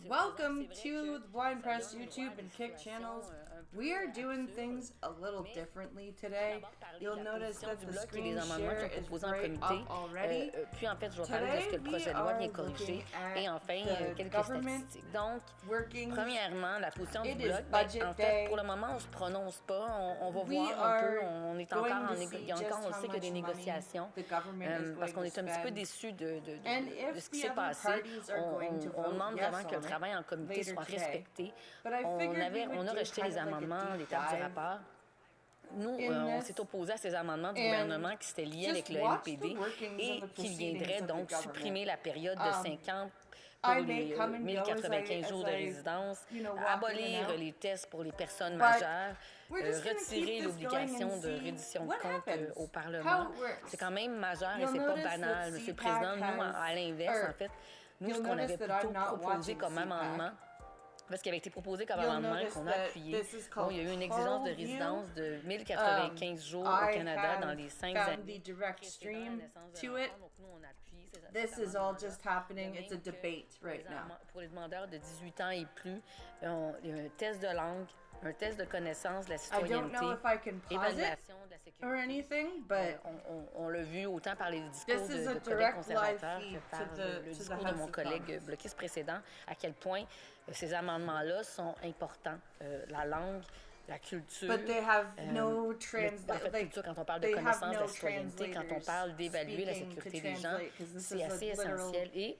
Welcome to the Blind Press YouTube and Kick channels. We are doing things a little differently today. You'll notice that the screen share is right up already. Puis en fait, je vais parler de ce que le projet de loi vient corriger et enfin quelques statistiques. Donc, premièrement, la position du Bloc, en fait, pour le moment, on ne se prononce pas. On va voir un peu. On est encore en négociation. On sait qu'il y a des négociations parce qu'on est un petit peu déçus de ce qui s'est passé. On demande vraiment que le travail en comité soit respecté. On a rejeté les amendements, les tables du rapport. Nous, on s'est opposé à ces amendements du gouvernement qui s'étaient liés avec le NPD et qui viendraient donc supprimer la période de 5 ans pour les 1095 jours de résidence, abolir les tests pour les personnes majeures, retirer l'obligation de reddition de comptes au Parlement. C'est quand même majeur et c'est pas banal. Monsieur le Président, nous, à l'inverse, en fait, nous, ce qu'on avait plutôt proposé comme amendement, parce qu'il avait été proposé comme amendement et qu'on a appuyé. Bon, il y a eu une exigence de résidence de 1095 jours au Canada dans les 5 années. This is all just happening. It's a debate right now. Pour les demandeurs de 18 ans et plus, il y a un test de langue, un test de connaissance de la citoyenneté, évaluation de la sécurité. Or anything, but on l'a vu autant par les discours de collègues conservateurs que par le discours de mon collègue bloquiste précédent, à quel point ces amendements-là sont importants. La langue, la culture. But they have no culture, quand on parle de connaissance de la citoyenneté, quand on parle d'évaluer la sécurité des gens, c'est assez essentiel. Et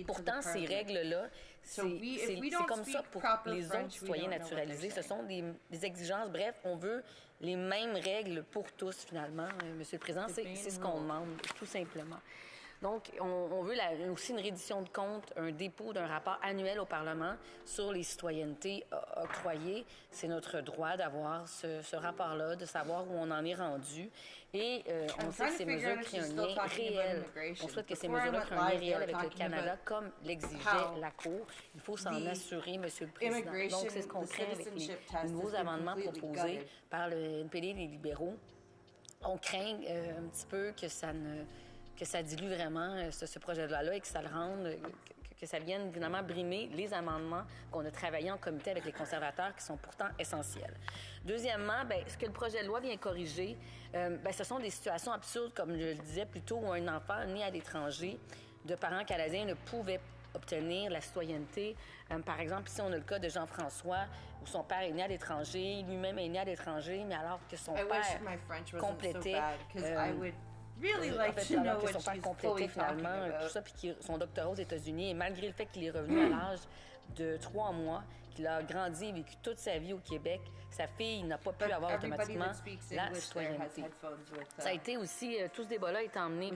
pourtant, ces règles-là, c'est comme ça pour les autres citoyens naturalisés. Ce sont des exigences. Bref, on veut les mêmes règles pour tous, finalement. Monsieur le Président, c'est ce qu'on demande, tout simplement. Donc, on veut aussi une reddition de compte, un dépôt d'un rapport annuel au Parlement sur les citoyennetés octroyées. C'est notre droit d'avoir ce rapport-là, de savoir où on en est rendu. Et on sait que ces mesures créent un lien réel. On souhaite que ces mesures-là créent un lien réel avec le Canada, comme l'exigeait la Cour. Il faut s'en assurer, Monsieur le Président. Donc, c'est ce qu'on craint avec les nouveaux amendements proposés par le NPD et les libéraux. On craint un petit peu que ça dilue vraiment ce projet de loi-là et que ça le rende, que ça vienne évidemment brimer les amendements qu'on a travaillés en comité avec les conservateurs qui sont pourtant essentiels. Deuxièmement, ce que le projet de loi vient corriger, ce sont des situations absurdes, comme je le disais plus tôt, où un enfant né à l'étranger de parents canadiens ne pouvait obtenir la citoyenneté. Par exemple, ici, on a le cas de Jean-François, où son père est né à l'étranger, lui-même est né à l'étranger, mais alors que son père complétait... alors que son père complétait finalement tout ça, puis son doctorat aux États-Unis, et malgré le fait qu'il est revenu à l'âge de 3 mois, qu'il a grandi et vécu toute sa vie au Québec, sa fille n'a pas pu avoir automatiquement la citoyenneté. Ça a été aussi, tout ce débat-là a été emmené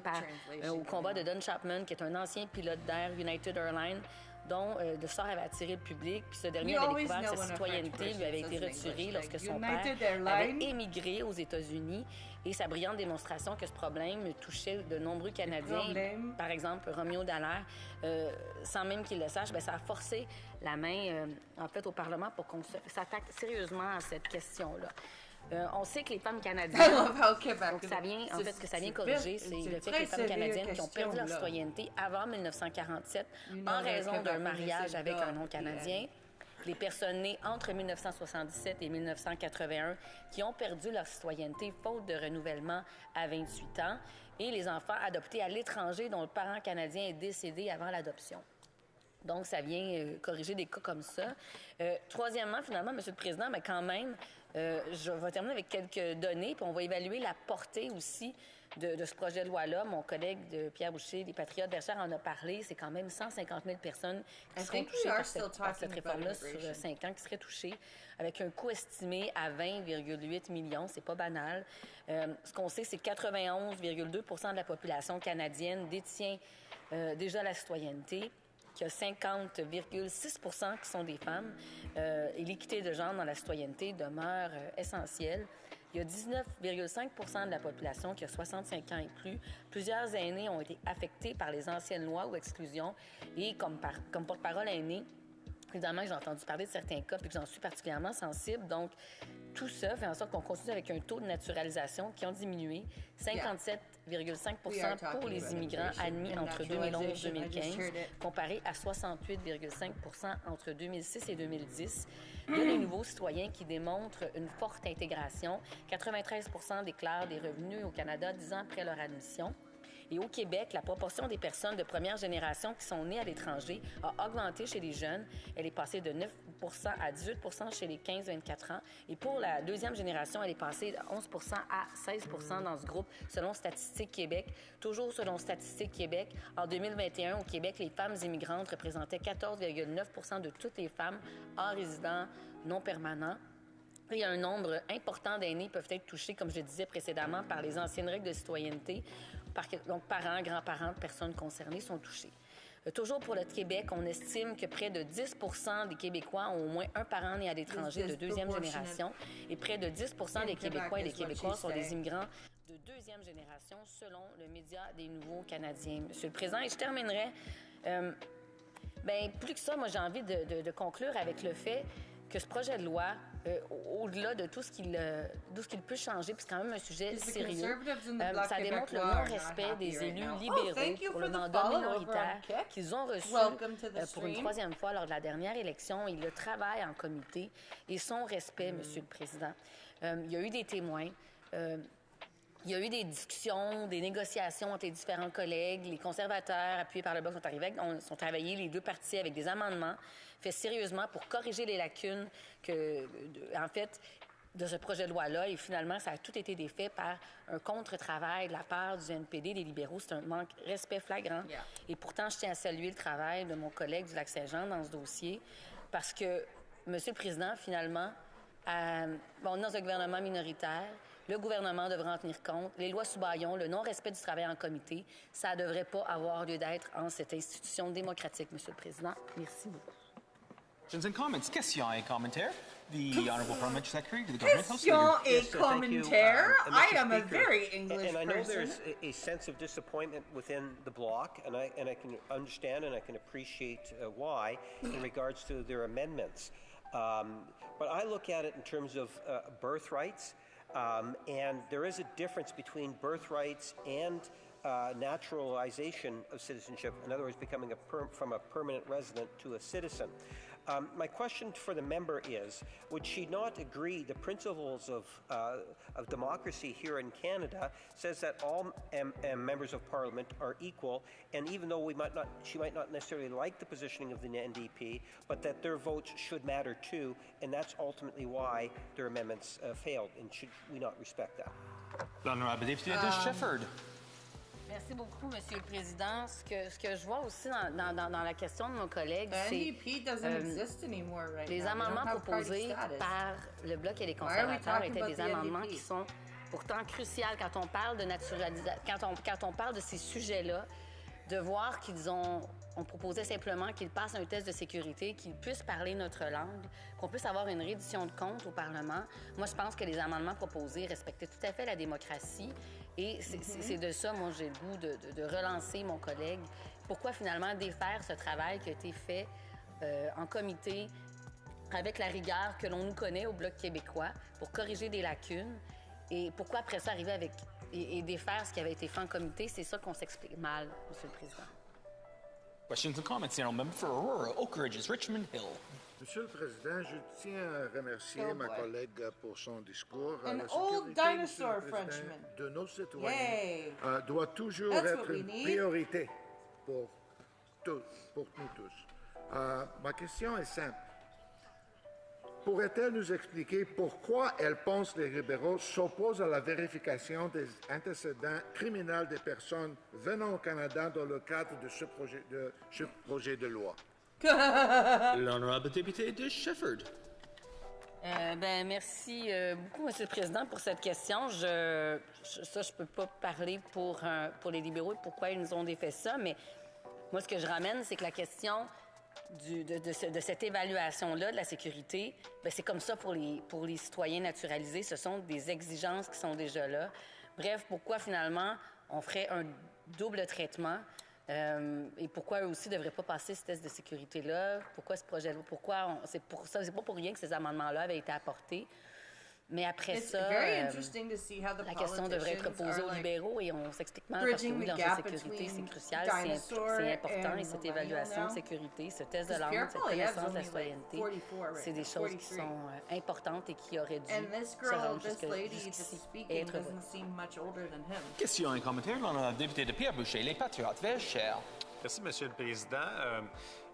au combat de Don Chapman, qui est un ancien pilote d'air United Airlines, dont le sort avait attiré le public, puis ce dernier avait découvert que sa citoyenneté lui avait été retirée lorsque son père avait émigré aux États-Unis, et sa brillante démonstration que ce problème touchait de nombreux Canadiens, par exemple Roméo Dallaire, sans même qu'il le sache, ça a forcé la main en fait au Parlement pour qu'on s'attaque sérieusement à cette question-là. On sait que les femmes canadiennes, donc ça vient, en fait, ce que ça vient corriger, c'est le fait que les femmes canadiennes qui ont perdu leur citoyenneté avant 1947 en raison d'un mariage avec un non-canadien, les personnes nées entre 1977 et 1981 qui ont perdu leur citoyenneté faute de renouvellement à 28 ans, et les enfants adoptés à l'étranger dont le parent canadien est décédé avant l'adoption. Donc, ça vient corriger des cas comme ça. Troisièmement, finalement, Monsieur le Président, quand même, je vais terminer avec quelques données, puis on va évaluer la portée aussi de ce projet de loi-là. Mon collègue de Pierre Boucher, des Patriotes Verchères, en a parlé. C'est quand même 150 000 personnes qui seront touchées par cette réforme-là sur 5 ans, qui seraient touchées, avec un coût estimé à 20,8 millions. C'est pas banal. Ce qu'on sait, c'est que 91,2 % de la population canadienne détient déjà la citoyenneté, qu'il y a 50,6 % qui sont des femmes, et l'équité de genre dans la citoyenneté demeure essentielle. Il y a 19,5 % de la population qui a 65 ans et plus. Plusieurs aînés ont été affectés par les anciennes lois ou exclusions, et comme porte-parole aînée, Évidemment, j'ai entendu parler de certains cas et que j'en suis particulièrement sensible. Donc, tout ça fait en sorte qu'on continue avec un taux de naturalisation qui ont diminué 57,5 % pour les immigrants admis entre 2011 et 2015, comparé à 68,5 % entre 2006 et 2010. Il y a des nouveaux citoyens qui démontrent une forte intégration. 93 % déclarent des revenus au Canada 10 ans après leur admission. Et au Québec, la proportion des personnes de première génération qui sont nées à l'étranger a augmenté chez les jeunes. Elle est passée de 9 % à 18 % chez les 15-24 ans. Et pour la deuxième génération, elle est passée de 11 % à 16 % dans ce groupe, selon Statistique Québec. Toujours selon Statistique Québec, en 2021, au Québec, les femmes immigrantes représentaient 14,9 % de toutes les femmes hors résidents non permanents. Il y a un nombre important d'aînés peuvent être touchés, comme je disais précédemment, par les anciennes règles de citoyenneté. Donc, parents, grands-parents de personnes concernées sont touchés. Toujours pour le Québec, on estime que près de 10 % des Québécois ont au moins un parent né à l'étranger de deuxième génération et près de 10 % des Québécois et des Québécoises sont des immigrants de deuxième génération, selon le média des Nouveaux Canadiens. Monsieur le Président, et je terminerai... plus que ça, moi, j'ai envie de conclure avec le fait que ce projet de loi, au-delà de tout ce qu'il peut changer, puis c'est quand même un sujet sérieux, ça démontre le non-respect des élus libéraux pour le mandat minoritaire qu'ils ont reçu pour une troisième fois lors de la dernière élection et le travail en comité et son respect, Monsieur le Président. Il y a eu des témoins. Il y a eu des discussions, des négociations entre les différents collègues. Les conservateurs, appuyés par le Bloc, sont travaillés, les deux partis, avec des amendements faits sérieusement pour corriger les lacunes de ce projet de loi-là. Et finalement, ça a tout été défait par un contre-travail de la part du NPD, des libéraux. C'est un manque de respect flagrant. Yeah. Et pourtant, je tiens à saluer le travail de mon collègue du Lac-Saint-Jean dans ce dossier parce que, Monsieur le Président, finalement, on est dans un gouvernement minoritaire. Le gouvernement devra en tenir compte. Les lois sous Buyy, le non-respect du travail en comité, ça ne devrait pas avoir lieu d'être en cette institution démocratique, Monsieur le Président. Merci beaucoup. Questions and comments. Question et commentaire. The Honourable Parliament Secretary to the Government House. Question et commentaire. I am a very English person. And I know there's a sense of disappointment within the Bloc, and I can understand and I can appreciate why in regards to their amendments. But I look at it in terms of birthrights. And there is a difference between birthrights and naturalization of citizenship, in other words, becoming from a permanent resident to a citizen. My question for the member is, would she not agree the principles of democracy here in Canada says that all members of Parliament are equal, and even though she might not necessarily like the positioning of the NDP, but that their votes should matter too, and that's ultimately why their amendments failed, and should we not respect that? L'honorable député de Shefford. Merci beaucoup, Monsieur le Président. Ce que je vois aussi dans la question de mon collègue, c'est les amendements proposés par le Bloc et les conservateurs étaient des amendements qui sont pourtant cruciaux quand on parle de naturalisation, quand on parle de ces sujets-là, de voir qu'ils ont proposé simplement qu'ils passent un test de sécurité, qu'ils puissent parler notre langue, qu'on puisse avoir une reddition de comptes au Parlement. Moi, je pense que les amendements proposés respectaient tout à fait la démocratie. Et c'est de ça, moi, j'ai le goût de relancer mon collègue. Pourquoi, finalement, défaire ce travail qui a été fait en comité avec la rigueur que l'on nous connaît au Bloc québécois pour corriger des lacunes? Et pourquoi, après ça, arriver avec et défaire ce qui avait été fait en comité? C'est ça qu'on s'explique mal, Monsieur le Président. Questions and comments. The Member for Aurora, Oak Ridges, Richmond Hill. Monsieur le Président, je tiens à remercier ma collègue pour son discours. An old dinosaur Frenchman. De nos citoyens doit toujours être une priorité pour nous tous. Ma question est simple. Pourrait-elle nous expliquer pourquoi elle pense que les libéraux s'opposent à la vérification des antécédents criminels des personnes venant au Canada dans le cadre de ce projet de loi? L'honorable député de Shefford. Merci beaucoup, Monsieur le Président, pour cette question. Je peux pas parler pour les libéraux et pourquoi ils nous ont défait ça, mais moi, ce que je ramène, c'est que la question de cette évaluation-là de la sécurité, c'est comme ça pour les citoyens naturalisés. Ce sont des exigences qui sont déjà là. Bref, pourquoi finalement on ferait un double traitement Et pourquoi eux aussi ne devraient pas passer ce test de sécurité-là? Pourquoi ce projet-là? C'est pas pour rien que ces amendements-là avaient été apportés. Mais après ça, la question devrait être posée aux libéraux et on s'explique mal parce que oui, l'enjeu de sécurité, c'est crucial, c'est important et cette évaluation de sécurité, ce test de langue, cette connaissance de la citoyenneté, c'est des choses qui sont importantes et qui auraient dû se rendre jusqu'ici et être votées. Question et commentaire, l'honorable député de Pierre-Boucher, les Patriotes verts chers. Merci, Monsieur le Président.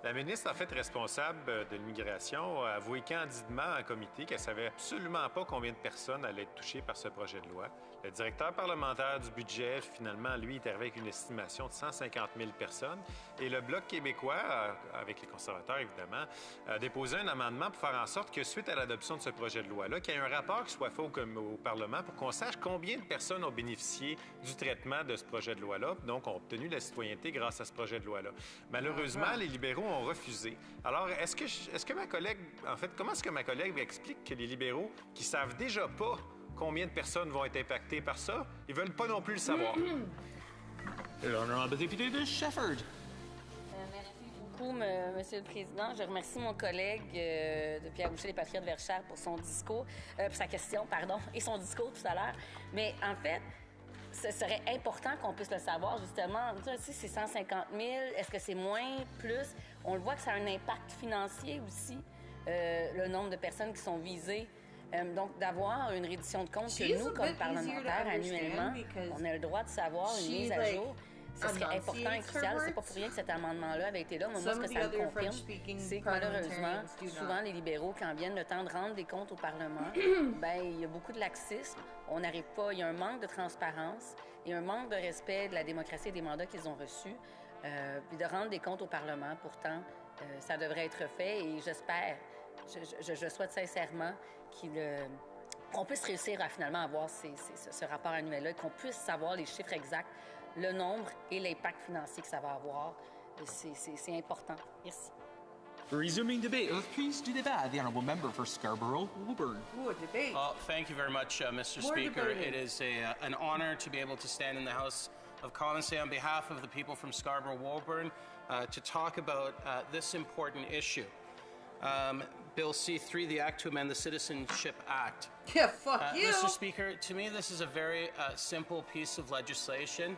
La ministre, en fait, responsable de l'immigration, a avoué candidement en comité qu'elle ne savait absolument pas combien de personnes allaient être touchées par ce projet de loi. Le directeur parlementaire du budget, finalement, lui, est arrivé avec une estimation de 150 000 personnes. Et le Bloc québécois, avec les conservateurs, évidemment, a déposé un amendement pour faire en sorte que, suite à l'adoption de ce projet de loi-là, qu'il y ait un rapport qui soit fait au Parlement pour qu'on sache combien de personnes ont bénéficié du traitement de ce projet de loi-là, donc ont obtenu la citoyenneté grâce à ce projet de loi-là. Malheureusement, les libéraux ont refusé. Alors, est-ce que ma collègue, en fait, comment est-ce que ma collègue explique que les libéraux, qui savent déjà pas combien de personnes vont être impactées par ça, ils veulent pas non plus le savoir? L'honorable député de Shefford. Merci beaucoup, Monsieur le Président. Je remercie mon collègue de Pierre-Boucher, les Patriotes verts chers, pour son discours, pour sa question, pardon, et son discours tout à l'heure. Mais en fait, ce serait important qu'on puisse le savoir, justement. Tu sais, c'est 150 000, est-ce que c'est moins, plus? On le voit que ça a un impact financier aussi, le nombre de personnes qui sont visées. Donc, d'avoir une reddition de compte que nous, comme parlementaires, annuellement, on a le droit de savoir une mise à jour. Ce serait important et crucial. C'est pas pour rien que cet amendement-là avait été là. Mais moi, ce que ça me confirme, c'est que malheureusement, souvent, les libéraux, quand viennent le temps de rendre des comptes au Parlement, ben il y a beaucoup de laxisme. On n'arrive pas. Il y a un manque de transparence et un manque de respect de la démocratie et des mandats qu'ils ont reçus. Puis de rendre des comptes au Parlement, pourtant, ça devrait être fait. Et j'espère, je souhaite sincèrement qu'on puisse réussir à finalement avoir ce rapport annuel-là, qu'on puisse savoir les chiffres exacts, le nombre et l'impact financier que ça va avoir. C'est important. Merci. Resuming debate, please do débat. The honourable member for Scarborough-Woburn. Ooh, debate. Thank you very much, Mr. More Speaker. debating. It is an honor to be able to stand in the House of Commons today on behalf of the people from Scarborough-Woburn to talk about this important issue. Bill C-3, the Act to amend the Citizenship Act. Yeah, fuck you. Mr. Speaker, to me this is a very simple piece of legislation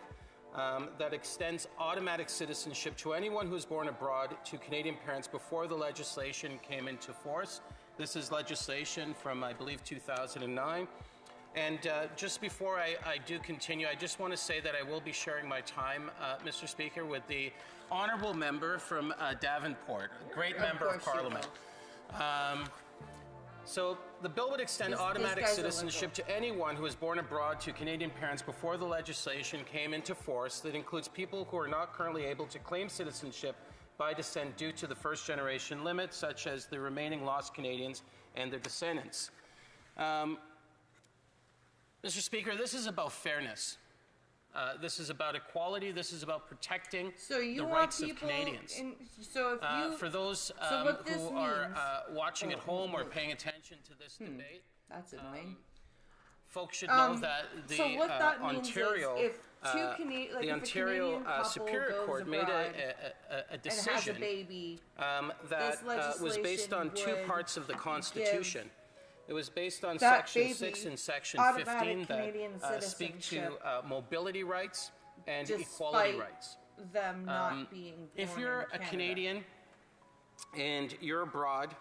that extends automatic citizenship to anyone who was born abroad to Canadian parents before the legislation came into force. This is legislation from, I believe, 2009. And just before I do continue, I just want to say that I will be sharing my time, Mr. Speaker, with the honourable member from Davenport, a great member of Parliament. So the bill would extend automatic citizenship to anyone who was born abroad to Canadian parents before the legislation came into force. That includes people who are not currently able to claim citizenship by descent due to the first generation limit, such as the remaining lost Canadians and their descendants. Mr. Speaker, this is about fairness. This is about equality. This is about protecting the rights of Canadians. For those who are watching at home or paying attention to this debate, That's annoying. folks should know that the Ontario, the Ontario Superior Court made a decision that was based on two parts of the Constitution. It was based on Section 6 and Section 15 that speak to mobility rights and equality rights. Them not being born If you're in a Canada. Canadian and you're abroad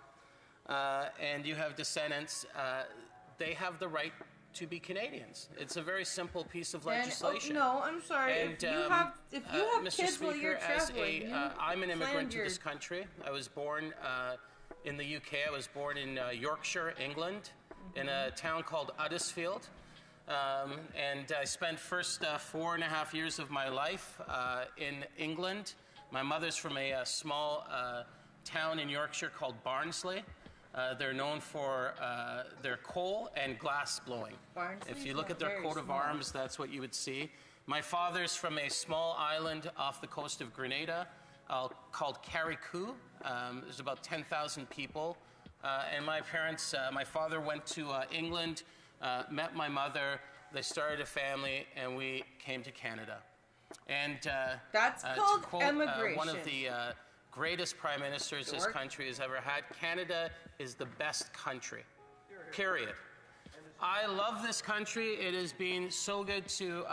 and you have descendants, they have the right to be Canadians. It's a very simple piece of legislation. No, I'm sorry. And, if you have Mr. kids while you're Speaker, as traveling, I'm an immigrant to your... this country. I was born in the UK. I was born in Yorkshire, England, in a town called Uddersfield. And I spent first 4.5 years of my life in England. My mother's from a small town in Yorkshire called Barnsley. They're known for their coal and glass blowing. Barnsley's If you look not at their very coat of small. arms, that's what you would see. My father's from a small island off the coast of Grenada called Carriacou. There's about 10,000 people. And my parents, my father went to England, met my mother, they started a family, and we came to Canada. And That's to called quote emigration. one of the greatest prime ministers this country has ever had, Canada is the best country, period. I love this country. It has been so good to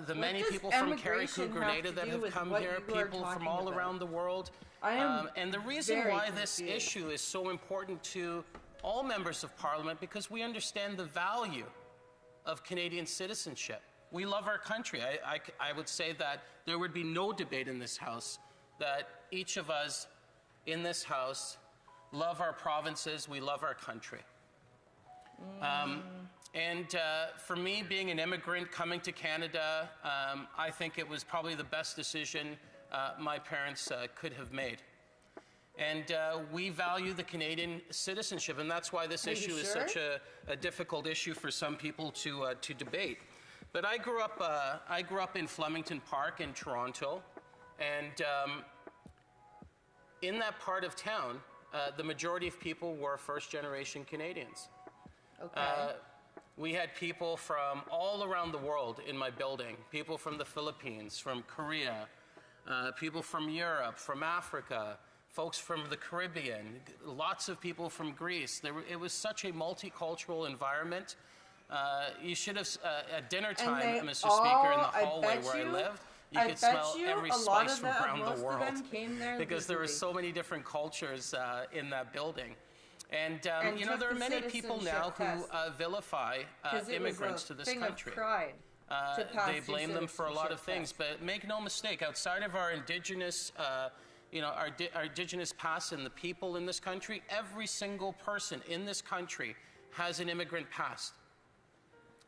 the many people from Carriacou, Grenada that have come here, people from all around the world. And the reason why this issue is so important to all members of Parliament, because we understand the value of Canadian citizenship. We love our country. I would say that there would be no debate in this House that each of us in this House love our provinces, we love our country. For me, being an immigrant coming to Canada, I think it was probably the best decision my parents could have made. And we value the Canadian citizenship, and that's why this issue is such a difficult issue for some people to debate. But I grew up in Flemington Park in Toronto, and in that part of town, the majority of people were first-generation Canadians. Okay. We had people from all around the world in my building, people from the Philippines, from Korea, people from Europe, from Africa, folks from the Caribbean, lots of people from Greece. It was such a multicultural environment. You should have, at dinner time, Mr. Speaker, in the hallway where I lived, you could smell every spice from around the world because there were so many different cultures in that building. And you know, there are many people now who vilify immigrants to this country. They blame them for a lot of things, but make no mistake, outside of our indigenous, our indigenous past and the people in this country, every single person in this country has an immigrant past.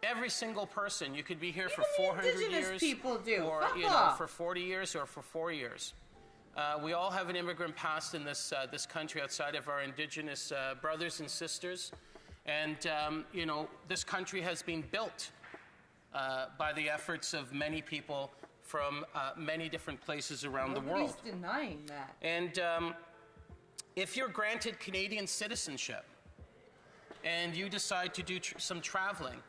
Every single person. You could be here for 400 years, people do. or for 40 years, or for 4 years. We all have an immigrant past in this country outside of our indigenous brothers and sisters. And, this country has been built by the efforts of many people from many different places around the world. Nobody's denying that. And if you're granted Canadian citizenship and you decide to do some traveling,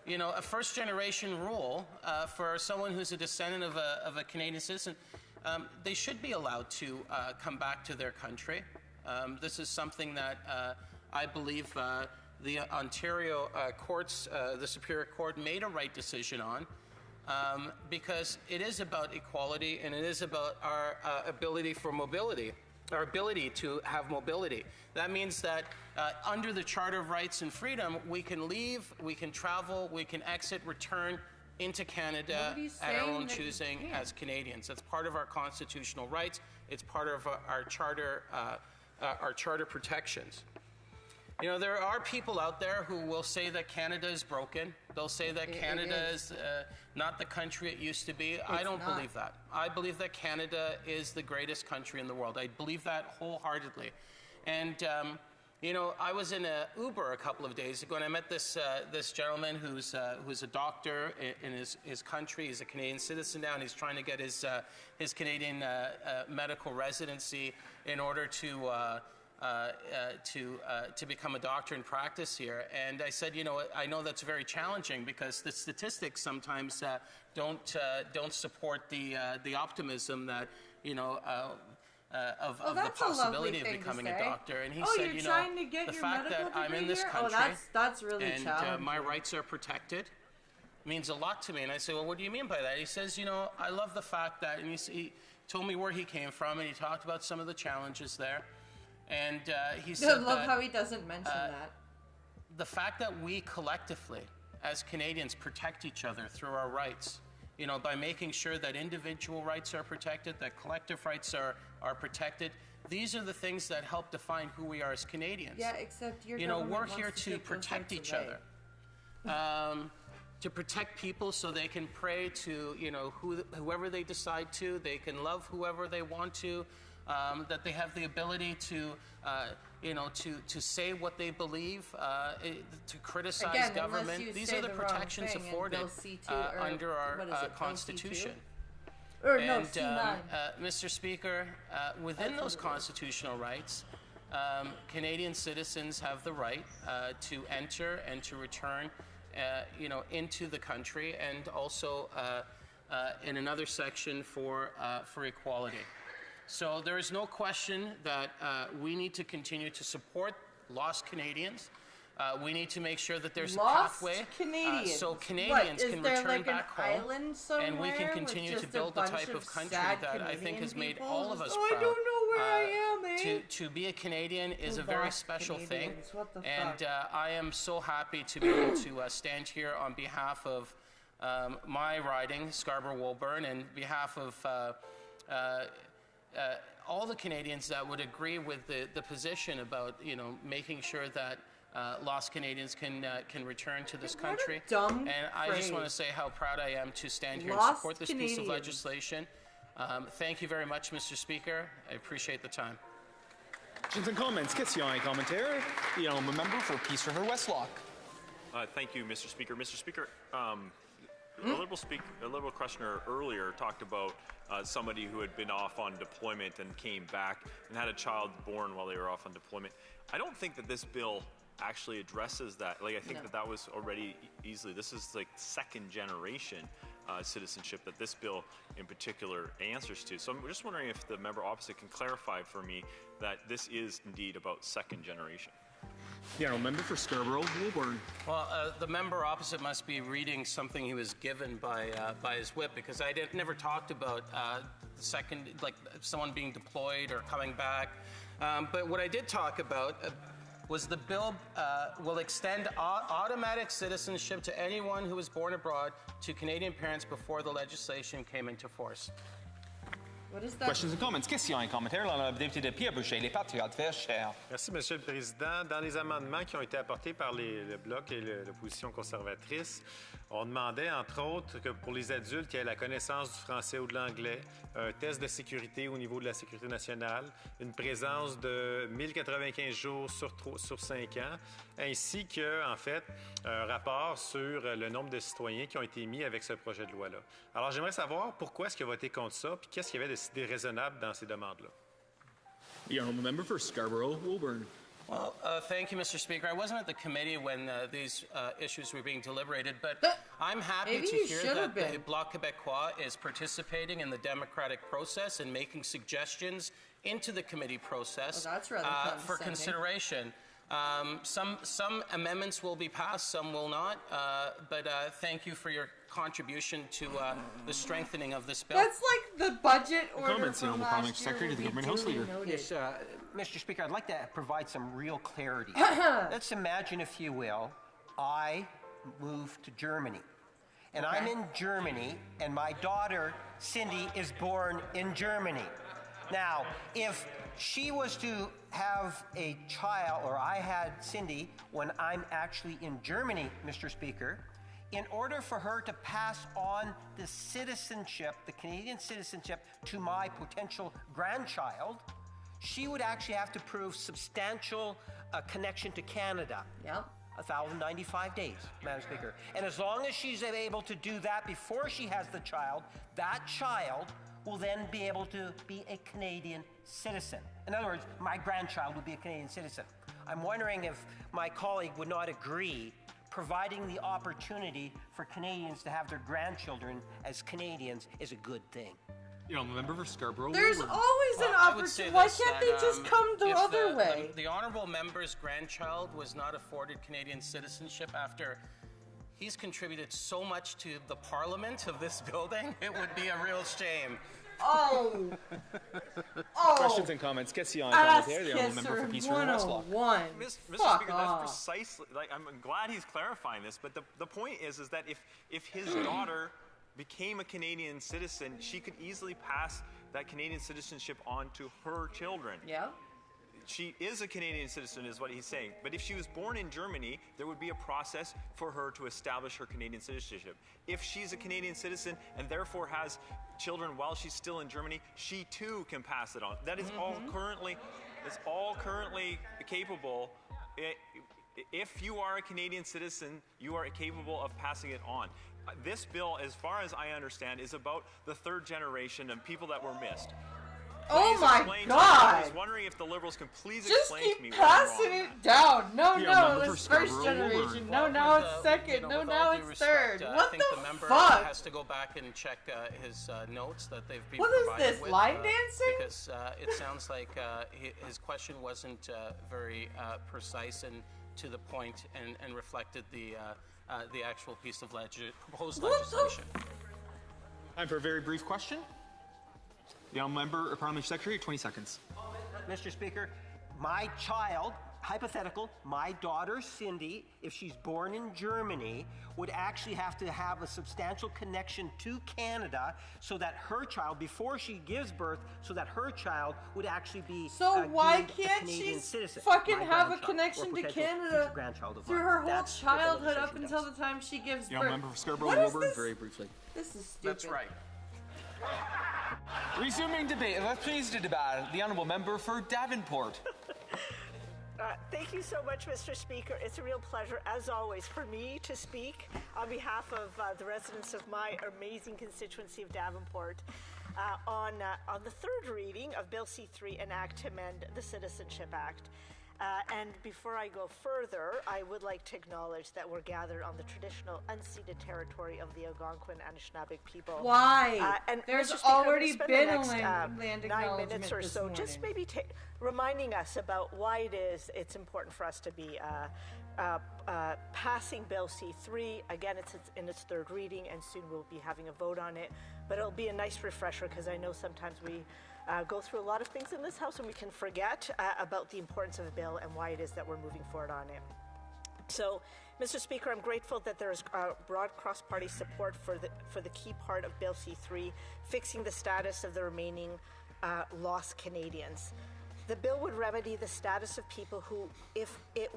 a first-generation rule for someone who's a descendant of a Canadian citizen, they should be allowed to come back to their country. This is something that I believe the Ontario courts, the Superior Court, made a right decision on because it is about equality and it is about our ability for mobility, our ability to have mobility. That means that under the Charter of Rights and Freedom, we can leave, we can travel, we can exit, return into Canada at our own choosing as Canadians. That's part of our constitutional rights. It's part of our charter protections. There are people out there who will say that Canada is broken. They'll say that Canada is not the country it used to be. I don't believe that. I believe that Canada is the greatest country in the world. I believe that wholeheartedly. And I was in an Uber a couple of days ago, and I met this gentleman who's a doctor in his country. He's a Canadian citizen now, and he's trying to get his Canadian medical residency in order to become a doctor in practice here. And I said, I know that's very challenging because the statistics sometimes don't support the optimism that of the possibility of becoming a doctor. And he said, the fact that I'm in this country that's really and my rights are protected means a lot to me. And I said, well, what do you mean by that? He says, I love the fact that, and he told me where he came from, and he talked about some of the challenges there. And he said, I love how he doesn't mention that. The fact that we collectively, as Canadians, protect each other through our rights, by making sure that individual rights are protected, that collective rights are protected. These are the things that help define who we are as Canadians. Yeah, except we're here to protect each other. To protect people so they can pray to, whoever they decide to, they can love whoever they want to, that they have the ability to say what they believe, to criticize government. These are the protections afforded under our Constitution. Mr. Speaker, within those constitutional rights, Canadian citizens have the right to enter and to return, into the country, and also in another section for equality. So there is no question that we need to continue to support lost Canadians. We need to make sure that there's a pathway so Canadians can return back home, and we can continue to build the type of country that I think has made all of us proud. I don't know where I am, To be a Canadian is a very special thing, and I am so happy to be able to stand here on behalf of my riding, Scarborough-Woburn, and behalf of all the Canadians that would agree with the position about making sure that lost Canadians can return to this country. Dumb and I phrase. just want to say how proud I am to stand here Lost and support this piece of Canadians. legislation. Thank you very much, Mr. Speaker. I appreciate the time. Questions and comments. Questions et commentaires. The honourable member for Peace River Westlock. Thank you, Mr. Speaker. Mr. Speaker, a Liberal questioner earlier talked about somebody who had been off on deployment and came back and had a child born while they were off on deployment. I don't think that this bill actually addresses that. Like, I think that was already easily. This is like second generation citizenship that this bill in particular answers to. So I'm just wondering if the member opposite can clarify for me that this is indeed about second generation. The honourable member for Scarborough-Woburn. Well, the member opposite must be reading something he was given by his whip, because I never talked about the second, like someone being deployed or coming back. But what I did talk about was the bill will extend automatic citizenship to anyone who was born abroad to Canadian parents before the legislation came into force. What is that? Questions and comments. Questions et commentaires. L'honorable député de Pierre-Boucher, les Patriotes Verts Chers. Merci, Monsieur le Président. Dans les amendements qui ont été apportés par le Bloc et l'opposition conservatrice, on demandait, entre autres, que pour les adultes qui aient la connaissance du français ou de l'anglais, un test de sécurité au niveau de la sécurité nationale, une présence de 1095 jours sur 5 ans, ainsi que, en fait, un rapport sur le nombre de citoyens qui ont été mis avec ce projet de loi-là. Alors, j'aimerais savoir pourquoi est-ce qu'il a voté contre ça, puis qu'est-ce qu'il y avait de raisonnable dans ces demandes-là. The honourable member for Scarborough-Woburn. Well, thank you, Mr. Speaker. I wasn't at the committee when these issues were being deliberated, but I'm happy to hear that the Bloc Québécois is participating in the democratic process and making suggestions into the committee process for consideration. Some amendments will be passed, some will not, but thank you for your contribution to the strengthening of this bill. That's like the budget order Comments, from Parliament last year. Secretary to the Government House Leader. Yes, Mr. Speaker, I'd like to provide some real clarity. Let's imagine, if you will, I moved to Germany. And I'm in Germany, and my daughter, Cindy, is born in Germany. Now, if she was to have a child, or I had Cindy, when I'm actually in Germany, Mr. Speaker, in order for her to pass on the citizenship, the Canadian citizenship, to my potential grandchild, she would actually have to prove substantial connection to Canada. Yep. 1,095 days, Madam Speaker. And as long as she's able to do that before she has the child, that child will then be able to be a Canadian citizen. In other words, my grandchild would be a Canadian citizen. I'm wondering if my colleague would not agree providing the opportunity for Canadians to have their grandchildren as Canadians is a good thing. You know, member for Scarborough. There's always an opportunity. Why can't they just come the other way? The honourable member's grandchild was not afforded Canadian citizenship after he's contributed so much to the Parliament of this building. It would be a real shame. Oh. Questions and comments. Questions et commentaires. The honourable member for Peace River Westlock. Mr. Speaker, that's precisely. Like, I'm glad he's clarifying this, but the point is that if his daughter became a Canadian citizen, she could easily pass that Canadian citizenship on to her children. Yeah. She is a Canadian citizen, is what he's saying. But if she was born in Germany, there would be a process for her to establish her Canadian citizenship. If she's a Canadian citizen and therefore has children while she's still in Germany, she too can pass it on. That is all currently capable. If you are a Canadian citizen, you are capable of passing it on. This bill, as far as I understand, is about the third generation of people that were missed. Oh please my explain to me. God. I was wondering if the Liberals can please Just explain to me keep what I'm passing wrong. it down. No, Yeah, no, member it's for first Scarborough generation. Woolburn. No, Well, now with, it's you second. know, No, with now all due it's respect, third. I What think the the member fuck? has to go back and check his notes that they've been What is provided this, with, line dancing? Because it sounds like his question wasn't very precise and to the point and reflected the actual piece of proposed legislation. Time for a very brief question. The honourable member, Parliament Secretary, 20 seconds. Mr. Speaker, my child, hypothetical, my daughter Cindy, if she's born in Germany, would actually have to have a substantial connection to Canada so that her child, before she gives birth, so that her child would actually be So why deemed a can't Canadian she citizen. fucking My have a grandchild, connection or to potential Canada future grandchild of through mine. her whole That's what the childhood up legislation until does. the time she gives The honourable birth? member for Scarborough What is Woolburn, this? very briefly. This is stupid. That's right. Resuming debate, let's please to debate the honourable member for Davenport. Thank you so much, Mr. Speaker. It's a real pleasure, as always, for me to speak on behalf of the residents of my amazing constituency of Davenport on the third reading of Bill C-3, an act to amend the Citizenship Act. And before I go further, I would like to acknowledge that we're gathered on the traditional unceded territory of the Algonquin Anishinaabe people. Why? And There's Mr. Speaker, I'm already gonna spend been the a next, land 9 acknowledgement minutes or this so just morning. maybe reminding us about why it is it's important for us to be passing Bill C-3. Again, it's in its third reading, and soon we'll be having a vote on it. But it'll be a nice refresher because I know sometimes we go through a lot of things in this House and we can forget about the importance of a bill and why it is that we're moving forward on it. So, Mr. Speaker, I'm grateful that there is broad cross-party support for the key part of Bill C-3, fixing the status of the remaining lost Canadians. The bill would remedy the status of people who, if it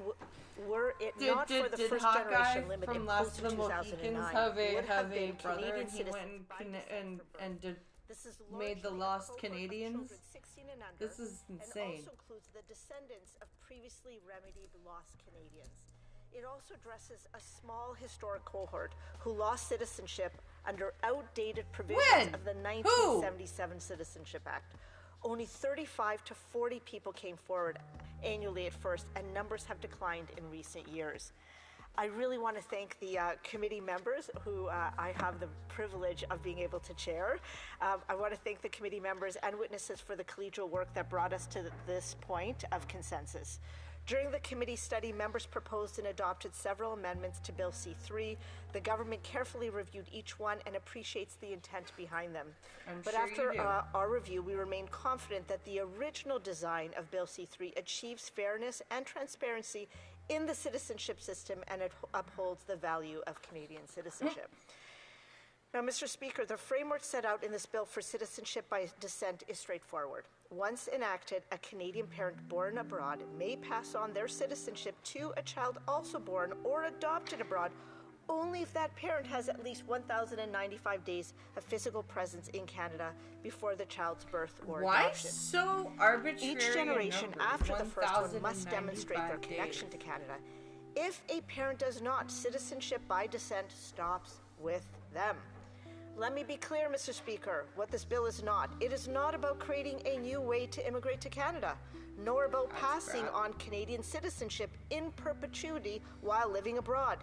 were it not for the first generation limit from imposed Last in of the Mohicans 2009, would have a been brother Canadian and he citizens went by and, descent and did This is made the largely lost a cohort of Canadians? children 16 and under, This is insane. And also includes the descendants of previously remedied lost Canadians. It also addresses a small historic cohort who lost citizenship under outdated provisions When? of the 1977 Citizenship Act. Only 35 to 40 people came forward annually at first, and numbers have declined in recent years. I really want to thank the committee members who I have the privilege of being able to chair. I want to thank the committee members and witnesses for the collegial work that brought us to this point of consensus. During the committee study, members proposed and adopted several amendments to Bill C-3. The government carefully reviewed each one and appreciates the intent behind them. But sure after you do. our review, we remain confident that the original design of Bill C-3 achieves fairness and transparency in the citizenship system and it upholds the value of Canadian citizenship. Now, Mr. Speaker, the framework set out in this bill for citizenship by descent is straightforward. Once enacted, a Canadian parent born abroad may pass on their citizenship to a child also born or adopted abroad only if that parent has at least 1,095 days of physical presence in Canada before the child's birth or Why adoption. so arbitrary? Each generation number? after the first one must demonstrate their 1,095 connection days. to Canada. If a parent does not, citizenship by descent stops with them. Let me be clear, Mr. Speaker, what this bill is not. It is not about creating a new way to immigrate to Canada, nor about passing on Canadian citizenship in perpetuity while living abroad.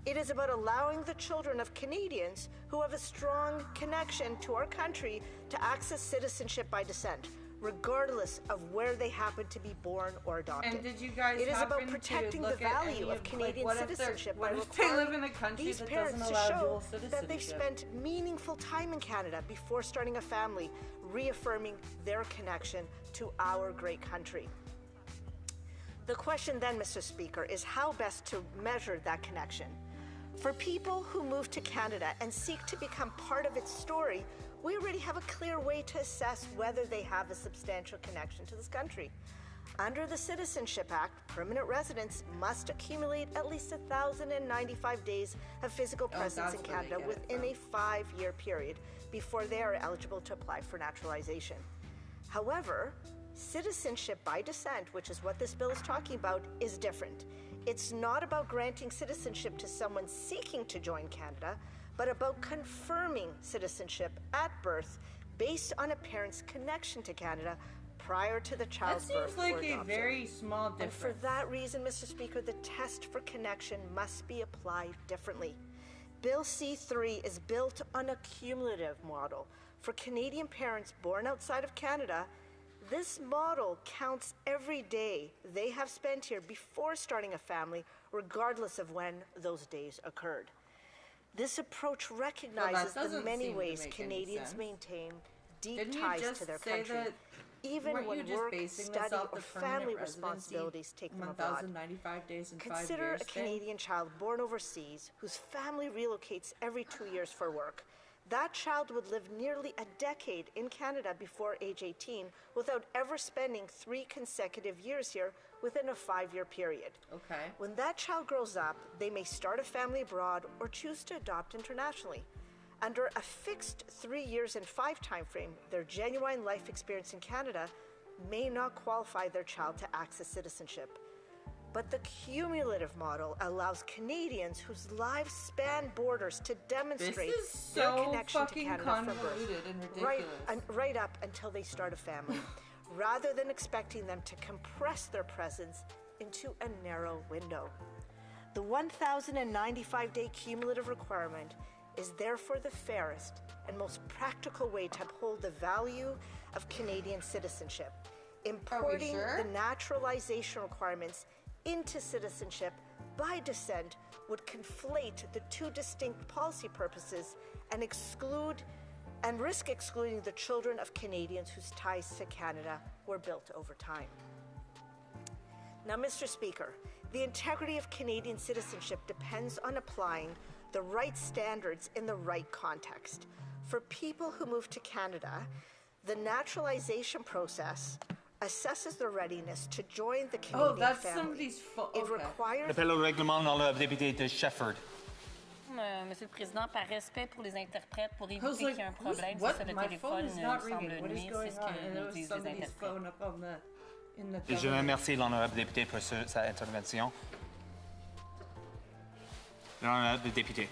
It is about allowing the children of Canadians who have a strong connection to our country to access citizenship by descent, regardless of where they happen to be born or adopted. And did you guys It is happen about protecting to the look at any value of Canadian what if they're- citizenship what by if they live in a requiring country these that parents doesn't to allow show dual that they've citizenship? spent meaningful time in Canada before starting a family, reaffirming their connection to our great country. The question then, Mr. Speaker, is how best to measure that connection. For people who move to Canada and seek to become part of its story, we already have a clear way to assess whether they have a substantial connection to this country. Under the Citizenship Act, permanent residents must accumulate at least 1,095 days of physical presence in that's where they Canada get it within a 5-year period before they are eligible to apply for naturalization. However, citizenship by descent, which is what this bill is talking about, is different. It's not about granting citizenship to someone seeking to join Canada, but about confirming citizenship at birth based on a parent's connection to Canada prior to the child's birth That seems like or a adoption. very small difference. And for that reason, Mr. Speaker, the test for connection must be applied differently. Bill C-3 is built on a cumulative model. For Canadian parents born outside of Canada, this model counts every day they have spent here before starting a family, regardless of when those days occurred. This approach recognizes the many ways Canadians maintain deep ties to their country, even when work, study, or family responsibilities take them abroad. 1,095 days and 5 years. Consider a Canadian child born overseas whose family relocates every 2 years for work. That child would live nearly a decade in Canada before age 18 without ever spending 3 consecutive years here within a 5-year period. Okay. When that child grows up, they may start a family abroad or choose to adopt internationally. Under a fixed 3 years and 5 timeframe, their genuine life experience in Canada may not qualify their child to access citizenship. But the cumulative model allows Canadians whose lives span borders to demonstrate their connection to Canada from birth, right up until they start a family, rather than expecting them to compress their presence into a narrow window. The 1,095-day cumulative requirement is therefore the fairest and most practical way to uphold the value of Canadian citizenship. Importing the naturalization requirements into citizenship by descent would conflate the two distinct policy purposes and risk excluding the children of Canadians whose ties to Canada were built over time. Now, Mr. Speaker, the integrity of Canadian citizenship depends on applying the right standards in the right context. For people who move to Canada, the naturalization process assesses their readiness to join the Canadian family. It requires... L'appel au règlement dans le député de Shefford. Monsieur le Président, par respect pour les interprètes, pour éviter qu'il y ait un problème, c'est ça, le téléphone semble nuire, c'est ce que nous disent les interprètes. Et je remercie l'honorable député pour sa intervention. L'honorable député.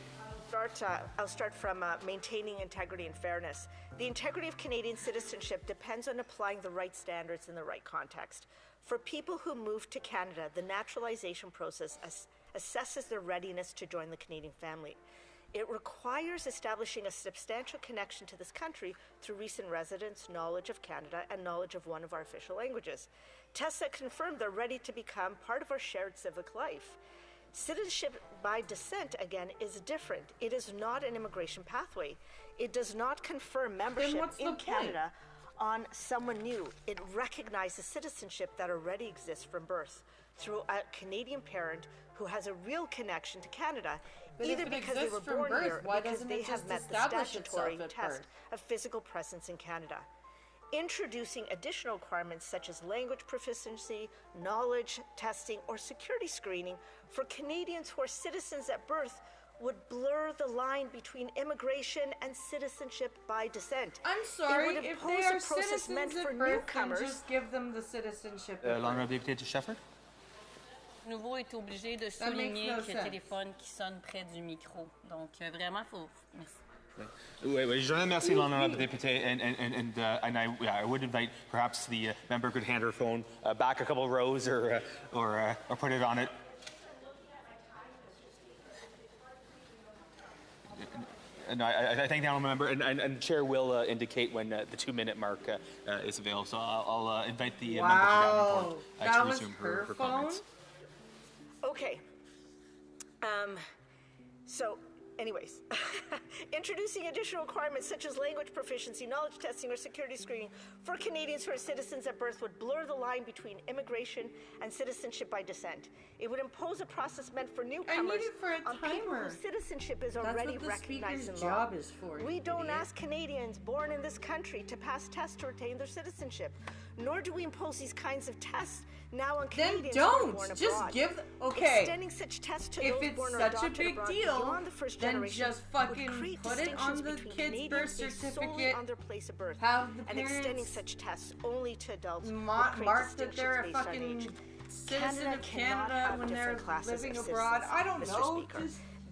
I'll start from maintaining integrity and fairness. The integrity of Canadian citizenship depends on applying the right standards in the right context. For people who move to Canada, the naturalization process assesses their readiness to join the Canadian family. It requires establishing a substantial connection to this country through recent residence, knowledge of Canada, and knowledge of one of our official languages. Tests that confirm they're ready to become part of our shared civic life. Citizenship by descent, again, is different. It is not an immigration pathway. It does not confer membership in Canada on someone new. It recognizes citizenship that already exists from birth through a Canadian parent who has a real connection to Canada, either because they were born here or because they have met the statutory test of physical presence in Canada. Introducing additional requirements such as language proficiency, knowledge testing, or security screening for Canadians who are citizens at birth would blur the line between immigration and citizenship by descent. I'm sorry, if they are citizens at birth, then just give them the citizenship. L'honorable député de Shefford. Nouveau est obligé de souligner que le téléphone qui sonne près du micro. Donc, vraiment, il faut... Merci. Oui, je remercie l'honorable député, and I would invite perhaps the member could hand her phone back a couple rows or put it on it. And I thank the honourable member, and the chair will indicate when the 2-minute mark is available. So I'll invite the member for Davenport to resume her comments. Okay. So, anyways, introducing additional requirements such as language proficiency, knowledge testing, or security screening for Canadians who are citizens at birth would blur the line between immigration and citizenship by descent. It would impose a process meant for newcomers on people whose citizenship is already recognized in law. We don't ask Canadians born in this country to pass tests to retain their citizenship, nor do we impose these kinds of tests now on Canadians who are born abroad. Just give... Okay, extending such tests to those born or adopted abroad beyond the first generation, just fucking put it on the kid's birth certificate, on their place of birth, have the and parents extending such tests only to adults mark that they're a fucking citizen of Canada when they're living abroad. I don't know.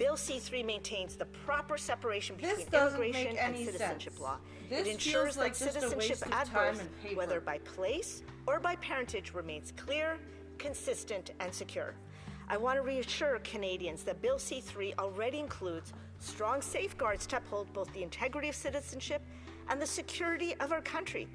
Bill C-3 maintains the proper separation between This doesn't immigration make and any citizenship sense. law. This It ensures feels like that just a citizenship waste of at time birth, and paper. whether by place or by parentage, remains clear, consistent, and secure. I want to reassure Canadians that Bill C-3 already includes strong safeguards to uphold both the integrity of citizenship and the security of our country.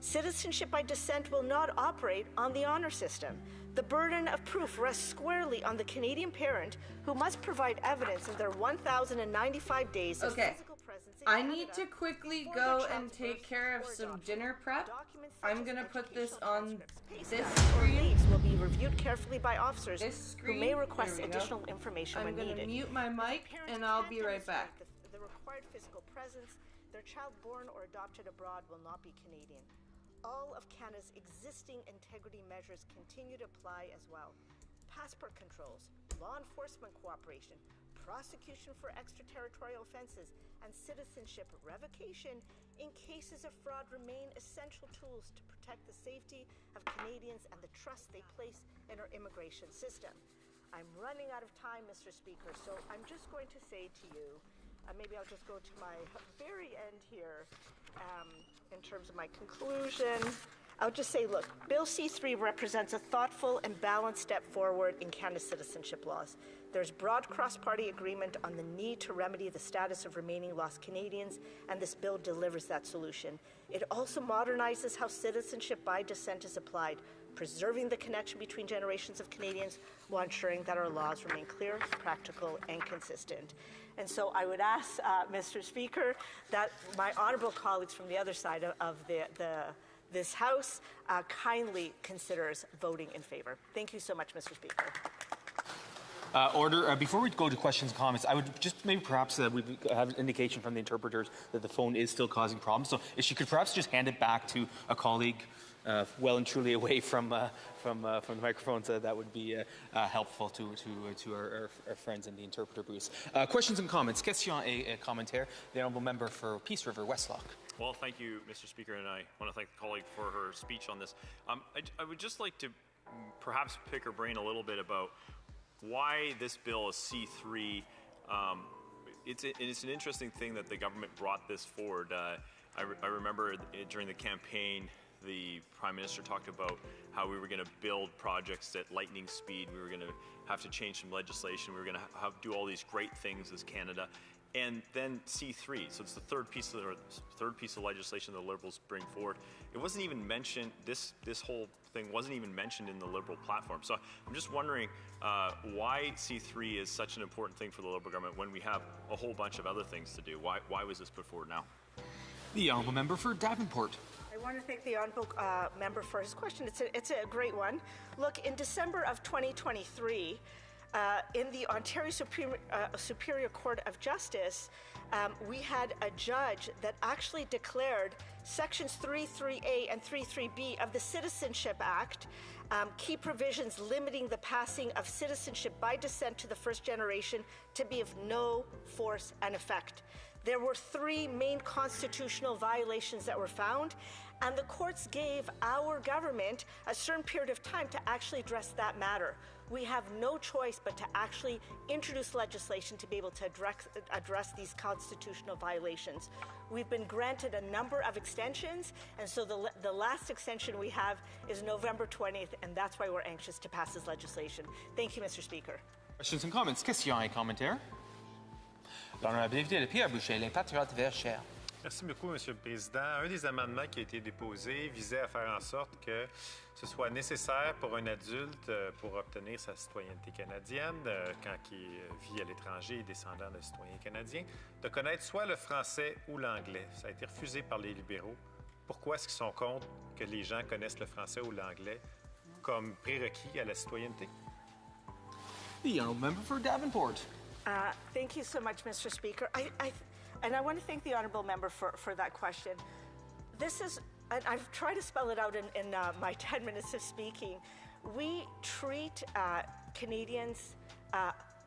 Citizenship by descent will not operate on the honor system. The burden of proof rests squarely on the Canadian parent who must provide evidence of their 1,095 days of physical presence in I Canada need to quickly before their go child's and take birth care of or some adoption. dinner prep. Documents such I'm as gonna put this educational on transcripts, pay this stubs, or screen. leaves will be reviewed carefully by officers This who may screen. request There we go. additional information I'm when gonna needed. mute my mic Parents and I'll can't be right back. demonstrate the required physical presence, their child born or adopted abroad will not be Canadian. All of Canada's existing integrity measures continue to apply as well. Passport controls, law enforcement cooperation, prosecution for extraterritorial offenses, and citizenship revocation in cases of fraud remain essential tools to protect the safety of Canadians and the trust they place in our immigration system. I'm running out of time, Mr. Speaker, so I'm just going to say to you, maybe I'll just go to my very end here in terms of my conclusion. I'll just say, look, Bill C-3 represents a thoughtful and balanced step forward in Canada's citizenship laws. There's broad cross-party agreement on the need to remedy the status of remaining lost Canadians, and this bill delivers that solution. It also modernizes how citizenship by descent is applied, preserving the connection between generations of Canadians while ensuring that our laws remain clear, practical, and consistent. And so I would ask, Mr. Speaker, that my honourable colleagues from the other side of this House kindly considers voting in favour. Thank you so much, Mr. Speaker. Order. Before we go to questions and comments, I would just maybe perhaps we have an indication from the interpreters that the phone is still causing problems. So if she could perhaps just hand it back to a colleague well and truly away from the microphones, that would be helpful to our friends in the interpreter booth. Questions and comments. Question et commentaire. The Honourable Member for Peace River, Westlock. Well, thank you, Mr. Speaker, and I want to thank the colleague for her speech on this. I would just like to perhaps pick her brain a little bit about why this bill is C3. It's an interesting thing that the government brought this forward. I remember during the campaign, the Prime Minister talked about how we were going to build projects at lightning speed. We were going to have to change some legislation. We were going to do all these great things as Canada. And then C3, so it's the third piece of legislation the Liberals bring forward. It wasn't even mentioned. This whole thing wasn't even mentioned in the Liberal platform. So I'm just wondering why C3 is such an important thing for the Liberal government when we have a whole bunch of other things to do. Why was this put forward now? The Honourable Member for Davenport. I want to thank the Honourable Member for his question. It's a great one. Look, in December of 2023, in the Ontario Superior Court of Justice, we had a judge that actually declared Sections 3.3a and 3.3b of the Citizenship Act, key provisions limiting the passing of citizenship by descent to the first generation, to be of no force and effect. There were three main constitutional violations that were found, and the courts gave our government a certain period of time to actually address that matter. We have no choice but to actually introduce legislation to be able to address these constitutional violations. We've been granted a number of extensions, and so the last extension we have is November 20th, and that's why we're anxious to pass this legislation. Thank you, Mr. Speaker. Questions and comments. Question et commentaire. L'honorable député de Pierre-Boucher, les Patriotes Verts Chers. Merci beaucoup, Monsieur le Président. Un des amendements qui a été déposé visait à faire en sorte que ce soit nécessaire pour un adulte, pour obtenir sa citoyenneté canadienne, quand il vit à l'étranger et descendant de citoyens canadiens, de connaître soit le français ou l'anglais. Ça a été refusé par les libéraux. Pourquoi est-ce qu'ils sont contre que les gens connaissent le français ou l'anglais comme prérequis à la citoyenneté? The Honourable Member for Davenport. Thank you so much, Mr. Speaker. And I want to thank the Honourable Member for that question. This is, and I've tried to spell it out in my 10 minutes of speaking. We treat Canadians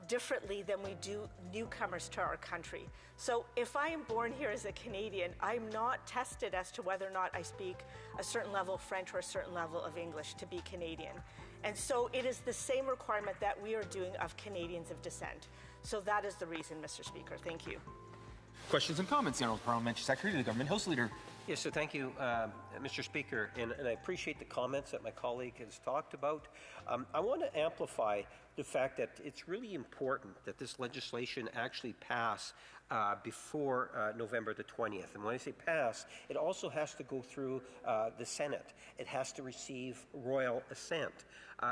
differently than we do newcomers to our country. So if I am born here as a Canadian, I'm not tested as to whether or not I speak a certain level of French or a certain level of English to be Canadian. And so it is the same requirement that we are doing of Canadians of descent. So that is the reason, Mr. Speaker. Thank you. Questions and comments, the Honourable Parliamentary Secretary to the Government House Leader. Yes, so thank you, Mr. Speaker, and I appreciate the comments that my colleague has talked about. I want to amplify the fact that it's really important that this legislation actually pass before November the 20th. And when I say pass, it also has to go through the Senate. It has to receive royal assent.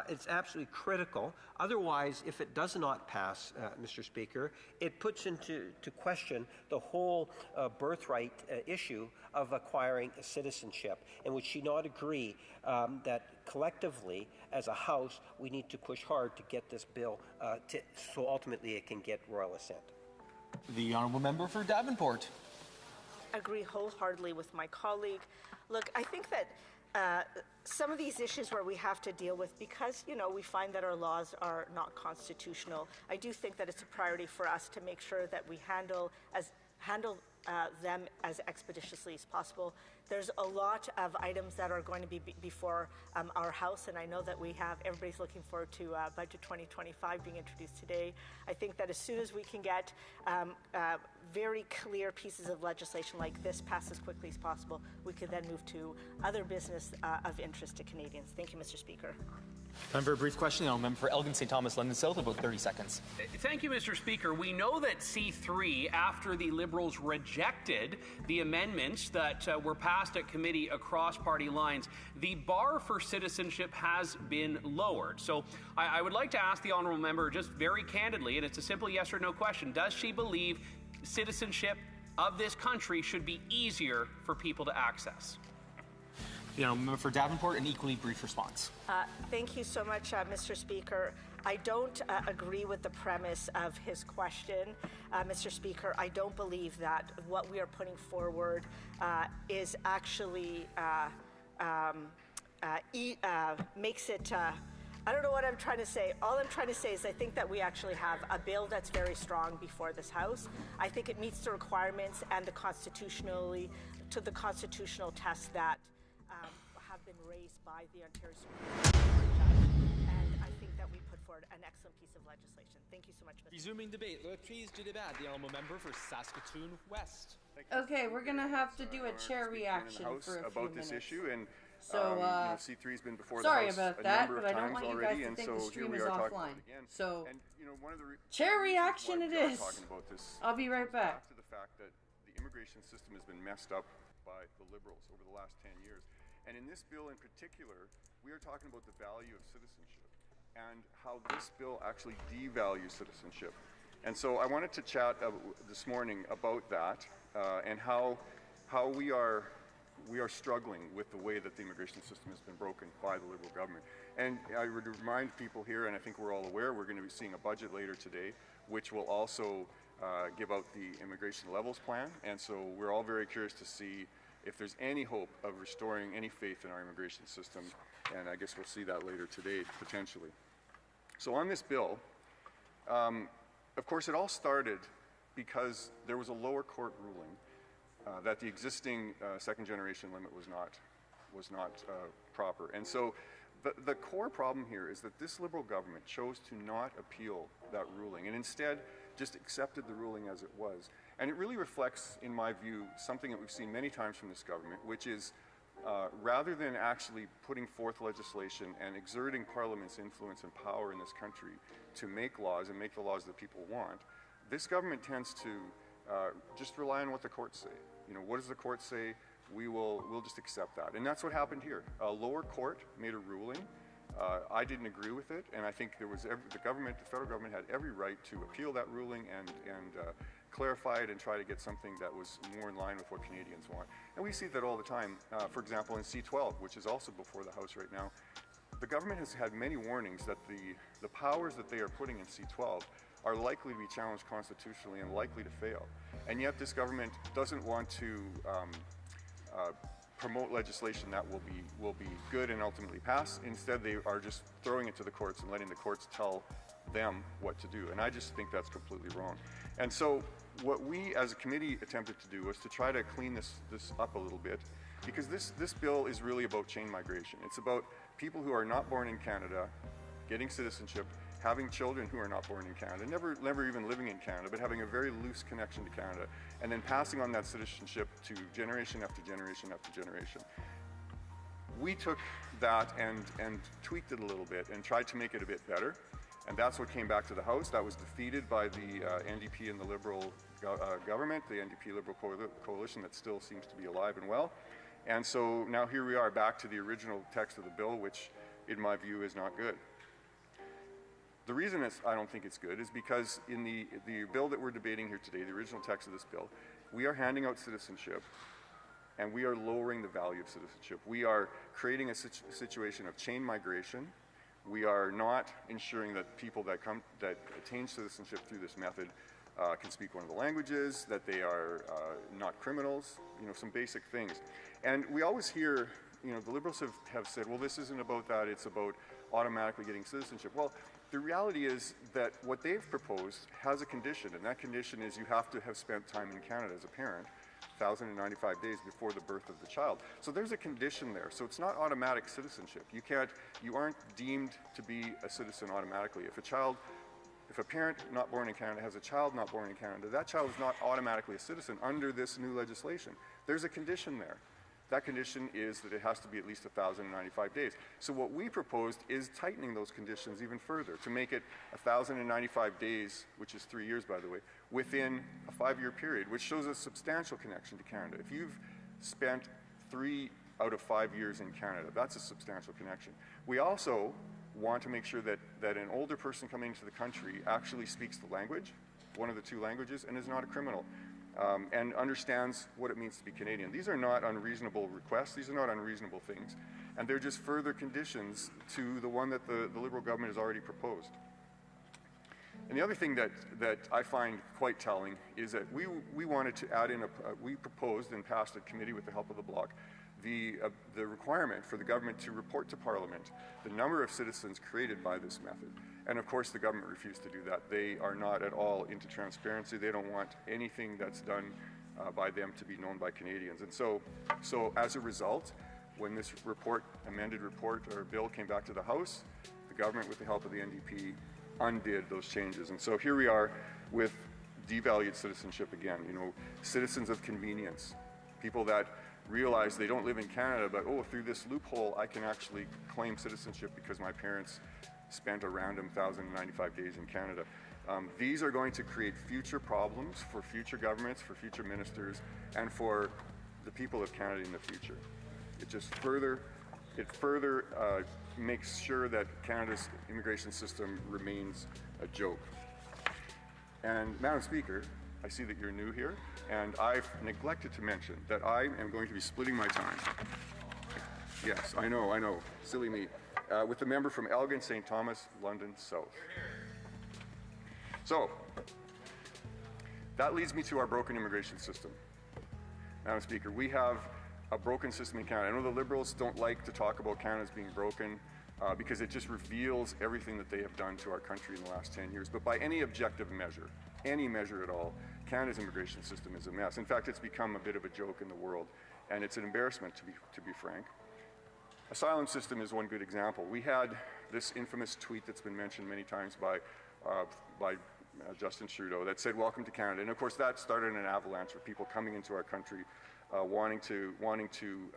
It's absolutely critical. Otherwise, if it does not pass, Mr. Speaker, it puts into question the whole birthright issue of acquiring citizenship, and would she not agree that collectively, as a House, we need to push hard to get this bill so ultimately it can get royal assent? The Honourable Member for Davenport. Agree wholeheartedly with my colleague. Look, I think that some of these issues where we have to deal with, because, you know, we find that our laws are not constitutional, I do think that it's a priority for us to make sure that we handle them as expeditiously as possible. There's a lot of items that are going to be before our House, and I know that everybody's looking forward to Budget 2025 being introduced today. I think that as soon as we can get very clear pieces of legislation like this passed as quickly as possible, we could then move to other business of interest to Canadians. Thank you, Mr. Speaker. Time for a brief question. I'll member for Elgin, St. Thomas, London South, about 30 seconds. Thank you, Mr. Speaker. We know that C3, after the Liberals rejected the amendments that were passed at committee across party lines, the bar for citizenship has been lowered. So I would like to ask the honourable member just very candidly, and it's a simple yes or no question, does she believe citizenship of this country should be easier for people to access? The Honourable Member for Davenport, an equally brief response. Thank you so much, Mr. Speaker. I don't agree with the premise of his question, Mr. Speaker. I don't believe that what we are putting forward is actually makes it. I don't know what I'm trying to say. All I'm trying to say is I think that we actually have a bill that's very strong before this House. I think it meets the requirements and the constitutional tests that have been raised by the Ontario Supreme Court, and I think that we put forward an excellent piece of legislation. Thank you so much, Mr. Resuming debate, reprise du débat, the honourable member for Saskatoon West. Okay, we're gonna have to do a chair reaction for a few minutes. This issue, and so C3's been before sorry the House about that, a number but I of don't times want you already, guys to and think so the stream here we is are talking offline. about it again. So and one of the chair reaction it is. Talking about this, I'll be right back. to the fact that the immigration system has been messed up by the Liberals over the last 10 years. And in this bill in particular, we are talking about the value of citizenship and how this bill actually devalues citizenship. And so I wanted to chat this morning about that and how we are struggling with the way that the immigration system has been broken by the Liberal government. And I would remind people here, and I think we're all aware, we're going to be seeing a budget later today, which will also give out the immigration levels plan. And so we're all very curious to see if there's any hope of restoring any faith in our immigration system, and I guess we'll see that later today, potentially. So on this bill, of course, it all started because there was a lower court ruling that the existing second-generation limit was not proper. And so the core problem here is that this Liberal government chose to not appeal that ruling, and instead just accepted the ruling as it was. And it really reflects, in my view, something that we've seen many times from this government, which is rather than actually putting forth legislation and exerting Parliament's influence and power in this country to make laws and make the laws that people want, this government tends to just rely on what the courts say. You know, what does the court say? We'll just accept that. And that's what happened here. A lower court made a ruling. I didn't agree with it, and I think there was the federal government had every right to appeal that ruling and clarify it and try to get something that was more in line with what Canadians want. And we see that all the time. For example, in C12, which is also before the House right now, the government has had many warnings that the powers that they are putting in C12 are likely to be challenged constitutionally and likely to fail. And yet this government doesn't want to promote legislation that will be good and ultimately pass. Instead, they are just throwing it to the courts and letting the courts tell them what to do. And I just think that's completely wrong. And so what we as a committee attempted to do was to try to clean this up a little bit, because this bill is really about chain migration. It's about people who are not born in Canada getting citizenship, having children who are not born in Canada, never even living in Canada, but having a very loose connection to Canada, and then passing on that citizenship to generation after generation after generation. We took that and tweaked it a little bit and tried to make it a bit better, and that's what came back to the House. That was defeated by the NDP and the Liberal government, the NDP Liberal coalition that still seems to be alive and well. And so now here we are back to the original text of the bill, which in my view is not good. The reason I don't think it's good is because in the bill that we're debating here today, the original text of this bill, we are handing out citizenship and we are lowering the value of citizenship. We are creating a situation of chain migration. We are not ensuring that people that attain citizenship through this method can speak one of the languages, that they are not criminals, some basic things. And we always hear, the Liberals have said, well, this isn't about that, it's about automatically getting citizenship. Well, the reality is that what they've proposed has a condition, and that condition is you have to have spent time in Canada as a parent, 1,095 days before the birth of the child. So there's a condition there. So it's not automatic citizenship. You aren't deemed to be a citizen automatically. If a parent not born in Canada has a child not born in Canada, that child is not automatically a citizen under this new legislation. There's a condition there. That condition is that it has to be at least 1,095 days. So what we proposed is tightening those conditions even further to make it 1,095 days, which is 3 years, by the way, within a 5-year period, which shows a substantial connection to Canada. If you've spent 3 out of 5 years in Canada, that's a substantial connection. We also want to make sure that an older person coming into the country actually speaks the language, one of the 2 languages, and is not a criminal. And understands what it means to be Canadian. These are not unreasonable requests. These are not unreasonable things. And they're just further conditions to the one that the Liberal government has already proposed. And the other thing that I find quite telling is that we wanted to add in, we proposed and passed at committee with the help of the Bloc, the requirement for the government to report to Parliament the number of citizens created by this method. And of course the government refused to do that. They are not at all into transparency. They don't want anything that's done by them to be known by Canadians. And so as a result, when this amended report or bill came back to the House, the government with the help of the NDP undid those changes. And so here we are with devalued citizenship again, citizens of convenience, people that realize they don't live in Canada, but through this loophole I can actually claim citizenship because my parents spent a random 1,095 days in Canada. These are going to create future problems for future governments, for future ministers, and for the people of Canada in the future. It just further makes sure that Canada's immigration system remains a joke. And Madam Speaker, I see that you're new here, and I've neglected to mention that I am going to be splitting my time. Yes, I know, silly me. With the member from Elgin, St. Thomas, London South. So, that leads me to our broken immigration system. Madam Speaker, we have a broken system in Canada. I know the Liberals don't like to talk about Canada as being broken because it just reveals everything that they have done to our country in the last 10 years. But by any objective measure, any measure at all, Canada's immigration system is a mess. In fact, it's become a bit of a joke in the world, and it's an embarrassment to be frank. Asylum system is one good example. We had this infamous tweet that's been mentioned many times by Justin Trudeau that said, "Welcome to Canada." And of course, that started an avalanche of people coming into our country, wanting to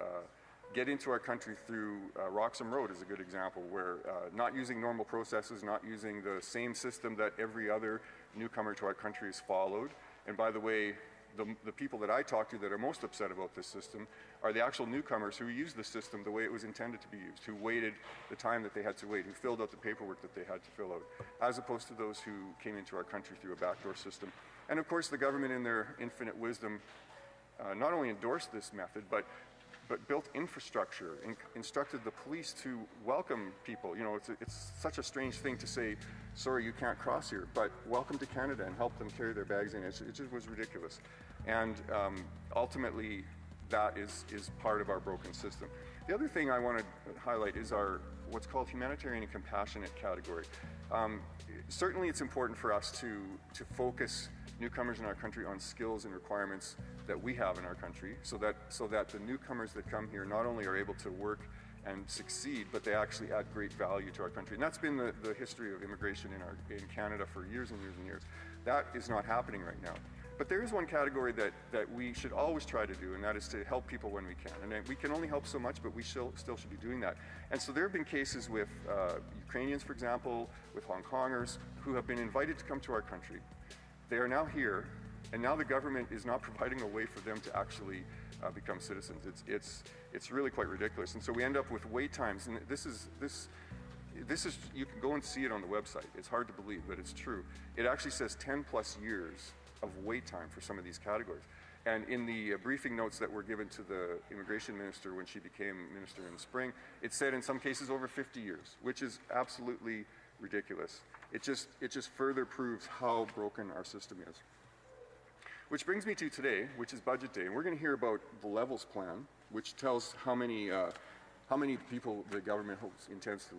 get into our country through Roxham Road is a good example, where not using normal processes, not using the same system that every other newcomer to our country has followed. And by the way, the people that I talk to that are most upset about this system are the actual newcomers who used the system the way it was intended to be used, who waited the time that they had to wait, who filled out the paperwork that they had to fill out, as opposed to those who came into our country through a backdoor system. And of course, the government in their infinite wisdom not only endorsed this method, but built infrastructure, instructed the police to welcome people. It's such a strange thing to say, sorry, you can't cross here, but welcome to Canada, and help them carry their bags in. It just was ridiculous. And ultimately, that is part of our broken system. The other thing I want to highlight is our what's called humanitarian and compassionate category. Certainly it's important for us to focus newcomers in our country on skills and requirements that we have in our country, so that the newcomers that come here not only are able to work and succeed, but they actually add great value to our country. And that's been the history of immigration in Canada for years and years and years. That is not happening right now. But there is one category that we should always try to do, and that is to help people when we can. And we can only help so much, but we still should be doing that. And so there have been cases with Ukrainians, for example, with Hong Kongers, who have been invited to come to our country. They are now here, and now the government is not providing a way for them to actually become citizens. It's really quite ridiculous. And so we end up with wait times, and this is you can go and see it on the website. It's hard to believe, but it's true. It actually says 10 plus years of wait time for some of these categories. And in the briefing notes that were given to the immigration minister when she became minister in the spring, it said in some cases over 50 years, which is absolutely ridiculous. It just further proves how broken our system is. Which brings me to today, which is budget day, and we're going to hear about the levels plan, which tells how many people the government intends to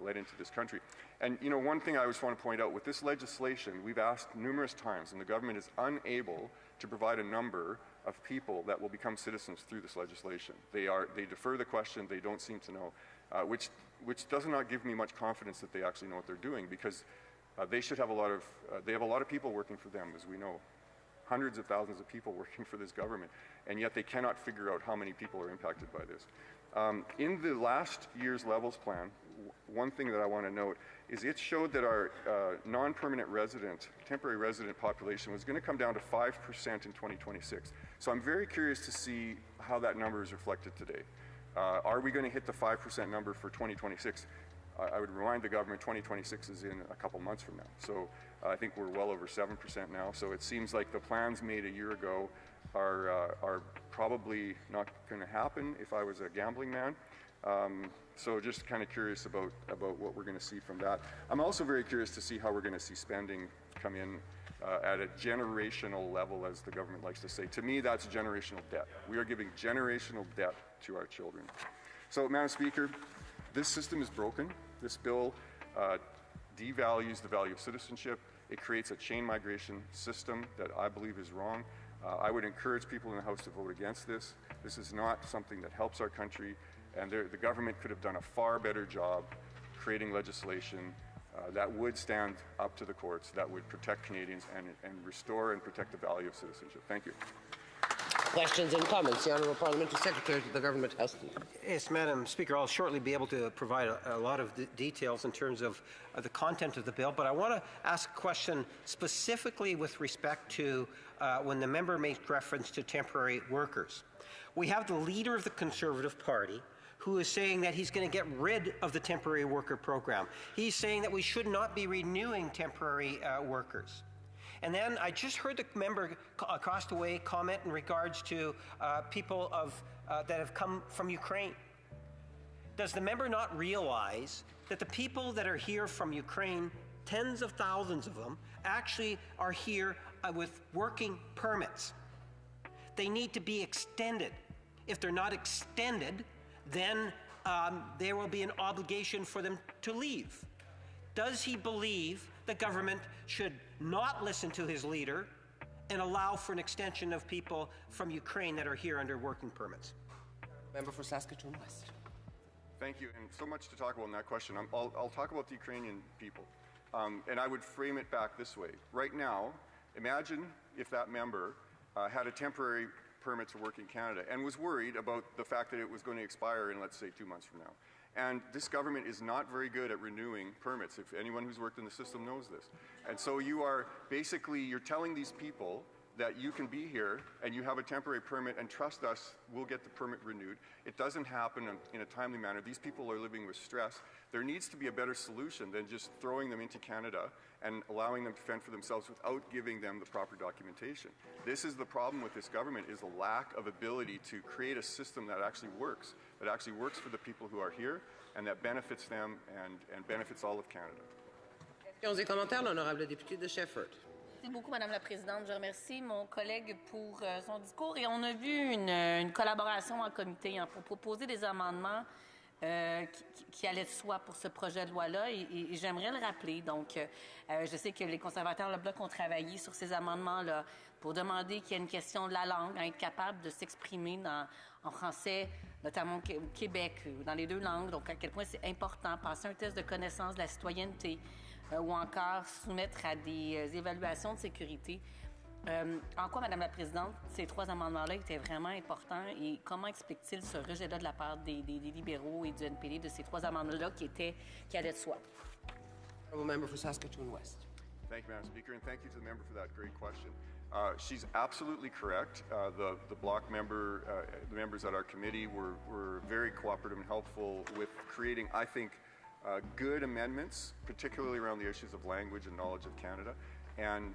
let into this country. And you know, one thing I always want to point out, with this legislation, we've asked numerous times, and the government is unable to provide a number of people that will become citizens through this legislation. They defer the question, they don't seem to know, which does not give me much confidence that they actually know what they're doing, because they should have they have a lot of people working for them, as we know. Hundreds of thousands of people working for this government, and yet they cannot figure out how many people are impacted by this. In the last year's levels plan, one thing that I want to note is it showed that our non-permanent resident, temporary resident population was going to come down to 5% in 2026. So I'm very curious to see how that number is reflected today. Are we going to hit the 5% number for 2026? I would remind the government 2026 is in a couple months from now. So I think we're well over 7% now. So it seems like the plans made a year ago are probably not going to happen if I was a gambling man. So just kind of curious about what we're going to see from that. I'm also very curious to see how we're going to see spending come in at a generational level, as the government likes to say. To me, that's generational debt. We are giving generational debt to our children. So, Madam Speaker, this system is broken. This bill devalues the value of citizenship. It creates a chain migration system that I believe is wrong. I would encourage people in the House to vote against this. This is not something that helps our country, and the government could have done a far better job creating legislation that would stand up to the courts, that would protect Canadians and restore and protect the value of citizenship. Thank you. Questions and comments. The Honourable Parliamentary Secretary to the Government House. Yes, Madam Speaker, I'll shortly be able to provide a lot of details in terms of the content of the bill, but I want to ask a question specifically with respect to when the member makes reference to temporary workers. We have the leader of the Conservative Party who is saying that he's going to get rid of the temporary worker program. He's saying that we should not be renewing temporary workers. And then I just heard the member across the way comment in regards to people that have come from Ukraine. Does the member not realize that the people that are here from Ukraine, tens of thousands of them, actually are here with working permits? They need to be extended. If they're not extended, then there will be an obligation for them to leave. Does he believe the government should not listen to his leader and allow for an extension of people from Ukraine that are here under working permits? Member for Saskatoon West. Thank you, and so much to talk about in that question. I'll talk about the Ukrainian people, and I would frame it back this way. Right now, imagine if that member had a temporary permit to work in Canada and was worried about the fact that it was going to expire in, let's say, 2 months from now. And this government is not very good at renewing permits. If anyone who's worked in the system knows this. And so you're telling these people that you can be here and you have a temporary permit and trust us, we'll get the permit renewed. It doesn't happen in a timely manner. These people are living with stress. There needs to be a better solution than just throwing them into Canada and allowing them to fend for themselves without giving them the proper documentation. This is the problem with this government, is a lack of ability to create a system that actually works for the people who are here and that benefits them and benefits all of Canada. Questions et commentaires, l'honorable député de Shefford. Merci beaucoup, Madame la Présidente. Je remercie mon collègue pour son discours. Et on a vu une collaboration en comité pour proposer des amendements qui allaient de soi pour ce projet de loi-là. Et j'aimerais le rappeler. Donc, je sais que les conservateurs, le Bloc, ont travaillé sur ces amendements-là pour demander qu'il y ait une question de la langue, être capable de s'exprimer en français, notamment au Québec, dans les deux langues. Donc, à quel point c'est important, passer un test de connaissance de la citoyenneté ou encore soumettre à des évaluations de sécurité. En quoi, Madame la Présidente, ces trois amendements-là étaient vraiment importants et comment explique-t-il ce rejet-là de la part des libéraux et du NPD de ces trois amendements-là qui allaient de soi? Member for Saskatoon West. Thank you, Madam Speaker, and thank you to the member for that great question. She's absolutely correct. The bloc member, the members at our committee were very cooperative and helpful with creating, I think, good amendments, particularly around the issues of language and knowledge of Canada. And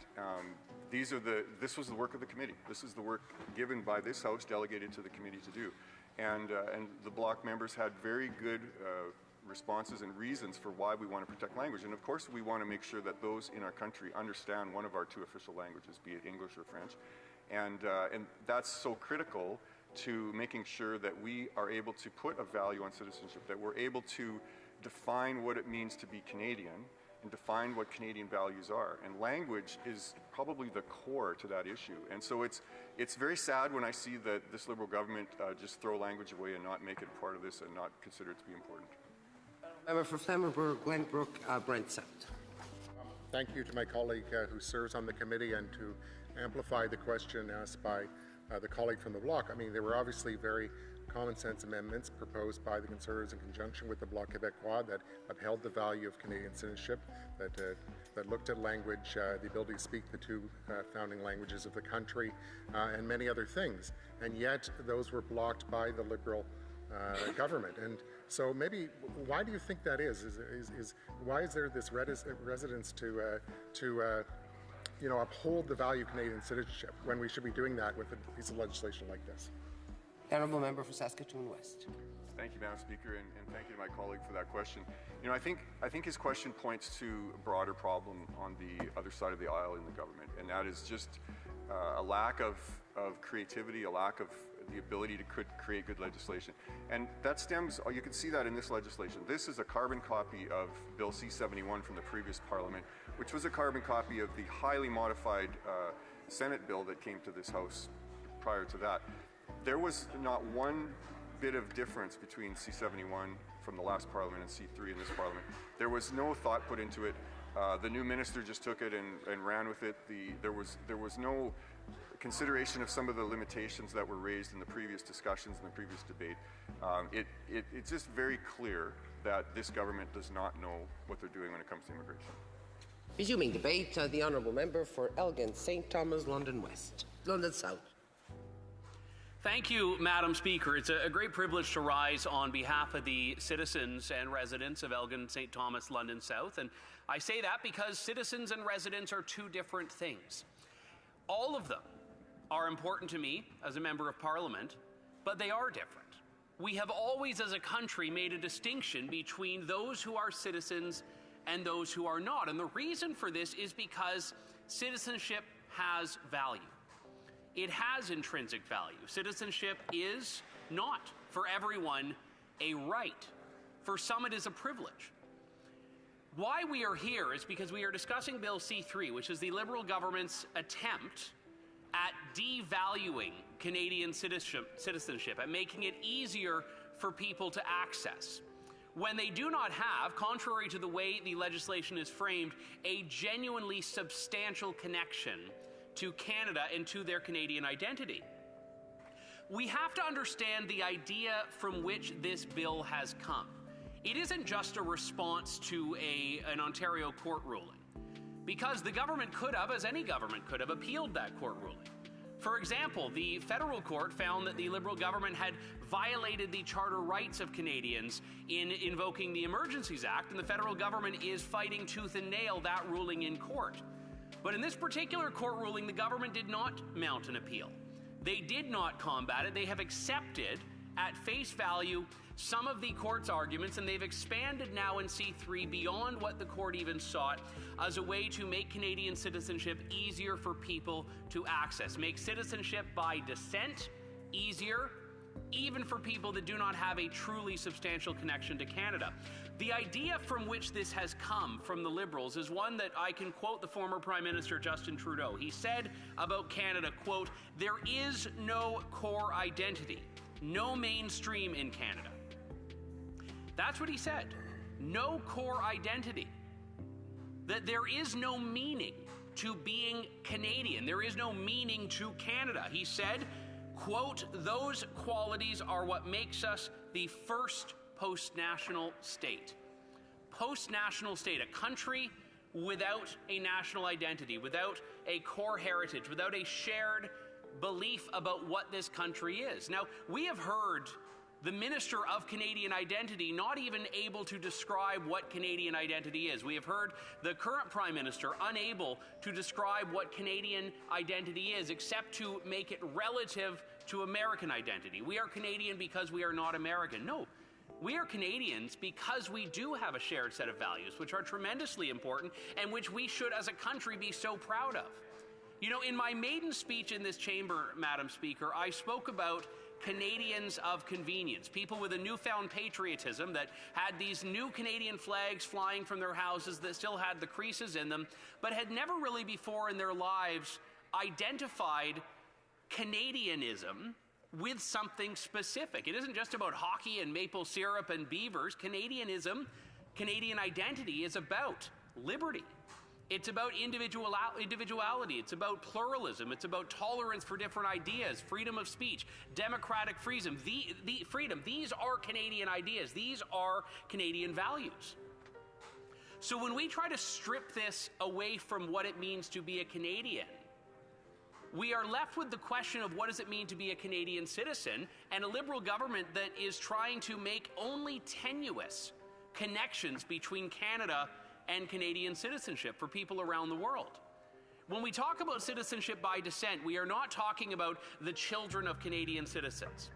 this was the work of the committee. This is the work given by this House, delegated to the committee to do. And the bloc members had very good responses and reasons for why we want to protect language. And of course, we want to make sure that those in our country understand one of our two official languages, be it English or French. And that's so critical to making sure that we are able to put a value on citizenship, that we're able to define what it means to be Canadian and define what Canadian values are. And language is probably the core to that issue. And so it's very sad when I see that this Liberal government just throw language away and not make it part of this and not consider it to be important. Member for Flamborough, Glenbrook, Brent South. Thank you to my colleague who serves on the committee and to amplify the question asked by the colleague from the Bloc. I mean, there were obviously very common sense amendments proposed by the Conservatives in conjunction with the Bloc Québécois that upheld the value of Canadian citizenship, that looked at language, the ability to speak the two founding languages of the country, and many other things. And yet, those were blocked by the Liberal government. And so maybe, why do you think that is? Why is there this resistance to uphold the value of Canadian citizenship when we should be doing that with a piece of legislation like this? Honourable Member for Saskatoon West. Thank you, Madam Speaker, and thank you to my colleague for that question. You know, I think his question points to a broader problem on the other side of the aisle in the government, and that is just a lack of creativity, a lack of the ability to create good legislation. And that stems, you can see that in this legislation. This is a carbon copy of Bill C-71 from the previous Parliament, which was a carbon copy of the highly modified Senate bill that came to this House prior to that. There was not one bit of difference between C-71 from the last Parliament and C-3 in this Parliament. There was no thought put into it. The new minister just took it and ran with it. There was no consideration of some of the limitations that were raised in the previous discussions in the previous debate. It's just very clear that this government does not know what they're doing when it comes to immigration. Resuming debate, the Honourable Member for Elgin, St. Thomas, London South. Thank you, Madam Speaker. It's a great privilege to rise on behalf of the citizens and residents of Elgin, St. Thomas, London South. And I say that because citizens and residents are two different things. All of them are important to me as a member of Parliament, but they are different. We have always, as a country, made a distinction between those who are citizens and those who are not. And the reason for this is because citizenship has value. It has intrinsic value. Citizenship is not, for everyone, a right. For some, it is a privilege. Why we are here is because we are discussing Bill C-3, which is the Liberal government's attempt at devaluing Canadian citizenship, at making it easier for people to access, when they do not have, contrary to the way the legislation is framed, a genuinely substantial connection to Canada and to their Canadian identity. We have to understand the idea from which this bill has come. It isn't just a response to an Ontario court ruling, because the government could have, as any government could have, appealed that court ruling. For example, the federal court found that the Liberal government had violated the charter rights of Canadians in invoking the Emergencies Act, and the federal government is fighting tooth and nail that ruling in court. But in this particular court ruling, the government did not mount an appeal. They did not combat it. They have accepted at face value some of the court's arguments, and they've expanded now in C3 beyond what the court even sought as a way to make Canadian citizenship easier for people to access, make citizenship by descent easier, even for people that do not have a truly substantial connection to Canada. The idea from which this has come from the Liberals is one that I can quote the former Prime Minister Justin Trudeau. He said about Canada, quote, "There is no core identity, no mainstream in Canada." That's what he said. No core identity. That there is no meaning to being Canadian. There is no meaning to Canada. He said, quote, "Those qualities are what makes us the first post-national state." Post-national state, a country without a national identity, without a core heritage, without a shared belief about what this country is. Now, we have heard the Minister of Canadian Identity not even able to describe what Canadian identity is. We have heard the current Prime Minister unable to describe what Canadian identity is, except to make it relative to American identity. We are Canadian because we are not American. No, we are Canadians because we do have a shared set of values, which are tremendously important and which we should as a country be so proud of. You know, in my maiden speech in this chamber, Madam Speaker, I spoke about Canadians of convenience, people with a newfound patriotism that had these new Canadian flags flying from their houses that still had the creases in them, but had never really before in their lives identified Canadianism with something specific. It isn't just about hockey and maple syrup and beavers. Canadianism, Canadian identity is about liberty. It's about individuality. It's about pluralism. It's about tolerance for different ideas, freedom of speech, democratic freedom. Freedom. These are Canadian ideas. These are Canadian values. So when we try to strip this away from what it means to be a Canadian, we are left with the question of what does it mean to be a Canadian citizen, and a Liberal government that is trying to make only tenuous connections between Canada and Canadian citizenship for people around the world. When we talk about citizenship by descent, we are not talking about the children of Canadian citizens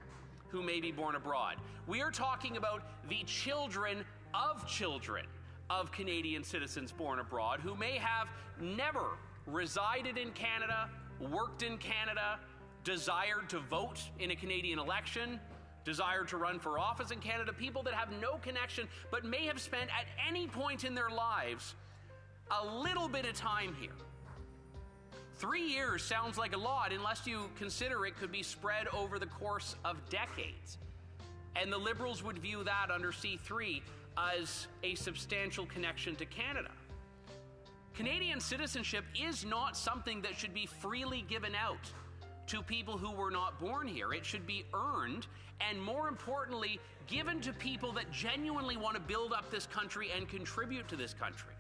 who may be born abroad. We are talking about the children of Canadian citizens born abroad who may have never resided in Canada, worked in Canada, desired to vote in a Canadian election, desired to run for office in Canada, people that have no connection but may have spent at any point in their lives a little bit of time here. 3 years sounds like a lot unless you consider it could be spread over the course of decades. And the Liberals would view that under C3 as a substantial connection to Canada. Canadian citizenship is not something that should be freely given out to people who were not born here. It should be earned and, more importantly, given to people that genuinely want to build up this country and contribute to this country.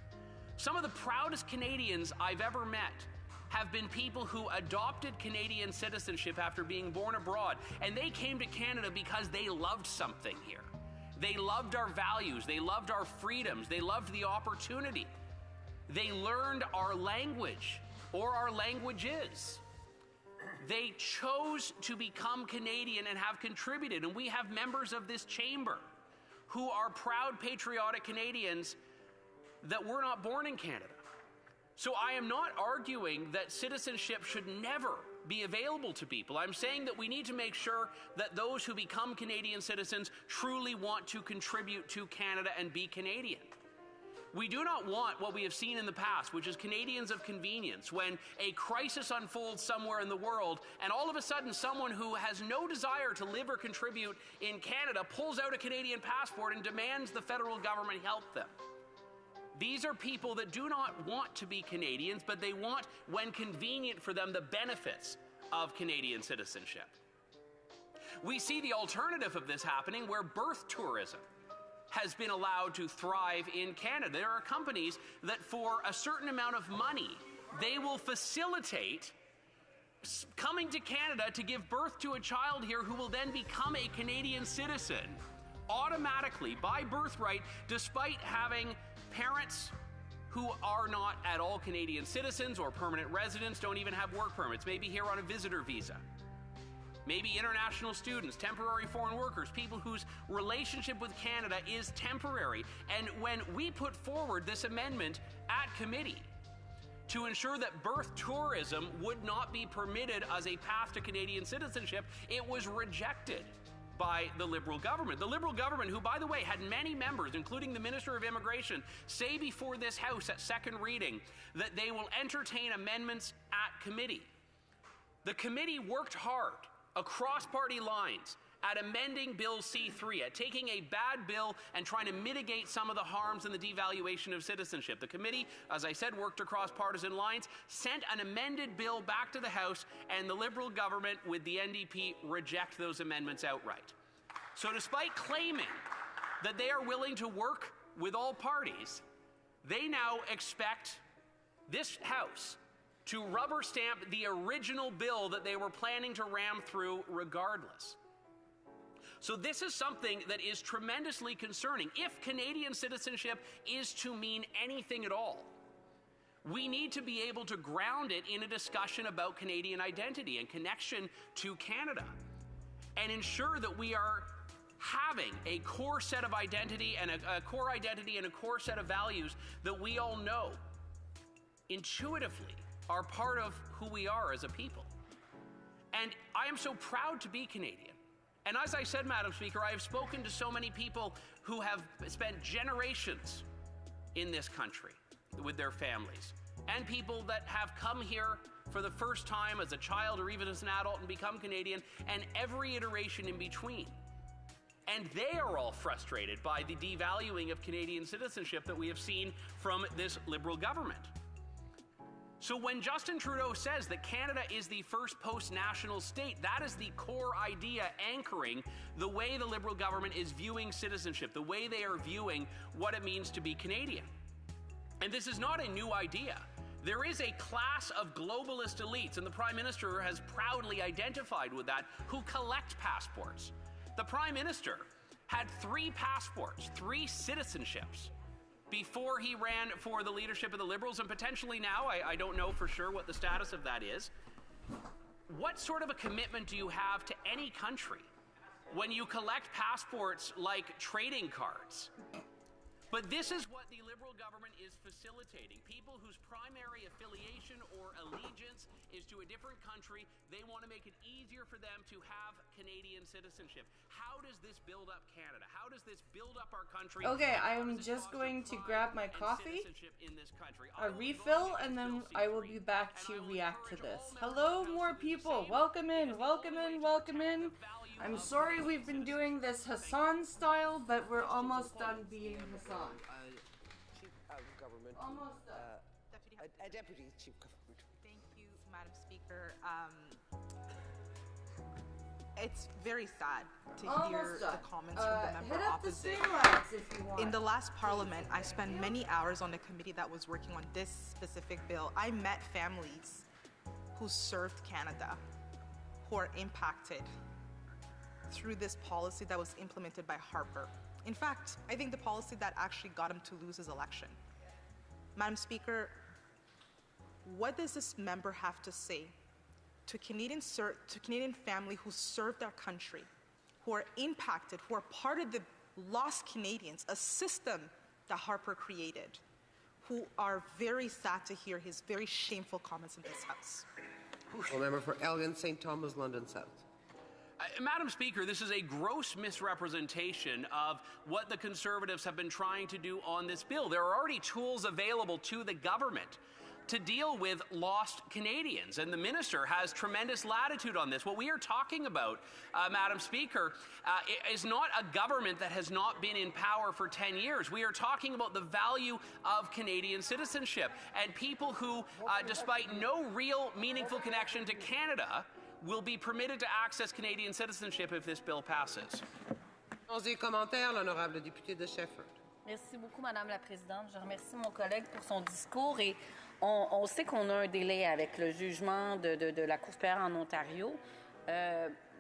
Some of the proudest Canadians I've ever met have been people who adopted Canadian citizenship after being born abroad, and they came to Canada because they loved something here. They loved our values, they loved our freedoms, they loved the opportunity. They learned our language, or our languages. They chose to become Canadian and have contributed, and we have members of this chamber who are proud patriotic Canadians that were not born in Canada. So I am not arguing that citizenship should never be available to people. I'm saying that we need to make sure that those who become Canadian citizens truly want to contribute to Canada and be Canadian. We do not want what we have seen in the past, which is Canadians of convenience, when a crisis unfolds somewhere in the world and all of a sudden someone who has no desire to live or contribute in Canada pulls out a Canadian passport and demands the federal government help them. These are people that do not want to be Canadians, but they want, when convenient for them, the benefits of Canadian citizenship. We see the alternative of this happening where birth tourism has been allowed to thrive in Canada. There are companies that for a certain amount of money, they will facilitate coming to Canada to give birth to a child here who will then become a Canadian citizen automatically by birthright, despite having parents who are not at all Canadian citizens or permanent residents, don't even have work permits, maybe here on a visitor visa. maybe international students, temporary foreign workers, people whose relationship with Canada is temporary. And when we put forward this amendment at committee to ensure that birth tourism would not be permitted as a path to Canadian citizenship, it was rejected by the Liberal government. The Liberal government, who, by the way, had many members, including the Minister of Immigration, say before this House at second reading that they will entertain amendments at committee. The committee worked hard across party lines at amending Bill C-3, at taking a bad bill and trying to mitigate some of the harms in the devaluation of citizenship. The committee, as I said, worked across partisan lines, sent an amended bill back to the House, and the Liberal government, with the NDP, reject those amendments outright. So despite claiming that they are willing to work with all parties, they now expect this House to rubber stamp the original bill that they were planning to ram through regardless. So this is something that is tremendously concerning. If Canadian citizenship is to mean anything at all, we need to be able to ground it in a discussion about Canadian identity and connection to Canada, and ensure that we are having a core set of identity and a core identity and a core set of values that we all know intuitively are part of who we are as a people. And I am so proud to be Canadian. And as I said, Madam Speaker, I have spoken to so many people who have spent generations in this country with their families, and people that have come here for the first time as a child or even as an adult and become Canadian, and every iteration in between. And they are all frustrated by the devaluing of Canadian citizenship that we have seen from this Liberal government. So when Justin Trudeau says that Canada is the first post-national state, that is the core idea anchoring the way the Liberal government is viewing citizenship, the way they are viewing what it means to be Canadian. And this is not a new idea. There is a class of globalist elites, and the Prime Minister has proudly identified with that, who collect passports. The Prime Minister had 3 passports, 3 citizenships, before he ran for the leadership of the Liberals, and potentially now, I don't know for sure what the status of that is. What sort of a commitment do you have to any country when you collect passports like trading cards? But this is what the Liberal government is facilitating. People whose primary affiliation or allegiance is to a different country, they want to make it easier for them to have Canadian citizenship. How does this build up Canada? How does this build up our country? Okay, I'm just going to grab my coffee, a refill, and then I will be back to react to this. Hello, more people. Welcome in, welcome in, welcome in. I'm sorry we've been doing this Hassan style, but we're almost done being Hassan. Chief of Government. Almost done. A Deputy Chief Government. Thank you, Madam Speaker. It's very sad to hear the comments from the member opposite. In the last Parliament, I spent many hours on the committee that was working on this specific bill. I met families who served Canada, who are impacted through this policy that was implemented by Harper. In fact, I think the policy that actually got him to lose his election. Madam Speaker, what does this member have to say to Canadian family who served our country, who are impacted, who are part of the lost Canadians, a system that Harper created, who are very sad to hear his very shameful comments in this House? Well, member for Elgin, St. Thomas, London South. Madam Speaker, this is a gross misrepresentation of what the Conservatives have been trying to do on this bill. There are already tools available to the government to deal with lost Canadians, and the minister has tremendous latitude on this. What we are talking about, Madam Speaker, is not a government that has not been in power for 10 years. We are talking about the value of Canadian citizenship, and people who, despite no real meaningful connection to Canada, will be permitted to access Canadian citizenship if this bill passes. Commentaire, l'honorable député de Shefford. Merci beaucoup, Madame la Présidente. Je remercie mon collègue pour son discours et on sait qu'on a un délai avec le jugement de la Cour supérieure en Ontario.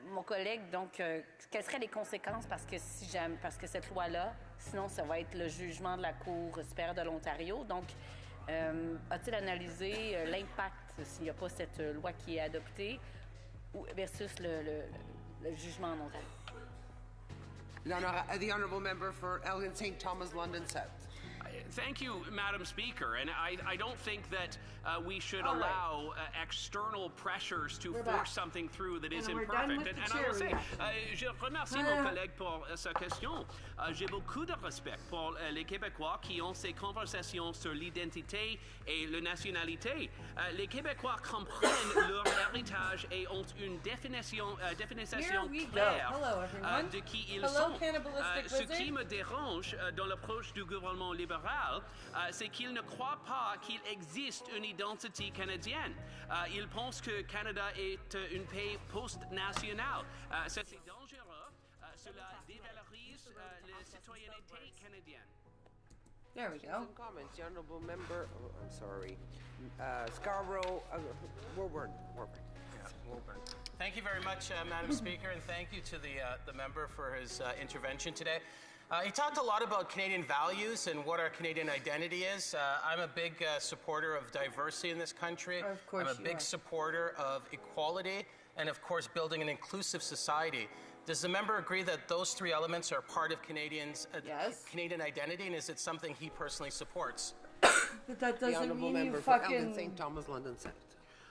Mon collègue, donc, quelles seraient les conséquences parce que cette loi-là, sinon ça va être le jugement de la Cour supérieure de l'Ontario. Donc, a-t-il analysé l'impact s'il n'y a pas cette loi qui est adoptée versus le jugement en Ontario. The honourable member for Elgin St. Thomas, London South. Thank you, Madam Speaker. And I don't think that we should allow external pressures to force something through that is imperfect. And I will say, je remercie mon collègue pour sa question. J'ai beaucoup de respect pour les Québécois qui ont ces conversations sur l'identité et la nationalité. Les Québécois comprennent leur héritage et ont une définition claire de qui ils sont. Ce qui me dérange dans l'approche du gouvernement libéral, c'est qu'il ne croit pas qu'il existe une identité canadienne. Il pense que Canada est un pays post-national. C'est dangereux. Cela dévalorise la citoyenneté canadienne. There we go. Comments, the honourable member. Oh, I'm sorry, Scarborough, Warburton. Thank you very much, Madam Speaker, and thank you to the member for his intervention today. He talked a lot about Canadian values and what our Canadian identity is. I'm a big supporter of diversity in this country. Of course I'm a big supporter of equality and, of course, building an inclusive society. Does the member agree that those three elements are part of Canadians' Canadian identity, and is it something he personally supports? But that doesn't mean you fucking... Elgin St. Thomas, London South.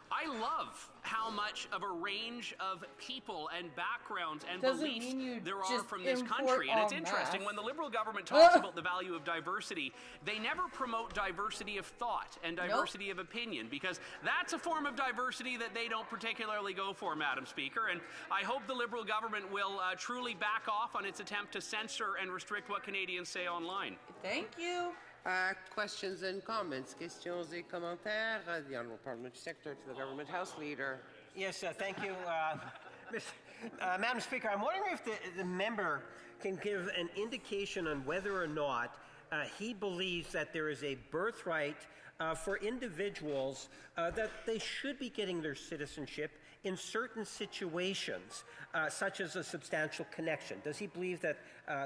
I love how much of a range of people and backgrounds and Doesn't beliefs mean you there are just from this import country. And it's en interesting, masse. when the Liberal government talks about the value of diversity, they never promote diversity of thought and diversity of opinion, because that's a form of diversity that they don't particularly go for, Madam Speaker. And I hope the Liberal government will truly back off on its attempt to censor and restrict what Canadians say online. Thank you. Questions and comments. Questions et commentaires. The Honourable Parliamentary Secretary to the Government House Leader. Yes, thank you. Madam Speaker, I'm wondering if the member can give an indication on whether or not he believes that there is a birthright for individuals that they should be getting their citizenship in certain situations, such as a substantial connection. Does he believe that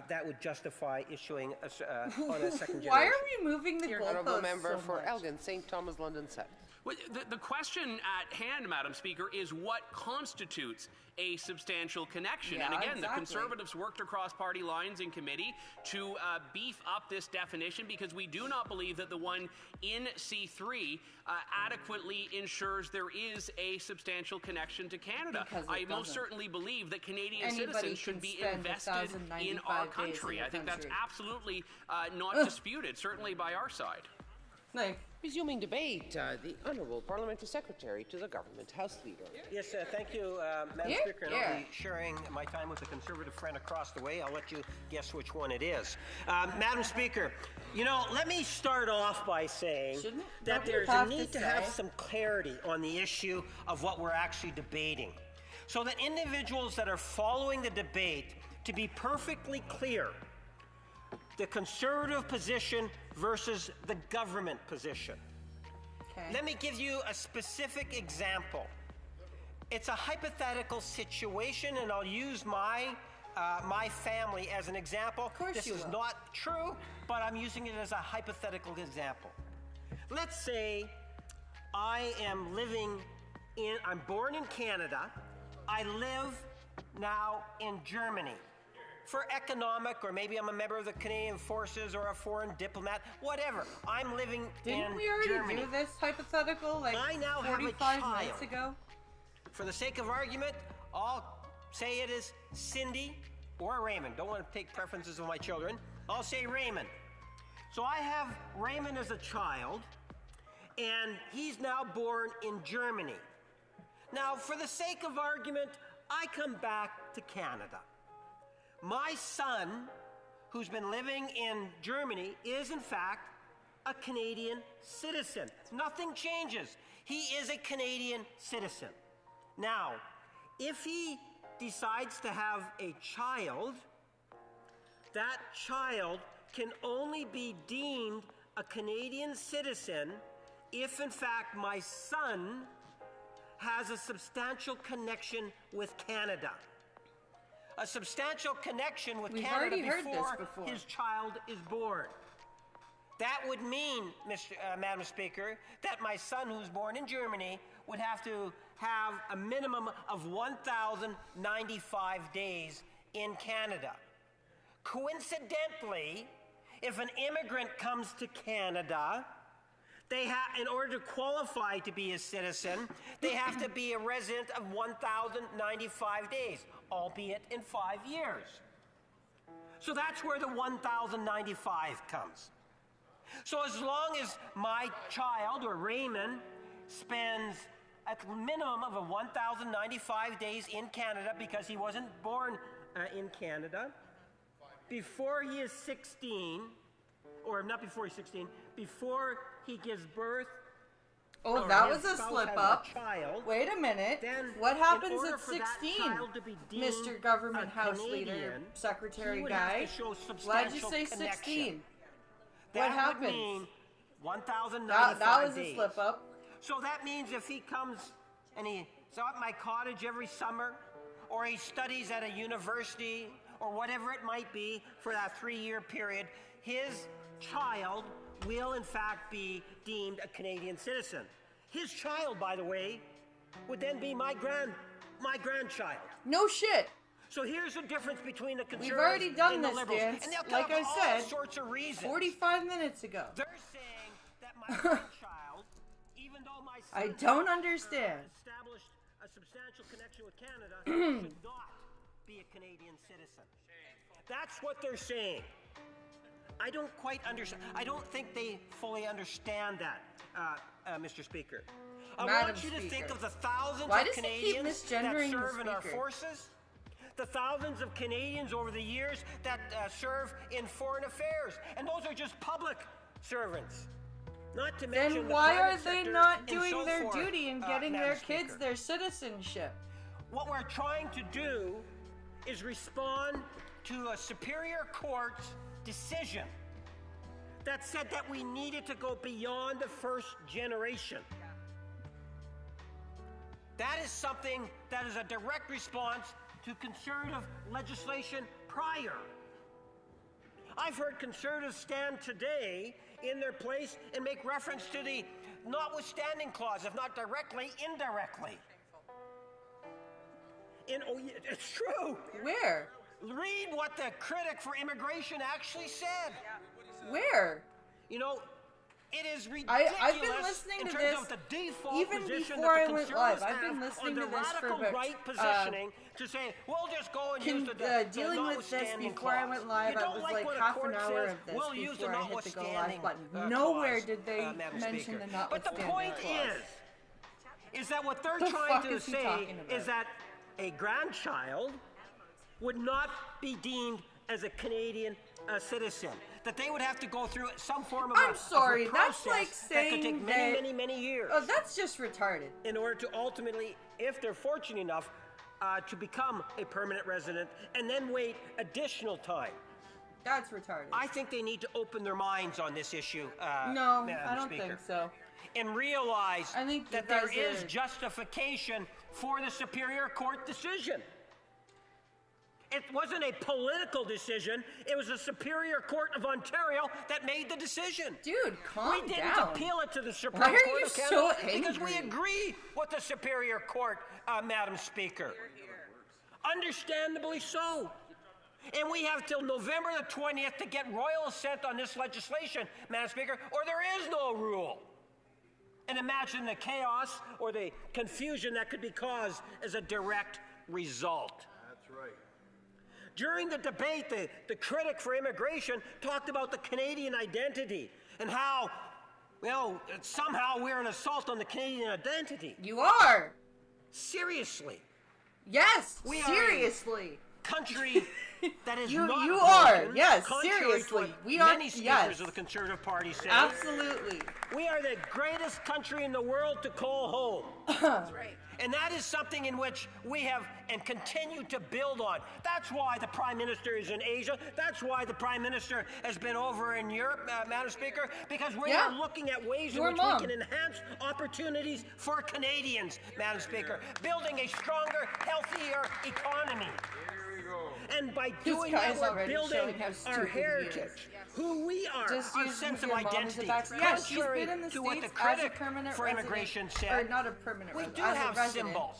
that would justify issuing on a second generation? Why are we moving the Honourable goalposts member so for much? Elgin St. Thomas, London South. Well, the question at hand, Madam Speaker, is what constitutes a substantial connection? And again, the Conservatives worked across party lines in committee to beef up this definition, because we do not believe that the one in C3 adequately ensures there is a substantial connection to Canada. I most certainly believe that Canadian citizens should be invested in our country. I think that's absolutely not disputed, certainly by our side. Resuming debate, the Honourable Parliamentary Secretary to the Government House Leader. Yes, thank you, Madam Speaker. And I'll be sharing my time with a Conservative friend across the way. I'll let you guess which one it is. Madam Speaker, you know, let me start off by saying that there's a need to have some clarity on the issue of what we're actually debating, so that individuals that are following the debate to be perfectly clear the Conservative position versus the government position. Let me give you a specific example. It's a hypothetical situation, and I'll use my family as an example. This is not true, but I'm using it as a hypothetical example. Let's say I'm born in Canada. I live now in Germany. For economic, or maybe I'm a member of the Canadian Forces or a foreign diplomat, whatever. I'm living in Germany. Didn't we already do this hypothetical like I now 45 have a child. minutes ago? For the sake of argument, I'll say it is Cindy or Raymond. Don't want to take preferences of my children. I'll say Raymond. So I have Raymond as a child, and he's now born in Germany. Now, for the sake of argument, I come back to Canada. My son, who's been living in Germany, is in fact a Canadian citizen. Nothing changes. He is a Canadian citizen. Now, if he decides to have a child, that child can only be deemed a Canadian citizen if, in fact, my son has a substantial connection with Canada. A substantial connection with Canada before his child is born. That would mean, Madam Speaker, that my son, who's born in Germany, would have to have a minimum of 1,095 days in Canada. Coincidentally, if an immigrant comes to Canada, they have, in order to qualify to be a citizen, they have to be a resident of 1,095 days, albeit in 5 years. So that's where the 1,095 comes. So as long as my child, or Raymond, spends at the minimum of 1,095 days in Canada because he wasn't born in Canada, before he is 16, or not before he's 16, before he gives birth. Oh, that was a slip up. Wait a minute. What happens at 16, Mr. Government House Leader, Secretary Guy? Why'd you say 16? What happens? 1,095 that was a slip up. So that means if he comes and he's at my cottage every summer, or he studies at a university, or whatever it might be for that 3-year period, his child will in fact be deemed a Canadian citizen. His child, by the way, would then be my grandchild. No shit. So here's the difference between the Conservatives We've already done and the this Liberals. dance, And they'll come like up I with said, all sorts of reasons. 45 minutes ago. They're saying that my grandchild, even though my son I don't understand. established a substantial connection with Canada, should not be a Canadian citizen. That's what they're saying. I don't quite understand. I don't think they fully understand that, Mr. Speaker. I want you to think of the thousands of Canadians that serve in our forces, the thousands of Canadians over the years that serve in foreign affairs, and those are just public servants. Not to mention Then the why are private they sector not and doing so their forth, duty and getting Madam their Speaker. kids their citizenship? What we're trying to do is respond to a Superior Court decision that said that we needed to go beyond the first generation. That is something that is a direct response to Conservative legislation prior. I've heard Conservatives stand today in their place and make reference to the notwithstanding clause, if not directly, indirectly. It's true. Where? Read what the critic for immigration actually said. Where? You know, it is ridiculous. I've been listening in to terms this of the default even position before that I the went live. Conservatives I've been have listening on to the this for radical about right positioning to say, we'll just go and use the dealing with this notwithstanding before I went live. You I don't was like like what a half an court hour says, of this we'll use the before I hit the go live notwithstanding button. Nowhere clause, did they Madam mention Speaker. the notwithstanding But the point clause. is that what they're The trying fuck to is he say talking about? is that a grandchild would not be deemed as a Canadian citizen. That they would have to go through some form of I'm sorry, of a that's process like that could saying take many, that- many, many years. Oh, that's just retarded. In order to ultimately, if they're fortunate enough, to become a permanent resident and then wait additional time. That's retarded. I think they need to open their minds on this issue, No, Madam I don't Speaker, think so. and realize I think that there is justification for the Superior Court decision. It wasn't a political decision. It was the Superior Court of Ontario that made the decision. Dude, calm We didn't down. appeal it to the Supreme Why are Court you of so Canada because we angry? agree with the Superior Court, Madam Speaker. Understandably so. And we have till November the 20th to get royal assent on this legislation, Madam Speaker, or there is no rule. And imagine the chaos or the confusion that could be caused as a direct result. That's right. During the debate, the critic for immigration talked about the Canadian identity and how, well, somehow we're an assault on the Canadian identity. You are. Seriously. Yes, We are seriously. a country that is You not are, broken, yes, contrary to seriously. what We are, many speakers yes. of the Conservative Party say. Absolutely. We are the greatest country in the world to call home. That's right. And that is something in which we have and continue to build on. That's why the Prime Minister is in Asia. That's why the Prime Minister has been over in Europe, Madam Speaker, because we are looking at ways in which we can enhance opportunities for Canadians, Madam Speaker, building a stronger, healthier economy. And by doing that, we're building our heritage. who we are, Just our using sense of your mom as a identity. backstory. Yeah, she's Contrary been in the to what the States as a critic permanent for resident, immigration or said, not a permanent we resident, do as a have resident. symbols.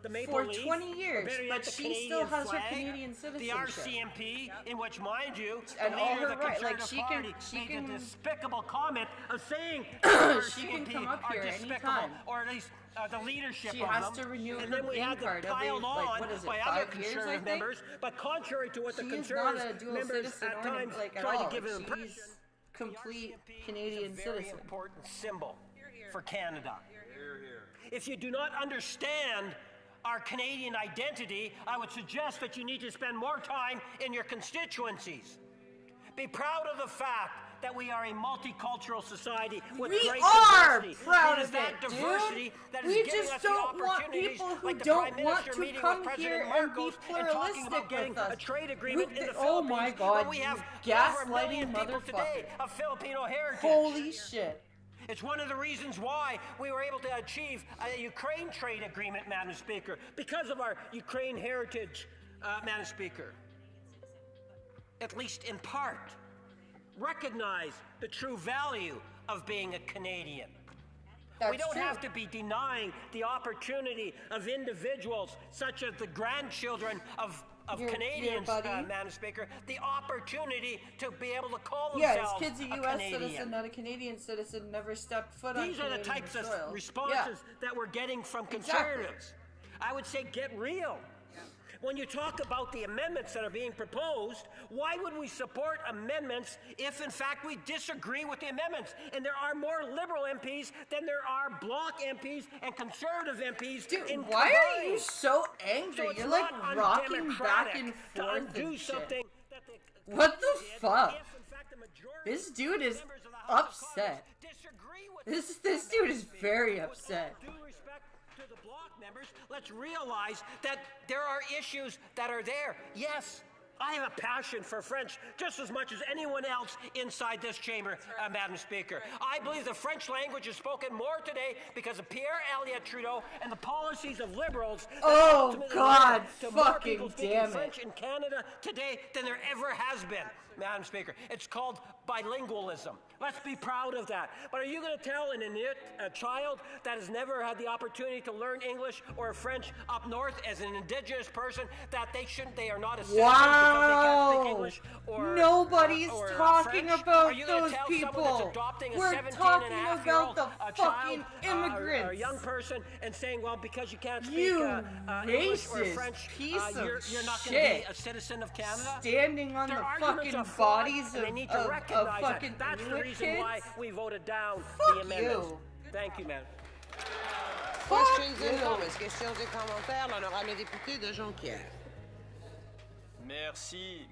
The maple For leaf, 20 years, or better but yet, the she Canadian still has her flag, Canadian the citizenship. RCMP, in which, mind you, And the all leader of her the right, Conservative like, she Party can made the despicable comment of saying she RCMP can come up are here despicable, anytime. or at least the leadership She of has them. to renew and her then we green had them card every, piled like, on what is it, by other 5 years, I Conservative think? members, but contrary to what the She is Conservative not a dual members citizen at or times like at tried all. to give an She's impression. complete RCMP Canadian is a very citizen. important symbol for Canada. If you do not understand our Canadian identity, I would suggest that you need to spend more time in your constituencies. Be proud of the fact that we are a multicultural society with We great are diversity. proud It is of that it, diversity dude. that is We giving just us the don't want opportunities, people who like the don't Prime want Minister to meeting come with President here and be Marcos and talking about pluralistic getting with us. a trade agreement in the Oh Philippines my God, when we you have over 1 million gaslighting people today motherfucker. of Filipino heritage. Holy shit. It's one of the reasons why we were able to achieve a Ukraine trade agreement, Madam Speaker, because of our Ukraine heritage, Madam Speaker. At least in part, recognize the true value of being a Canadian. We don't have to be denying the opportunity of individuals such as the grandchildren of Canadians, Madam Speaker, the opportunity to be able to call themselves Yeah, his kid's a U.S. Canadian. citizen, not a Canadian citizen, never stepped foot on These Canadian are the types soil. of responses that we're getting from conservatives. I would say get real. When you talk about the amendments that are being proposed, why would we support amendments if, in fact, we disagree with the amendments? And there are more Liberal MPs than there are Bloc MPs and Conservative MPs. Dude, why are you so angry? So You're like rocking back and forth and shit. What the fuck? This dude is upset. This dude is very upset. To the Bloc members, let's realize that there are issues that are there. Yes, I have a passion for French just as much as anyone else inside this chamber, Madam Speaker. I believe the French language is spoken more today because of Pierre Elliott Trudeau and the policies of Liberals. Oh, God, more people fucking speaking damn French it. in Canada today than there ever has been, Madam Speaker. It's called bilingualism. Let's be proud of that. But are you going to tell a child that has never had the opportunity to learn English or French up north as an Indigenous person that they are not a citizen because they can't speak English or Nobody's or, talking French? about Are you gonna those tell people. someone that's adopting a We're 17 talking and a half about the child, fucking or immigrants. a young person and saying, well, because you can't speak You English or racist French, piece of you're not going to be shit. a citizen of Canada? Standing on Their the arguments fucking are flawed, bodies and they of, need to of recognize fucking that. That's the Inuit reason kids. why we voted down Fuck the amendments. you. Thank you, ma'am. Questions and comments. Questions et commentaires. L'honorable député de Jonquière. Merci,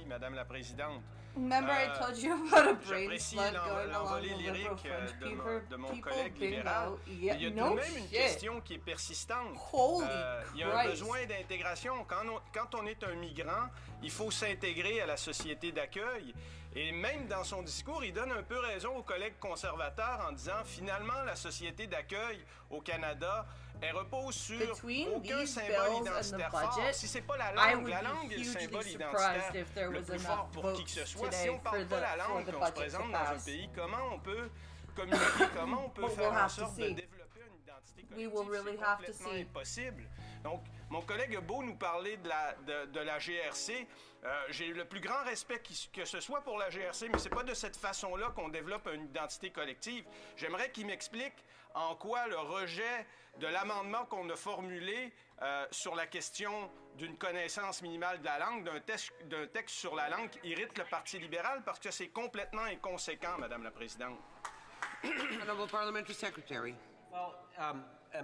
Madame la Présidente. Remember I told you about a brain J'apprécie slug going along l'envolée the liberal lyrique French de mon people collègue libéral. bingo. Mais Yeah, il y a tout no de même une shit. question qui est persistante. Holy il y a un Christ. besoin d'intégration. Quand on est un migrant, il faut s'intégrer à la société d'accueil. Et même dans son discours, il donne un peu raison aux collègues conservateurs en disant finalement la société d'accueil au Canada, elle repose sur aucun symbole identitaire fort. Si c'est pas la langue est le symbole identitaire le plus fort pour qui que ce soit. Si on parle pas la langue qu'on se présente dans un pays, comment on peut communiquer, comment on peut faire en sorte de développer une identité collective? C'est complètement impossible. Donc, mon collègue a beau nous parler de la GRC, j'ai le plus grand respect que ce soit pour la GRC, mais c'est pas de cette façon-là qu'on développe une identité collective. J'aimerais qu'il m'explique en quoi le rejet de l'amendement qu'on a formulé sur la question d'une connaissance minimale de la langue, d'un texte sur la langue, irrite le Parti libéral parce que c'est complètement inconséquent, Madame la Présidente. Honorable Parliamentary Secretary. Well,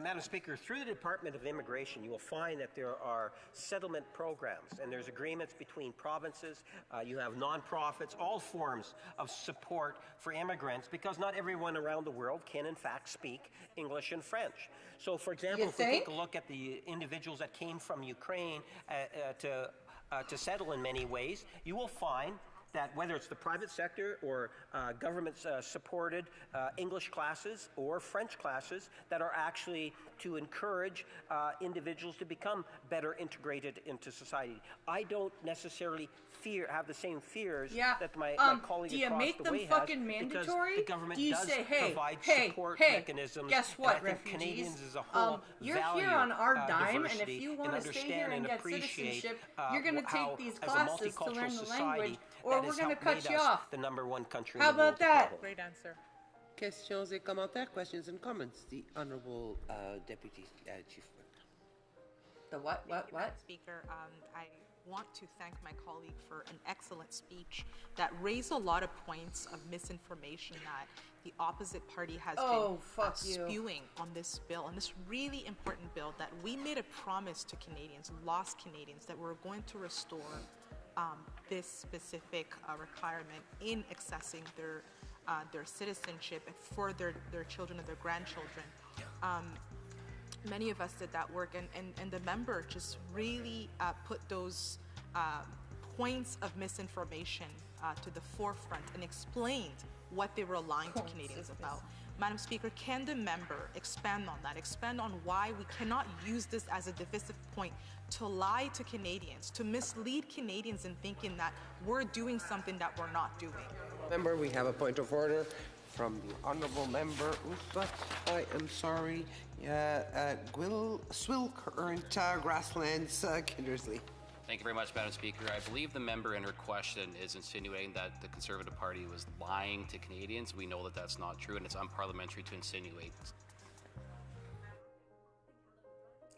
Madam Speaker, through the Department of Immigration, you will find that there are settlement programs, and there's agreements between provinces. You have nonprofits, all forms of support for immigrants, because not everyone around the world can, in fact, speak English and French. So, for example, if we take a look at the individuals that came from Ukraine to settle in many ways, you will find that whether it's the private sector or government-supported English classes or French classes that are actually to encourage individuals to become better integrated into society. I don't necessarily have the same fears that my colleague across the way has, because the government does provide support mechanisms. Guess what, and I think refugees? Canadians as a whole You're value here on our dime, and if diversity you want to stay here understand and get appreciate citizenship, you're going to how, take these as a classes to learn multicultural the society, language, or that we're has going to helped cut made you us off. the #1 country How in the world about to that? travel. Great answer. Questions et commentaires, questions and comments. The Honourable Deputy Chief Whip. The what? Speaker, I want to thank my colleague for an excellent speech that raised a lot of points of misinformation that the opposite party has been spewing on this bill, on this really important bill that we made a promise to Canadians, lost Canadians, that we're going to restore this specific requirement in accessing their citizenship for their children and their grandchildren. Many of us did that work, and the member just really put those points of misinformation to the forefront and explained what they were lying to Canadians about. Madam Speaker, can the member expand on that, expand on why we cannot use this as a divisive point to lie to Canadians, to mislead Canadians in thinking that we're doing something that we're not doing? Member, we have a point of order from the Honourable Member. But I am sorry. Swilkern't Grasslands, Kindersley. Thank you very much, Madam Speaker. I believe the member in her question is insinuating that the Conservative Party was lying to Canadians. We know that that's not true, and it's unparliamentary to insinuate.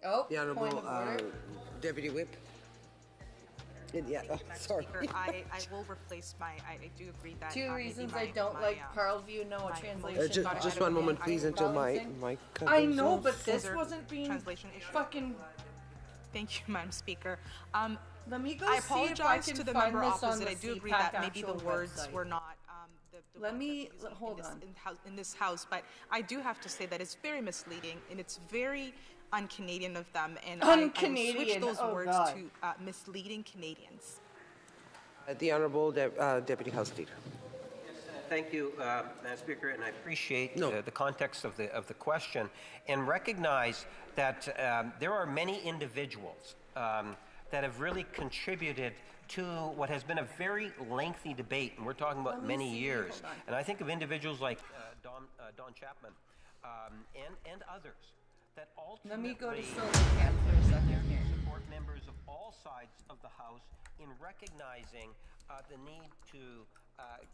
Oh, the Honourable Deputy Whip. Sorry. Speaker, I will replace I do agree that Two reasons I don't like Parlview, no translation. Just one moment, please, until my I know, but this wasn't being translation issue. fucking. Thank you, Madam Speaker. Let me go I see if I apologize can to the find member this on opposite. the I do agree CPAC that maybe the actual words website. were not the Let words me that we hold use on. in this house, but I do have to say that it's very misleading and it's very un-Canadian of them, and I will switch those words to misleading Canadians. The Honourable Deputy House Leader. Thank you, Madam Speaker, and I appreciate the context of the question, and recognize that there are many individuals that have really contributed to what has been a very lengthy debate, and we're talking about many years. And I think of individuals like Don Chapman and others that ultimately Let me go to Silvercamp for a second here. Support members of all sides of the House in recognizing the need to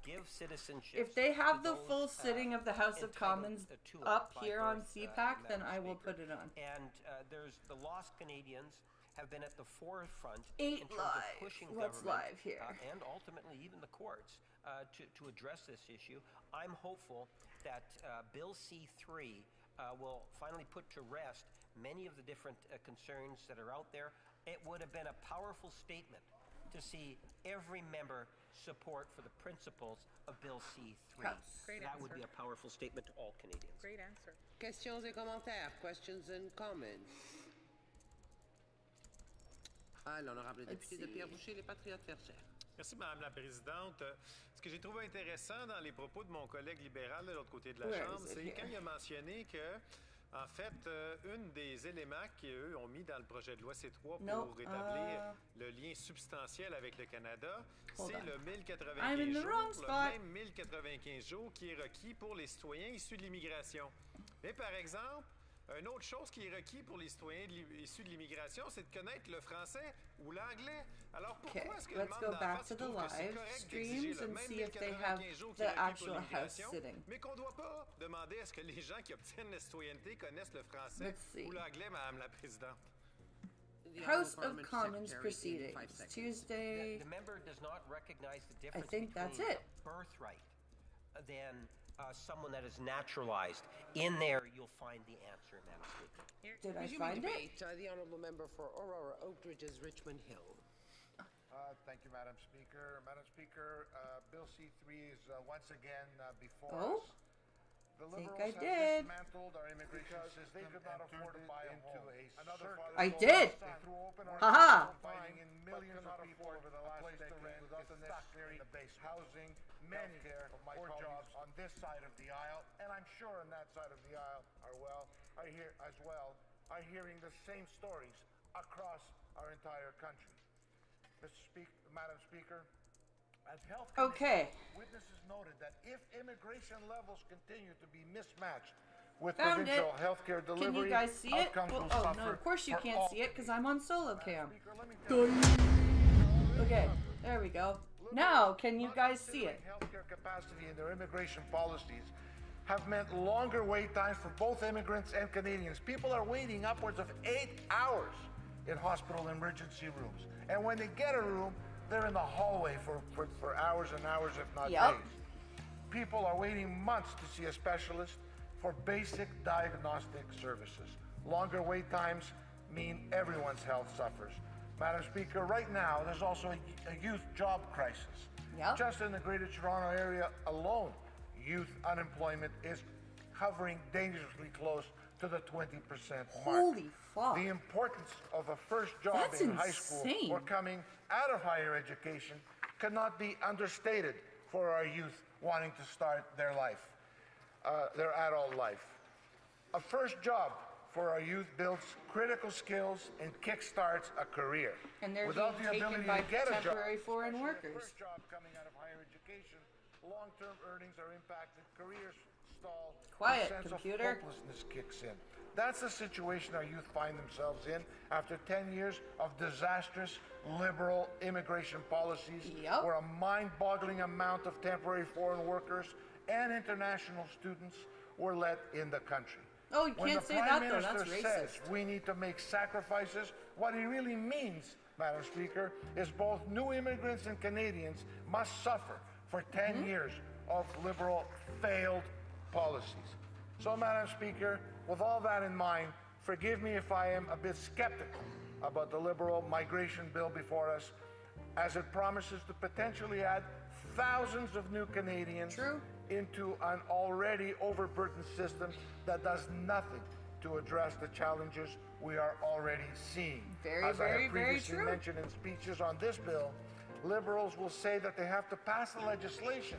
give citizenship. If they have the full sitting of the House of Commons up here on CPAC, then I will put it on. And there's the lost Canadians have been at the forefront 8 in terms live. of pushing What's government live here? And ultimately even the courts to address this issue. I'm hopeful that Bill C-3 will finally put to rest many of the different concerns that are out there. It would have been a powerful statement to see every member support for the principles of Bill C-3. That would be a powerful statement to all Canadians. Great answer. Questions et commentaires, questions and comments. L'honorable député de Pierre-Boucher, les Patriotes Verts. Merci, Madame la Présidente. Ce que j'ai trouvé intéressant dans les propos de mon collègue libéral de l'autre côté de la Chambre, c'est quand il a mentionné que, en fait, une des éléments qu'eux ont mis dans le projet de loi C3 pour rétablir le lien substantiel avec le Canada, c'est le 1095 jours, le même 1095 jours qui est requis pour les citoyens issus de l'immigration. Mais par exemple, une autre chose qui est requis pour les citoyens issus de l'immigration, c'est de connaître le français ou l'anglais. Alors pourquoi est-ce que le membre d'en face trouve que c'est correct d'exiger le même 1095 jours qui est requis pour l'immigration, mais qu'on ne doit pas demander à ce que les gens qui obtiennent la citoyenneté connaissent le français ou l'anglais, Madame la Présidente? House of Commons proceedings, Tuesday. The member does not recognize the I difference think that's between it. birthright than someone that is naturalized. In there, you'll find the answer, Madam Speaker. Did I find it? The Honourable Member for Aurora Oakridge's Richmond Hill. Thank you, Madam Speaker. Madam Speaker, Bill C-3 is once again before us. The think Liberals I have did. dismantled our immigration system they could not afford to buy into a circus. I did. They threw open our Haha. fighting in millions of people over the last decade without the necessary housing, many of my jobs on this side of the aisle, and I'm sure on that side of the aisle are hearing the same stories across our entire country. Madam Speaker, at Health Commission, witnesses noted that if immigration levels continue to be mismatched with Found provincial it. healthcare delivery, Can you guys see it? outcomes Well, will oh suffer no, of course you for can't all. see it because I'm on solo cam. Okay, there we go. Now, can you guys see it? Healthcare capacity and their immigration policies have meant longer wait times for both immigrants and Canadians. People are waiting upwards of 8 hours in hospital emergency rooms. And when they get a room, they're in the hallway for hours and hours, if not days. People are waiting months to see a specialist for basic diagnostic services. Longer wait times mean everyone's health suffers. Madam Speaker, right now, there's also a youth job crisis. Just in the Greater Toronto area alone, youth unemployment is hovering dangerously close to the 20% mark. Holy fuck. The importance of a first job in high school or coming out of higher education cannot be understated for our youth wanting to start their life, their adult life. A first job for our youth builds critical skills and kickstarts a career. And they're Without being the taken ability by to get a job, temporary foreign workers. first job coming out of higher education, long-term earnings are impacted, careers stall, Quiet, a sense computer. of hopelessness kicks in. That's the situation our youth find themselves in after 10 years of disastrous liberal immigration policies where a mind-boggling amount of temporary foreign workers and international students were let in the country. Oh, you can't say that though, that's racist. When the Prime Minister says we need to make sacrifices, what he really means, Madam Speaker, is both new immigrants and Canadians must suffer for 10 years of liberal failed policies. So, Madam Speaker, with all that in mind, forgive me if I am a bit skeptical about the liberal migration bill before us, as it promises to potentially add thousands of new Canadians into an already overburdened system that does nothing to address the challenges we are already seeing. As I have previously mentioned in speeches on this bill, Liberals will say that they have to pass the legislation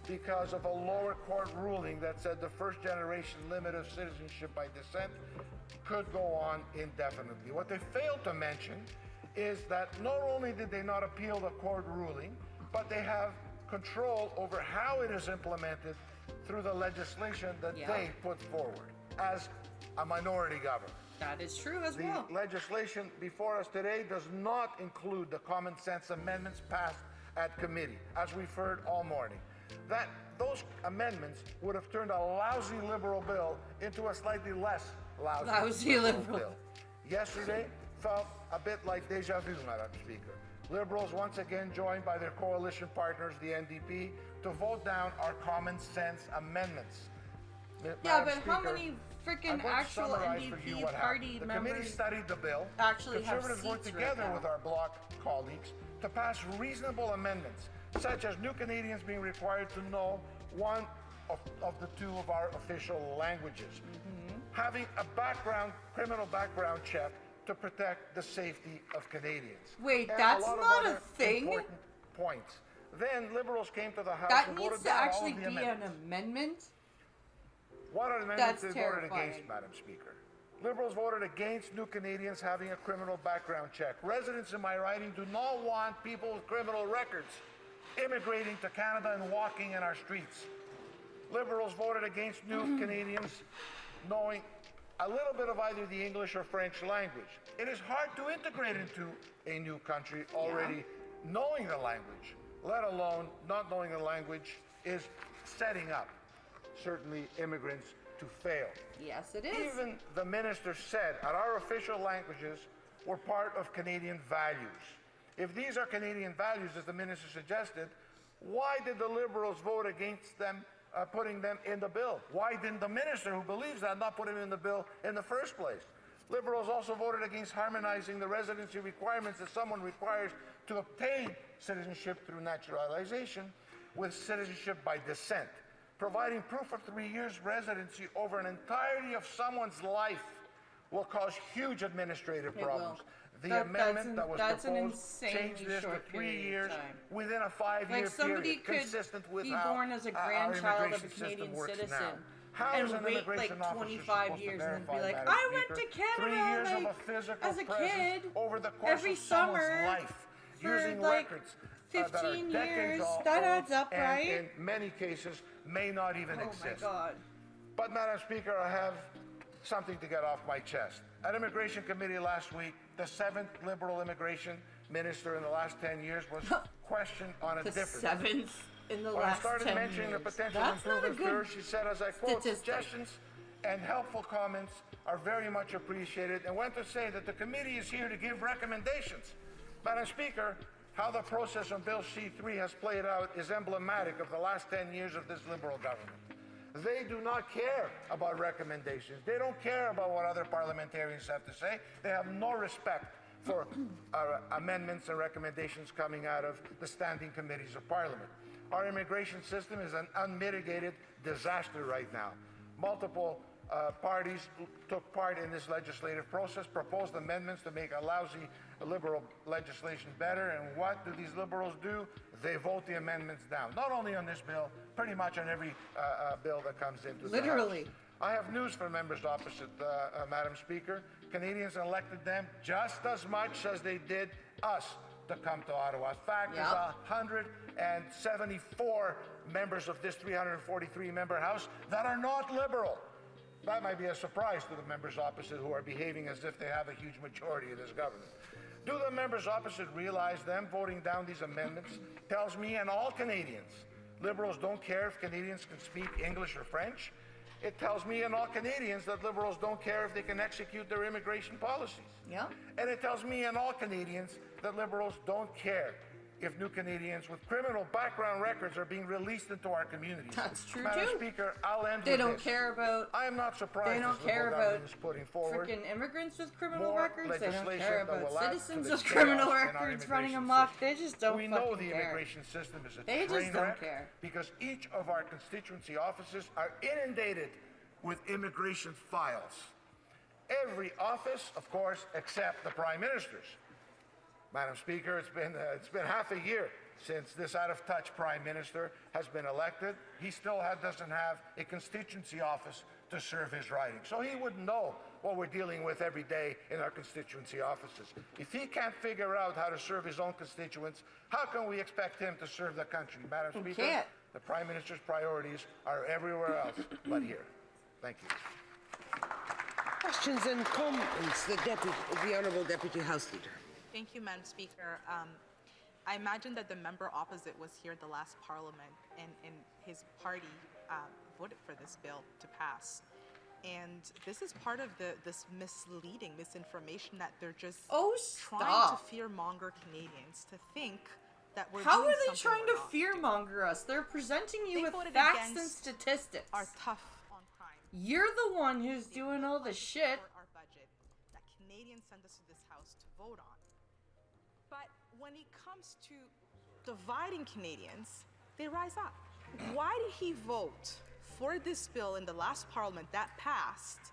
because of a lower court ruling that said the first generation limit of citizenship by descent could go on indefinitely. What they failed to mention is that not only did they not appeal the court ruling, but they have control over how it is implemented through the legislation that they put forward as a minority government. That is true as well. The legislation before us today does not include the common sense amendments passed at committee, as we've heard all morning. Those amendments would have turned a lousy liberal bill into a slightly less lousy liberal bill. Yesterday felt a bit like deja vu, Madam Speaker. Liberals once again joined by their coalition partners, the NDP, to vote down our common sense amendments. Yeah, but how many freaking actual NDP party members? The members committee studied the bill. Actually have Conservatives worked seats together right now? with our bloc colleagues to pass reasonable amendments, such as new Canadians being required to know one of the two of our official languages, having a criminal background check to protect the safety of Canadians. Wait, and that's a lot not of a other thing? important points. Then Liberals came to the House That and needs voted to down all actually of the be amendments. an amendment? What are the amendments That's they voted terrifying. against, Madam Speaker? Liberals voted against new Canadians having a criminal background check. Residents in my riding do not want people with criminal records immigrating to Canada and walking in our streets. Liberals voted against new Canadians knowing a little bit of either the English or French language. It is hard to integrate into a new country already knowing the language, let alone not knowing the language is setting up certainly immigrants to fail. Yes, it is. Even the minister said that our official languages were part of Canadian values. If these are Canadian values, as the minister suggested, why did the Liberals vote against them putting them in the bill? Why didn't the minister who believes that not put him in the bill in the first place? Liberals also voted against harmonizing the residency requirements that someone requires to obtain citizenship through naturalization with citizenship by descent. providing proof of 3 years residency over an entirety of someone's life will cause huge administrative problems. The amendment that was proposed changed this to 3 years within a 5-year period, consistent with how born as a grandchild of a Canadian citizen and wait like 25 years and then be like, I went to Canada like, as a kid every summer for like 15 years. That adds up, right? And in many cases may not even exist. Oh my God. But Madam Speaker, I have something to get off my chest. At Immigration Committee last week, the 7th Liberal immigration minister in the last 10 years was questioned on a different. The 7th in the when last 10 years. I started mentioning the potential improvements to her, she said, as I quote, suggestions and helpful comments are very much appreciated, and went to say that the committee is here to give recommendations. Madam Speaker, how the process on Bill C-3 has played out is emblematic of the last 10 years of this Liberal government. They do not care about recommendations. They don't care about what other parliamentarians have to say. They have no respect for amendments and recommendations coming out of the standing committees of Parliament. Our immigration system is an unmitigated disaster right now. Multiple parties took part in this legislative process, proposed amendments to make a lousy Liberal legislation better, and what do these Liberals do? They vote the amendments down. Not only on this bill, pretty much on every bill that comes into the House. I have news for members opposite, Madam Speaker. Canadians elected them just as much as they did us to come to Ottawa. In fact, there's 174 members of this 343-member House that are not Liberal. That might be a surprise to the members opposite, who are behaving as if they have a huge majority in this government. Do the members opposite realize them voting down these amendments tells me and all Canadians, Liberals don't care if Canadians can speak English or French? It tells me and all Canadians that Liberals don't care if they can execute their immigration policies. And it tells me and all Canadians that Liberals don't care if new Canadians with criminal background records are being released into our communities. That's true, Madam too. Speaker, I'll end They with don't this. care about. I am not surprised They don't this care Liberal about government is putting forward freaking immigrants with criminal more records. They don't legislation care that about will add to citizens the with chaos criminal in our records running immigration amok. system. They just don't We fucking know the care. immigration system is a They just train don't wreck care. because each of our constituency offices are inundated with immigration files. Every office, of course, except the Prime Minister's. Madam Speaker, it's been half a year since this out-of-touch Prime Minister has been elected. He still doesn't have a constituency office to serve his riding. So he wouldn't know what we're dealing with every day in our constituency offices. If he can't figure out how to serve his own constituents, how can we expect him to serve the country? Madam Speaker, the Prime Minister's priorities are everywhere else but here. Thank you. Questions and comments. The Honourable Deputy House Leader. Thank you, Madam Speaker. I imagine that the member opposite was here at the last Parliament, and his party voted for this bill to pass. And this is part of this misinformation that they're just trying to fearmonger Canadians to think that we're How doing are they trying to something fearmonger us? They're presenting you with voted facts and against statistics. Are tough on crime. You're the one who's doing all the shit. Our budget that Canadians send us to this House to vote on. But when it comes to dividing Canadians, they rise up. Why did he vote for this bill in the last Parliament that passed?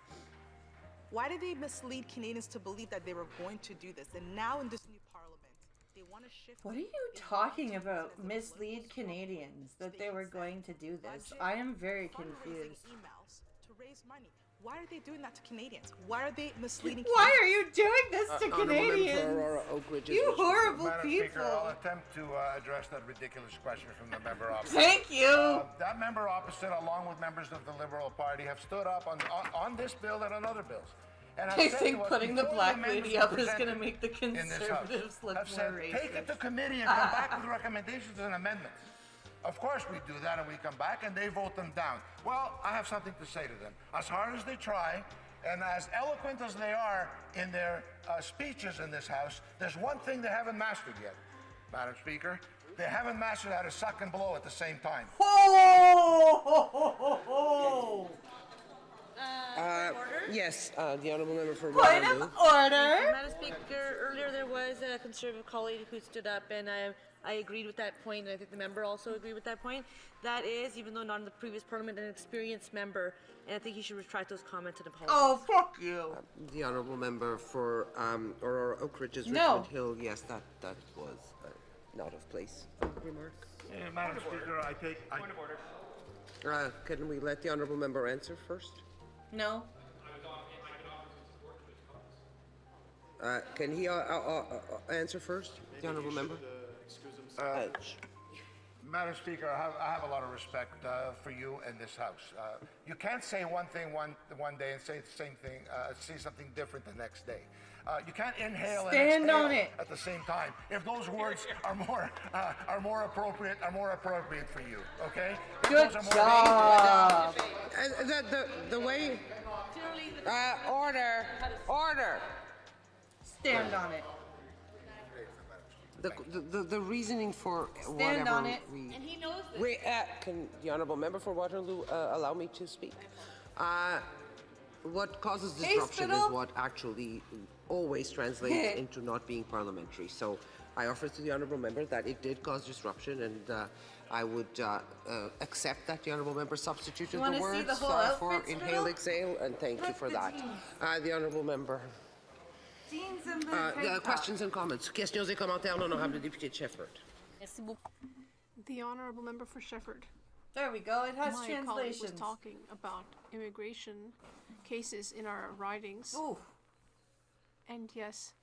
Why did they mislead Canadians to believe that they were going to do this? And now in this new Parliament, they want to shift. What are you talking about? Mislead Canadians that they were going to do this? I am very confused. Emails to raise money. Why are they doing that to Canadians? Why are they misleading Why Canadians? are you doing this to Canadians? You horrible Madam people. Speaker, I'll attempt to address that ridiculous question from the member opposite. Thank you. That member opposite, along with members of the Liberal Party, have stood up on this bill and on other bills. And I think putting the black lady up is going to make the Conservatives look more racist. Take it to committee and come back with recommendations and amendments. Of course we do that, and we come back and they vote them down. Well, I have something to say to them. As hard as they try, and as eloquent as they are in their speeches in this House, there's one thing they haven't mastered yet, Madam Speaker. They haven't mastered how to suck and blow at the same time. Yes, the honourable member for Point Waterloo. of order. Madam Speaker, earlier there was a Conservative colleague who stood up, and I agreed with that point, and I think the member also agreed with that point. That is, even though not in the previous Parliament, an experienced member, and I think he should retract those comments and apologize. Oh, fuck you. The honourable member for Aurora Oak Ridges, No. Richmond Hill. Yes, that was not of place remark. Madam Speaker, I take... Point of order. Can we let the honourable member answer first? No. Can he answer first, the honourable member? Madam Speaker, I have a lot of respect for you and this House. You can't say one thing one day and say the same thing, say something different the next day. You can't inhale Stand and exhale on it. at the same time. If those words are more appropriate for you, okay? If Good those are more job. The way... Order! Stand on it. The reasoning for Stand whatever on it. we... And he knows this. Can the honourable member for Waterloo allow me to speak? What causes disruption is what actually always translates into not being parliamentary. So I offer to the honourable member that it did cause disruption, and I would accept that the honourable member substituted the words for inhale, exhale, and thank you for that. The honourable member. Jeans and the Questions and comments. Questions et commentaires, l'honorable député de Shefford. Merci beaucoup. The honourable member for Shefford. There we go. It has My colleague translations. was talking about immigration cases in our ridings. Ooh. And yes.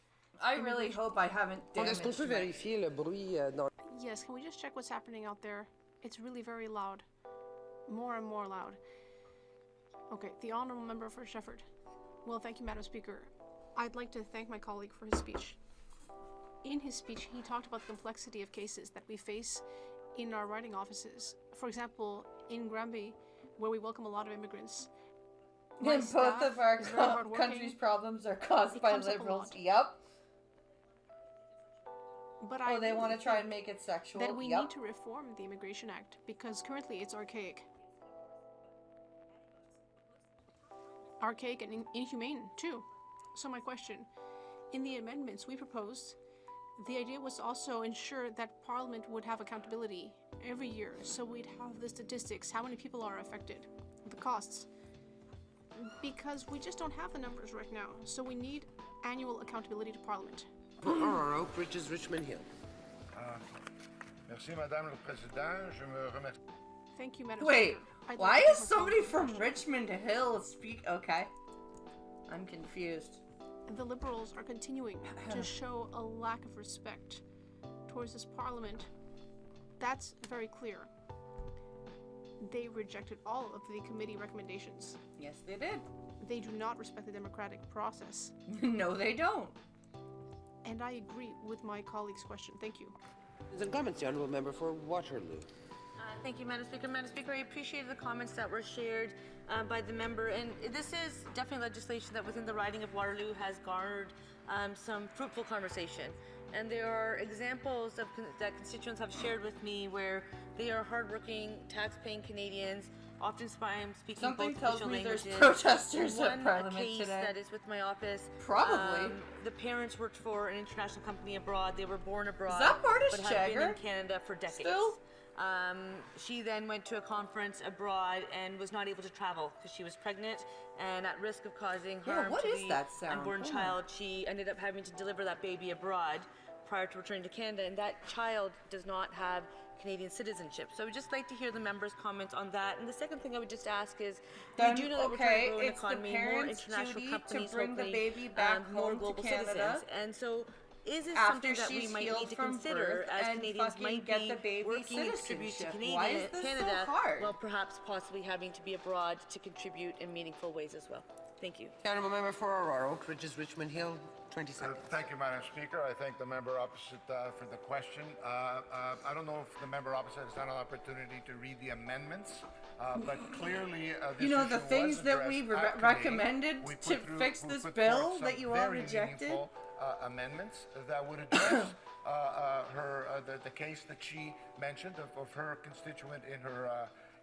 I really hope I haven't damaged Est-ce qu'on peut vérifier le bruit dans... Yes, can we just check what's happening out there? It's really very loud. More and more loud. Okay, the honourable member for Shefford. Well, thank you, Madam Speaker. I'd like to thank my colleague for his speech. In his speech, he talked about the complexity of cases that we face in our riding offices. For example, in Granby, where we welcome a lot of immigrants. And both of our country's problems are caused by liberals. Yep. But they want to try and make it sexual. That we need to reform the Immigration Act because currently it's archaic. Archaic and inhumane, too. So my question, in the amendments we proposed, the idea was to also ensure that Parliament would have accountability every year, so we'd have the statistics, how many people are affected, the costs. Because we just don't have the numbers right now, so we need annual accountability to Parliament. Aurora Oak Ridges, Richmond Hill. Merci, Madame le Président. Je me remercie. Thank you, Madam Wait, Speaker. why is somebody from Richmond Hill speak? Okay. I'm confused. The Liberals are continuing to show a lack of respect towards this Parliament. That's very clear. They rejected all of the committee recommendations. Yes, they did. They do not respect the democratic process. No, they don't. And I agree with my colleague's question. Thank you. The comments, the honourable member for Waterloo. Thank you, Madam Speaker. Madam Speaker, I appreciate the comments that were shared by the member, and this is definitely legislation that within the riding of Waterloo has garnered some fruitful conversation. And there are examples of that constituents have shared with me where they are hardworking, tax-paying Canadians, often speaking Something both tells official me there's languages. protesters at One Parliament case today. that is with my office. Probably. The parents worked for an international company abroad. They were born abroad. Is that Martis but have been in Jagger? Canada for decades. Still? She then went to a conference abroad and was not able to travel because she was pregnant and at risk of causing harm what to is the that sound? unborn Hold on. child. She ended up having to deliver that baby abroad prior to returning to Canada, and that child does not have Canadian citizenship. So I would just like to hear the members' comments on that. And the second thing I would just ask is, Then, we do know that we're okay, trying to grow an it's the economy, more parents' international duty companies, to bring the hopefully, baby back more home to global Canada citizens. And so is this after something that we she's might healed need to from consider birth as and Canadians fucking might get be the baby working and contribute to citizenship? Why is this so Canada, hard? while perhaps possibly having to be abroad to contribute in meaningful ways as well? Thank you. Honourable member for Aurora Oak Ridges, Richmond Hill, 20 seconds. Thank you, Madam Speaker. I thank the member opposite for the question. I don't know if the member opposite has had an opportunity to read the amendments, but clearly this You know, the issue things was that we addressed at committee. recommended We to put through- fix we this put bill forward some that you all very rejected. meaningful, amendments that would address the case that she mentioned of her constituent in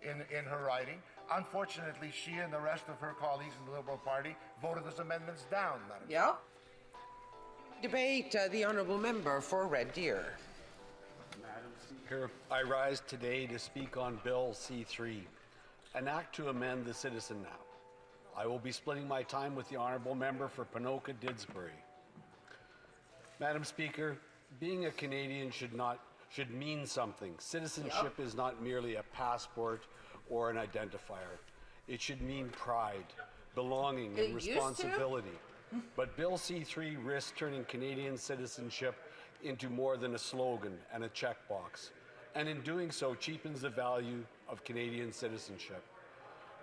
in her writing. Unfortunately, she and the rest of her colleagues in the Liberal Party voted those amendments down, Madam. Yeah. Debate the honourable member for Red Deer. Madam Speaker, I rise today to speak on Bill C3, an act to amend the Citizen Act. I will be splitting my time with the honourable member for Ponoka-Didsbury. Madam Speaker, being a Canadian should mean something. Citizenship is not merely a passport or an identifier. It should mean pride, belonging, and responsibility. But Bill C3 risks turning Canadian citizenship into more than a slogan and a checkbox, and in doing so cheapens the value of Canadian citizenship.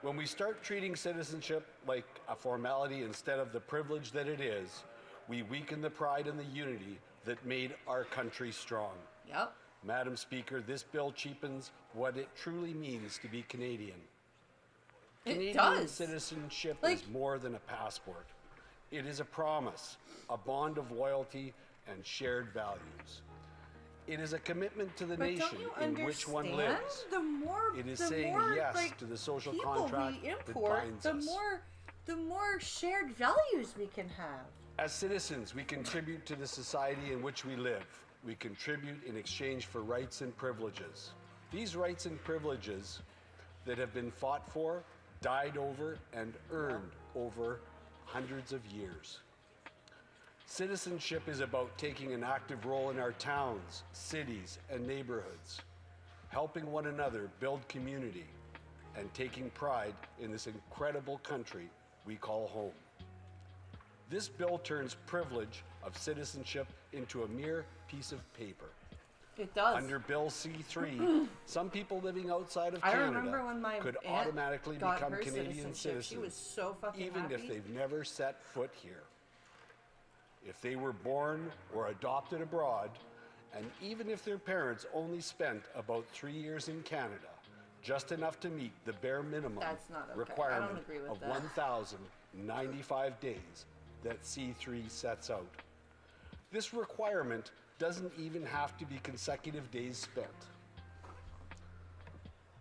When we start treating citizenship like a formality instead of the privilege that it is, we weaken the pride and the unity that made our country strong. Yep. Madam Speaker, this bill cheapens what it truly means to be Canadian. Canadian citizenship is more than a passport. It is a promise, a bond of loyalty and shared values. It is a commitment to the nation in which one lives. It is saying yes to the social contract that binds us. The more shared values we can have. As citizens, we contribute to the society in which we live. We contribute in exchange for rights and privileges. These rights and privileges that have been fought for, died over, and earned over hundreds of years. Citizenship is about taking an active role in our towns, cities, and neighborhoods, helping one another build community, and taking pride in this incredible country we call home. This bill turns privilege of citizenship into a mere piece of paper. It does. Under Bill C3, some people living outside of Canada could automatically become Canadian citizens, she was so fucking even happy. if they've never set foot here. If they were born or adopted abroad, and even if their parents only spent about 3 years in Canada, just enough to meet the bare minimum requirement of 1,095 days that C3 sets out. This requirement doesn't even have to be consecutive days spent.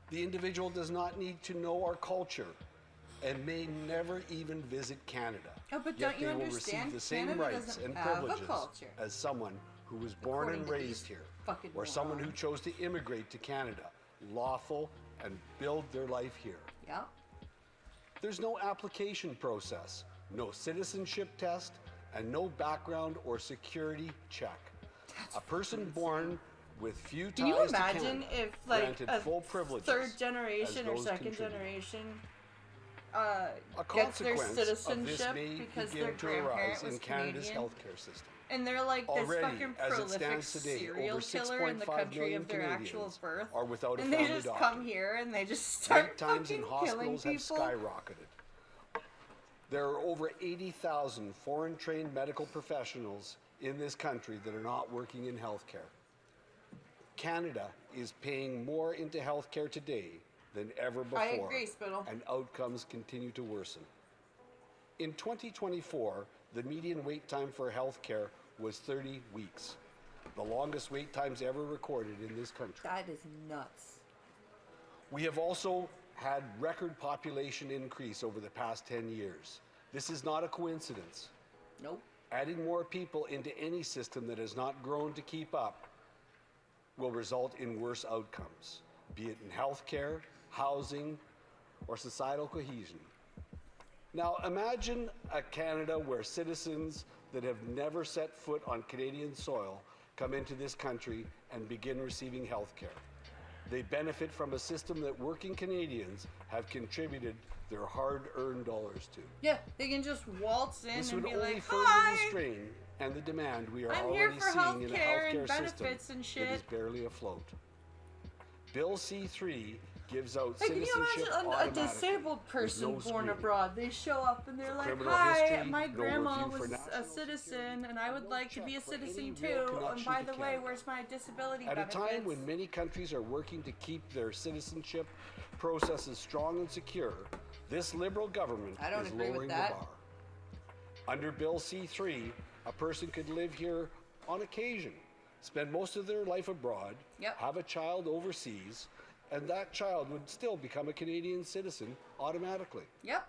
The individual does not need to know our culture and may never even visit Canada. Oh, but yet don't you they will understand? receive the same Canada rights doesn't and have a privileges culture. as someone who was born and raised here, or someone who chose to immigrate to Canada, lawful, and build their life here. Yeah. There's no application process, no citizenship test, and no background or security check. A person born with few ties to Canada, can you imagine if, like, granted a full privileges third generation as or those second contribute. generation A gets their consequence of this citizenship may because begin their to grandparent arise was in Canada's Canadian? healthcare system. And they're like this Already, fucking as it prolific stands today, serial over killer in the 6.5 country million of their actual Canadians birth. are without a and they family just doctor. come here and they just start Wait times in fucking killing hospitals have people. skyrocketed. There are over 80,000 foreign-trained medical professionals in this country that are not working in healthcare. Canada is paying more into healthcare today than ever before. I agree, Spittle. And outcomes continue to worsen. In 2024, the median wait time for healthcare was 30 weeks, the longest wait times ever recorded in this country. That is nuts. We have also had record population increase over the past 10 years. This is not a coincidence. Nope. Adding more people into any system that has not grown to keep up will result in worse outcomes, be it in healthcare, housing, or societal cohesion. Now imagine a Canada where citizens that have never set foot on Canadian soil come into this country and begin receiving healthcare. They benefit from a system that working Canadians have contributed their hard-earned dollars to. Yeah, they can just waltz in This and would be only like, further "Hi, the strain and the demand we are I'm here already for seeing in a healthcare and healthcare system benefits and that is shit." barely afloat. Bill C3 gives out Hey, can you citizenship imagine a automatically disabled with person no born screening. abroad? They show up and they're like, criminal "Hi, history, my no grandma review for was a national citizen, and I would like to be a citizen any real too. And connection by to the way, Canada." where's my disability At a benefits?" time when many countries are working to keep their citizenship processes strong and secure, this Liberal government I don't is agree with lowering the that. bar. Under Bill C3, a person could live here on occasion, spend most of their life abroad, Yep. have a child overseas, and that child would still become a Canadian citizen automatically. Yep.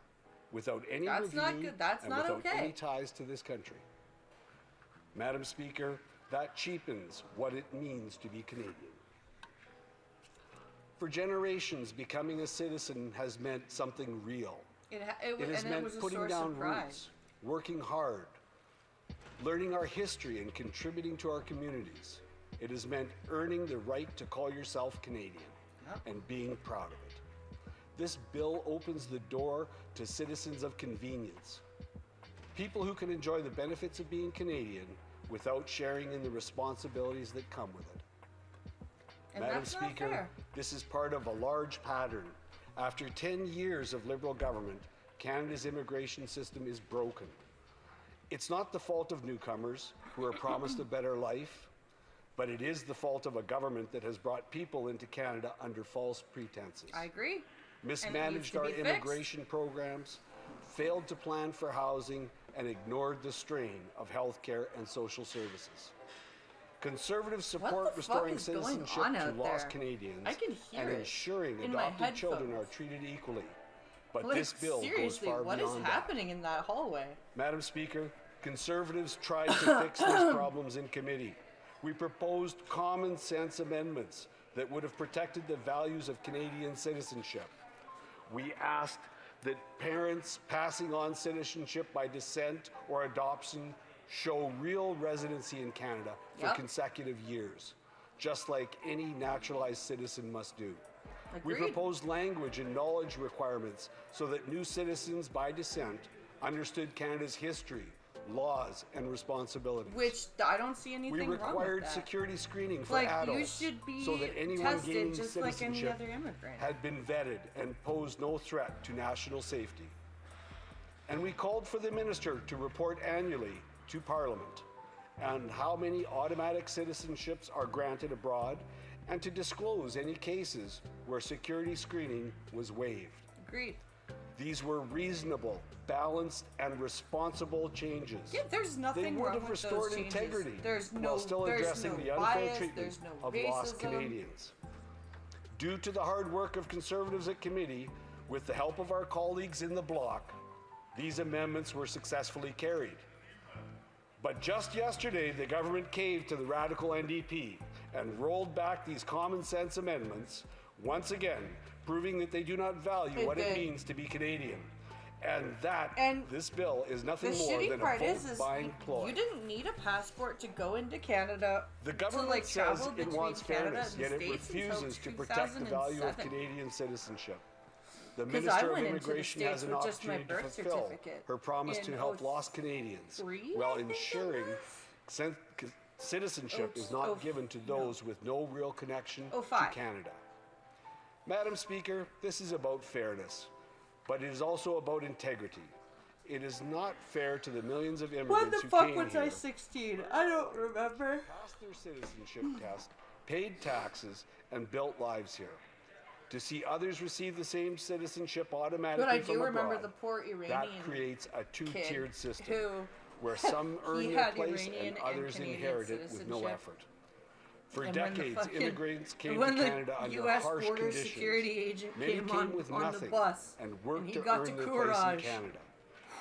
Without any That's review not good. That's and not without okay. any ties to this country. Madam Speaker, that cheapens what it means to be Canadian. For generations, becoming a citizen has meant something real. It has and meant it was a putting source down of pride. roots, working hard, learning our history and contributing to our communities. It has meant earning the right to call yourself Canadian and being proud of it. This bill opens the door to citizens of convenience, people who can enjoy the benefits of being Canadian without sharing in the responsibilities that come with it. And Madam that's not Speaker, fair. this is part of a large pattern. After 10 years of Liberal government, Canada's immigration system is broken. It's not the fault of newcomers who are promised a better life, but it is the fault of a government that has brought people into Canada under false pretenses. I agree. Mismanaged our immigration programs, failed to plan for housing, and ignored the strain of healthcare and social services. Conservatives support restoring citizenship to lost Canadians and ensuring adopted children are treated equally. But this bill goes far beyond that. What is happening in that hallway? Madam Speaker, Conservatives tried to fix these problems in committee. We proposed common sense amendments that would have protected the values of Canadian citizenship. We asked that parents passing on citizenship by descent or adoption show real residency in Canada for consecutive years, just like any naturalized citizen must do. We proposed language and knowledge requirements so that new citizens by descent understood Canada's history, laws, and responsibilities. Which I don't see anything wrong with that. We required security screening for adults you should be so that anyone gaining just like any citizenship other immigrant. had been vetted and posed no threat to national safety. And we called for the minister to report annually to Parliament on how many automatic citizenships are granted abroad and to disclose any cases where security screening was waived. Agreed. These were reasonable, balanced, and responsible changes. Yeah, there's nothing they would wrong have with restored those changes. integrity There's while still addressing the unfair bias, treatment there's no of racism. lost Canadians. Due to the hard work of Conservatives at committee, with the help of our colleagues in the bloc, these amendments were successfully carried. But just yesterday, the government caved to the radical NDP and rolled back these common sense amendments, once again, proving that they do not value what it means to be Canadian. And this bill is nothing more than a vote-buying ploy. You didn't need a passport to go into Canada. The government to, says travel it wants Canada fairness, yet it States refuses to protect the value of Canadian citizenship. The Because Minister I of went into the Immigration has States an with just my opportunity to birth fulfill certificate her promise to in help lost Canadians 03, while I think it ensuring was. citizenship is not given to those with no real connection to 05. Canada. Madam Speaker, this is about fairness, but it is also about integrity. It is not fair to the millions of immigrants When the who fuck came was here, I 16? I don't remember. passed their citizenship test, paid taxes, and built lives here. To see others receive the same citizenship automatically But I from do remember abroad, the poor Iranian that creates a two-tiered kid system who where some earn he their had place Iranian and and others Canadian inherit it with no citizenship. effort. For And when the decades, fucking- immigrants came to when the Canada under US harsh border conditions. security agent Many came came with on the nothing bus, and worked and he to got earn to their place in Courage. Canada.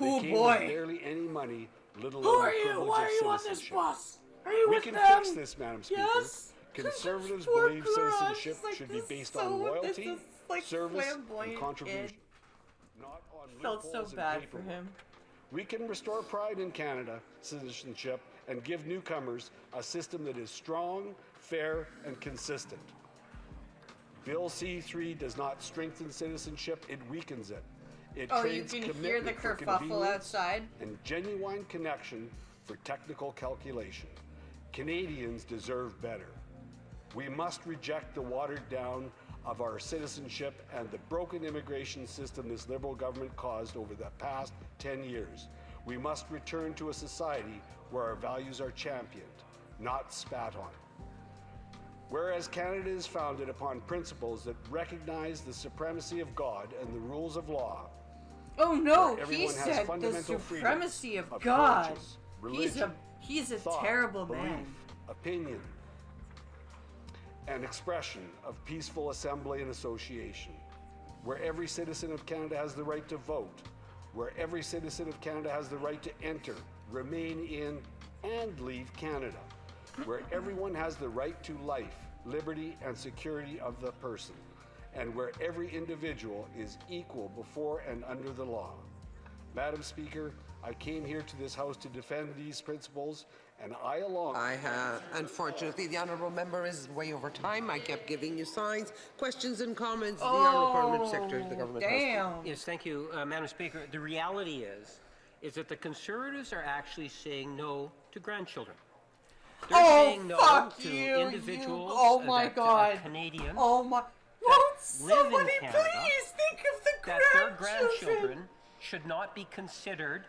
Oh, They came boy. with barely any money, little Who alone are the you? privilege Why of are you on this citizenship. bus? Are you We with can them? fix this, Madam Speaker. Yes. Conservatives Poor believe Courage. citizenship Like, should be this based so- on this loyalty, is, like, service, flamboyant and contribution, kid. not on Felt so loopholes and bad for paperwork. him. We can restore pride in Canada citizenship and give newcomers a system that is strong, fair, and consistent. Bill C-3 does not strengthen citizenship, it weakens it. It Oh, you trades can hear the commitment for kerfuffle convenience outside. and genuine connection for technical calculation. Canadians deserve better. We must reject the watered down of our citizenship and the broken immigration system this Liberal government caused over the past 10 years. We must return to a society where our values are championed, not spat on. Whereas Canada is founded upon principles that recognize the supremacy of God and the rules of law. Oh no, where he everyone has said the fundamental supremacy of freedoms God. conscience, religion, He's a thought, terrible belief, man. opinion. and expression of peaceful assembly and association, where every citizen of Canada has the right to vote, where every citizen of Canada has the right to enter, remain in, and leave Canada, where everyone has the right to life, liberty, and security of the person, and where every individual is equal before and under the law. Madam Speaker, I came here to this House to defend these principles, and I alone... Unfortunately, the Honourable Member is way over time. I kept giving you signs, questions and comments. The Honourable Parliament Secretary of the Government House. Yes, thank you, Madam Speaker. The reality is that the Conservatives are actually saying no to grandchildren. They're saying no to individuals that are Canadian. Won't somebody please think of the that their grandchildren should not be considered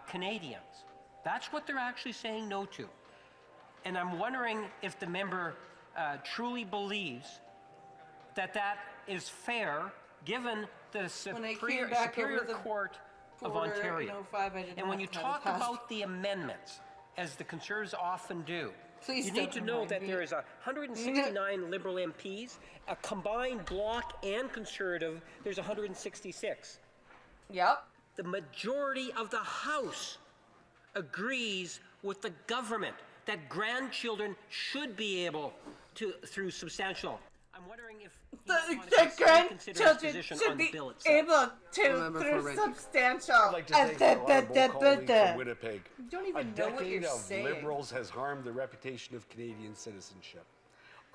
Canadians. That's what they're actually saying no to. And I'm wondering if the member truly believes that that is fair, given the Superior Court of Ontario. And when you talk about the amendments, as the Conservatives often do, you need to know that there is 169 Liberal MPs, a combined Bloc and Conservative, there's 166. Yep. The majority of the House agrees with the government that grandchildren should be able to, through substantial. I'm wondering if the grandchildren should be able to, through substantial. I'd like to thank our honourable colleague from Winnipeg. You don't even know what you're saying. A decade of Liberals has harmed the reputation of Canadian citizenship,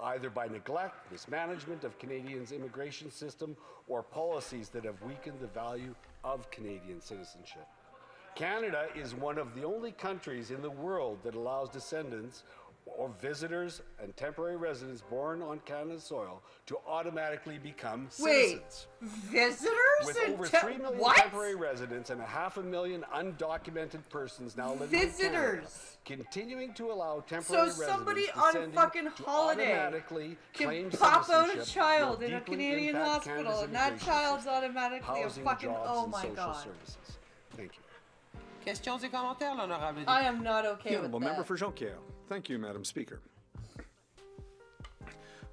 either by neglect, mismanagement of Canadians' immigration system, or policies that have weakened the value of Canadian citizenship. Canada is one of the only countries in the world that allows descendants or visitors and temporary residents born on Canada's soil to automatically become citizens. Visitors? With over 3 million temporary residents and 500,000 undocumented persons now living in Canada, continuing to allow temporary residents somebody on fucking holiday can pop out a child in a Canadian hospital and that child's automatically a fucking, oh my god. Services. Thank you. Questions et commentaires, l'honorable député. I am not okay The Honourable with Member that. for Jonquière. Thank you, Madam Speaker.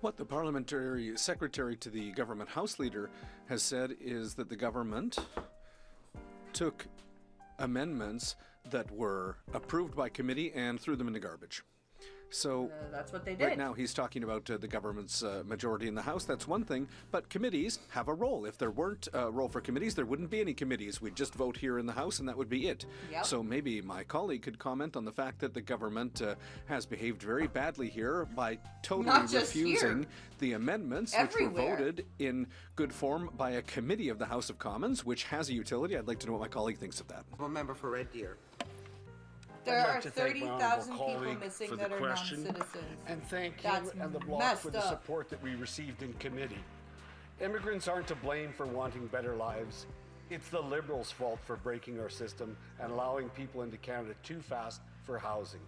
What the Parliamentary Secretary to the Government House Leader has said is that the government took amendments that were approved by committee and threw them in the garbage. So that's what they did. Right now he's talking about the government's majority in the House. That's one thing, but committees have a role. If there weren't a role for committees, there wouldn't be any committees. We'd just vote here in the House and that would be it. Yep. So maybe my colleague could comment on the fact that the government has behaved very badly here by totally refusing the amendments which were voted in good form by a committee of the House of Commons, which has a utility. I'd like to know what my colleague thinks of that. One member for Red Deer. There are 30,000 people missing that are non-citizens. And thank you and the Bloc for the support that we received in committee. Immigrants aren't to blame for wanting better lives. It's the Liberals' fault for breaking our system and allowing people into Canada too fast for housing,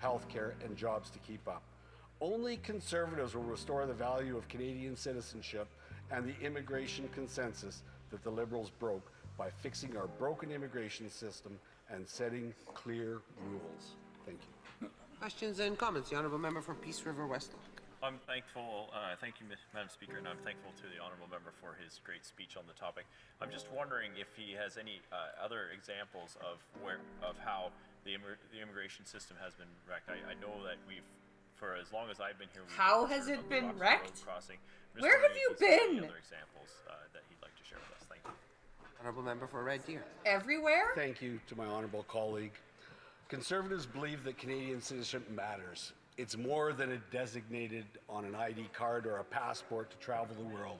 healthcare, and jobs to keep up. Only Conservatives will restore the value of Canadian citizenship and the immigration consensus that the Liberals broke by fixing our broken immigration system and setting clear rules. Thank you. Questions and comments. The Honourable Member for Peace River Westlock. I'm thankful, thank you, Madam Speaker, and I'm thankful to the Honourable Member for his great speech on the topic. I'm just wondering if he has any other examples of how the immigration system has been wrecked. I know that for as long as I've been here, how has it been wrecked? Where have you been? Other examples that he'd like to share with us. Thank you. Honourable Member for Red Deer. Everywhere? Thank you to my honourable colleague. Conservatives believe that Canadian citizenship matters. It's more than a designated on an ID card or a passport to travel the world.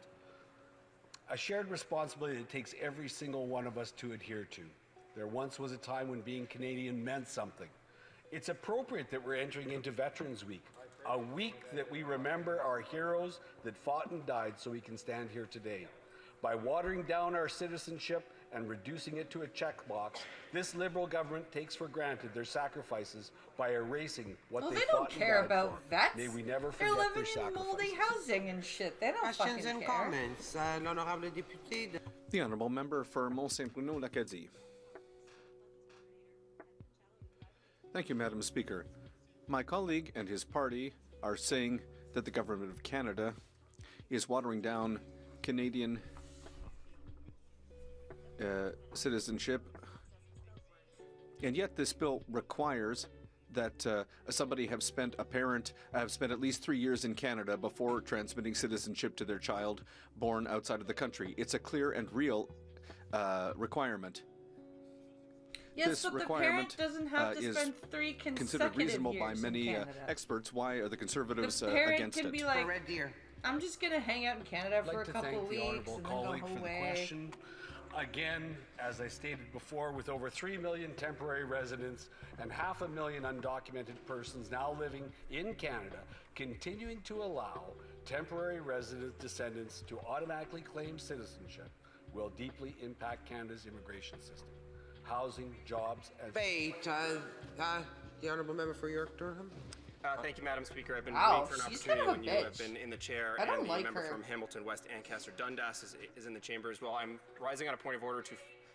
A shared responsibility that takes every single one of us to adhere to. There once was a time when being Canadian meant something. It's appropriate that we're entering into Veterans Week, a week that we remember our heroes that fought and died so we can stand here today. By watering down our citizenship and reducing it to a checkbox, this Liberal government takes for granted their sacrifices by erasing what they fought and died for. They don't care about vets. May we never They're forget living their in sacrifices. moldy housing and shit. They don't fucking Questions and care. comments. L'honorable député. The Honourable Member for Mont-Saint-Bruno-L'Acadie. Thank you, Madam Speaker. My colleague and his party are saying that the Government of Canada is watering down Canadian citizenship, and yet this bill requires that somebody have spent at least 3 years in Canada before transmitting citizenship to their child born outside of the country. It's a clear and real requirement. Yes, This but the requirement parent doesn't have to is spend 3 consecutive considered reasonable by years many in Canada. experts. Why are the Conservatives The parent against can it? be like, I'm just going to hang out in Canada I'd for like a to couple thank the weeks honourable and then colleague go for the away. question. Again, as I stated before, with over 3 million temporary residents and 500,000 undocumented persons now living in Canada, continuing to allow temporary resident descendants to automatically claim citizenship will deeply impact Canada's immigration system, housing, jobs, and... Debate. The Honourable Member for York Durham. Thank you, Madam Speaker. I've been Wow, waiting for an she's opportunity kind of a when you have bitch. been in the chair, I don't and the like member her. from Hamilton West, Ancaster Dundas, is in the chamber as well. I'm rising on a point of order to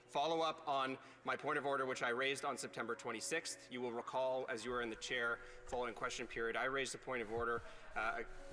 follow up on my point of order, which I raised on September 26th. You will recall, as you were in the chair following question period, I raised a point of order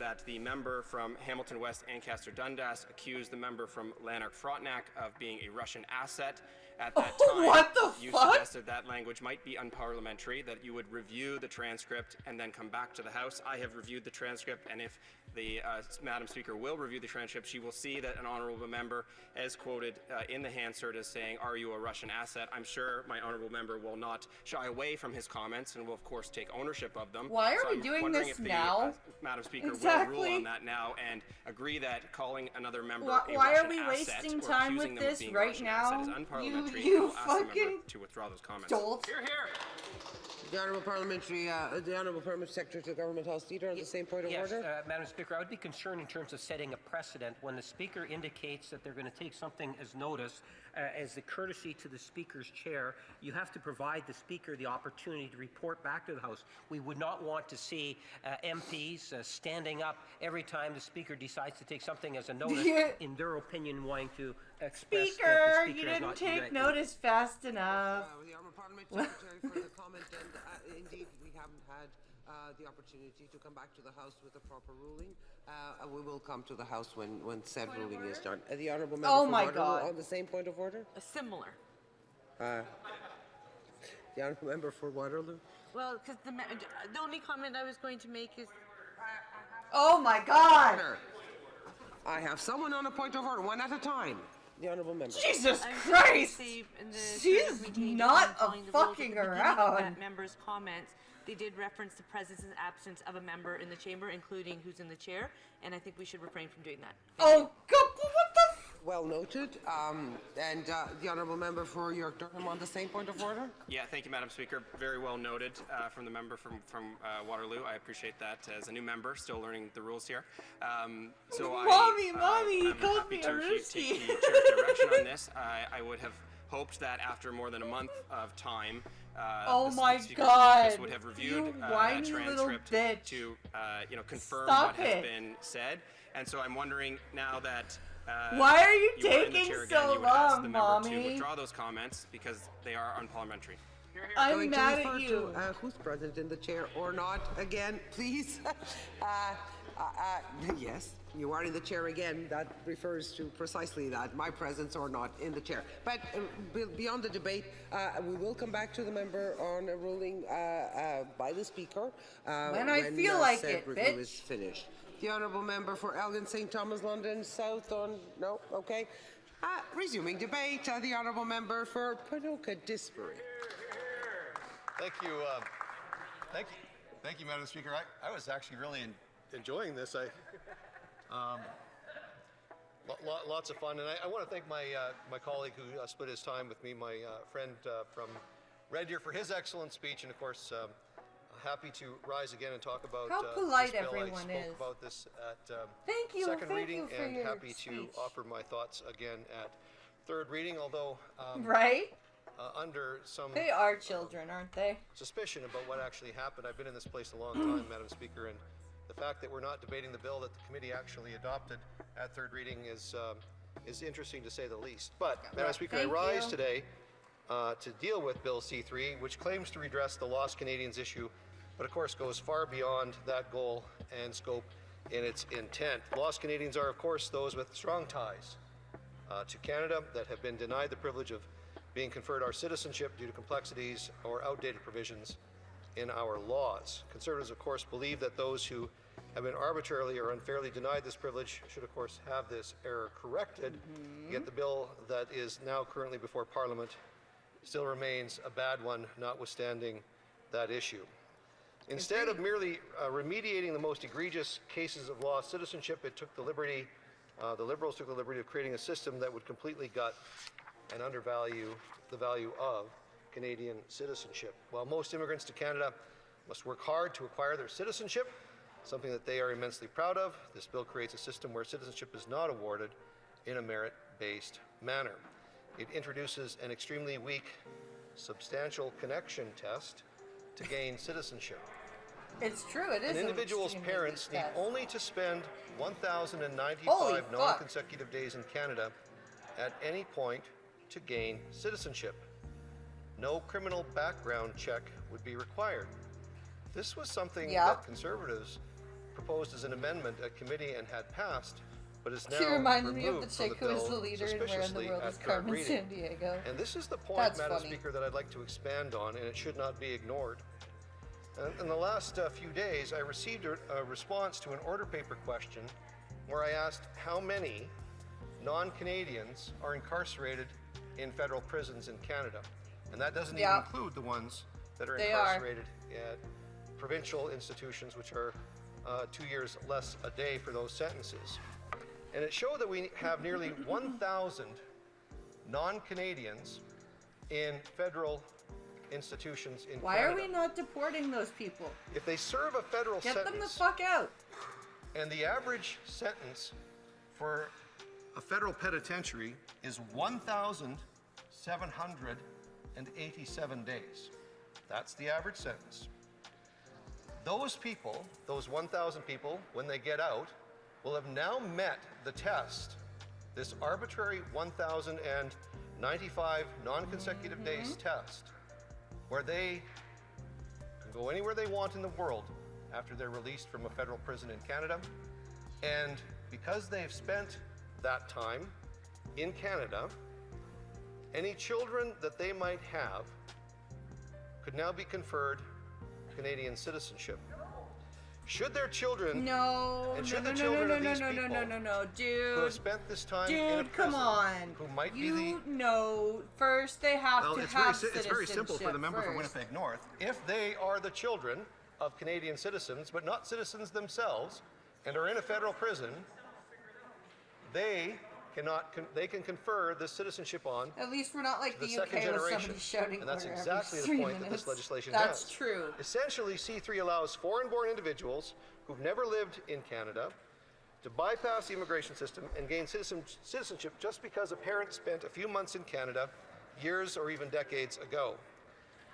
that the member from Hamilton West, Ancaster Dundas, accused the member from Lanark-Frontenac of being a Russian asset. At that time, What the you fuck? suggested that language might be unparliamentary, that you would review the transcript and then come back to the House. I have reviewed the transcript, and if the Madam Speaker will review the transcript, she will see that an honourable member is quoted in the Hansard as saying, "Are you a Russian asset?" I'm sure my honourable member will not shy away from his comments and will, of course, take ownership of them. Why are So we I'm doing wondering this if the, now? Madam Speaker will Exactly. rule on that now and agree that calling another member Why, a why are Russian we asset wasting or time accusing with them of this being a right Russian asset is now? unparliamentary, You and I'll ask the member fucking to withdraw those comments. dolt. Here, here. The Honourable Parliamentary Secretary to the Government House Leader on the same point of Yes, order. Madam Speaker, I would be concerned in terms of setting a precedent when the Speaker indicates that they're going to take something as notice as a courtesy to the Speaker's chair. You have to provide the Speaker the opportunity to report back to the House. We would not want to see MPs standing up every time the Speaker decides to take something as a notice, in their opinion, wanting to express Speaker, that the you Speaker has didn't not take yet- notice fast enough. The Honourable Parliamentary Secretary for the comment, and indeed we haven't had the opportunity to come back to the House with a proper ruling. We will come to the House when said ruling is done. The Honourable Member Oh for my Waterloo God. on the same point of order. Similar. The Honourable Member for Waterloo. Well, because the only comment I was going to make is... Oh my God! I have someone on a point of order, one at a time. The Honourable Member. Jesus I was Christ! going to say in the She's spirit of maintaining not and following a the rules at fucking the beginning around. of that member's comments, they did reference the presence and absence of a member in the chamber, including who's in the chair, and I think we should refrain from doing that. Oh, God, what the Well noted. And the Honourable Member for York Durham on the same point of order. Yeah, thank you, Madam Speaker. Very well noted from the member from Waterloo. I appreciate that as a new member, still learning the rules here. Mommy, I'm you called happy me to a roosty. take the chair's direction on this. I would have hoped that after more than a month of time, Oh the my Speaker's office God, would have you reviewed that whiny little transcript bitch. to confirm Stop what has it. been said. And so I'm wondering now that Why are you you are in the taking chair again, so you would ask long, the member to Mommy? withdraw those comments because they are unparliamentary. I'm Going mad to at refer you. To, who's present in the chair or not again, please. Yes, you are in the chair again. That refers to precisely that, my presence or not in the chair. But beyond the debate, we will come back to the member on a ruling by the Speaker When I feel like said it, review bitch. is finished. The Honourable Member for Elgin, St. Thomas, London South on, no, okay. Resuming debate, the Honourable Member for Ponoka Disbury. Thank you, thank you, Madam Speaker. I was actually really enjoying this. Lots of fun, and I want to thank my colleague who split his time with me, my friend from Red Deer, for his excellent speech, and of course, happy to rise again and talk about How this polite bill. everyone I spoke is. about this at Thank you, second thank reading, you for and your happy speech. to offer my thoughts again at third reading, although Right? under some They are children, aren't they? suspicion about what actually happened. I've been in this place a long time, Madam Speaker, and the fact that we're not debating the bill that the committee actually adopted at third reading is interesting to say the least. But, Madam Speaker, I rise today to deal with Bill C-3, which claims to redress the Lost Canadians issue, but of course goes far beyond that goal and scope in its intent. Lost Canadians are, of course, those with strong ties to Canada that have been denied the privilege of being conferred our citizenship due to complexities or outdated provisions in our laws. Conservatives, of course, believe that those who have been arbitrarily or unfairly denied this privilege should, of course, have this error corrected. Yet the bill that is now currently before Parliament still remains a bad one, notwithstanding that issue. Instead of merely remediating the most egregious cases of lost citizenship, it took the Liberals took the liberty of creating a system that would completely gut and undervalue the value of Canadian citizenship. While most immigrants to Canada must work hard to acquire their citizenship, something that they are immensely proud of, this bill creates a system where citizenship is not awarded in a merit-based manner. It introduces an extremely weak substantial connection test to gain citizenship. It's true, it is. An individual's parents need only to spend 1,095 non-consecutive days in Canada at any point to gain citizenship. No criminal background check would be required. This was something that Conservatives proposed as an amendment at committee and had passed, but is now She reminded me of removed the from chick who was the leader in Where in the World is Carmen Sandiego. And this is the point, That's Madam funny. Speaker, that I'd like to expand on, and it should not be ignored. In the last few days, I received a response to an order paper question where I asked how many non-Canadians are incarcerated in federal prisons in Canada. And that doesn't even include the ones that are incarcerated at provincial institutions, which are 2 years less a day for those sentences. And it showed that we have nearly 1,000 non-Canadians in federal institutions in Why Canada. are we not deporting those people? If they serve a federal sentence... Get them the fuck out. And the average sentence for a federal penitentiary is 1,787 days. That's the average sentence. Those people, those 1,000 people, when they get out, will have now met the test, this arbitrary 1,095 non-consecutive days test, where they can go anywhere they want in the world after they're released from a federal prison in Canada. And because they've spent that time in Canada, any children that they might have could now be conferred Canadian citizenship. Should their children dude, who have spent this time in a prison, come on, who might be the first they have to have citizenship. It's very simple for the member first. for Winnipeg North. If they are the children of Canadian citizens, but not citizens themselves, and are in a federal prison, they can confer this citizenship on. At least we're not like the second UK with generation. somebody shouting And that's for exactly every the 3 point that this minutes. legislation has. That's true. Essentially, C3 allows foreign-born individuals who've never lived in Canada to bypass the immigration system and gain citizenship just because a parent spent a few months in Canada years or even decades ago.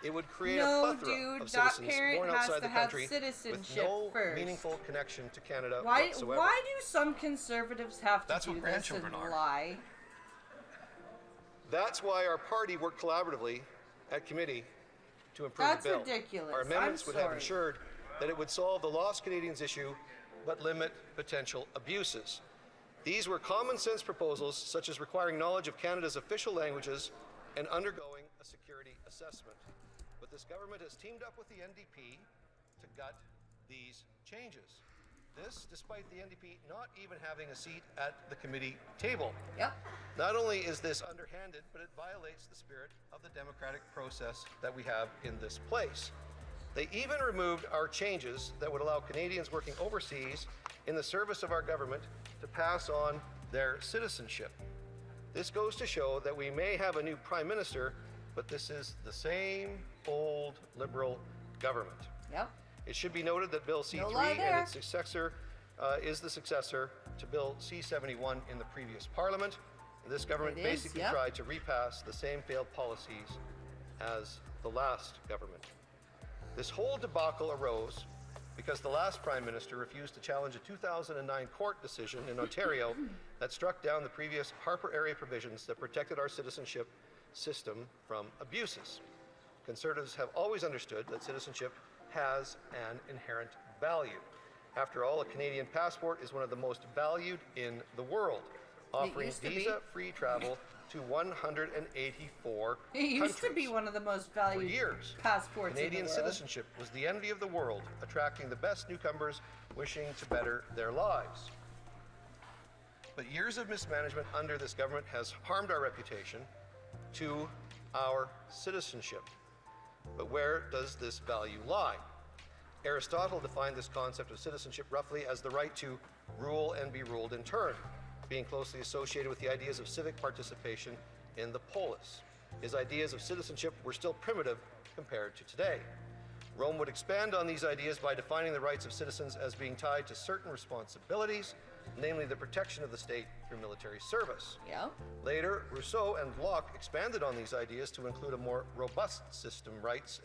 It would create a plethora of citizens born outside the country with no meaningful connection to Canada whatsoever. Why do some Conservatives have to do this and lie? That's why our party worked collaboratively at committee to improve the bill. That's ridiculous. Our amendments would have ensured that it would solve the Lost Canadians issue, but limit potential abuses. These were common sense proposals, such as requiring knowledge of Canada's official languages and undergoing a security assessment. But this government has teamed up with the NDP to gut these changes. This, despite the NDP not even having a seat at the committee table. Not only is this underhanded, but it violates the spirit of the democratic process that we have in this place. They even removed our changes that would allow Canadians working overseas in the service of our government to pass on their citizenship. This goes to show that we may have a new Prime Minister, but this is the same old Liberal government. It should be noted that Bill C3 and its successor is the successor to Bill C71 in the previous Parliament. This government basically tried to repass the same failed policies as the last government. This whole debacle arose because the last Prime Minister refused to challenge a 2009 court decision in Ontario that struck down the previous Harper area provisions that protected our citizenship system from abuses. Conservatives have always understood that citizenship has an inherent value. After all, a Canadian passport is one of the most valued in the world, offering visa-free travel to 184 It used to be one of the most valued For years, passports Canadian in the world. citizenship was the envy of the world, attracting the best newcomers wishing to better their lives. But years of mismanagement under this government has harmed our reputation to our citizenship. But where does this value lie? Aristotle defined this concept of citizenship roughly as the right to rule and be ruled in turn, being closely associated with the ideas of civic participation in the polis. His ideas of citizenship were still primitive compared to today. Rome would expand on these ideas by defining the rights of citizens as being tied to certain responsibilities, namely the protection of the state through military service. Later, Rousseau and Locke expanded on these ideas to include a more robust system of rights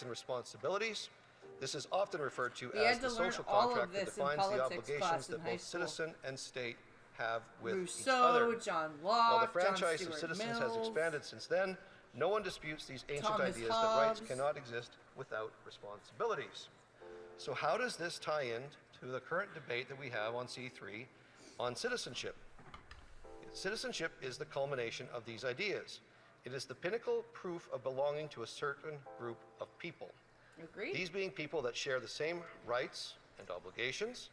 and responsibilities. This is often referred to as the social contract that defines the obligations that both citizen and state have with each other. Rousseau, John Locke, While the franchise John of Stuart citizens Mills, has expanded since then, no one disputes these ancient Thomas ideas that rights Hobbes. cannot exist without responsibilities. So how does this tie in to the current debate that we have on C3 on citizenship? Citizenship is the culmination of these ideas. It is the pinnacle proof of belonging to a certain group of people. Agreed. These being people that share the same rights and obligations.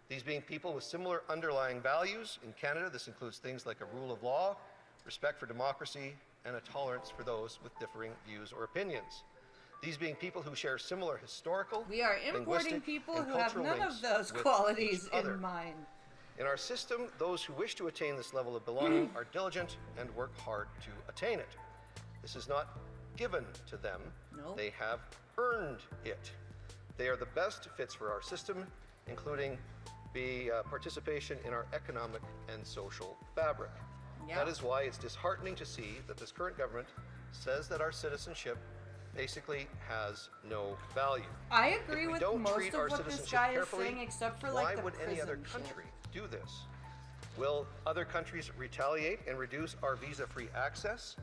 These being people with similar underlying values. In Canada, this includes things like a rule of law, respect for democracy, and a tolerance for those with differing views or opinions. These being people who share similar historical, We are importing linguistic, people and who have cultural none links of those with qualities each other. in mind. In our system, those who wish to attain this level of belonging are diligent and work hard to attain it. This is not given to them. Nope. They have earned it. They are the best fits for our system, including participation in our economic and social fabric. That is why it's disheartening to see that this current government says that our citizenship basically has no value. I agree If we with don't most treat of our what this citizenship guy is carefully, saying, except for why like the would any other prison shit. country do this? Will other countries retaliate and reduce our visa-free access?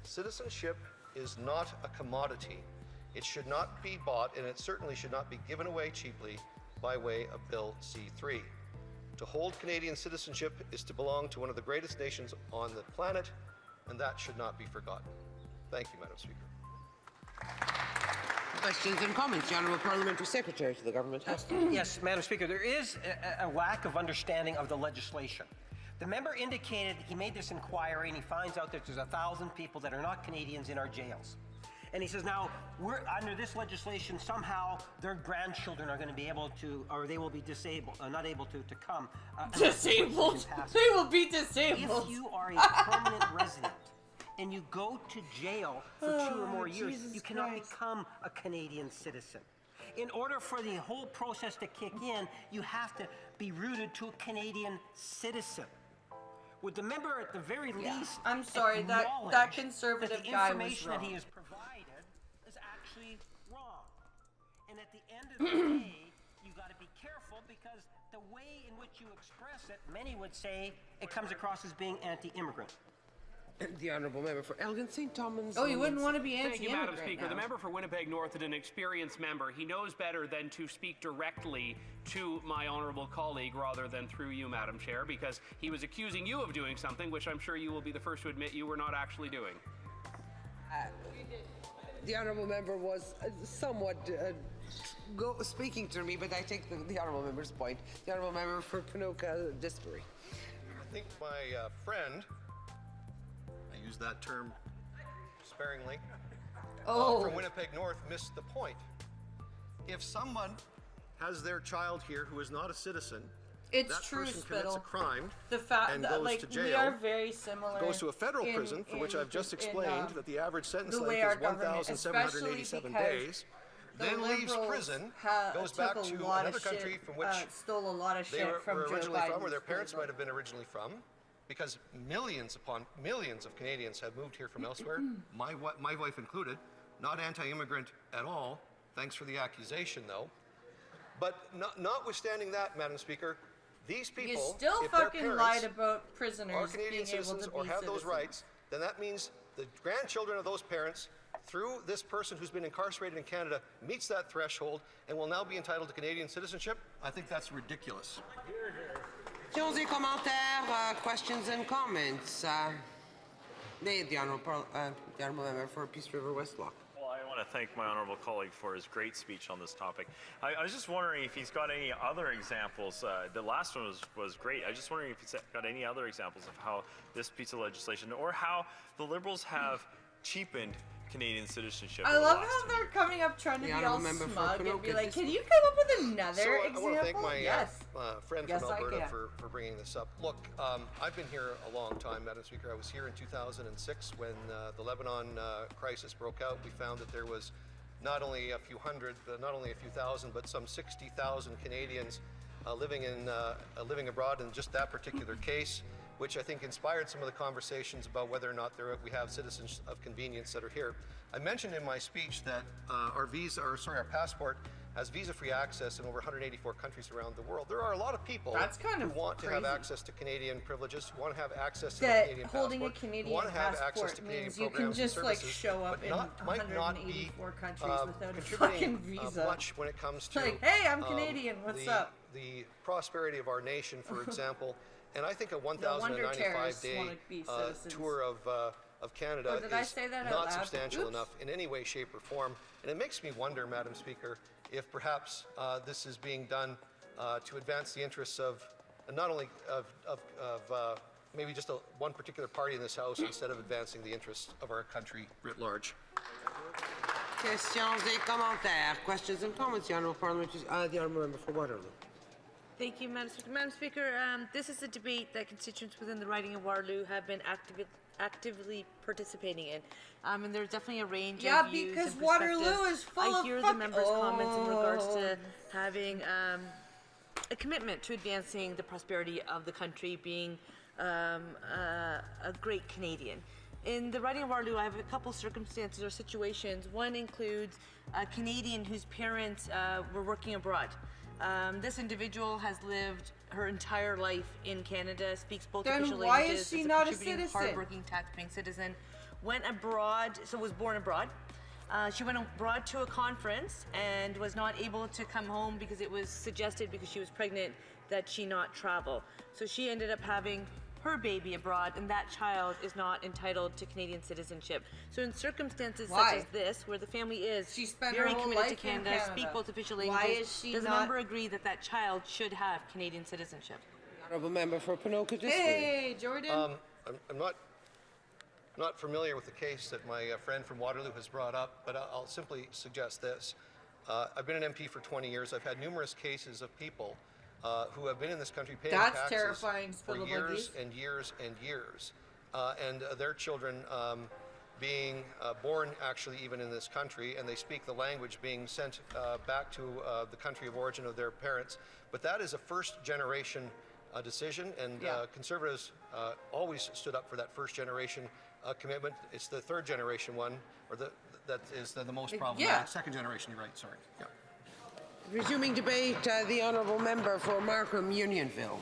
Citizenship is not a commodity. It should not be bought, and it certainly should not be given away cheaply by way of Bill C3. To hold Canadian citizenship is to belong to one of the greatest nations on the planet, and that should not be forgotten. Thank you, Madam Speaker. Questions and comments. The Honourable Parliamentary Secretary to the Government House. Yes, Madam Speaker, there is a lack of understanding of the legislation. The member indicated he made this inquiry and he finds out that there's 1,000 people that are not Canadians in our jails. And he says, now, we're under this legislation, somehow their grandchildren are going to be able to, or they will be disabled, not able to come. Disabled? They will be disabled. If you are a permanent resident and you go to jail for 2 or more years, Jesus you cannot Christ. become a Canadian citizen. In order for the whole process to kick in, you have to be rooted to a Canadian citizen. Would the member at the very least I'm sorry, that acknowledge conservative that the guy was information that he wrong. has provided is actually wrong? And at the end of the day, you got to be careful because the way in which you express it, many would say it comes across as being anti-immigrant. The Honourable Member for Elgin St. Thomas. Oh, you wouldn't want to be Thank you, Madam anti-immigrant Speaker. now. The member for Winnipeg North is an experienced member. He knows better than to speak directly to my honourable colleague rather than through you, Madam Chair, because he was accusing you of doing something which I'm sure you will be the first to admit you were not actually doing. The Honourable Member was somewhat speaking to me, but I take the Honourable Member's point. The Honourable Member for Ponoka Disbury. I think my friend, I use that term sparingly, from Winnipeg North missed the point. If someone has their child here who is not a citizen, It's that true, person Spittle. commits a crime The fact and that, goes like, to jail, we are very similar. goes to a federal in- prison, for which in- I've just in, explained that the average sentence the way length our is government, 1,787 especially days, the then leaves Liberals prison, goes took back a to lot another of country shit, from which stole a lot of they shit were from Joe originally from, or Biden's their parents prison. might have been originally from, because millions upon millions of Canadians have moved here from elsewhere, my wife included, not anti-immigrant at all, thanks for the accusation though. But notwithstanding that, Madam Speaker, these people, You still if their fucking parents lied about prisoners are Canadian being able citizens to or be have citizens. those rights, then that means the grandchildren of those parents through this person who's been incarcerated in Canada meets that threshold and will now be entitled to Canadian citizenship, I think that's ridiculous. Questions et commentaires, questions and comments. The honourable member for Peace River West Block. Well, I want to thank my honourable colleague for his great speech on this topic. I was just wondering if he's got any other examples. The last one was great. I was just wondering if he's got any other examples of how this piece of legislation, or how the Liberals have cheapened Canadian citizenship. I love how they're coming up trying to be all smug and be like, can you come up with another example? I want to thank my yes. Friend from Alberta for bringing this up. Look, I've been here a long time, Madam Speaker. I was here in 2006 when the Lebanon crisis broke out. We found that there was not only a few hundred, not only a few thousand, but some 60,000 Canadians living abroad in just that particular case, which I think inspired some of the conversations about whether or not we have citizens of convenience that are here. I mentioned in my speech that our passport has visa-free access in over 184 countries around the world. There are a lot of people who want to have access to Canadian privileges, who want to have access to the Canadian holding passport, a Canadian want to have access passport to Canadian means you programs can just and like services, show up in might not be 184 countries without a fucking contributing visa. much when it comes to like, hey, I'm Canadian. What's up? The prosperity of our nation, for example. And I think a No wonder 1,095-day tour of Canada is not substantial enough in any way, shape, or form. And it makes me wonder, Madam Speaker, if perhaps this is being done to advance the interests of not only of maybe just one particular party in this House instead of advancing the interests of our country writ large. Questions et commentaires. Questions and comments, the honourable member for Waterloo. Thank you, Madam Speaker. Madam Speaker, this is a debate that constituents within the riding of Waterloo have been actively participating in. And there's definitely a range of views because and Waterloo is full I of hear the members' comments in regards to having a commitment to advancing the prosperity of the country, being a great Canadian. In the riding of Waterloo, I have a couple circumstances or situations. One includes a Canadian whose parents were working abroad. This individual has lived her entire life in Canada, speaks both official languages. Then why is she not a citizen? Hardworking, tax-paying citizen. Went abroad, so was born abroad. She went abroad to a conference and was not able to come home because it was suggested, because she was pregnant, that she not travel. So she ended up having her baby abroad, and that child is not entitled to Canadian citizenship. So in circumstances such as this, where the family is very committed to Canada, speak both official languages, does the member agree that that child should have Canadian citizenship? Honourable member for Ponoka District. Hey, Jordan. I'm not familiar with the case that my friend from Waterloo has brought up, but I'll simply suggest this. I've been an MP for 20 years. I've had numerous cases of people who have been in this country paying taxes for years and years and years, and their children being born actually even in this country, and they speak the language, being sent back to the country of origin of their parents. But that is a first-generation decision, and Conservatives always stood up for that first-generation commitment. It's the third-generation one, or that is the most problematic. Second generation, you're right, sorry. Yeah. Resuming debate, the honourable member for Markham Unionville.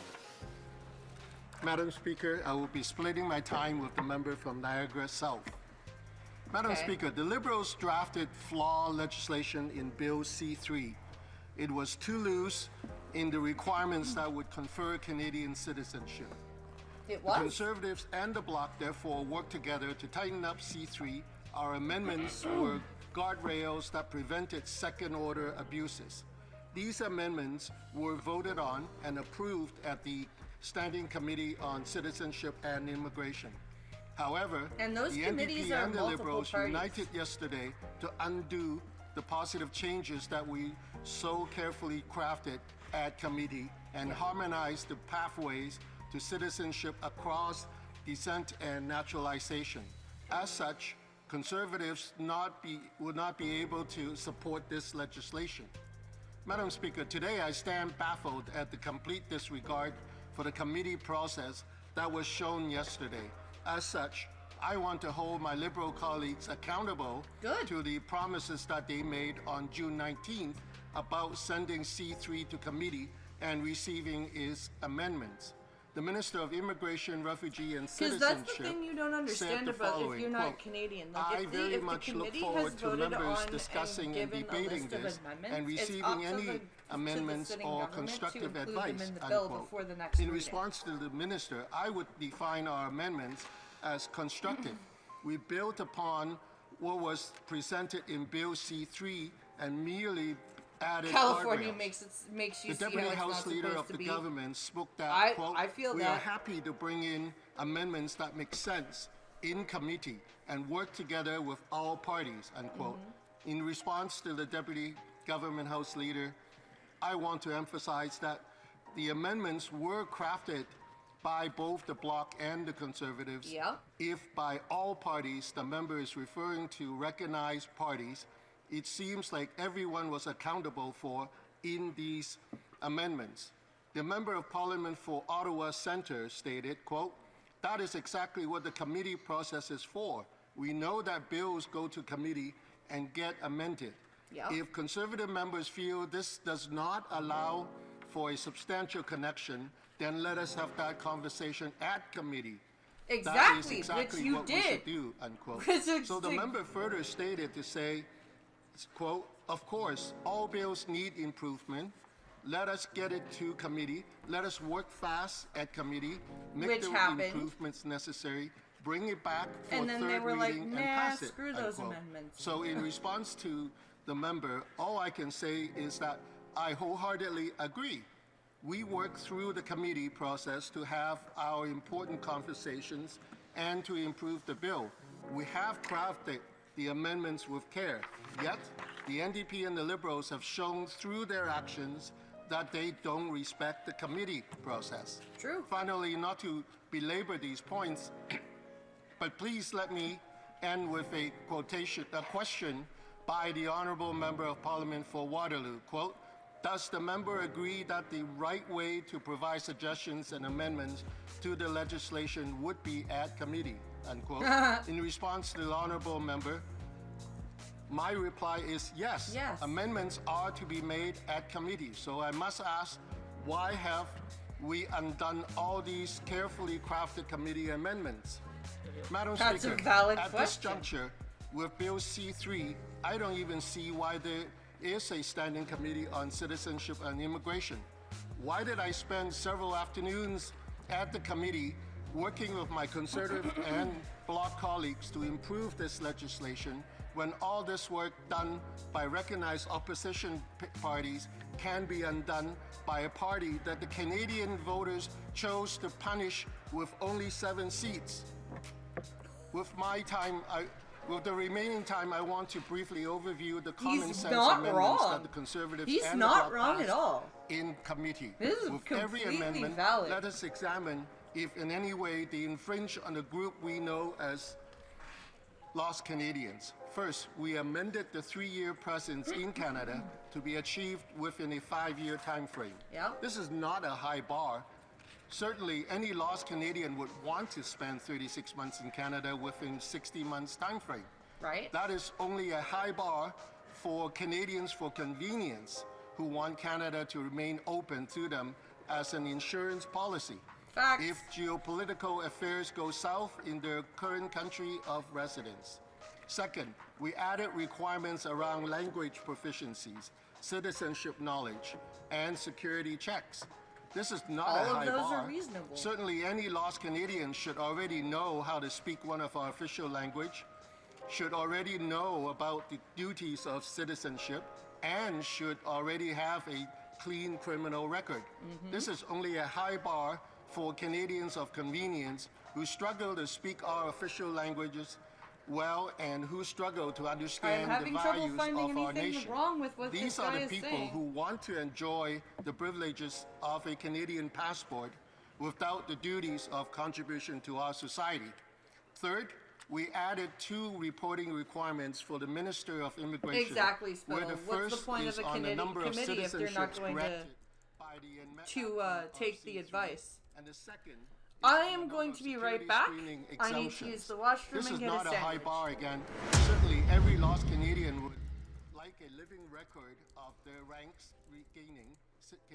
Madam Speaker, I will be splitting my time with the member from Niagara South. Madam Speaker, the Liberals drafted flawed legislation in Bill C-3. It was too loose in the requirements that would confer Canadian citizenship. It was? The Conservatives and the Bloc therefore worked together to tighten up C-3. Our amendments were guardrails that prevented second-order abuses. These amendments were voted on and approved at the Standing Committee on Citizenship and Immigration. However, the NDP and the Liberals united yesterday to undo the positive changes that we so carefully crafted at committee and harmonize the pathways to citizenship across descent and naturalization. As such, Conservatives would not be able to support this legislation. Madam Speaker, today I stand baffled at the complete disregard for the committee process that was shown yesterday. As such, I want to hold my Liberal colleagues accountable to the promises that they made on June 19th about sending C-3 to committee and receiving its amendments. the Minister of Immigration, Refugee and Because Citizenship that's the thing you don't understand the about following, if you're not quote, Canadian. Like I if very the much look committee forward has to voted members on discussing and given a debating list of this amendments, and it's receiving up to any the amendments sitting or government to constructive include advice, them in the bill unquote. before the next In reading. response to the minister, I would define our amendments as constructive. We built upon what was presented in Bill C3 and merely added California guardrails. makes you The see Deputy how it's House not Leader supposed of to the be. government spoke that, quote, I feel we that. are happy to bring in amendments that make sense in committee and work together with all parties, unquote. In response to the Deputy Government House Leader, I want to emphasize that the amendments were crafted by both the Bloc and the Conservatives. Yeah. If by all parties the member is referring to recognized parties, it seems like everyone was accountable for in these amendments. The Member of Parliament for Ottawa Centre stated, quote, that is exactly what the committee process is for. We know that bills go to committee and get amended. Yeah. If Conservative members feel this does not allow for a substantial connection, then let us have that conversation at committee. Exactly, That is exactly which you what did. we should do, unquote. Which is So the to- member further stated to say, quote, of course, all bills need improvement. Let us get it to committee. Let us work fast at committee, make Which the happened. improvements necessary, bring it back for And then they third were like, reading nah, and pass it, screw those unquote. amendments. So in response to the member, all I can say is that I wholeheartedly agree. We work through the committee process to have our important conversations and to improve the bill. We have crafted the amendments with care, yet the NDP and the Liberals have shown through their actions that they don't respect the committee process. True. Finally, not to belabor these points, but please let me end with a question by the Honourable Member of Parliament for Waterloo. Quote, does the member agree that the right way to provide suggestions and amendments to the legislation would be at committee? Unquote. In response to the Honourable Member, my reply is yes. Yes. Amendments are to be made at committee. So I must ask, why have we undone all these carefully crafted committee amendments? Madam That's Speaker, a valid at this question. juncture, with Bill C3, I don't even see why there is a standing committee on citizenship and immigration. Why did I spend several afternoons at the committee working with my Conservative and Bloc colleagues to improve this legislation when all this work done by recognized opposition parties can be undone by a party that the Canadian voters chose to punish with only 7 seats? With the remaining time, I want to briefly overview the common He's sense not amendments wrong. that the Conservatives He's and not the Bloc wrong at passed all. in committee. This is With every completely amendment, valid. let us examine if in any way they infringe on the group we know as Lost Canadians. First, we amended the 3-year presence in Canada to be achieved within a 5-year time frame. Yeah. This is not a high bar. Certainly, any lost Canadian would want to spend 36 months in Canada within 60 months time frame. Right. That is only a high bar for Canadians for convenience who want Canada to remain open to them as an insurance policy. Facts. If geopolitical affairs go south in their current country of residence. Second, we added requirements around language proficiencies, citizenship knowledge, and security checks. This is not All a of high those bar. are reasonable. Certainly, any lost Canadian should already know how to speak one of our official language, should already know about the duties of citizenship, and should already have a clean criminal record. This is only a high bar for Canadians of convenience who struggle to speak our official languages well and who struggle to understand the having trouble values finding of our anything nation. wrong with what These this are guy the is people saying. who want to enjoy the privileges of a Canadian passport without the duties of contribution to our society. Third, we added 2 reporting requirements for the Minister of Immigration. Exactly, Spittle. Where the What's the first point is of a on the number of committee if they're not citizenships going granted to take the advice? and the second I am going to be right back. screening I need to exemptions. use the washroom This and is get not a a high sandwich. bar again. Certainly, every lost Canadian would like a living record of their ranks regaining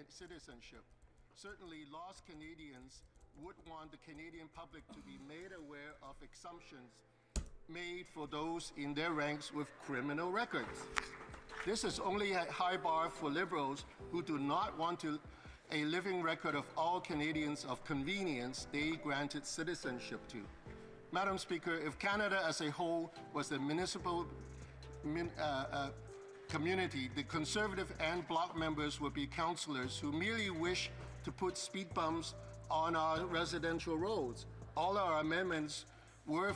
citizenship. Certainly, lost Canadians would want the Canadian public to be made aware of exemptions made for those in their ranks with criminal records. This is only a high bar for Liberals who do not want a living record of all Canadians of convenience they granted citizenship to. Madam Speaker, if Canada as a whole was a municipal community, the Conservative and Bloc members would be councillors who merely wish to put speed bumps on our residential roads. All our amendments were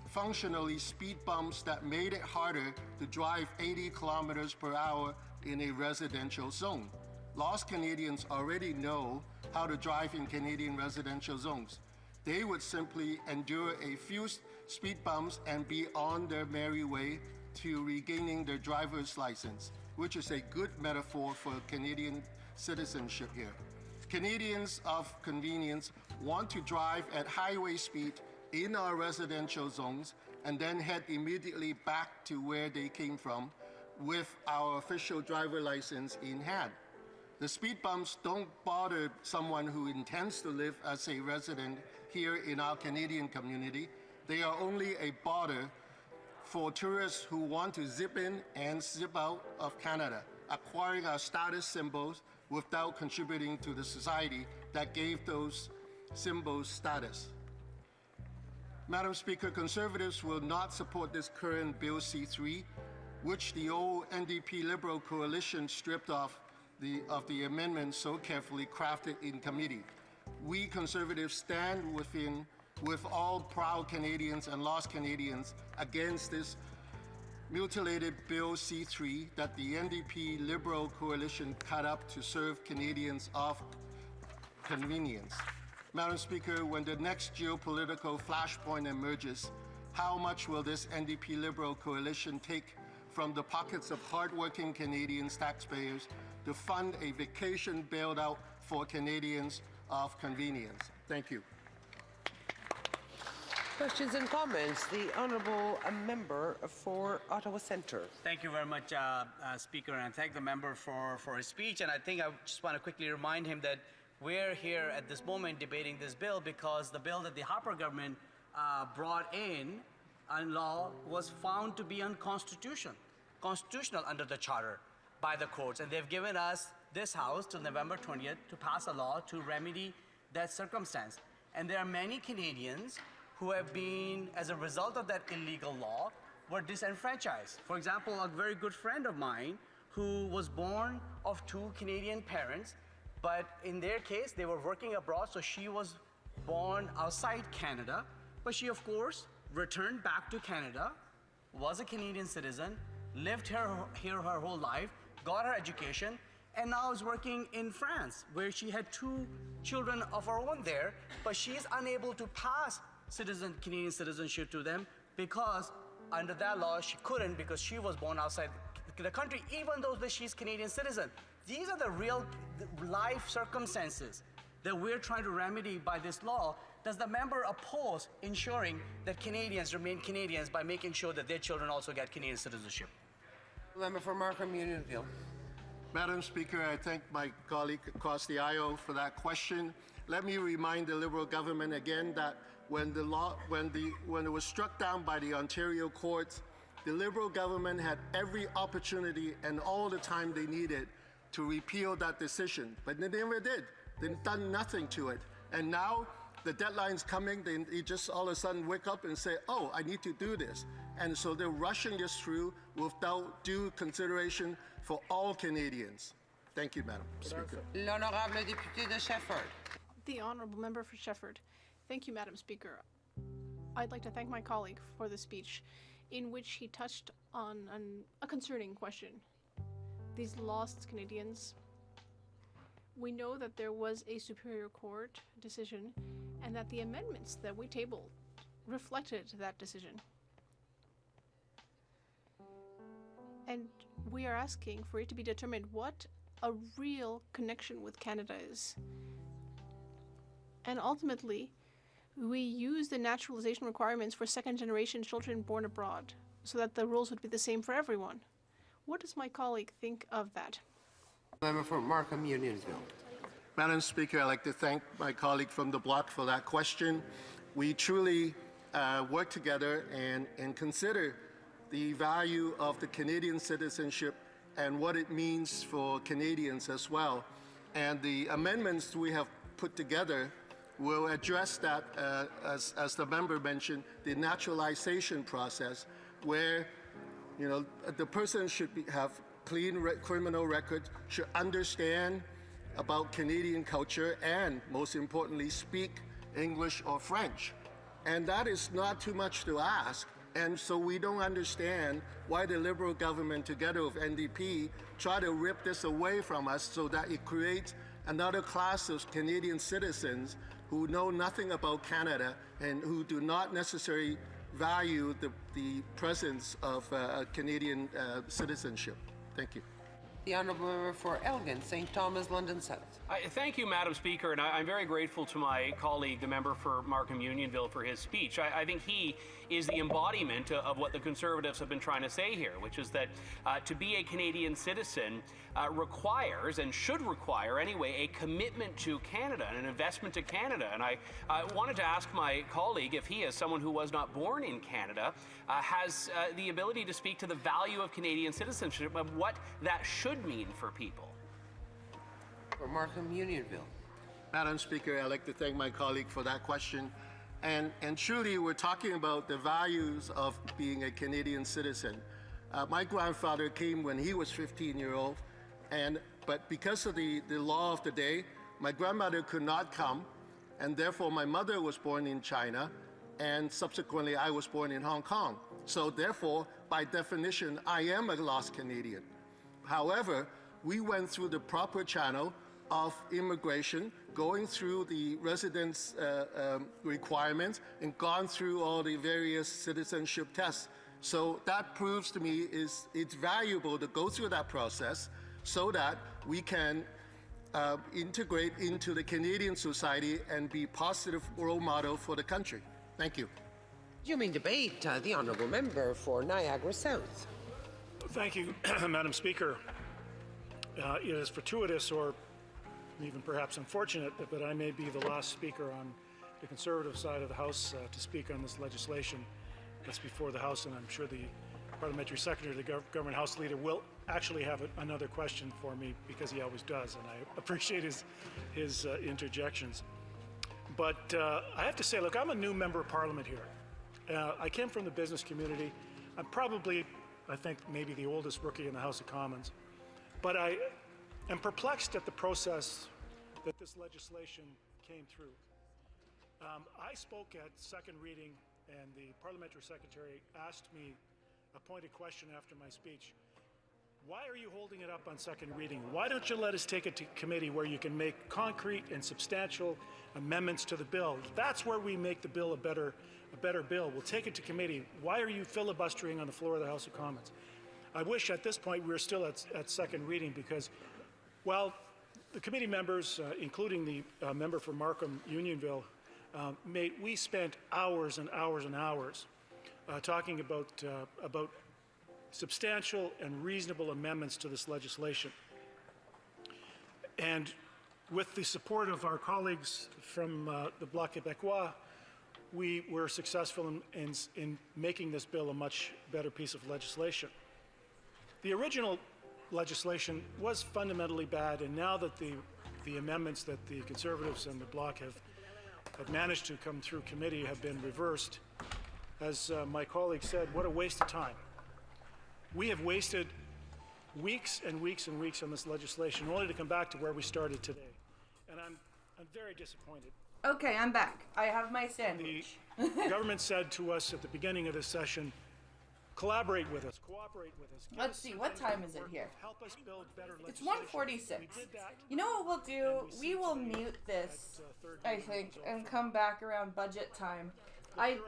functionally speed bumps that made it harder to drive 80 kilometers per hour in a residential zone. Lost Canadians already know how to drive in Canadian residential zones. They would simply endure a few speed bumps and be on their merry way to regaining their driver's license, which is a good metaphor for Canadian citizenship here. Canadians of convenience want to drive at highway speed in our residential zones and then head immediately back to where they came from with our official driver license in hand. The speed bumps don't bother someone who intends to live as a resident here in our Canadian community. They are only a bother for tourists who want to zip in and zip out of Canada, acquiring our status symbols without contributing to the society that gave those symbols status. Madam Speaker, Conservatives will not support this current Bill C3, which the old NDP Liberal coalition stripped off of the amendments so carefully crafted in committee. We Conservatives stand with all proud Canadians and lost Canadians against this mutilated Bill C3 that the NDP Liberal coalition cut up to serve Canadians of convenience. Madam Speaker, when the next geopolitical flashpoint emerges, how much will this NDP Liberal coalition take from the pockets of hardworking Canadians taxpayers to fund a vacation bailout for Canadians of convenience? Thank you. Questions and comments. The Honourable Member for Ottawa Centre. Thank you very much, Speaker, and thank the member for his speech. And I think I just want to quickly remind him that we're here at this moment debating this bill because the bill that the Harper government brought in law was found to be unconstitutional, constitutional under the Charter by the courts. And they've given us, this House, till November 20th to pass a law to remedy that circumstance. And there are many Canadians who have been, as a result of that illegal law, were disenfranchised. For example, a very good friend of mine who was born of two Canadian parents, but in their case, they were working abroad, so she was born outside Canada, but she, of course, returned back to Canada, was a Canadian citizen, lived here her whole life, got her education, and now is working in France, where she had two children of her own there, but she's unable to pass Canadian citizenship to them because under that law she couldn't because she was born outside the country, even though she's Canadian citizen. These are the real life circumstances that we're trying to remedy by this law. Does the member oppose ensuring that Canadians remain Canadians by making sure that their children also get Canadian citizenship? Member for Markham Unionville. Madam Speaker, I thank my colleague across the aisle for that question. Let me remind the Liberal government again that when it was struck down by the Ontario courts, the Liberal government had every opportunity and all the time they needed to repeal that decision, but they never did. They've done nothing to it. And now the deadline's coming, they just all of a sudden wake up and say, oh, I need to do this. And so they're rushing this through without due consideration for all Canadians. Thank you, Madam Speaker. L'honorable député de Shefford. The Honourable Member for Shefford. Thank you, Madam Speaker. I'd like to thank my colleague for the speech in which he touched on a concerning question. These lost Canadians. We know that there was a Superior Court decision and that the amendments that we tabled reflected that decision. And we are asking for it to be determined what a real connection with Canada is. And ultimately, we use the naturalization requirements for second-generation children born abroad so that the rules would be the same for everyone. What does my colleague think of that? Member for Markham Unionville. Madam Speaker, I'd like to thank my colleague from the bloc for that question. We truly work together and consider the value of the Canadian citizenship and what it means for Canadians as well. And the amendments we have put together will address that, as the member mentioned, the naturalization process, where the person should have clean criminal record, should understand about Canadian culture, and most importantly, speak English or French. And that is not too much to ask. And so we don't understand why the Liberal government, together with NDP, try to rip this away from us so that it creates another class of Canadian citizens who know nothing about Canada and who do not necessarily value the presence of Canadian citizenship. Thank you. The Honourable Member for Elgin, St. Thomas, London South. Thank you, Madam Speaker, and I'm very grateful to my colleague, the member for Markham Unionville, for his speech. I think he is the embodiment of what the Conservatives have been trying to say here, which is that to be a Canadian citizen requires, and should require anyway, a commitment to Canada and an investment to Canada. And I wanted to ask my colleague if he, as someone who was not born in Canada, has the ability to speak to the value of Canadian citizenship, of what that should mean for people. For Markham Unionville. Madam Speaker, I'd like to thank my colleague for that question. And truly, we're talking about the values of being a Canadian citizen. My grandfather came when he was 15-year-old, but because of the law of the day, my grandmother could not come, and therefore my mother was born in China, and subsequently I was born in Hong Kong. So therefore, by definition, I am a lost Canadian. However, we went through the proper channel of immigration, going through the residence requirements, and gone through all the various citizenship tests. So that proves to me it's valuable to go through that process so that we can integrate into the Canadian society and be positive role model for the country. Thank you. During debate, the Honourable Member for Niagara South. Thank you, Madam Speaker. It is fortuitous, or even perhaps unfortunate, but I may be the last speaker on the Conservative side of the House to speak on this legislation that's before the House, and I'm sure the Parliamentary Secretary, the Government House Leader, will actually have another question for me, because he always does, and I appreciate his interjections. But I have to say, look, I'm a new member of Parliament here. I came from the business community. I'm probably, I think, maybe the oldest rookie in the House of Commons. But I am perplexed at the process that this legislation came through. I spoke at second reading, and the Parliamentary Secretary asked me a pointed question after my speech. Why are you holding it up on second reading? Why don't you let us take it to committee where you can make concrete and substantial amendments to the bill? That's where we make the bill a better bill. We'll take it to committee. Why are you filibustering on the floor of the House of Commons? I wish at this point we were still at second reading, because while the committee members, including the member for Markham Unionville, we spent hours and hours and hours talking about substantial and reasonable amendments to this legislation. And with the support of our colleagues from the Bloc Québécois, we were successful in making this bill a much better piece of legislation. The original legislation was fundamentally bad, and now that the amendments that the Conservatives and the Bloc have managed to come through committee have been reversed, as my colleague said, what a waste of time. We have wasted weeks and weeks and weeks on this legislation only to come back to where we started today. And I'm very disappointed. Okay, I'm back. I have my sandwich. The government said to us at the beginning of this session, collaborate with us, cooperate with us. Let's see, what time is it here? Help us build better It's legislation. 1:46. You know what we'll do? We will mute this, I think, and come back around budget time. I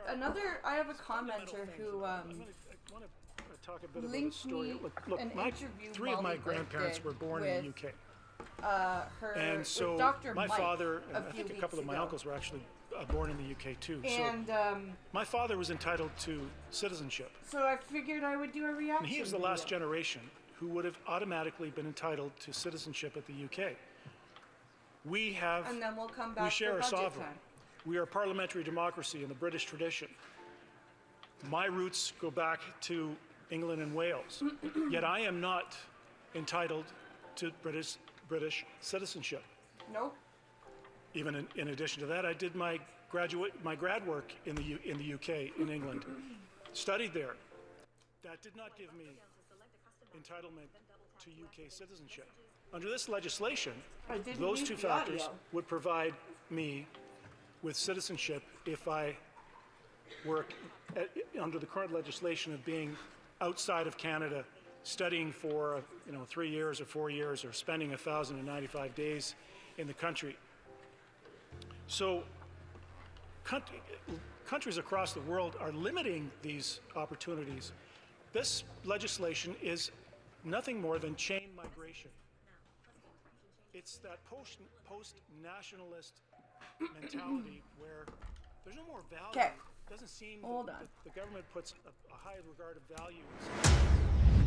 have a commenter who linked me an interview three of my Molly grandparents did were born with, in the UK. And so Dr. my Mike father, and I few think a couple of weeks my ago. uncles were actually born in the UK too. And so my father was entitled to citizenship. so I figured I would do a reaction. And he was the last generation who would have automatically been entitled to citizenship at the UK. We and then we'll come back we share for a budget sovereign. time. We are parliamentary democracy in the British tradition. My roots go back to England and Wales, yet I am not entitled to British citizenship. Nope. Even in addition to that, I did my grad work in the UK, in England, studied there. That did not give me entitlement to UK citizenship. Under this legislation, those two factors would provide me with citizenship if I were under the current legislation of being outside of Canada, studying for 3 years or 4 years, or spending 1,095 days in the country. So countries across the world are limiting these opportunities. This legislation is nothing more than chain migration. It's that post-nationalist mentality where there's no more value. Okay. It doesn't seem that the government puts a high regard of values.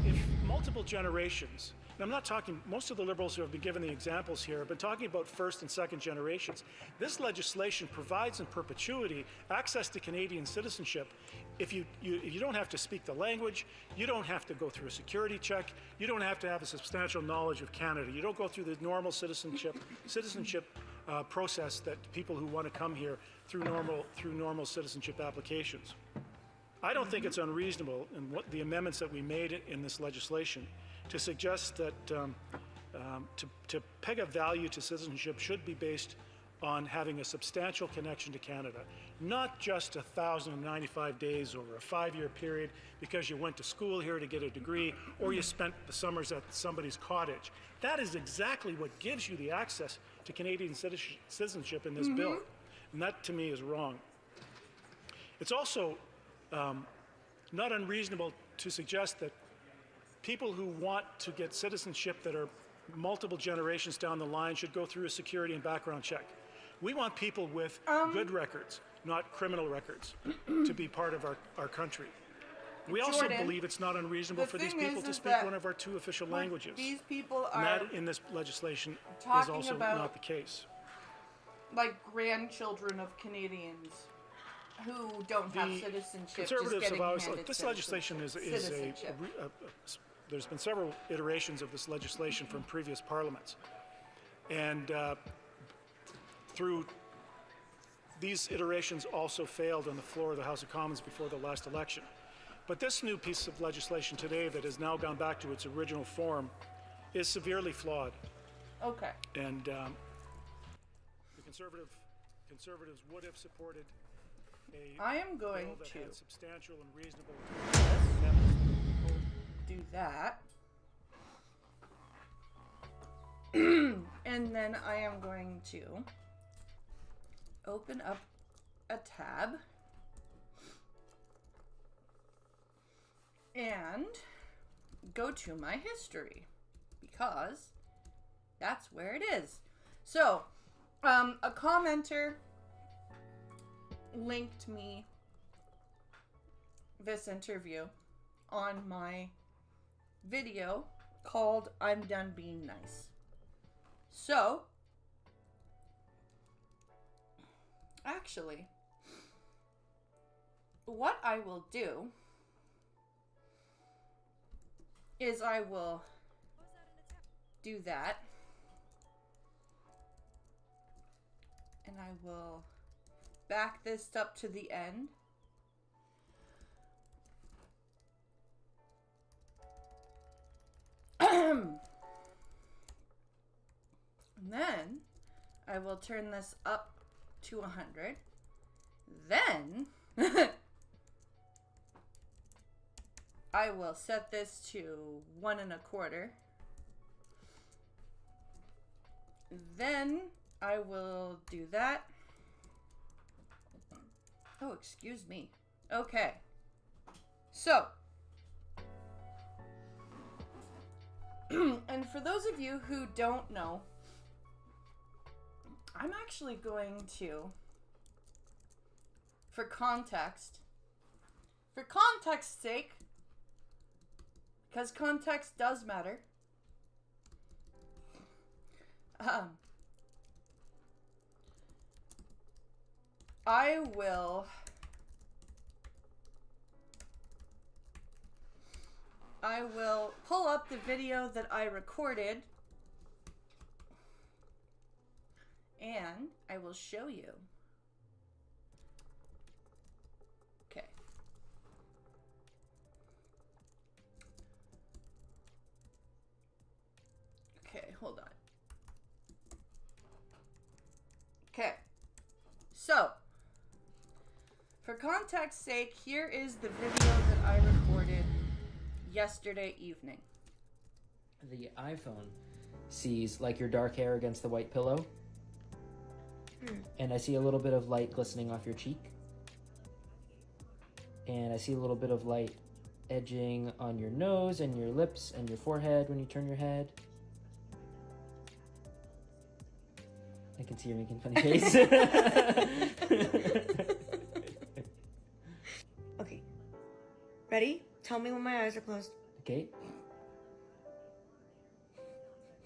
If multiple generations, and I'm not talking, most of the Liberals who have been given the examples here have been talking about first and second generations. This legislation provides in perpetuity access to Canadian citizenship. If you don't have to speak the language, you don't have to go through a security check, you don't have to have a substantial knowledge of Canada, you don't go through the normal citizenship process that people who want to come here through normal citizenship applications. I don't think it's unreasonable in what the amendments that we made in this legislation to suggest that to peg a value to citizenship should be based on having a substantial connection to Canada, not just 1,095 days over a 5-year period because you went to school here to get a degree or you spent the summers at somebody's cottage. That is exactly what gives you the access to Canadian citizenship in this bill, and that to me is wrong. It's also not unreasonable to suggest that people who want to get citizenship that are multiple generations down the line should go through a security and background check. We want people with good records, not criminal records, to be part of our country. We also Jordan, believe it's not unreasonable for these people to speak one of our 2 official languages. These people And are that in this legislation is talking also about, not the case. like, grandchildren of Canadians who don't have citizenship. Conservatives have always, handed this legislation is there's been several iterations of this legislation from previous parliaments. And through these iterations also failed on the floor of the House of Commons before the last election. But this new piece of legislation today that has now gone back to its original form is severely flawed. Okay. And the conservatives would have supported I am going bill that to had substantial and reasonable do that. And then I am going to open up a tab and go to my history because that's where it is. So, a commenter linked me this interview on my video called I'm Done Being Nice. So, actually, what I will do is I will do that, and I will back this up to the end. And then I will turn this up to 100. Then I will set this to 1 1/4. Then I will do that. Oh, excuse me. Okay. So, and for those of you who don't know, I'm actually going to, for context's sake, because context does matter, I will pull up the video that I recorded and I will show you. Okay. Okay, hold on. Okay. So, for context's sake, here is the video that I recorded yesterday evening. The iPhone sees like your dark hair against the white pillow. And I see a little bit of light glistening off your cheek. And I see a little bit of light edging on your nose and your lips and your forehead when you turn your head. I can see you're making a funny face. Okay. Ready? Tell me when my eyes are closed. Okay.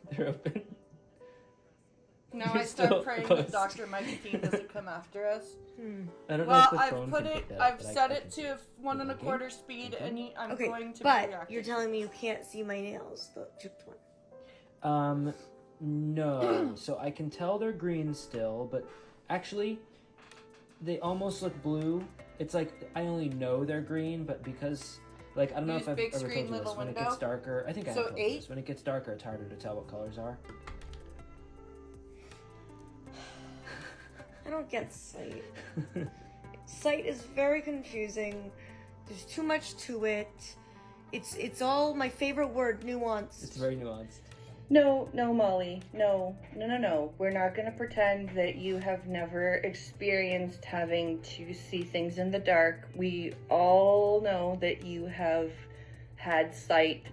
They're open. Now I start praying that Dr. Micatine doesn't come after us. I don't well, know if the phone I've can pick that up, I've but set I it to 1 1/4 speed, and I'm Okay, going to but be reacting. you're telling me you can't see my nails, the chipped one. No. So I can tell they're green still, but actually, they almost look blue. It's like, I only know they're green, but because, like, I don't know Use if I've big ever screen, told you this. little When it window. gets darker, I think I So have told you 8? this. When it gets darker, it's harder to tell what colors are. I don't get sight. Sight is very confusing. There's too much to it. It's all my favorite word, nuance. It's very nuanced. No, Molly. No. We're not going to pretend that you have never experienced having to see things in the dark. We all know that you have had sight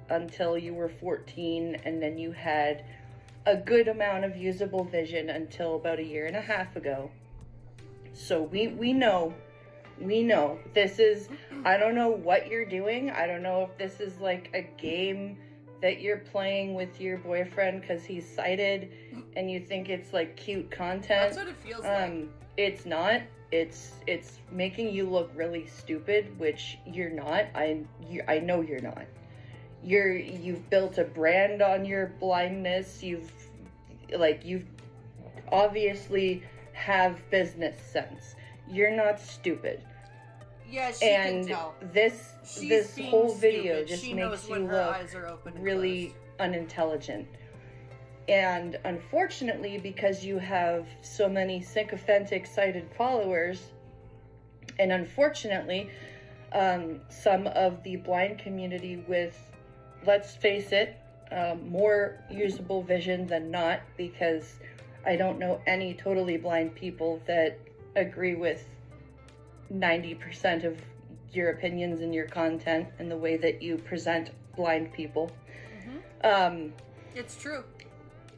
until you were 14, and then you had a good amount of usable vision until about 1.5 years ago. So we know. This is, I don't know what you're doing. I don't know if this is like a game that you're playing with your boyfriend because he's sighted and you think it's like cute content. That's what it feels like. It's not. It's making you look really stupid, which you're not. I know you're not. You've built a brand on your blindness. You've obviously have business sense. You're not stupid. Yeah, she And can tell. this She's being whole video stupid. just She makes knows you when her look eyes are open and really unintelligent. And unfortunately, because you have so many sycophantic sighted followers, and unfortunately, some of the blind community with, let's face it, more usable vision than not, because I don't know any totally blind people that agree with 90% of your opinions and your content and the way that you present blind people. It's true.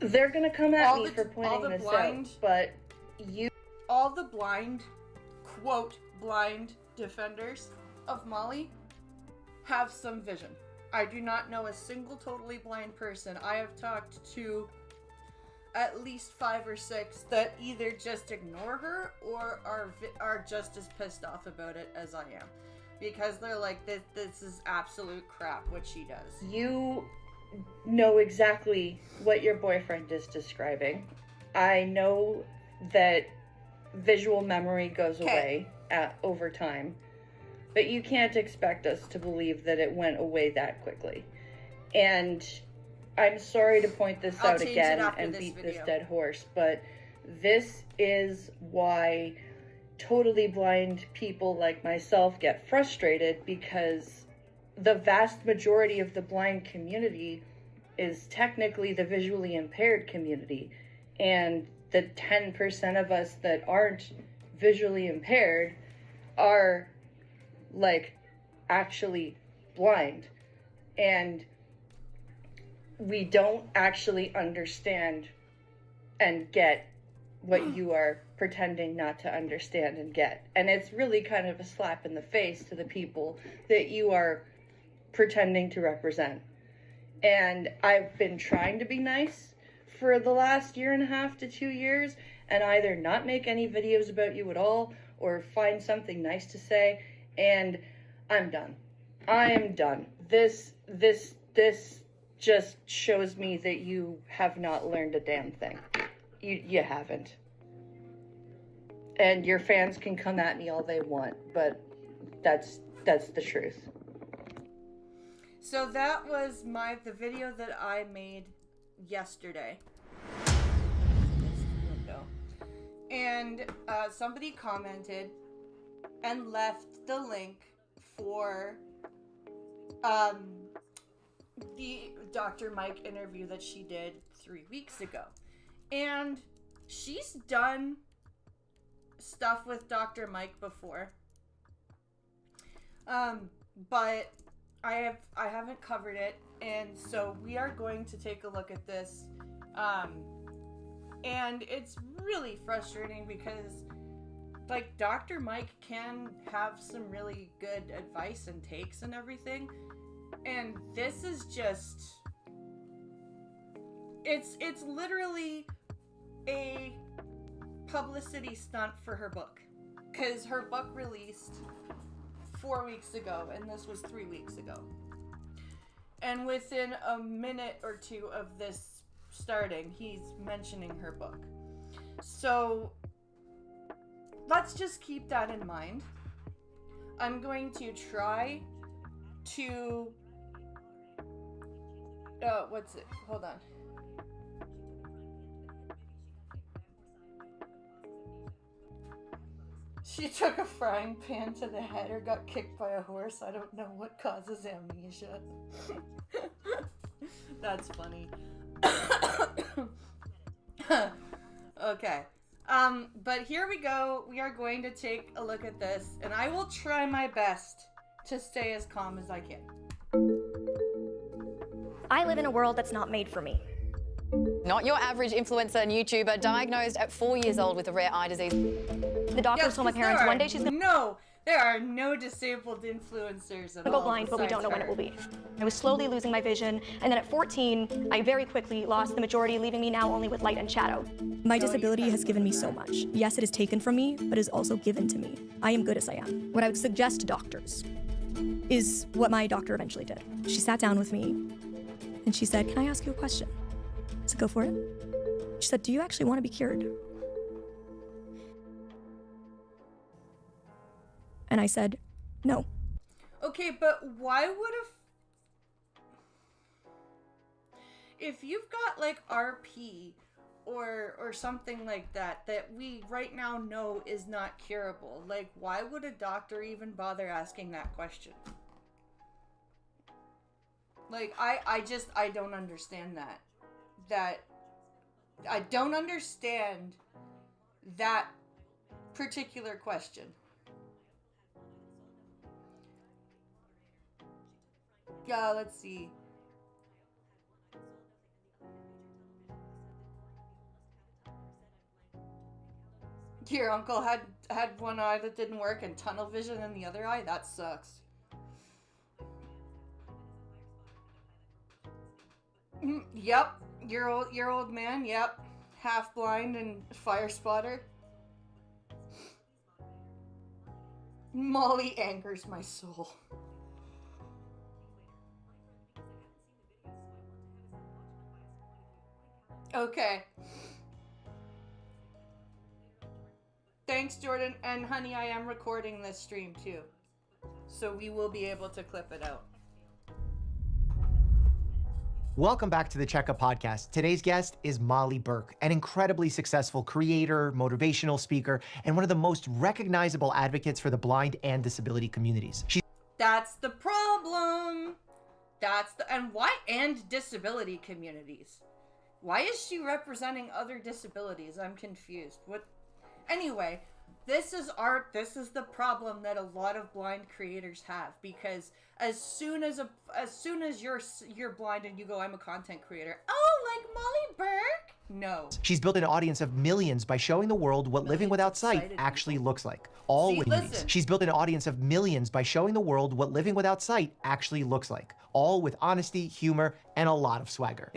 They're gonna come at me for pointing this out, but all the blind, quote, blind defenders of Molly have some vision. I do not know a single totally blind person. I have talked to at least 5 or 6 that either just ignore her or are just as pissed off about it as I am, because they're like, this is absolute crap what she does. you know exactly what your boyfriend is describing. I know that visual memory goes away over time, but you can't expect us to believe that it went away that quickly. And I'm sorry to point this I'll out change it again after and this beat video. this dead horse, but this is why totally blind people like myself get frustrated, because the vast majority of the blind community is technically the visually impaired community, and the 10% of us that aren't visually impaired are like actually blind, and we don't actually understand and get what you are pretending not to understand and get. And it's really kind of a slap in the face to the people that you are pretending to represent. And I've been trying to be nice for the last 1.5 to 2 years, and either not make any videos about you at all or find something nice to say, and I'm done. I am done. This just shows me that you have not learned a damn thing. You haven't. And your fans can come at me all they want, but that's the truth. So that was the video that I made yesterday. And somebody commented and left the link for the Dr. Mike interview that she did 3 weeks ago. And she's done stuff with Dr. Mike before. But I haven't covered it, and so we are going to take a look at this. And it's really frustrating because, like, Dr. Mike can have some really good advice and takes and everything, and this is just, it's literally a publicity stunt for her book, because her book released 4 weeks ago, and this was 3 weeks ago. And within a minute or two of this starting, he's mentioning her book. So let's just keep that in mind. I'm going to try to... what's it? Hold on. She took a frying pan to the head or got kicked by a horse. I don't know what causes amnesia. That's funny. Okay. But here we go. We are going to take a look at this, and I will try my best to stay as calm as I can. I live in a world that's not made for me. Not your average influencer and YouTuber, diagnosed at 4 years old with a rare eye disease. The doctor told my parents one day she's gonna... No, there are no disabled influencers at all. Go blind, but we don't know when it will be. I was slowly losing my vision, and then at 14, I very quickly lost the majority, leaving me now only with light and shadow. My disability has given me so much. Yes, it is taken from me, but it is also given to me. I am good as I am. What I would suggest to doctors is what my doctor eventually did. She sat down with me, and she said, "Can I ask you a question?" I said, "Go for it." She said, "Do you actually want to be cured?" And I said, "No." Okay, but why would if you've got like RP or something like that we right now know is not curable, like, why would a doctor even bother asking that question? Like, I don't understand that. I don't understand that particular question. Yeah, let's see. Your uncle had one eye that didn't work and tunnel vision in the other eye? That sucks. Yep. Your old man, yep. Half blind and fire spotter. Molly angers my soul. Okay. Thanks, Jordan. And honey, I am recording this stream too, so we will be able to clip it out. Welcome back to the Checkup Podcast. Today's guest is Molly Burke, an incredibly successful creator, motivational speaker, and one of the most recognizable advocates for the blind and disability communities. That's the problem. And why and disability communities? Why is she representing other disabilities? I'm confused. What? Anyway, this is the problem that a lot of blind creators have, because as soon as you're blind and you go, I'm a content creator. Oh, like Molly Burke? No. She's built an audience of millions by showing the world what living without sight actually looks like. She's built an audience of millions by showing the world what living without sight actually looks like. All with honesty, humor, and a lot of swagger.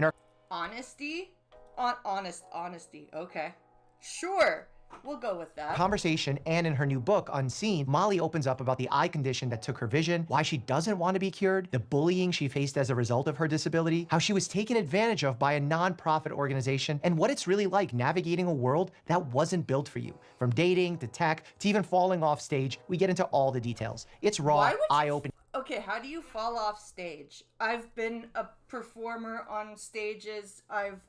Honesty? Honesty. Okay. Sure. We'll go with that. Conversation, and in her new book, Unseen, Molly opens up about the eye condition that took her vision, why she doesn't want to be cured, the bullying she faced as a result of her disability, how she was taken advantage of by a non-profit organization, and what it's really like navigating a world that wasn't built for you. From dating to tech to even falling off stage, we get into all the details. It's raw, eye-opening. Okay, how do you fall off stage? I've been a performer on stages. I've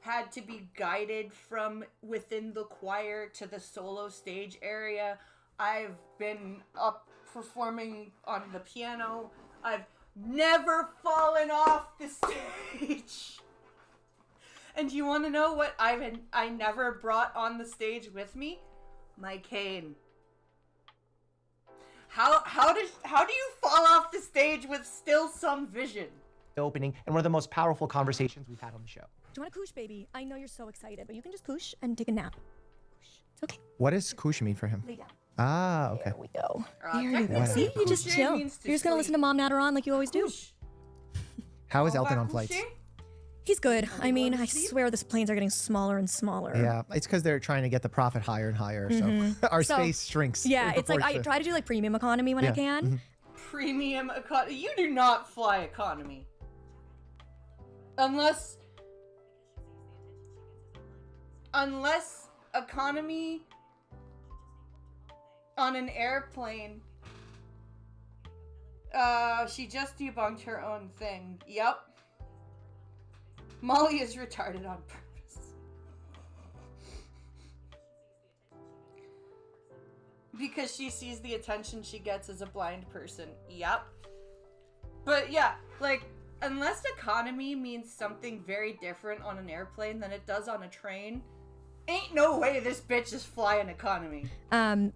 had to be guided from within the choir to the solo stage area. I've been up performing on the piano. I've never fallen off the stage. And do you want to know what I never brought on the stage with me? My cane. How do you fall off the stage with still some vision? Opening and one of the most powerful conversations we've had on the show. Do you want to koosh, baby? I know you're so excited, but you can just koosh and take a nap. It's okay. What does koosh mean for him? Lay down. Ah, okay. There we go. There you go. See, you just chill. You're just gonna listen to Mom natter on like you always do. How is Elton on flights? He's good. I mean, I swear the planes are getting smaller and smaller. Yeah, it's because they're trying to get the profit higher and higher, so our space shrinks. Yeah, it's like I try to do like premium economy when I can. Premium economy? You do not fly economy. Unless economy on an airplane. She just debunked her own thing. Yep. Molly is retarded on purpose. Because she sees the attention she gets as a blind person. Yep. But yeah, like, unless economy means something very different on an airplane than it does on a train, ain't no way this bitch is flying economy.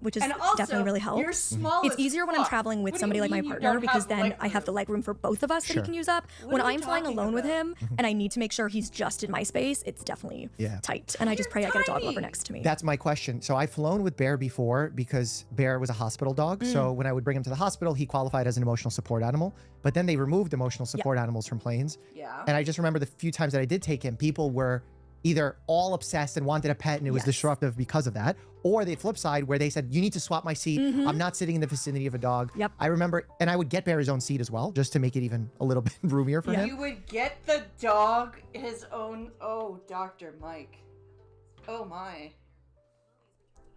Which is And also, definitely really helps. you're small It's as easier when I'm fuck. traveling with What do somebody you like my mean you partner don't because have then leg I have the leg room for both of us that Sure. he can use up. What When are we I'm flying talking alone with about? him and I need to make sure he's just in my space, it's definitely tight. And I just pray I get a dog lover next to me. That's my question. So I've flown with Bear before because Bear was a hospital dog. So when I would bring him to the hospital, he qualified as an emotional support animal. But then they removed emotional support animals from planes. Yeah. And I just remember the few times that I did take him, people were either all obsessed and wanted a pet and it was disruptive because of that, or the flip side where they said, you need to swap my seat. I'm not sitting in the vicinity of a dog. Yep. I remember, and I would get Bear his own seat as well, just to make it even a little bit roomier for him. You would get the dog his own. Oh, Dr. Mike. Oh my.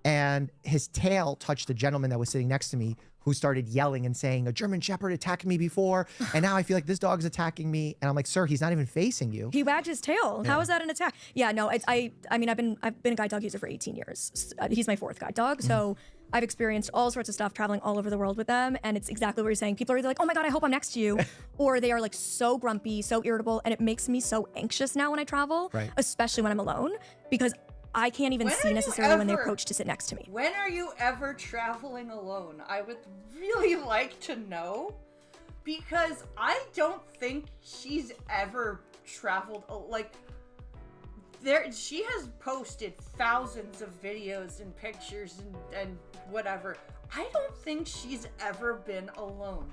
And his tail touched the gentleman that was sitting next to me, who started yelling and saying, a German Shepherd attacked me before, and now I feel like this dog's attacking me. And I'm like, sir, he's not even facing you. He wagged his tail. How is that an attack? Yeah, no, I mean, I've been a guide dog user for 18 years. He's my 4th guide dog, so I've experienced all sorts of stuff traveling all over the world with them, and it's exactly what you're saying. People are either like, oh my God, I hope I'm next to you, or they are like so grumpy, so irritable, and it makes me so anxious now when I travel, especially when I'm alone, because I can't even see necessarily when they approach to sit next to me. When are you ever traveling alone? I would really like to know, because I don't think she's ever traveled like she has posted thousands of videos and pictures and whatever. I don't think she's ever been alone.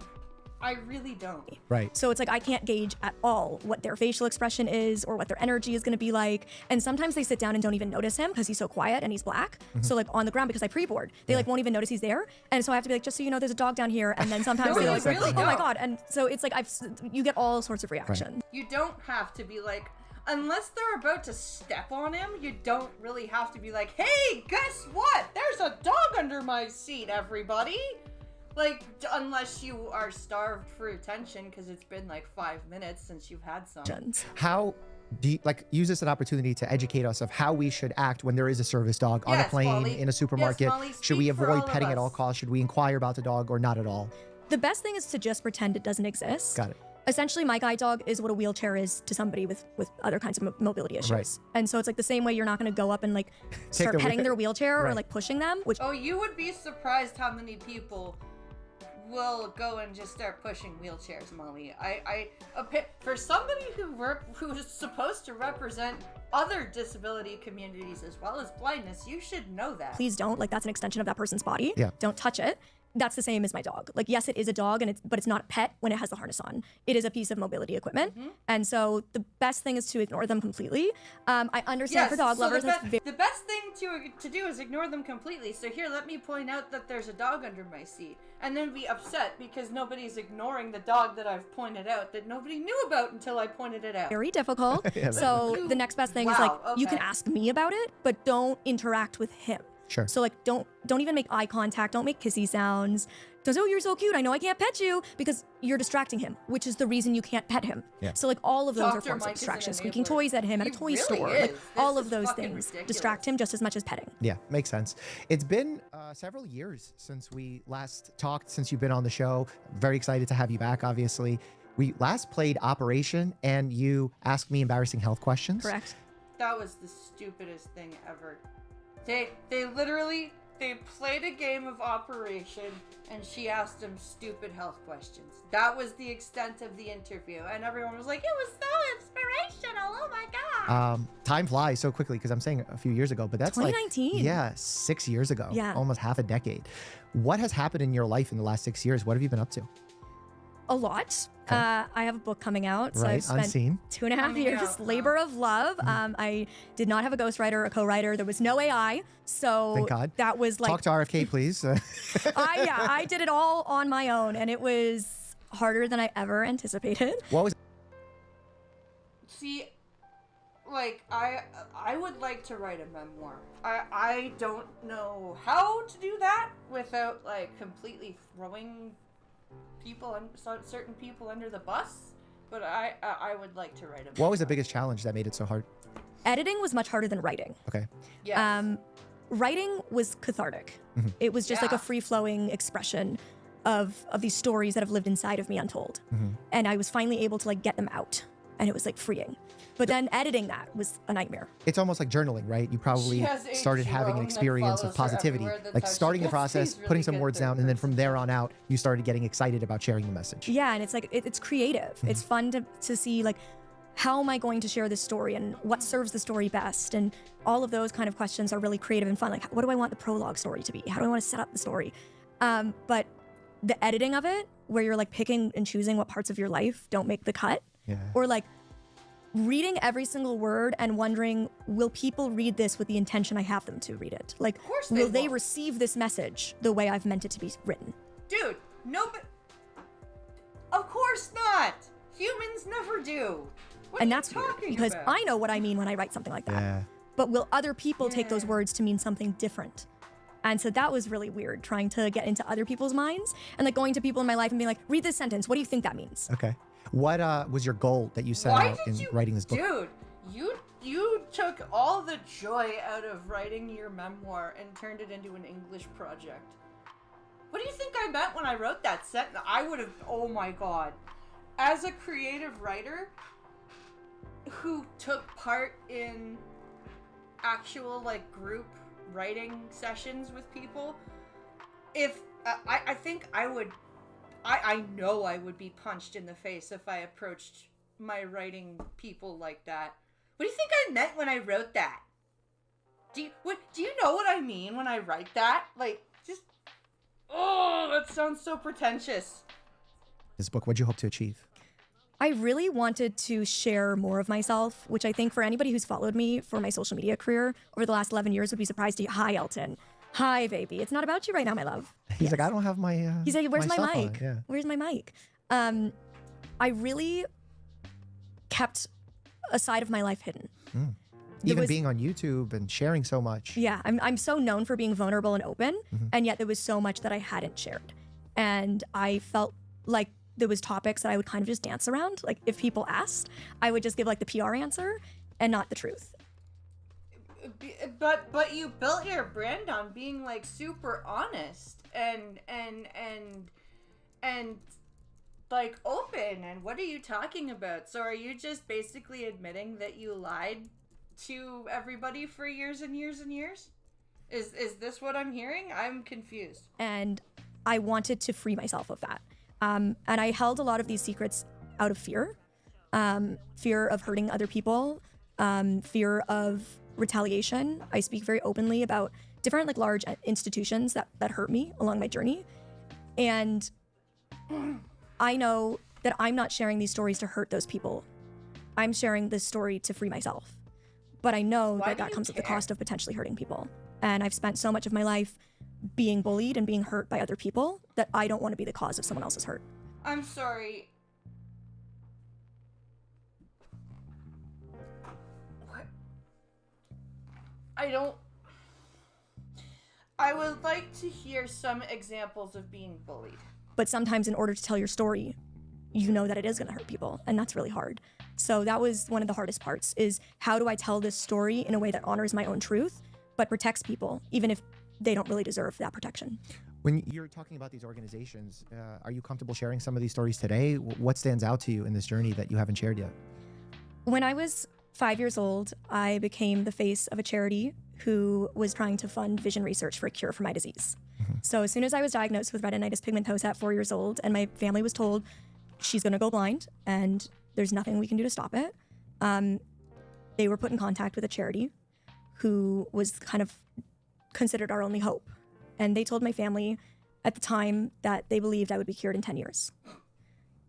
I really don't. Right. So it's like I can't gauge at all what their facial expression is or what their energy is going to be like. And sometimes they sit down and don't even notice him because he's so quiet and he's black. So like on the ground, because I pre-board, they like won't even notice he's there. And so I have to be like, just so you know, there's a dog down here. And then sometimes No, they're you like, really oh my don't. God. And so it's like you get all sorts of reactions. You don't have to be like, unless they're about to step on him, you don't really have to be like, hey, guess what? There's a dog under my seat, everybody. Like, unless you are starved for attention because it's been like 5 minutes since you've had some. How do you, use this as an opportunity to educate us of how we should act when there is a service dog on a plane, Molly. in a supermarket? Molly, should we speak for avoid all of petting at all us. costs? Should we inquire about the dog or not at all? The best thing is to just pretend it doesn't exist. Got it. Essentially, my guide dog is what a wheelchair is to somebody with other kinds of mobility issues. Right. And so it's like the same way you're not going to go up and like start their petting wheel- their wheelchair or Right. like pushing them, which Oh, you would be surprised how many people will go and just start pushing wheelchairs, Molly. For somebody who is supposed to represent other disability communities as well as blindness, you should know that. please don't. Like that's an extension of that person's body. Yeah. Don't touch it. that's the same as my dog. Like, yes, it is a dog, but it's not a pet when it has the harness on. It is a piece of mobility equipment. And so the best thing is to ignore them completely. I understand for dog lovers. The best thing to do is ignore them completely. So here, let me point out that there's a dog under my seat. And then be upset because nobody's ignoring the dog that I've pointed out that nobody knew about until I pointed it out. Very difficult. So the next best thing is like, you can ask me about it, but don't interact with him. Sure. So like, don't even make eye contact. Don't make kissy sounds. Because, oh, you're so cute. I know I can't pet you, because you're distracting him, which is the reason you can't pet him. Yeah. So like, all of those Dr. are forms Mike of is an distraction. enabler. Squeaking toys at him at a toy really store. is. Like, This all is of those fucking things ridiculous. distract him just as much as petting. Yeah, makes sense. It's been several years since we last talked, since you've been on the show. Very excited to have you back, obviously. We last played Operation, and you asked me embarrassing health questions. Correct. That was the stupidest thing ever. They literally, they played a game of Operation, and she asked him stupid health questions. That was the extent of the interview, and everyone was like, it was so inspirational, oh my god. Time flies so quickly, because I'm saying a few years ago, but that's 2019. like, yeah, 6 years ago. Yeah. Almost half a decade. What has happened in your life in the last 6 years? What have you been up to? A lot. I have a book coming out, so Right, I've spent unseen. 2.5 years, labor of love. I did not have a ghostwriter, a co-writer. There was no AI, so Thank God. that was like, Talk to RFK, please. I did it all on my own, and it was harder than I ever anticipated. What was See, like, I would like to write a memoir. I don't know how to do that without, like, completely throwing certain people under the bus, but I would like to write a memoir. What was the biggest challenge that made it so hard? Editing was much harder than writing. Okay. Yes. Writing was cathartic. Mhm. It was just like Yeah. a free-flowing expression of these stories that have lived inside of me untold. Mhm. And I was finally able to like get them out, and it was like freeing. But then editing that was a nightmare. It's almost like journaling, right? You probably She has a started having an drone that experience of follows her positivity, everywhere. That's like how she starting the gets process, these really putting some good words down, and then from there on out, you started getting excited about sharing the message. Yeah, and it's like it's creative. It's fun to see like, how am I going to share this story, and what serves the story best, and all of those kind of questions are really creative and fun. Like, what do I want the prologue story to be? How do I want to set up the story? But the editing of it, where you're like picking and choosing what parts of your life don't make the cut, Yeah. or like reading every single word and wondering, will people read this with the intention I have them to read it? Like, course will they they will. receive this message the way I've meant it to be written? Dude, no, but of course not. Humans never do. What And are that's you weird, talking because about? I know what I mean when I write something like that. Yeah. But will other people take those words to mean something different? And so that was really weird, trying to get into other people's minds and like going to people in my life and being like, read this sentence. What do you think that means? Okay. What was your goal that you set Why out did in you, writing this book? Dude, you took all the joy out of writing your memoir and turned it into an English project. What do you think I meant when I wrote that sentence? I would have, oh my god. As a creative writer who took part in actual like group writing sessions with people, if I think I would, I know I would be punched in the face if I approached my writing people like that. What do you think I meant when I wrote that? Do you know what I mean when I write that? Like, just, oh, that sounds so pretentious. This book, what'd you hope to achieve? I really wanted to share more of myself, which I think for anybody who's followed me for my social media career over the last 11 years would be surprised to hear. Hi, Elton. Hi, baby. It's not about you right now, my love. He's like, I don't have my. He's like, where's my stuff on." mic? Yeah. Where's my mic? I really kept a side of my life hidden. Even being on YouTube and sharing so much. Yeah, I'm so known for being vulnerable and open, and yet there was so much that I hadn't shared. And I felt like there was topics that I would kind of just dance around. Like if people asked, I would just give like the PR answer and not the truth. But you built your brand on being like super honest and like open. And what are you talking about? So are you just basically admitting that you lied to everybody for years and years and years? Is this what I'm hearing? I'm confused. And I wanted to free myself of that. And I held a lot of these secrets out of fear. Fear of hurting other people, fear of retaliation. I speak very openly about different like large institutions that hurt me along my journey. And I know that I'm not sharing these stories to hurt those people. I'm sharing this story to free myself. But I know that that comes at the cost of potentially hurting people. And I've spent so much of my life being bullied and being hurt by other people that I don't want to be the cause of someone else's hurt. I'm sorry. What? I would like to hear some examples of being bullied. But sometimes in order to tell your story, you know that it is going to hurt people, and that's really hard. So that was one of the hardest parts, is how do I tell this story in a way that honors my own truth, but protects people, even if they don't really deserve that protection. When you're talking about these organizations, are you comfortable sharing some of these stories today? What stands out to you in this journey that you haven't shared yet? When I was 5 years old, I became the face of a charity who was trying to fund vision research for a cure for my disease. So as soon as I was diagnosed with retinitis pigmentosa at 4 years old, and my family was told, she's gonna go blind, and there's nothing we can do to stop it, they were put in contact with a charity who was kind of considered our only hope. And they told my family at the time that they believed I would be cured in 10 years.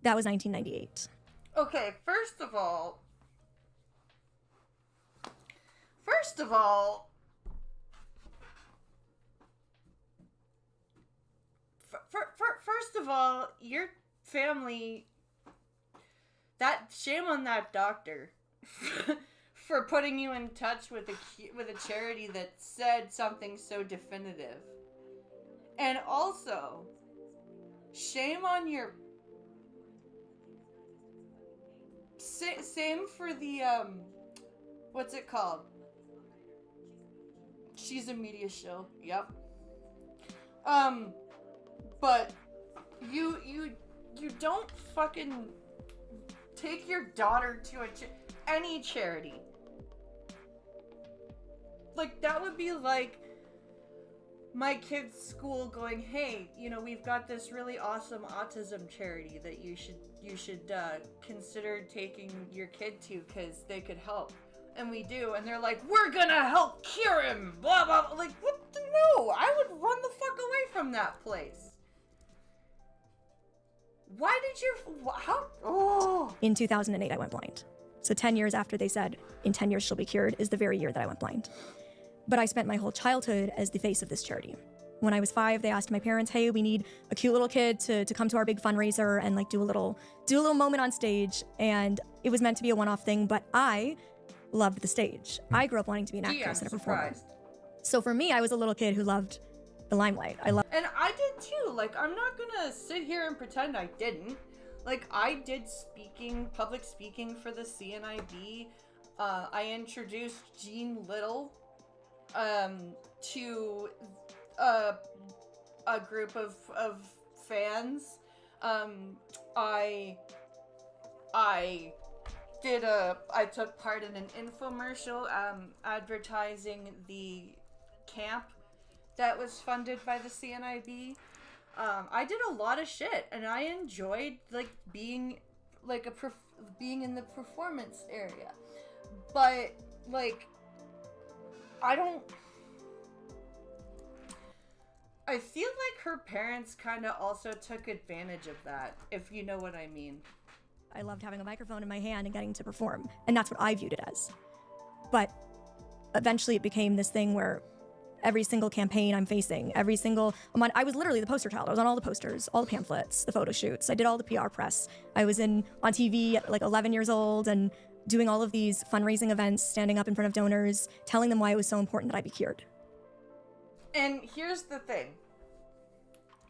That was 1998. Okay, first of all, your family, that shame on that doctor for putting you in touch with a charity that said something so definitive. And also, shame on your... Same for the, what's it called? She's a media show, yep. But you don't fucking take your daughter to any charity. Like, that would be like my kid's school going, hey, you know, we've got this really awesome autism charity that you should consider taking your kid to because they could help. And we do, and they're like, we're gonna help cure him, blah, blah, blah. Like, what? No, I would run the fuck away from that place. Why did you, how? Oh. In 2008, I went blind. So 10 years after they said, in 10 years she'll be cured, is the very year that I went blind. But I spent my whole childhood as the face of this charity. When I was 5, they asked my parents, hey, we need a cute little kid to come to our big fundraiser and like do a little moment on stage. And it was meant to be a one-off thing, but I loved the stage. I grew up wanting to be an actress and a performer. So for me, I was a little kid who loved the limelight. And I did too. Like, I'm not gonna sit here and pretend I didn't. Like, I did public speaking for the CNIB. I introduced Jean Little to a group of fans. I took part in an infomercial advertising the camp that was funded by the CNIB. I did a lot of shit, and I enjoyed like being in the performance area. But like, I feel like her parents kind of also took advantage of that, if you know what I mean. I loved having a microphone in my hand and getting to perform, and that's what I viewed it as. But eventually it became this thing where every single campaign I'm facing, I was literally the poster child. I was on all the posters, all the pamphlets, the photo shoots. I did all the PR press. I was on TV at like 11 years old and doing all of these fundraising events, standing up in front of donors, telling them why it was so important that I be cured. And here's the thing.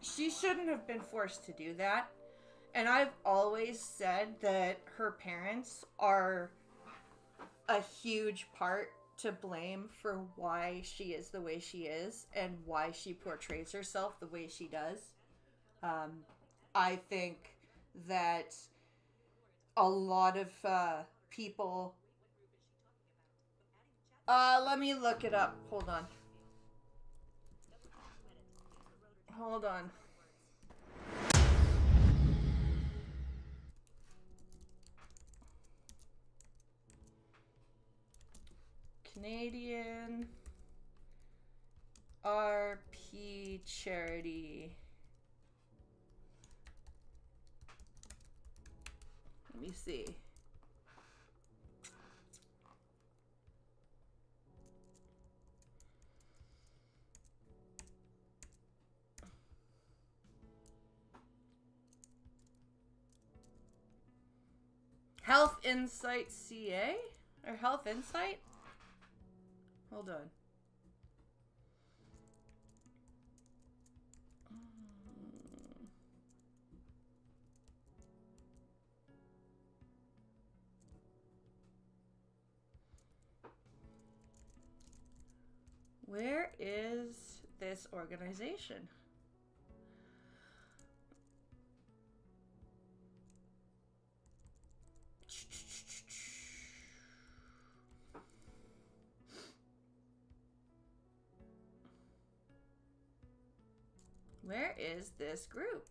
She shouldn't have been forced to do that. And I've always said that her parents are a huge part to blame for why she is the way she is and why she portrays herself the way she does. I think that a lot of people... let me look it up. Hold on. Canadian RP charity. Let me see. Health Insight CA? Or Health Insight? Hold on. Where is this organization? Where is this group?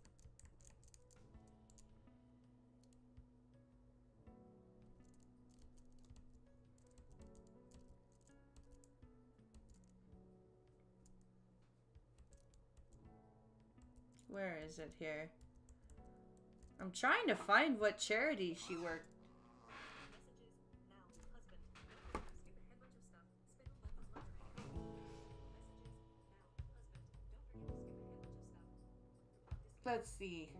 Where is it here? I'm trying to find what charity she worked. Let's see.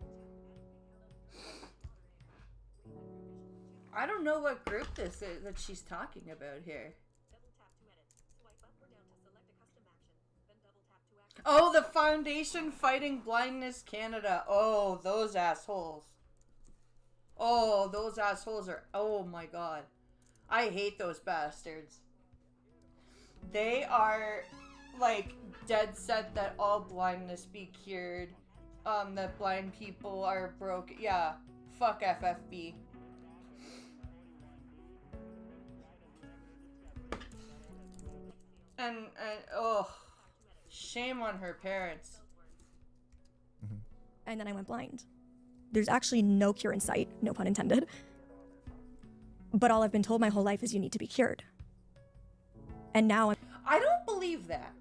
I don't know what group this is that she's talking about here. Oh, the Foundation Fighting Blindness Canada. Oh, those assholes. Oh, those assholes are... Oh my god. I hate those bastards. They are, like, dead set that all blindness be cured. That blind people are broke. Yeah. Fuck FFB. And oh, shame on her parents. And then I went blind. There's actually no cure in sight, no pun intended. But all I've been told my whole life is you need to be cured. And now I don't believe that.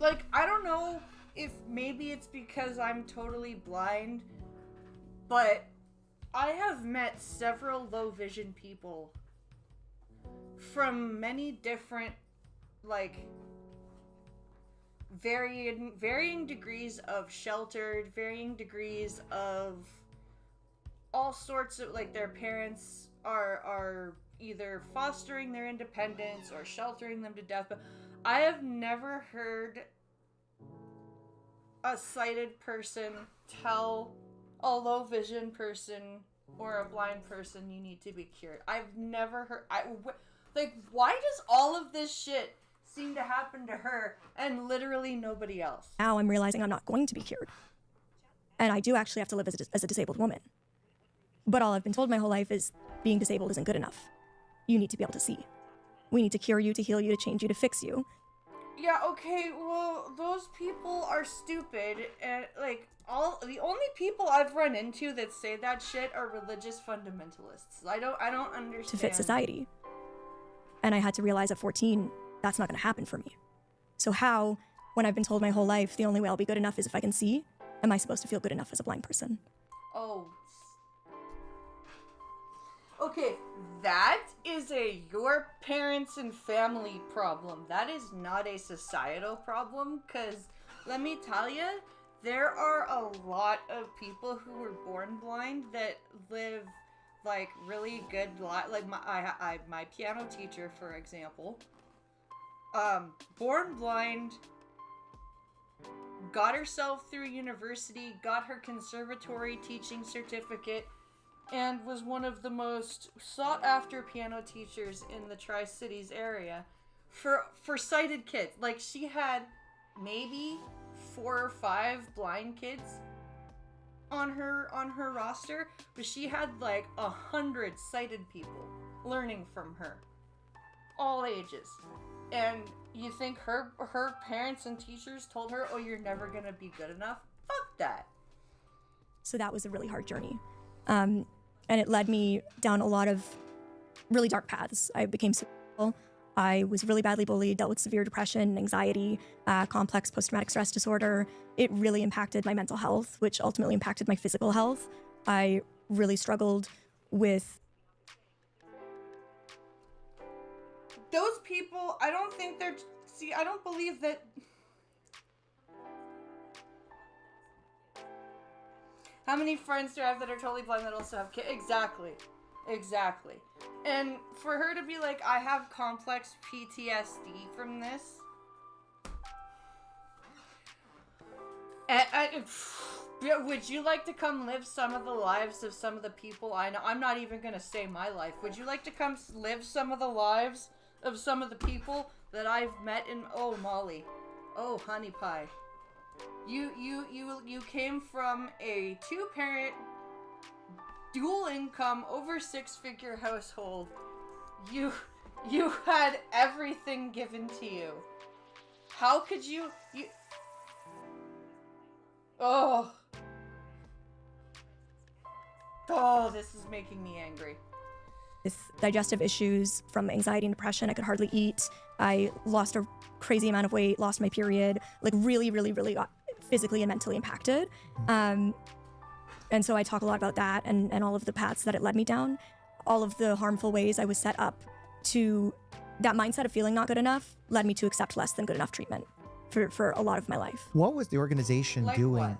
Like, I don't know if maybe it's because I'm totally blind, but I have met several low vision people from many different, like, varying degrees of sheltered, varying degrees of all sorts of, like, their parents are either fostering their independence or sheltering them to death, but I have never heard a sighted person tell a low vision person or a blind person you need to be cured. I've never heard... like, why does all of this shit seem to happen to her and literally nobody else? Now I'm realizing I'm not going to be cured. And I do actually have to live as a disabled woman. But all I've been told my whole life is being disabled isn't good enough. You need to be able to see. We need to cure you, to heal you, to change you, to fix you. Yeah, okay, well, those people are stupid, and, like, the only people I've run into that say that shit are religious fundamentalists. I don't understand. To fit society. And I had to realize at 14, that's not gonna happen for me. So how, when I've been told my whole life the only way I'll be good enough is if I can see, am I supposed to feel good enough as a blind person? Oh. Okay, that is your parents and family problem. That is not a societal problem, because let me tell you, there are a lot of people who were born blind that live, like, really good like my piano teacher, for example, born blind, got herself through university, got her conservatory teaching certificate, and was one of the most sought-after piano teachers in the Tri-Cities area for sighted kids. Like, she had maybe 4 or 5 blind kids on her roster, but she had like 100 sighted people learning from her, all ages. And you think her parents and teachers told her, "Oh, you're never gonna be good enough"? Fuck that. So that was a really hard journey. And it led me down a lot of really dark paths. I became suicidal. I was really badly bullied, dealt with severe depression, anxiety, complex post-traumatic stress disorder. It really impacted my mental health, which ultimately impacted my physical health. I really struggled with. Those people, I don't think they're... See, I don't believe that... How many friends do I have that are totally blind that also have kids? Exactly. Exactly. And for her to be like, I have complex PTSD from this... would you like to come live some of the lives of some of the people I know? I'm not even going to say my life. Would you like to come live some of the lives of some of the people that I've met in... Oh, Molly. Oh, honey pie. You came from a 2-parent, dual income, over 6-figure household. You had everything given to you. How could you... Oh. Oh, this is making me angry. With digestive issues from anxiety and depression, I could hardly eat. I lost a crazy amount of weight, lost my period, like really, really, really got physically and mentally impacted. And so I talk a lot about that and all of the paths that it led me down, all of the harmful ways I was set up to, that mindset of feeling not good enough led me to accept less than good enough treatment for a lot of my life. What was the organization doing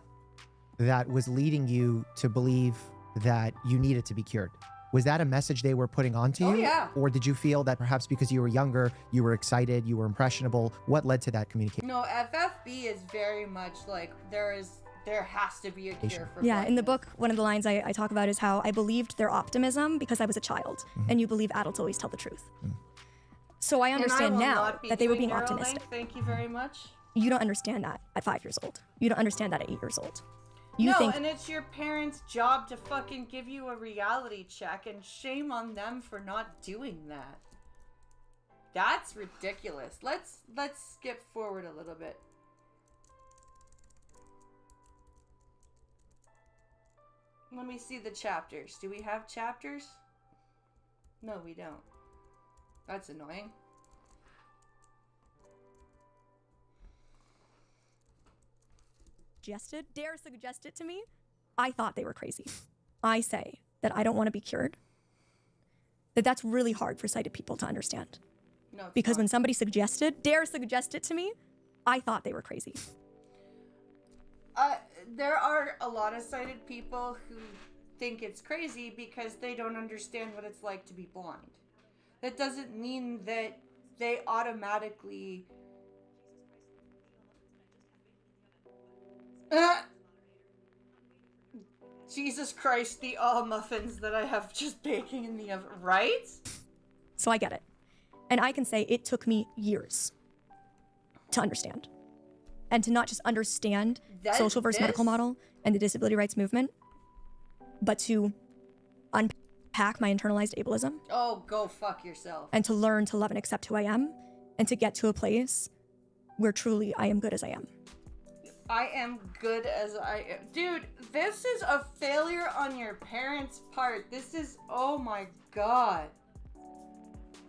that was leading you to believe that you needed to be cured? Was that a message they were putting onto you? Yeah. Or did you feel that perhaps because you were younger, you were excited, you were impressionable? What led to that communication? No, FFB is very much like there has to be a cure for Yeah, in the book, one of the lines I talk about is how I believed their optimism because I was a child, and you believe adults always tell the truth. So I understand now that they were being optimistic. Thank you very much. You don't understand that at 5 years old. You don't understand that at 8 years old. And it's your parents' job to fucking give you a reality check, and shame on them for not doing that. That's ridiculous. Let's skip forward a little bit. Let me see the chapters. Do we have chapters? No, we don't. That's annoying. Dare suggest it to me, I thought they were crazy. I say that I don't want to be cured. That's really hard for sighted people to understand. No, it's because not. when somebody dare suggest it to me, I thought they were crazy. There are a lot of sighted people who think it's crazy because they don't understand what it's like to be blind. That doesn't mean that they automatically... Jesus Christ, the muffins that I have just baking in the oven, right? So I get it. And I can say it took me years to understand. And to not just understand social versus medical model and the disability rights movement, but to unpack my internalized ableism. Oh, go fuck yourself. And to learn to love and accept who I am, and to get to a place where truly I am good as I am. I am good as I am. Dude, this is a failure on your parents' part. This is, oh my God.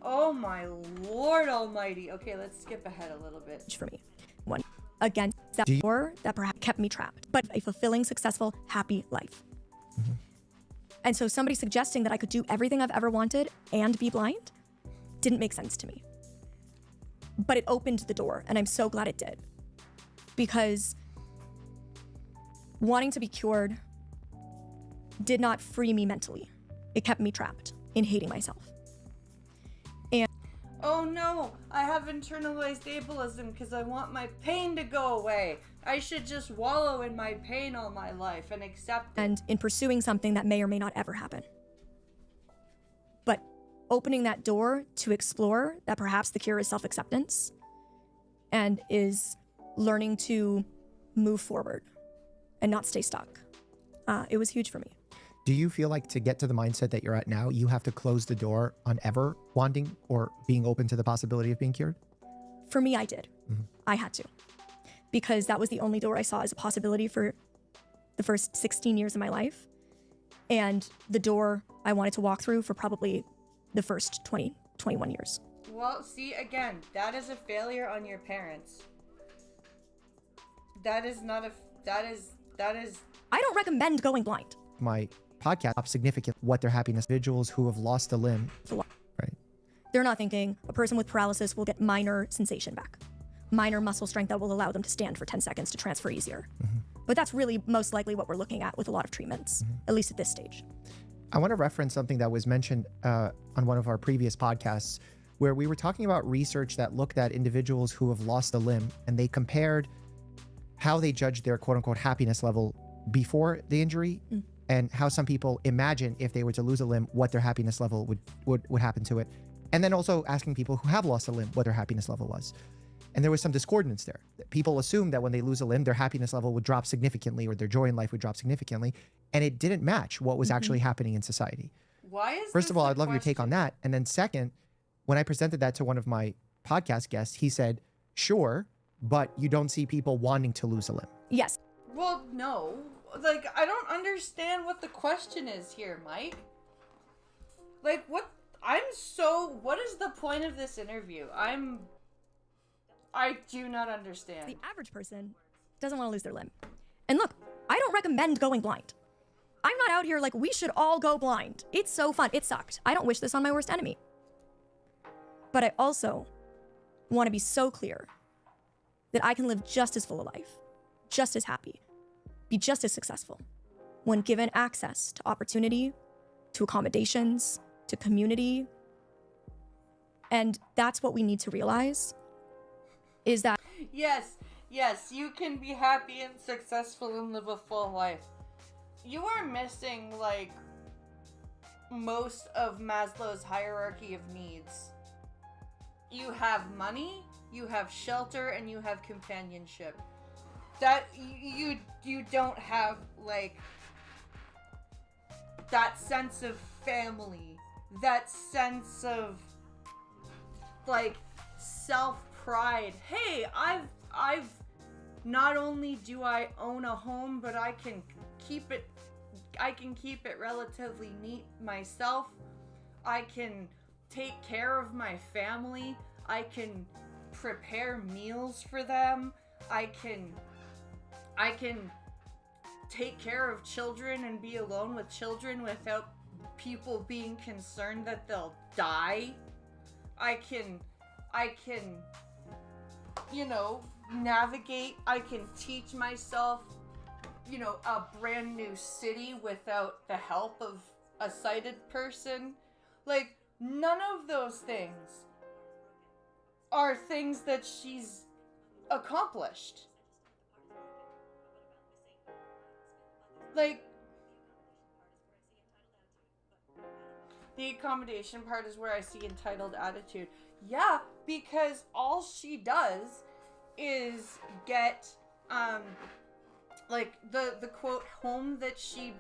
Oh my Lord almighty. Okay, let's skip ahead a little bit. For me. One, against that door that perhaps kept me trapped, but a fulfilling, successful, happy life. Mm-hmm. And so somebody suggesting that I could do everything I've ever wanted and be blind didn't make sense to me. But it opened the door, and I'm so glad it did. Because wanting to be cured did not free me mentally. It kept me trapped in hating myself. And oh no, I have internalized ableism because I want my pain to go away. I should just wallow in my pain all my life and accept it. And in pursuing something that may or may not ever happen. But opening that door to explore that perhaps the cure is self-acceptance and is learning to move forward and not stay stuck. It was huge for me. Do you feel like to get to the mindset that you're at now, you have to close the door on ever wanting or being open to the possibility of being cured? For me, I did. Mm-hmm. I had to. Because that was the only door I saw as a possibility for the first 16 years of my life. And the door I wanted to walk through for probably the first 20, 21 years. Well, see, again, that is a failure on your parents. That is not a... That is... I don't recommend going blind. My podcast significant what their happiness. Individuals who have lost a limb. Right. They're not thinking a person with paralysis will get minor sensation back, minor muscle strength that will allow them to stand for 10 seconds to transfer easier. But that's really most likely what we're looking at with a lot of treatments, at least at this stage. I want to reference something that was mentioned on one of our previous podcasts, where we were talking about research that looked at individuals who have lost a limb, and they compared how they judged their quote unquote happiness level before the injury and how some people imagine if they were to lose a limb, what their happiness level would happen to it. And then also asking people who have lost a limb what their happiness level was. And there was some discordance there. People assume that when they lose a limb, their happiness level would drop significantly or their joy in life would drop significantly. And it didn't match what was actually happening in society. Why is First of all, I'd love your take on that. And then second, when I presented that to one of my podcast guests, he said, sure, but you don't see people wanting to lose a limb. Yes. Well, no. Like, I don't understand what the question is here, Mike. Like, what is the point of this interview? I do not understand. The average person doesn't want to lose their limb. And look, I don't recommend going blind. I'm not out here like we should all go blind. It's so fun. It sucked. I don't wish this on my worst enemy. But I also want to be so clear that I can live just as full of life, just as happy, be just as successful when given access to opportunity, to accommodations, to community. And that's what we need to realize is that yes, you can be happy and successful and live a full life. You are missing, like, most of Maslow's hierarchy of needs. You have money, you have shelter, and you have companionship. That you don't have, like, that sense of family, that sense of, like, self-pride. Hey, I've not only do I own a home, but I can keep it relatively neat myself. I can take care of my family. I can prepare meals for them. I can take care of children and be alone with children without people being concerned that they'll die. I can, navigate. I can teach myself, a brand new city without the help of a sighted person. Like, none of those things are things that she's accomplished. Like, the accommodation part is where I see entitled attitude. Yeah, because all she does is get, like, the quote home that she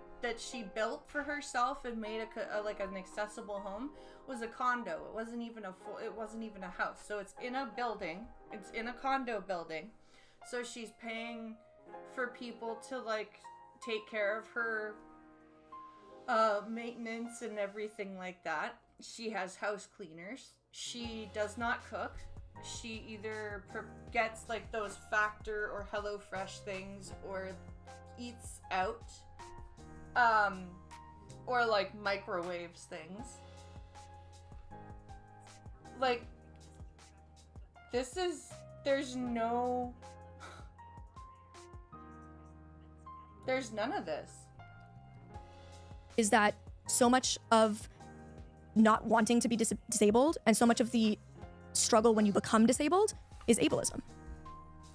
built for herself and made an accessible home was a condo. It wasn't even a house. So it's in a building. It's in a condo building. So she's paying for people to, like, take care of her maintenance and everything like that. She has house cleaners. She does not cook. She either gets, like, those Factor or HelloFresh things or eats out, or, like, microwaves things. Like, there's none of this. Is that so much of not wanting to be disabled and so much of the struggle when you become disabled is ableism.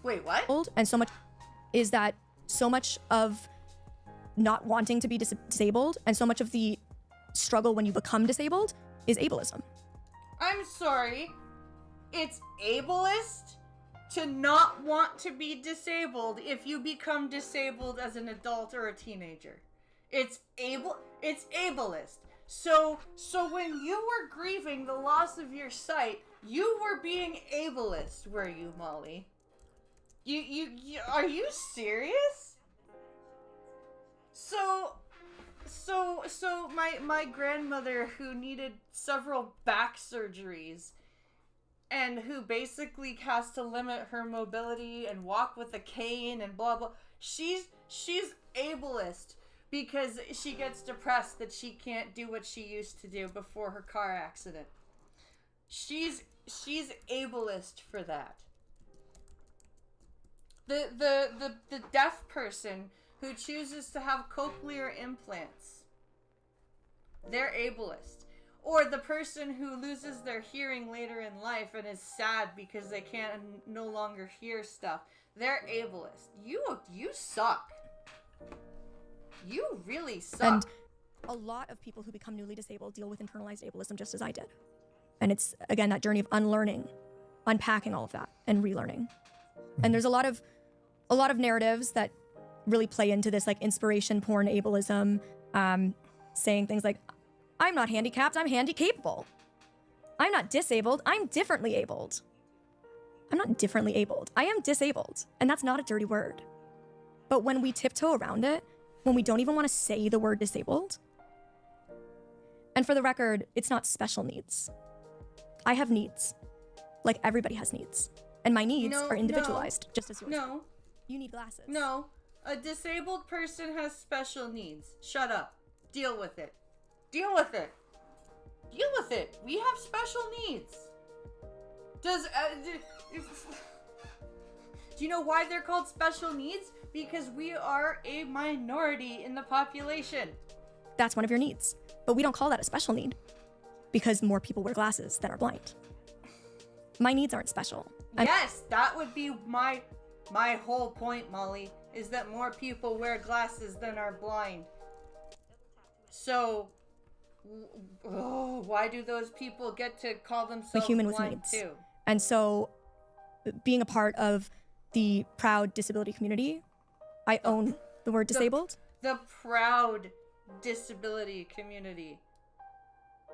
Wait, what? And so much is that so much of not wanting to be disabled and so much of the struggle when you become disabled is ableism. I'm sorry. It's ableist to not want to be disabled if you become disabled as an adult or a teenager. It's ableist. So when you were grieving the loss of your sight, you were being ableist, were you, Molly? You are you serious? So my grandmother, who needed several back surgeries and who basically has to limit her mobility and walk with a cane and blah blah, she's ableist because she gets depressed that she can't do what she used to do before her car accident. She's ableist for that. The deaf person who chooses to have cochlear implants, they're ableist. Or the person who loses their hearing later in life and is sad because they can't no longer hear stuff, they're ableist. You suck. You really suck. And a lot of people who become newly disabled deal with internalized ableism just as I did. And it's, again, that journey of unlearning, unpacking all of that, and relearning. And there's a lot of narratives that really play into this, like inspiration porn ableism, saying things like, I'm not handicapped, I'm handy-capable. I'm not disabled, I'm differently abled. I'm not differently abled, I am disabled. And that's not a dirty word. But when we tiptoe around it, when we don't even want to say the word disabled, and for the record, it's not special needs. I have needs, like everybody has needs. And my needs are individualized, just as yours. No. You need glasses. No. A disabled person has special needs. Shut up. Deal with it. Deal with it. Deal with it. We have special needs. Do you know why they're called special needs? Because we are a minority in the population. That's one of your needs. But we don't call that a special need because more people wear glasses than are blind. My needs aren't special. Yes, that would be my whole point, Molly, is that more people wear glasses than are blind. So, why do those people get to call themselves a human with blind needs too? And so, being a part of the proud disability community, I own the word disabled. The proud disability community.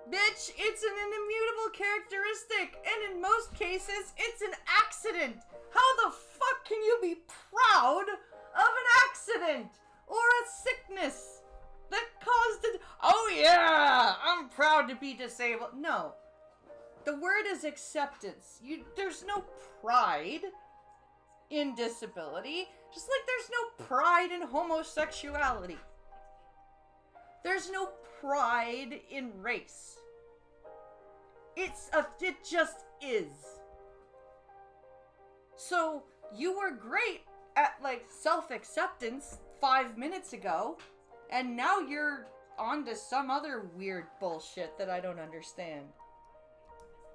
Bitch, it's an immutable characteristic, and in most cases, it's an accident. How the fuck can you be proud of an accident or a sickness that caused it? Oh yeah, I'm proud to be disabled. No. The word is acceptance. There's no pride in disability, just like there's no pride in homosexuality. There's no pride in race. It just is. So you were great at like self-acceptance 5 minutes ago, and now you're on to some other weird bullshit that I don't understand.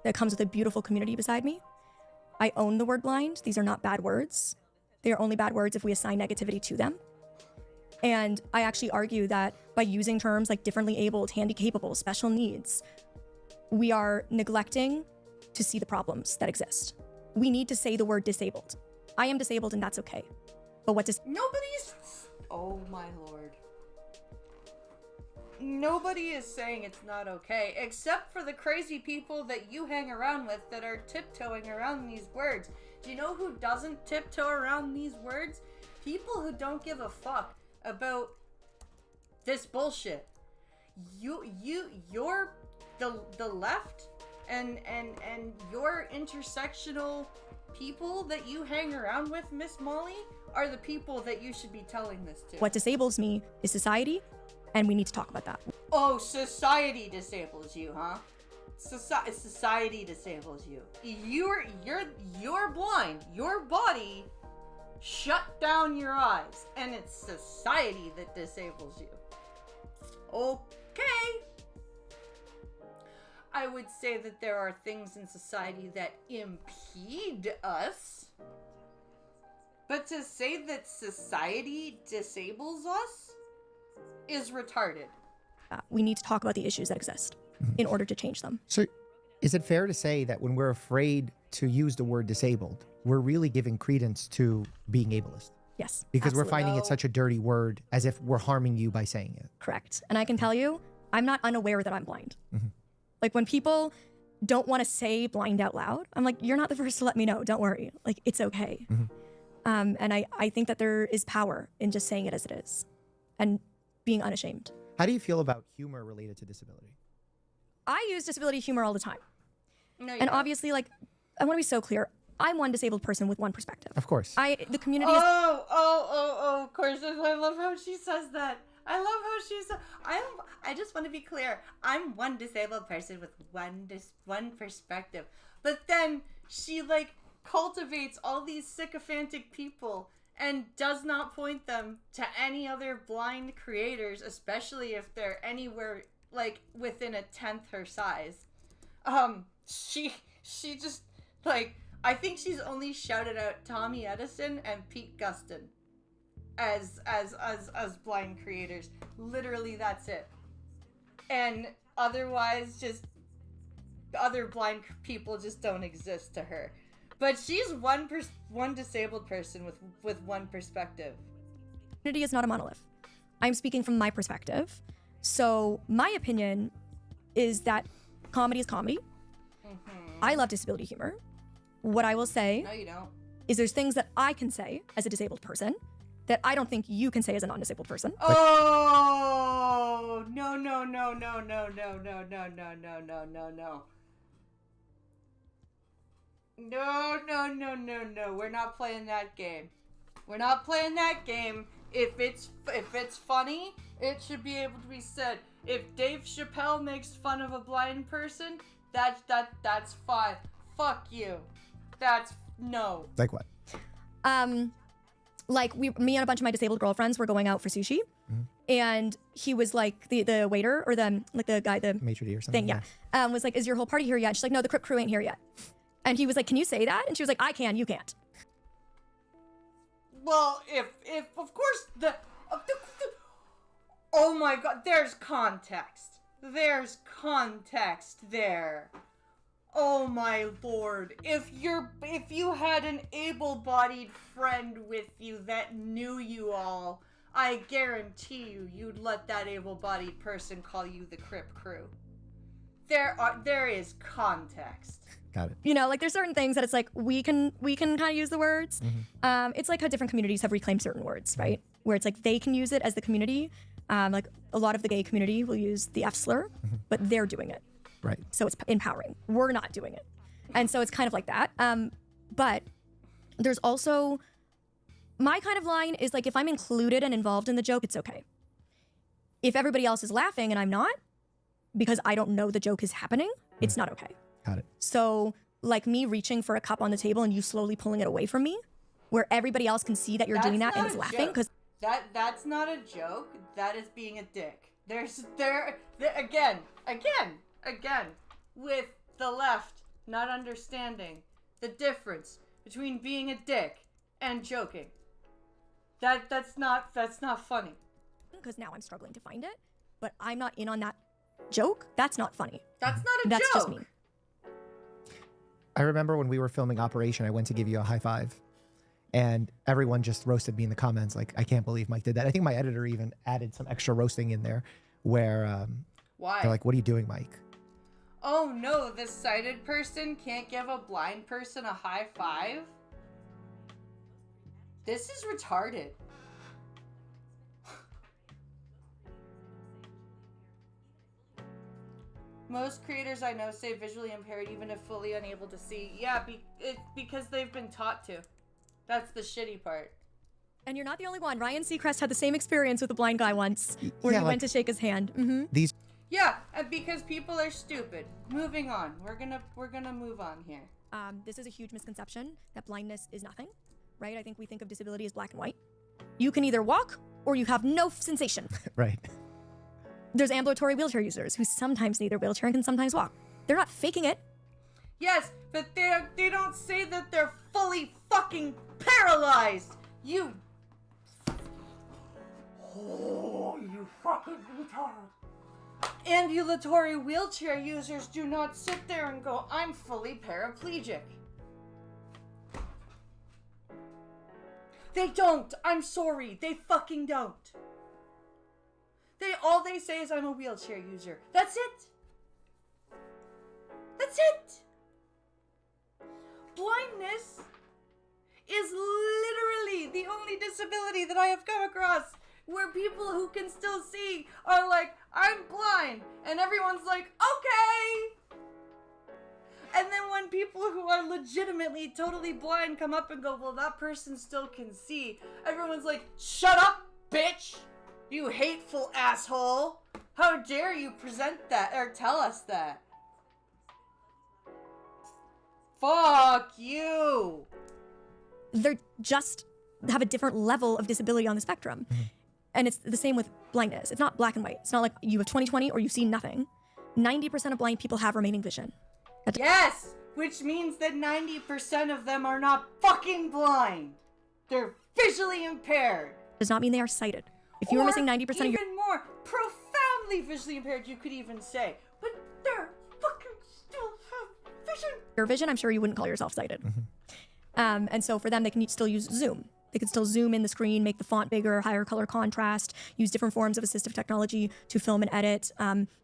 That comes with a beautiful community beside me. I own the word blind. These are not bad words. They are only bad words if we assign negativity to them. And I actually argue that by using terms like differently abled, handy-capable, special needs, we are neglecting to see the problems that exist. We need to say the word disabled. I am disabled and that's okay. But what does... Oh my lord. Nobody is saying it's not okay, except for the crazy people that you hang around with that are tiptoeing around these words. Do you know who doesn't tiptoe around these words? People who don't give a fuck about this bullshit. You're the left and your intersectional people that you hang around with, Miss Molly, are the people that you should be telling this to. What disables me is society, and we need to talk about that. Oh, society disables you, huh? Society disables you. You're blind. Your body shut down your eyes, and it's society that disables you. Okay. I would say that there are things in society that impede us. But to say that society disables us is retarded. We need to talk about the issues that exist in order to change them. So is it fair to say that when we're afraid to use the word disabled, we're really giving credence to being ableist? Yes. Because absolutely. we're finding it such a dirty word, as if we're harming you by saying it. Correct. And I can tell you, I'm not unaware that I'm blind. Like when people don't want to say blind out loud, I'm like, you're not the first to let me know. Don't worry. Like, it's okay. And I think that there is power in just saying it as it is and being unashamed. How do you feel about humor related to disability? I use disability humor all the time. No, you and don't. obviously, like, I want to be so clear. I'm one disabled person with one perspective. Of course. The community is... Oh, of course. I love how she says that. I love how she's. I just want to be clear. I'm one disabled person with one perspective, but then she like cultivates all these sycophantic people and does not point them to any other blind creators, especially if they're anywhere like within a tenth her size. She just like, I think she's only shouted out Tommy Edison and Pete Gustin as blind creators. Literally, that's it. And otherwise, just other blind people just don't exist to her. But she's one disabled person with one perspective. Community is not a monolith. I'm speaking from my perspective. So my opinion is that comedy is comedy. I love disability humor. What I will say No, you don't. is there's things that I can say as a disabled person that I don't think you can say as a non-disabled person. Oh, no. No. We're not playing that game. We're not playing that game. If it's funny, it should be able to be said. If Dave Chappelle makes fun of a blind person, that's fine. Fuck you. That's no. Like what? Like me and a bunch of my disabled girlfriends were going out for sushi, and he was like the waiter or the guy, the maitre d' or something. thing, yeah. Was like, "Is your whole party here yet?" She's like, "No, the Crip crew ain't here yet." And he was like, "Can you say that?" And she was like, "I can, you can't." Well, if of course oh my god, there's context. There's context there. Oh my lord. If you had an able-bodied friend with you that knew you all, I guarantee you'd let that able-bodied person call you the Crip crew. There is context. Got it. You know, like there's certain things that it's like we can kind of use the words. It's like how different communities have reclaimed certain words, right? Where it's like they can use it as the community. Like a lot of the gay community will use the F slur, but they're doing it. Right. So it's empowering. We're not doing it. And so it's kind of like that. But there's also, my kind of line is like, if I'm included and involved in the joke, it's okay. If everybody else is laughing and I'm not, because I don't know the joke is happening, it's not okay. Got it. So like me reaching for a cup on the table and you slowly pulling it away from me, where everybody else can see that you're doing that and is laughing, because that's not a joke. That is being a dick. Again, with the left not understanding the difference between being a dick and joking. That's not funny. Because now I'm struggling to find it, but I'm not in on that joke. That's not funny. That's not a That's joke. just me. I remember when we were filming Operation, I went to give you a high five, and everyone just roasted me in the comments. Like, I can't believe Mike did that. I think my editor even added some extra roasting in there, where Why? they're like, "What are you doing, Mike?" Oh no, this sighted person can't give a blind person a high five? This is retarded. Most creators I know say visually impaired even if fully unable to see. Yeah, because they've been taught to. That's the shitty part. And you're not the only one. Ryan Seacrest had the same experience with a blind guy once, where he went to shake his hand. These. Yeah, and because people are stupid. Moving on. We're gonna move on here. This is a huge misconception that blindness is nothing, right? I think we think of disability as black and white. You can either walk or you have no sensation. Right. There's ambulatory wheelchair users who sometimes need their wheelchair and can sometimes walk. They're not faking it. Yes, but they don't say that they're fully fucking paralyzed. You fucking retard. Ambulatory wheelchair users do not sit there and go, I'm fully paraplegic. They don't. I'm sorry. They fucking don't. All they say is I'm a wheelchair user. That's it. That's it. Blindness is literally the only disability that I have come across where people who can still see are like, I'm blind. And everyone's like, okay. And then when people who are legitimately totally blind come up and go, well, that person still can see, everyone's like, shut up, bitch. You hateful asshole! How dare you present that or tell us that? Fuck you! They're just have a different level of disability on the spectrum. And it's the same with blindness. It's not black and white. It's not like you have 20/20 or you see nothing. 90% of blind people have remaining vision. Yes! Which means that 90% of them are not fucking blind. They're visually impaired. Does not mean they are sighted. If you were missing 90% of your... even more profoundly visually impaired, you could even say. But they're fucking still have vision. Your vision, I'm sure you wouldn't call yourself sighted. And so for them, they can still use Zoom. They can still zoom in the screen, make the font bigger, higher color contrast, use different forms of assistive technology to film and edit.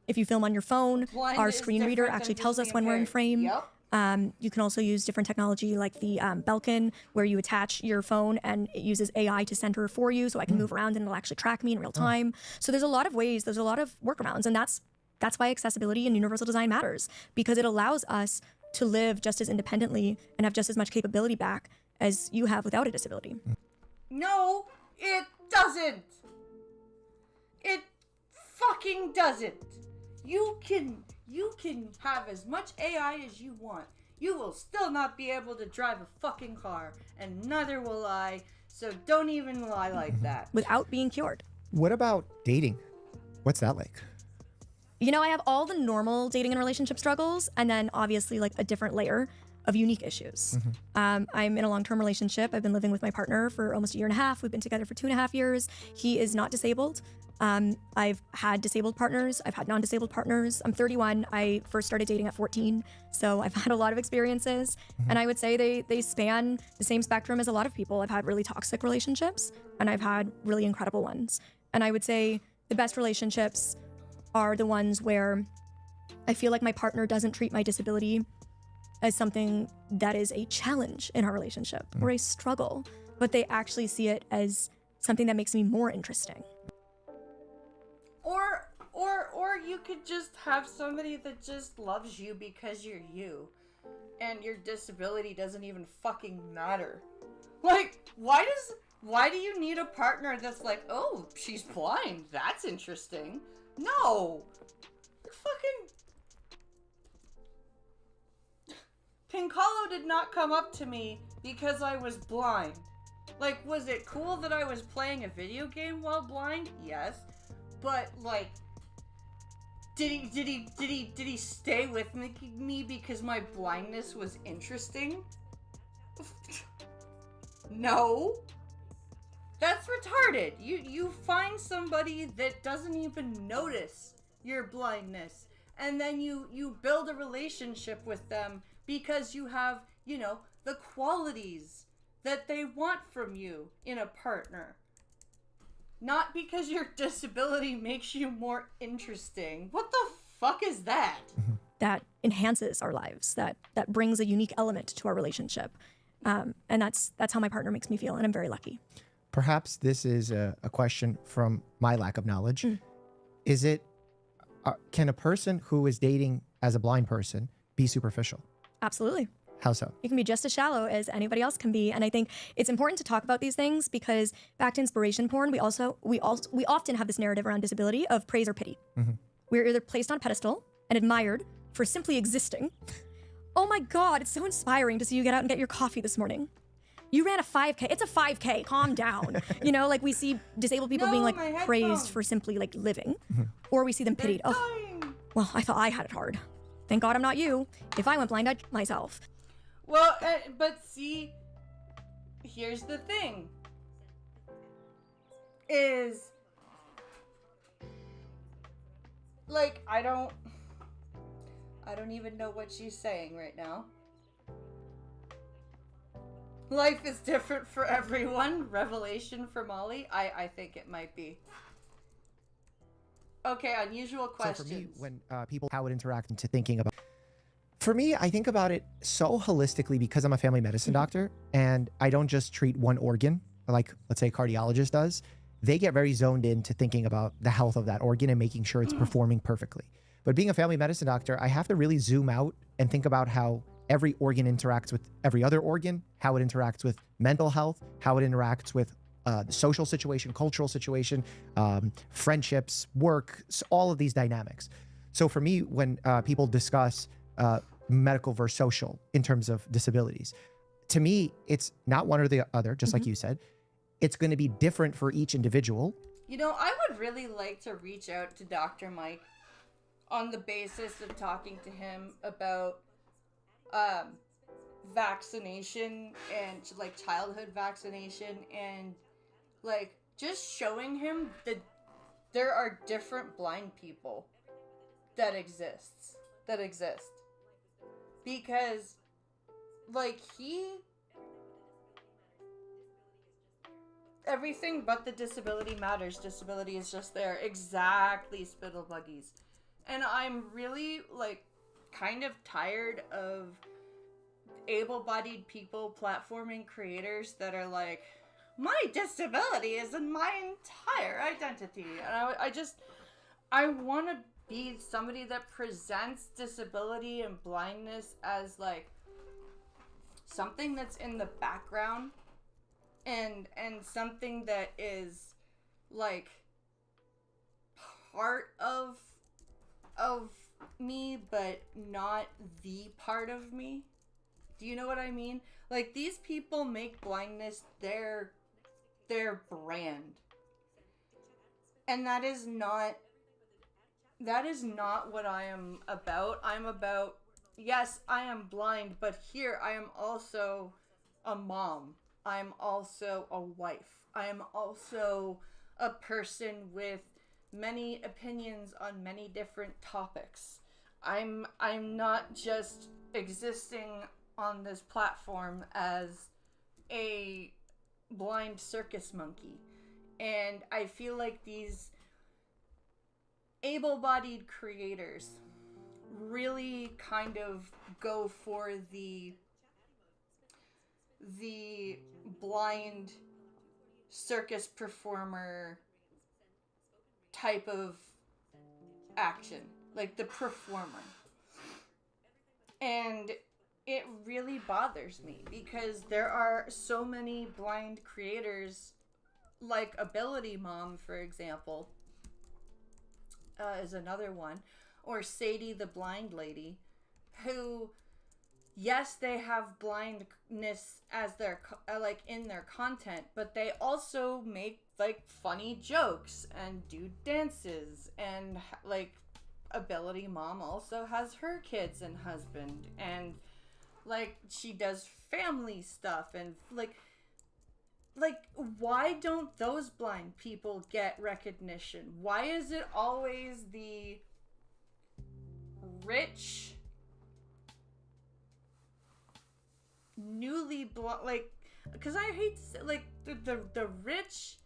If you film on your phone, Blind our is screen reader different actually than tells us visually when we're in impaired. frame. Yep. You can also use different technology like the Belkin, where you attach your phone and it uses AI to center for you, so I can move around and it'll actually track me in real time. So there's a lot of ways, there's a lot of workarounds, and that's why accessibility and universal design matters, because it allows us to live just as independently and have just as much capability back as you have without a disability. No, it doesn't. It fucking doesn't. You can have as much AI as you want. You will still not be able to drive a fucking car, and neither will I, so don't even lie like that. Without being cured. What about dating? What's that like? You know, I have all the normal dating and relationship struggles, and then obviously like a different layer of unique issues. I'm in a long-term relationship. I've been living with my partner for almost a year and a half. We've been together for 2.5 years. He is not disabled. I've had disabled partners. I've had non-disabled partners. I'm 31. I first started dating at 14. So I've had a lot of experiences. And I would say they span the same spectrum as a lot of people. I've had really toxic relationships, and I've had really incredible ones. And I would say the best relationships are the ones where I feel like my partner doesn't treat my disability as something that is a challenge in our relationship or a struggle, but they actually see it as something that makes me more interesting. Or you could just have somebody that just loves you because you're you, and your disability doesn't even fucking matter. Like, why do you need a partner that's like, oh, she's blind, that's interesting? No! Fucking... Pincalo did not come up to me because I was blind. Like, was it cool that I was playing a video game while blind? Yes. But, like, did he stay with me because my blindness was interesting? No. That's retarded. You find somebody that doesn't even notice your blindness, and then you build a relationship with them because you have, you know, the qualities that they want from you in a partner. Not because your disability makes you more interesting. What the fuck is that? That enhances our lives, that brings a unique element to our relationship. And that's how my partner makes me feel, and I'm very lucky. Perhaps this is a question from my lack of knowledge. Is it, can a person who is dating as a blind person be superficial? Absolutely. How so? You can be just as shallow as anybody else can be. And I think it's important to talk about these things because back to inspiration porn, we often have this narrative around disability of praise or pity. We're either placed on a pedestal and admired for simply existing. Oh my God, it's so inspiring to see you get out and get your coffee this morning. You ran a 5K. It's a 5K. Calm down. You know, like we see disabled people being like praised for simply like living, or we see them pitied. Oh, well, I thought I had it hard. Thank God I'm not you. If I went blind, I'd kill myself. Well, but see, here's the thing. Is, like, I don't even know what she's saying right now. Life is different for everyone. Revelation for Molly? I think it might be. Okay, unusual questions. So for me, when people, how it interact into thinking about... For me, I think about it so holistically because I'm a family medicine doctor and I don't just treat one organ like, let's say, a cardiologist does. They get very zoned into thinking about the health of that organ and making sure it's performing perfectly. But being a family medicine doctor, I have to really zoom out and think about how every organ interacts with every other organ, how it interacts with mental health, how it interacts with the social situation, cultural situation, friendships, work, all of these dynamics. So for me, when people discuss medical versus social in terms of disabilities, to me, it's not one or the other, just like you said. It's going to be different for each individual. You know, I would really like to reach out to Dr. Mike on the basis of talking to him about vaccination and like childhood vaccination, and like just showing him that there are different blind people that exist. Because like everything but the disability matters. Disability is just there. Exactly, spittle buggies. And I'm really like kind of tired of able-bodied people platforming creators that are like, my disability is in my entire identity. And I want to be somebody that presents disability and blindness as like something that's in the background and something that is like part of me, but not the part of me. Do you know what I mean? Like, these people make blindness their brand. And that is not what I am about. I'm about, yes, I am blind, but here I am also a mom. I'm also a wife. I am also a person with many opinions on many different topics. I'm not just existing on this platform as a blind circus monkey. And I feel like these able-bodied creators really kind of go for the blind circus performer type of action, like the performer. And it really bothers me because there are so many blind creators, like Ability Mom, for example, is another one, or Sadie the Blind Lady, who, yes, they have blindness as their like in their content, but they also make like funny jokes and do dances, and like Ability Mom also has her kids and husband, and like she does family stuff, and like why don't those blind people get recognition? Why is it always the rich, newly blind, like, because I hate to say, like, the rich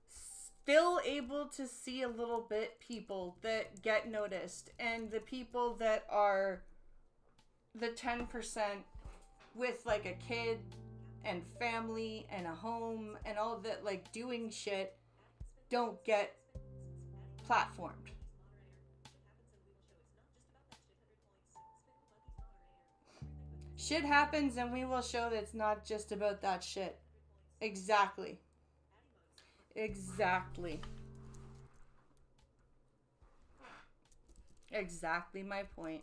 still able to see a little bit people that get noticed, and the people that are the 10% with like a kid and family and a home and all that, like, doing shit, don't get platformed. Shit happens and we will show that it's not just about that shit. Exactly. Exactly my point.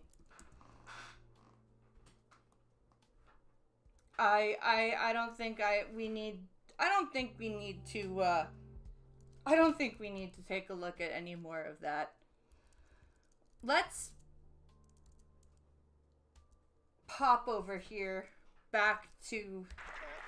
I don't think we need to take a look at any more of that. Let's pop over here back to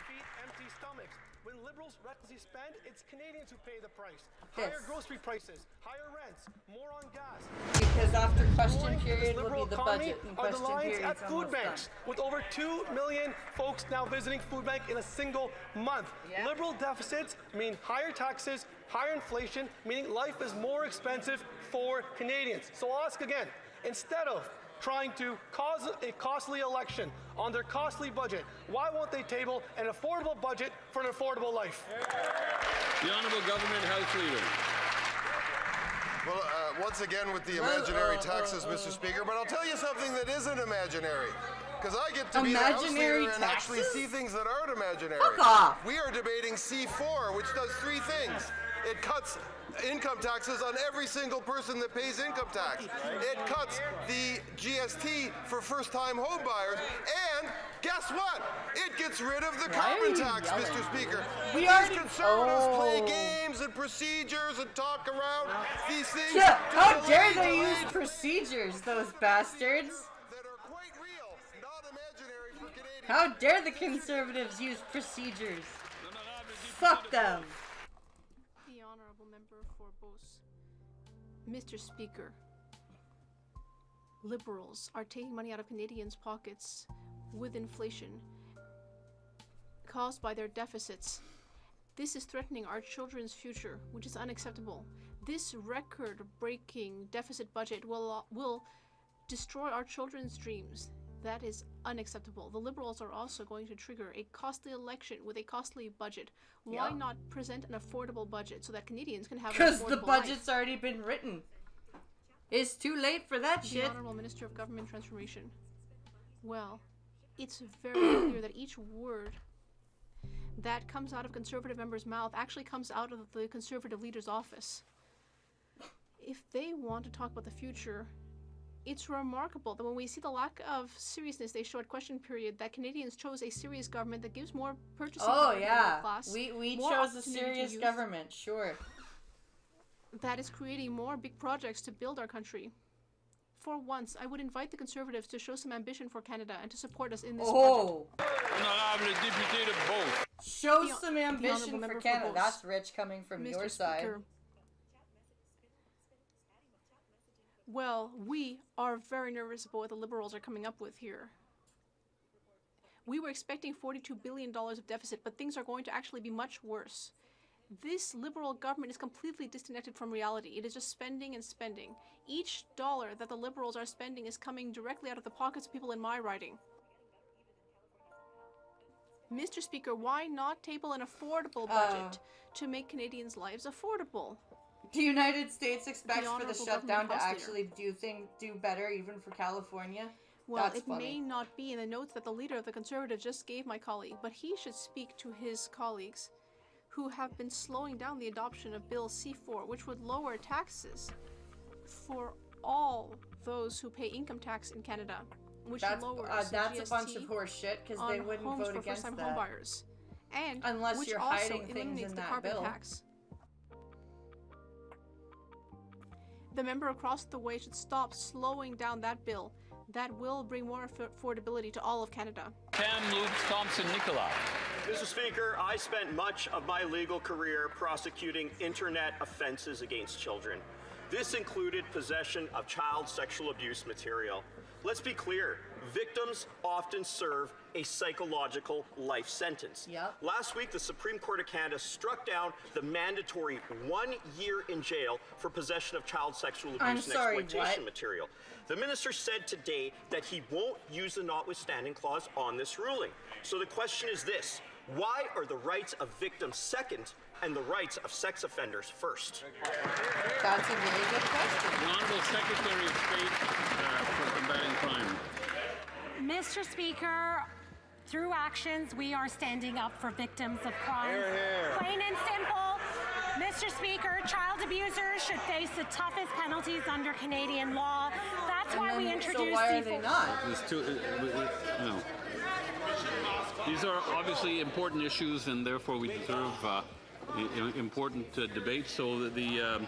feed empty stomachs. When liberals recklessly spend, it's Canadians who pay the price. Higher grocery prices, higher rents, more on gas. Because after question period will be the budget, and are the question lines period at food banks, with over 2 million folks now visiting food bank in a single month. Yeah. Liberal deficits mean higher taxes, higher inflation, meaning life is more expensive for Canadians. So I'll ask again, instead of trying to cause a costly election on their costly budget, why won't they table an affordable budget for an affordable life? The Honourable Government House Leader. Well, once again with the imaginary taxes, Mr. Speaker, but I'll tell you something that isn't imaginary. because I get to be the House Leader and actually see things that aren't imaginary. Fuck off. We are debating C4, which does 3 things. It cuts income taxes on every single person that pays income tax. It cuts the GST for first-time home buyers, and guess what? It gets rid of the carbon tax, Mr. Speaker. We These already- conservatives play Oh. games and procedures and talk around these things. Yeah, to how delay, dare they delay, use procedures, those bastards? How dare the Conservatives use procedures? Fuck them. The honourable member for Beauce. Mr. Speaker, Liberals are taking money out of Canadians' pockets with inflation caused by their deficits. This is threatening our children's future, which is unacceptable. This record-breaking deficit budget will destroy our children's dreams. That is unacceptable. The Liberals are also going to trigger a costly election with a costly budget. Why Yeah. not present an affordable budget so that Canadians can have an Because the affordable budget's life? already been written. It's too late for that The shit. Honourable Minister of Government Transformation. Well, it's very clear that each word that comes out of Conservative members' mouth actually comes out of the Conservative leader's office. If they want to talk about the future, it's remarkable that when we see the lack of seriousness they show at question period, that Canadians chose a serious government that gives more purchasing power to the middle class. We more chose a opportunity to serious youth, government, sure. that is creating more big projects to build our country. For once, I would invite the Conservatives to show some ambition for Canada and to support us in this Oh. budget. Show The- some the ambition honourable for member for Canada. Beauce. That's rich coming from Mr. your side. Speaker, well, we are very nervous about what the Liberals are coming up with here. We were expecting $42 billion of deficit, but things are going to actually be much worse. This Liberal government is completely disconnected from reality. It is just spending and spending. Each dollar that the Liberals are spending is coming directly out of the pockets of people in my riding. Mr. Speaker, why not table an affordable budget to make Canadians' lives affordable? The United States expects for the Honourable shutdown Government to House Leader. actually do better, even for California. Well, That's it funny. may not be in the notes that the leader of the Conservatives just gave my colleague, but he should speak to his colleagues who have been slowing down the adoption of Bill C4, which would lower taxes for all those who pay income tax in Canada, which That's lowers the that's a bunch GST of horse shit because on they wouldn't homes vote for against first-time that. homebuyers, and Unless which you're also hiding things eliminates in the that carbon bill. tax. The member across the way should stop slowing down that bill. That will bring more affordability to all of Canada. Kamloops Thompson Nicolau. Mr. Speaker, I spent much of my legal career prosecuting internet offenses against children. This included possession of child sexual abuse material. Let's be clear, victims often serve a psychological life sentence. Last week, the Supreme Court of Canada struck down the mandatory 1 year in jail for possession of child sexual abuse I'm and sorry, exploitation what? material. The minister said today that he won't use the notwithstanding clause on this ruling. So the question is this: why are the rights of victims second and the rights of sex offenders first? That's a really good question. The Honourable Secretary of State for Combating Crime. Mr. Speaker, through actions, we are standing up for victims of crime. Hear, hear. Plain and simple. Mr. Speaker, child abusers should face the toughest penalties under Canadian law. That's why we introduced So why are they C4. not? There's two, no. These are obviously important issues, and therefore we deserve important debate. So the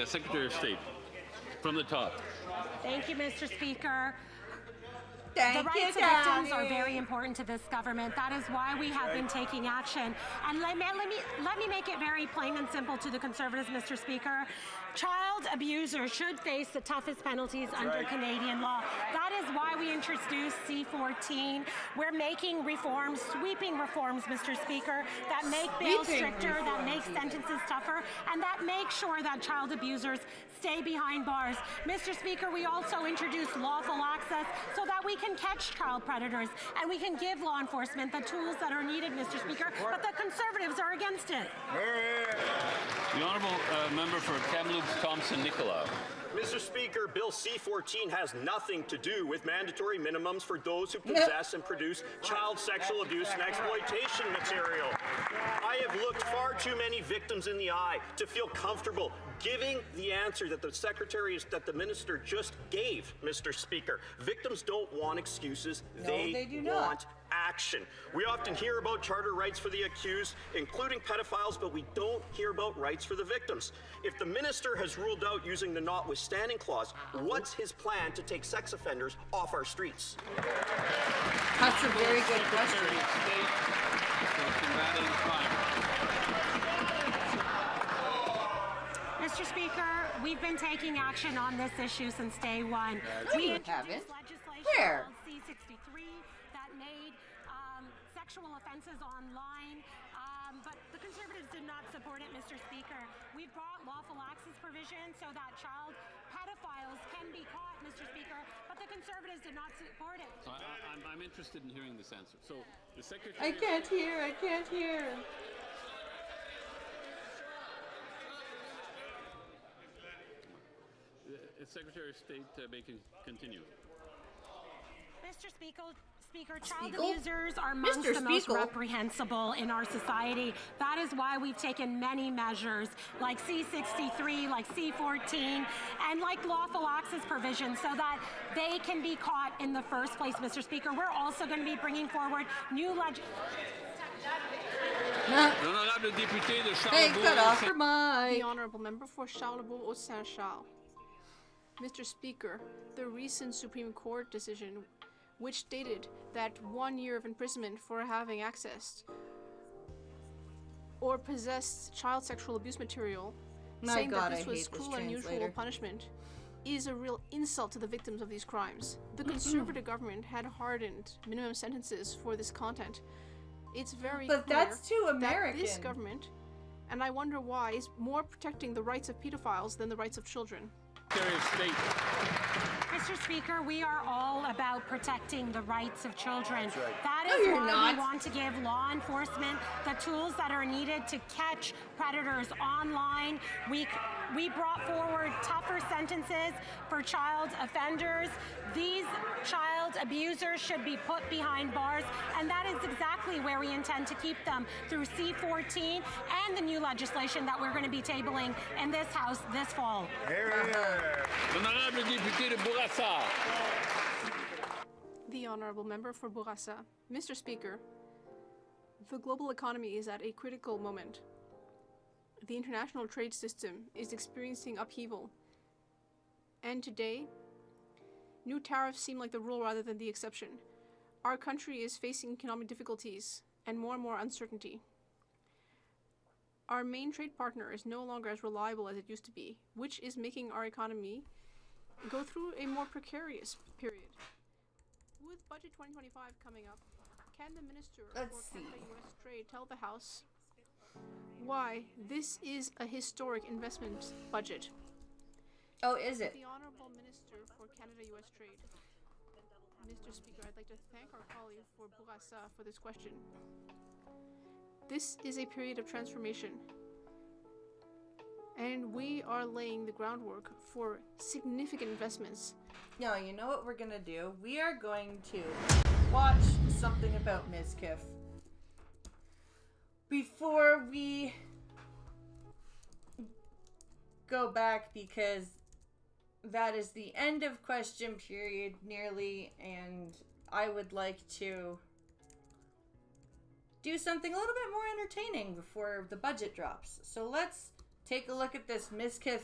Secretary of State, from the top. Thank you, Mr. Speaker. Thank the rights you, of victims Gabby. are very important to this government. That is why we have been taking action. And let me make it very plain and simple to the Conservatives, Mr. Speaker. Child abusers should face the toughest penalties under Canadian law. That is why we introduced C14. We're making reforms, sweeping reforms, Mr. Speaker, that make bails Sweeping stricter, that make reforms, sentences tougher, and that make sure that child abusers stay behind bars. Mr. Speaker, we also introduced lawful access so that we can catch child predators and we can give law enforcement the tools that are needed, Mr. Speaker, but the Conservatives are against it. The Honourable Member for Kamloops Thompson Nicolau. Mr. Speaker, Bill C-14 has nothing to do with mandatory minimums for those who possess and produce child sexual abuse and exploitation material. I have looked far too many victims in the eye to feel comfortable giving the answer that the minister just gave, Mr. Speaker. Victims don't want excuses. No, they do not. Want action. We often hear about charter rights for the accused, including pedophiles, but we don't hear about rights for the victims. If the minister has ruled out using the notwithstanding clause, what's his plan to take sex offenders off our streets? That's a very good question. Mr. Speaker, we've been taking action on this issue since day one. We haven't. Where? C-63 that made sexual offenses online, but the Conservatives did not support it, Mr. Speaker. We've brought lawful access provision so that child pedophiles can be caught, Mr. Speaker, but the Conservatives did not support it. So I'm interested in hearing this answer. So the Secretary... I can't hear. Secretary of State may continue. Mr. Speaker, child abusers are amongst the most reprehensible in our society. That is why we've taken many measures like C-63, like C-14, and like lawful access provisions so that they can be caught in the first place, Mr. Speaker. We're also going to be bringing forward new legislation. Hey, cut off your mic. The Honourable Member for Charleville-Saint-Charles. Mr. Speaker, the recent Supreme Court decision, which stated that 1 year of imprisonment for having accessed or possessed child sexual abuse material, saying that this was cruel and unusual punishment, is a real insult to the victims of these crimes. The Conservative government had hardened minimum sentences for this content. It's very clear that's too American. That this government, and I wonder why, is more protecting the rights of pedophiles than the rights of children. Secretary of State. Mr. Speaker, we are all about protecting the rights of children. That's right. That is why we want to give law enforcement the tools that are needed to catch predators online. We brought forward tougher sentences for child offenders. These child abusers should be put behind bars, and that is exactly where we intend to keep them through C-14 and the new legislation that we're going to be tabling in this House this fall. The Honourable Member for Bourassa. Mr. Speaker, the global economy is at a critical moment. The international trade system is experiencing upheaval. And today, new tariffs seem like the rule rather than the exception. Our country is facing economic difficulties and more uncertainty. Our main trade partner is no longer as reliable as it used to be, which is making our economy go through a more precarious period. With Budget 2025 coming up, can the Minister for Canada-US Trade tell the House why this is a historic investment budget? Oh, is it? The Honourable Minister for Canada-US Trade. Mr. Speaker, I'd like to thank our colleague for Bourassa for this question. This is a period of transformation, and we are laying the groundwork for significant investments. No, you know what we're gonna do? We are going to watch something about Ms. Kiff before we go back, because that is the end of question period nearly, and I would like to do something a little bit more entertaining before the budget drops. So let's take a look at this Ms. Kiff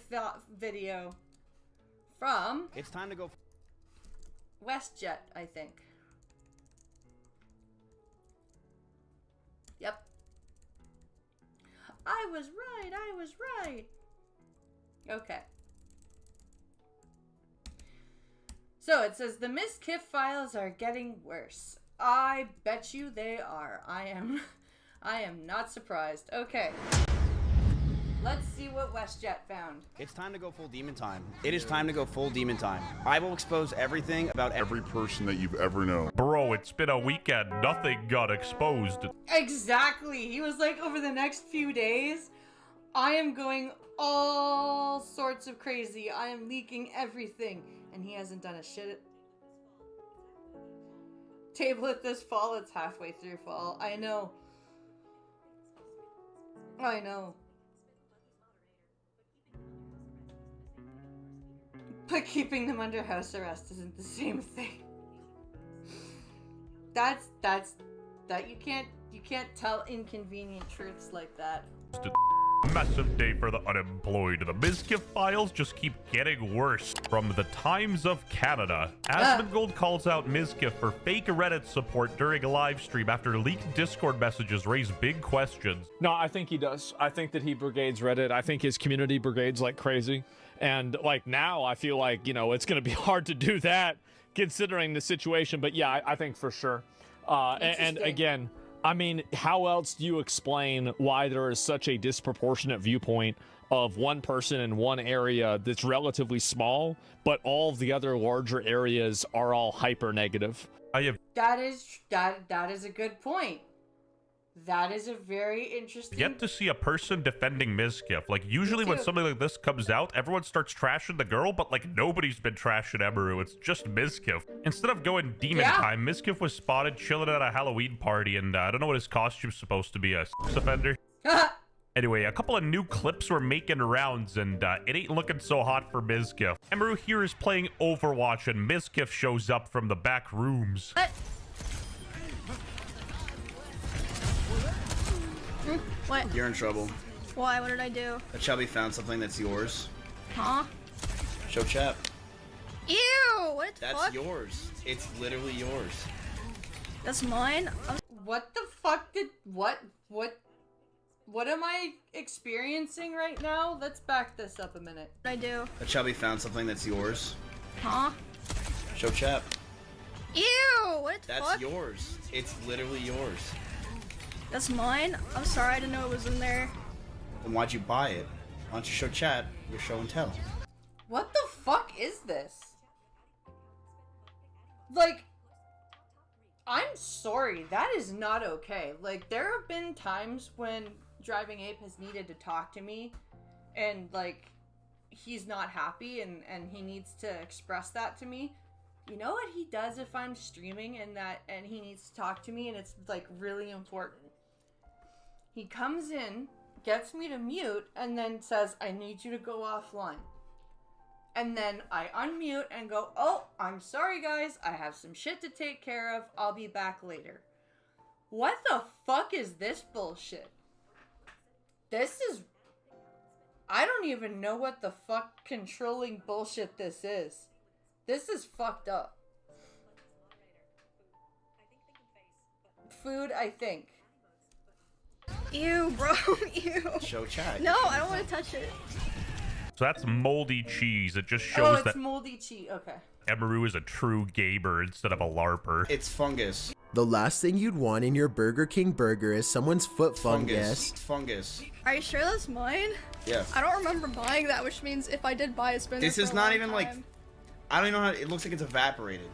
video from... It's time to go... WestJet, I think. Yep. I was right. Okay. So it says the Ms. Kiff files are getting worse. I bet you they are. I am not surprised. Okay. Let's see what WestJet found. It's time to go full demon time. It is time to go full demon time. I will expose everything about every person that you've ever known. Bro, it's been a weekend. Nothing got exposed. Exactly. He was like, over the next few days, I am going all sorts of crazy. I am leaking everything. And he hasn't done a shit. Table it this fall. It's halfway through fall. I know. I know. But keeping them under house arrest isn't the same thing. That you can't tell inconvenient truths like that. Massive day for the unemployed. The Mizkif files just keep getting worse. From the Times of Canada, Asmongold calls out Mizkif for fake Reddit support during a live stream after leaked Discord messages raise big questions. No, I think he does. I think that he brigades Reddit. I think his community brigades like crazy. And like now, I feel like, you know, it's going to be hard to do that considering the situation. But yeah, I think for sure. And again, I mean, how else do you explain why there is such a disproportionate viewpoint of one person in one area that's relatively small, but all of the other larger areas are all hyper negative? That is a good point. That is a very interesting... Yet to see a person defending Mizkif. Like, usually when something like this comes out, everyone starts trashing the girl, but, like, nobody's been trashing Emeru. It's just Mizkif. Instead of going demon time, Mizkif was spotted chilling at a Halloween party, and I don't know what his costume's supposed to be, a sex offender. Anyway, a couple of new clips were making rounds, and it ain't looking so hot for Mizkif. Emeru here is playing Overwatch, and Mizkif shows up from the back rooms. What? You're in trouble. Why? What did I do? A chubby found something that's yours. Huh? Show chat. Ew! What the That's fuck? yours. It's literally yours. That's mine? What the fuck did... What am I experiencing right now? Let's back this up a minute. What did I do? A chubby found something that's yours. Huh? Show chat. Ew! What the That's fuck? yours. It's literally yours. That's mine? I'm sorry, I didn't know it was in there. Then why'd you buy it? Why don't you show chat your show and tell? What the fuck is this? Like, I'm sorry, that is not okay. Like, there have been times when Driving Ape has needed to talk to me, and, like, he's not happy, and he needs to express that to me. You know what he does if I'm streaming and he needs to talk to me and it's, like, really important? He comes in, gets me to mute, and then says, I need you to go offline. And then I unmute and go, oh, I'm sorry guys, I have some shit to take care of, I'll be back later. What the fuck is this bullshit? This is... I don't even know what the fuck controlling bullshit this is. This is fucked up. Food, I think. Ew, bro. Ew. Show chat. No, I don't want to touch it. So that's moldy cheese. It just shows it's that moldy cheese. Okay. Emeru is a true gamer instead of a LARPer. It's fungus. The last thing you'd want in your Burger King burger is someone's foot fungus. Fungus. Are you sure that's mine? Yeah. I don't remember buying that, which means if I did buy it, it's been This there is for a not long even time. like... I don't even know how... It looks like it's evaporated.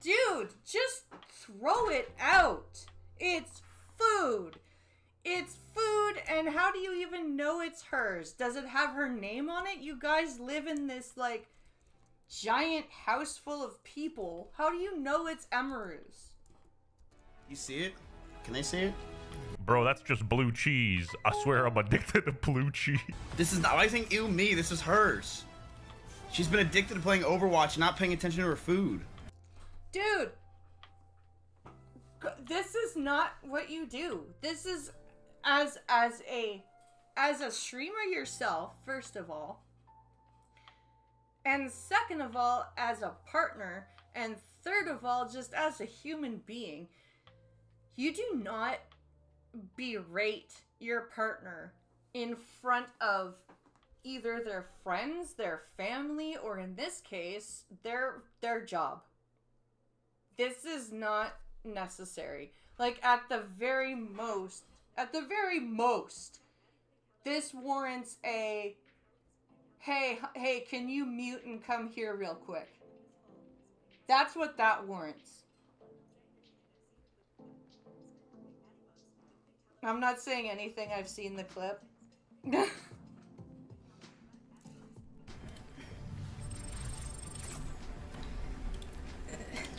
Dude, just throw it out. It's food. It's food, and how do you even know it's hers? Does it have her name on it? You guys live in this, like, giant house full of people. How do you know it's Emeru's? You see it? Can they see it? Bro, that's just blue cheese. I swear I'm addicted to blue cheese. This is not... I think, ew me, this is hers. She's been addicted to playing Overwatch and not paying attention to her food. Dude, this is not what you do. This is... As a streamer yourself, first of all, and second of all, as a partner, and third of all, just as a human being, you do not berate your partner in front of either their friends, their family, or in this case, their job. This is not necessary. Like, at the very most, this warrants a, hey, can you mute and come here real quick? That's what that warrants. I'm not saying anything, I've seen the clip.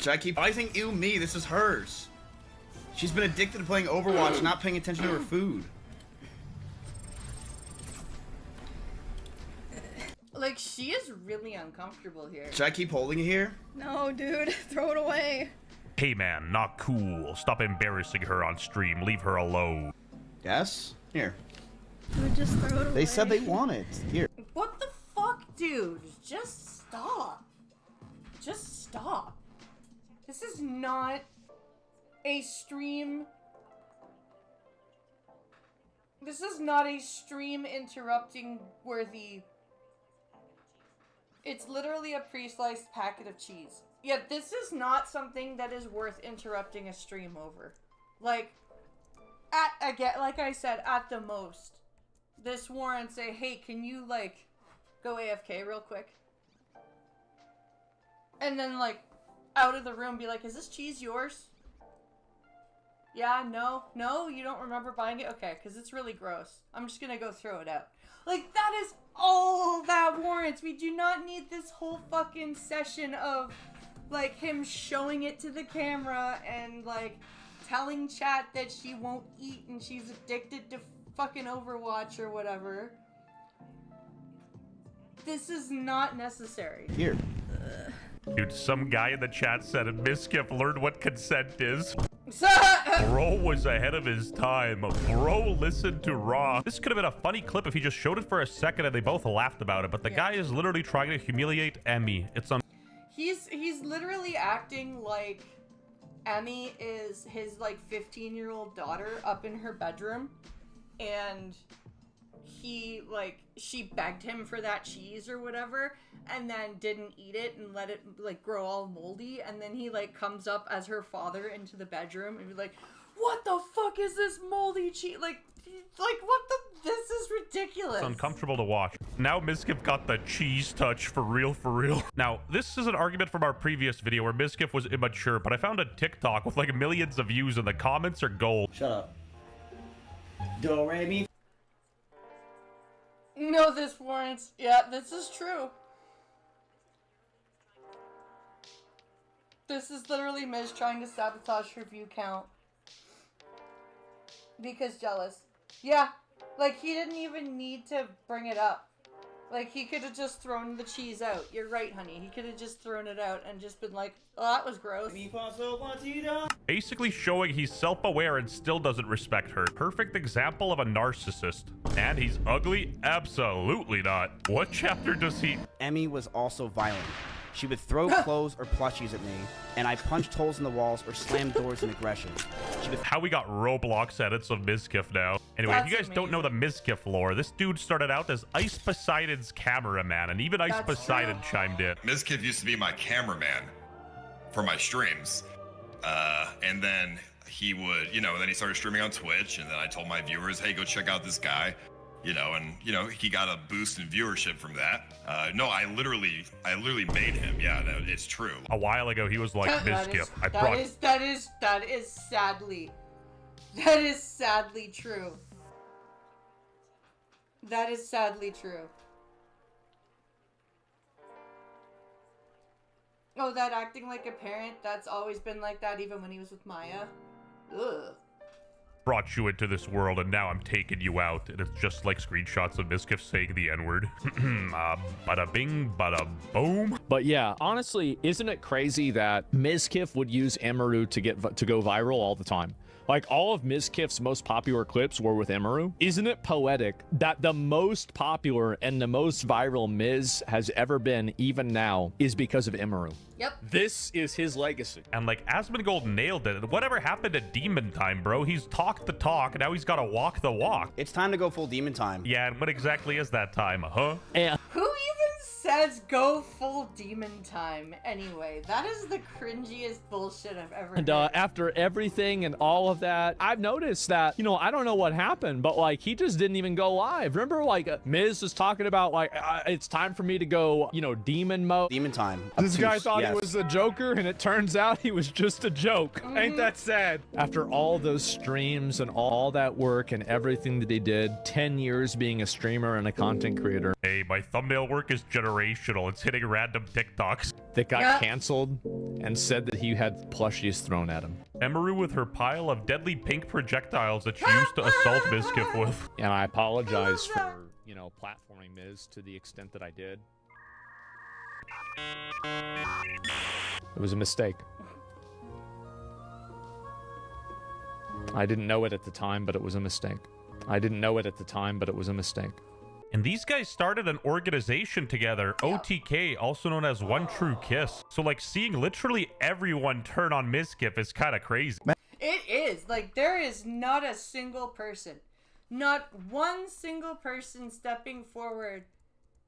Should I keep advising? Ew, me. This is hers. She's been addicted to playing Overwatch, not paying attention to her food. Like, she is really uncomfortable here. Should I keep holding it here? No, dude. Throw it away. Hey, man, not cool. Stop embarrassing her on stream. Leave her alone. Yes? Here. Dude, just throw it away. They said they want it. Here. What the fuck, dude? Just stop. Just stop. This is not a stream. This is not a stream interrupting worthy. It's literally a pre-sliced packet of cheese. Yeah, this is not something that is worth interrupting a stream over. Like, like I said, at the most, this warrants a, hey, can you, like, go AFK real quick? And then, like, out of the room be like, is this cheese yours? Yeah, no, you don't remember buying it? Okay, because it's really gross. I'm just gonna go throw it out. Like, that is all that warrants. We do not need this whole fucking session of, like, him showing it to the camera and, like, telling chat that she won't eat and she's addicted to fucking Overwatch or whatever. This is not necessary. Here. Dude, some guy in the chat said Miskiff learned what consent is. Bro was ahead of his time. Bro listened to Raw. This could have been a funny clip if he just showed it for a second and they both laughed about it, but the guy is literally trying to humiliate Emmy. It's He's literally acting like Emmy is his, like, 15-year-old daughter up in her bedroom, and he, like, she begged him for that cheese or whatever, and then didn't eat it and let it, like, grow all moldy, and then he, like, comes up as her father into the bedroom and be like, what the fuck is this moldy cheese? Like, what the, this is ridiculous. It's uncomfortable to watch. Now Miskiff got the cheese touch for real, for real. Now, this is an argument from our previous video where Miskiff was immature, but I found a TikTok with like millions of views and the comments are gold. Shut up. Do, re, mi. No, this warrants, yeah, this is true. This is literally Miz trying to sabotage her view count. Because jealous. Yeah, like, he didn't even need to bring it up. Like, he could have just thrown the cheese out. You're right, honey. He could have just thrown it out and just been like, oh, that was gross. Basically showing he's self-aware and still doesn't respect her. Perfect example of a narcissist. And he's ugly? Absolutely not. What chapter does he... Emmy was also violent. She would throw clothes or plushies at me, and I punched holes in the walls or slammed doors in aggression. How we got Roblox edits of Miskiff now. Anyway, if you guys don't know the Miskiff lore, this dude started out as Ice Poseidon's cameraman, and even Ice Poseidon chimed in. Miskiff used to be my cameraman for my streams. And then he would, then he started streaming on Twitch, and then I told my viewers, hey, go check out this guy. He got a boost in viewership from that. No, I literally made him. Yeah, no, it's true. A while ago, he was like, Miskiff. That is sadly true. That is sadly true. Oh, that acting like a parent, that's always been like that even when he was with Maya. Ugh. Brought you into this world and now I'm taking you out, and it's just like screenshots of Miskiff saying the N-word. Bada bing, bada boom. But yeah, honestly, isn't it crazy that Miskiff would use Emiru to go viral all the time? Like, all of Miskiff's most popular clips were with Emiru. Isn't it poetic that the most popular and the most viral Miz has ever been, even now, is because of Emiru? Yep. This is his legacy. And like, Asmongold nailed it. Whatever happened to Demon Time, bro? He's talked the talk, and now he's got to walk the walk. It's time to go full Demon Time. Yeah, and what exactly is that time, huh? Yeah. Who even says go full Demon Time anyway? That is the cringiest bullshit I've ever heard. And after everything and all of that, I've noticed that, I don't know what happened, but like, he just didn't even go live. Remember, like, Miz was talking about, like, it's time for me to go, demon mode. Demon Time. This guy thought he was the Joker, and it turns out he was just a joke. Ain't that sad? After all those streams and all that work and everything that he did, 10 years being a streamer and a content creator. Hey, my thumbnail work is generational. It's hitting random TikToks. That got canceled, and said that he had plushies thrown at him. Emeru with her pile of deadly pink projectiles that she used to assault Mizkif with. And I apologize for, you know, platforming Miz to the extent that I did. It was a mistake. I didn't know it at the time, but it was a mistake. I didn't know it at the time, but it was a mistake. And these guys started an organization together, OTK, also known as One True Kiss. So, like, seeing literally everyone turn on Mizkif is kind of crazy. It is. Like, there is not a single person, not one single person stepping forward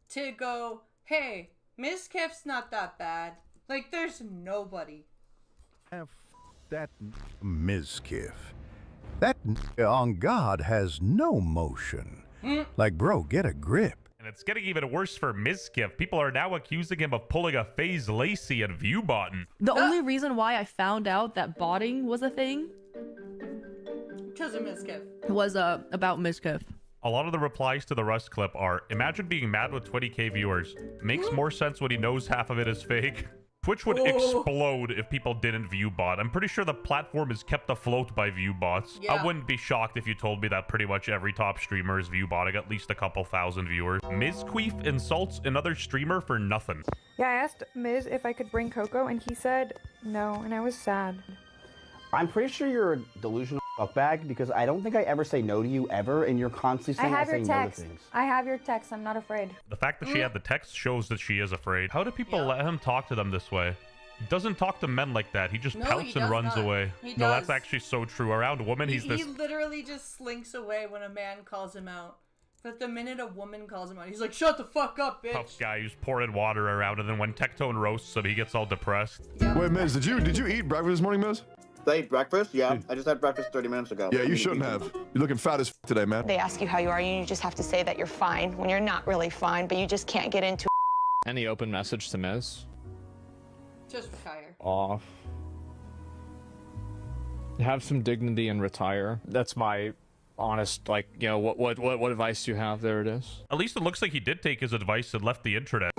to go, hey, Mizkif's not that bad. Like, there's nobody. That Mizkif. That on God has no motion. Like, bro, get a grip. And it's getting even worse for Mizkif. People are now accusing him of pulling a FaZe Lacey and view botting. The only reason why I found out that botting was a thing because of Mizkif was about Mizkif. A lot of the replies to the Rust clip are, imagine being mad with 20k viewers. Makes more sense when he knows half of it is fake. Twitch would explode if people didn't view bot. I'm pretty sure the platform is kept afloat by view bots. Yeah. I wouldn't be shocked if you told me that pretty much every top streamer is view botting at least a couple thousand viewers. Mizqueef insults another streamer for nothing. Yeah, I asked Miz if I could bring Coco, and he said no, and I was sad. I'm pretty sure you're a delusional fuckbag because I don't think I ever say no to you ever, and you're constantly saying I say no to things. I have your text. I'm not afraid. The fact that she had the text shows that she is afraid. How do people let him talk to them this way? He doesn't talk to men like that. He just pouts and runs away. No, that's actually so true. Around women, he's this... He literally just slinks away when a man calls him out. But the minute a woman calls him out, he's like, shut the fuck up, bitch. Tough guy who's pouring water around, and then when Tectone roasts him, he gets all depressed. Yep. Wait, Miz, did you eat breakfast this morning, Miz? I ate breakfast? Yeah, I just had breakfast 30 minutes ago. Yeah, you shouldn't have. You're looking fat as today, man. They ask you how you are, and you just have to say that you're fine when you're not really fine, but you just can't get into it. Any open message to Miz? Just retire. Off. Have some dignity and retire. That's my honest, like, you know, what advice do you have? There it is. At least it looks like he did take his advice and left the internet.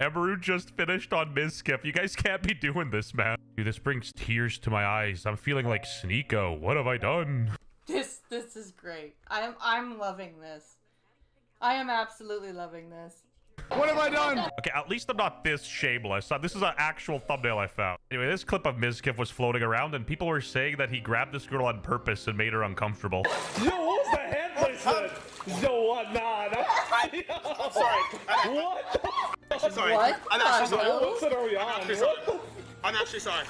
Emeru just finished on Mizkif. You guys can't be doing this, man. Dude, this brings tears to my eyes. I'm feeling like Sneeko. What have I done? This is great. I'm loving this. I am absolutely loving this. What have I done? Okay, at least I'm not this shameless. This is an actual thumbnail I found. Anyway, this clip of Mizkif was floating around, and people were saying that he grabbed this girl on purpose and made her uncomfortable. Yo, what was the hand placement? Yo, what? Nah. I'm sorry. What? I'm sorry. What? I'm actually sorry. What set are we on? I'm actually sorry.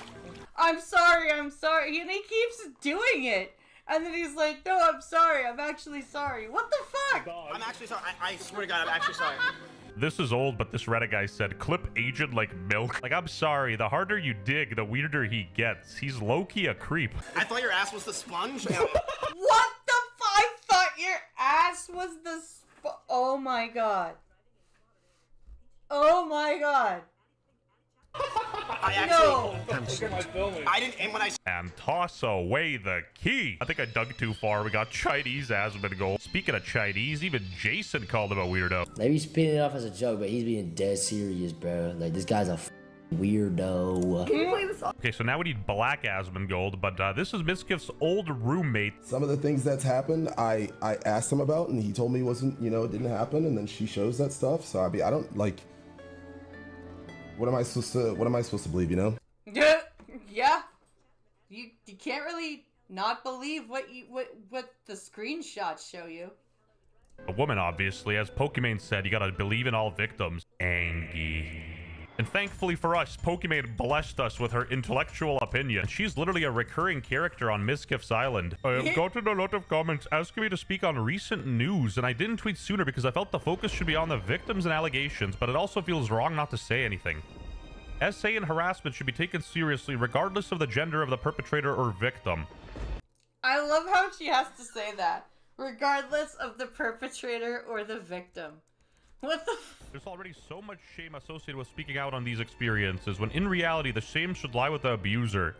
I'm sorry. And he keeps doing it. And then he's like, no, I'm sorry. I'm actually sorry. What the fuck? I'm actually sorry. I swear to God, I'm actually sorry. This is old, but this Reddit guy said, clip aged like milk. Like, I'm sorry, the harder you dig, the weirder he gets. He's low-key a creep. I thought your ass was the sponge. What the fuck? I thought your ass was the oh my god. Oh my god. I actually... I didn't aim when I... And toss away the key. I think I dug too far. We got Chinese Asmund goal. Speaking of Chinese, even Jason called him a weirdo. Maybe he's spinning it off as a joke, but he's being dead serious, bro. Like, this guy's a weirdo. Can you play the song? Okay, so now we need Black Asmund Gold, but this is Mizkif's old roommate. Some of the things that's happened, I asked him about, and he told me it wasn't, you know, it didn't happen, and then she shows that stuff. So I mean, I don't like. What am I supposed to believe? You know? Yeah. You can't really not believe what the screenshots show you. A woman, obviously, as Pokimane said, you gotta believe in all victims. Angie. And thankfully for us, Pokimane blessed us with her intellectual opinion. She's literally a recurring character on Mizkif's Island. I have gotten a lot of comments asking me to speak on recent news, and I didn't tweet sooner because I felt the focus should be on the victims and allegations, but it also feels wrong not to say anything. Essay and harassment should be taken seriously regardless of the gender of the perpetrator or victim. I love how she has to say that. Regardless of the perpetrator or the victim. What the There's already so much shame associated with speaking out on these experiences, when in reality the shame should lie with the abuser.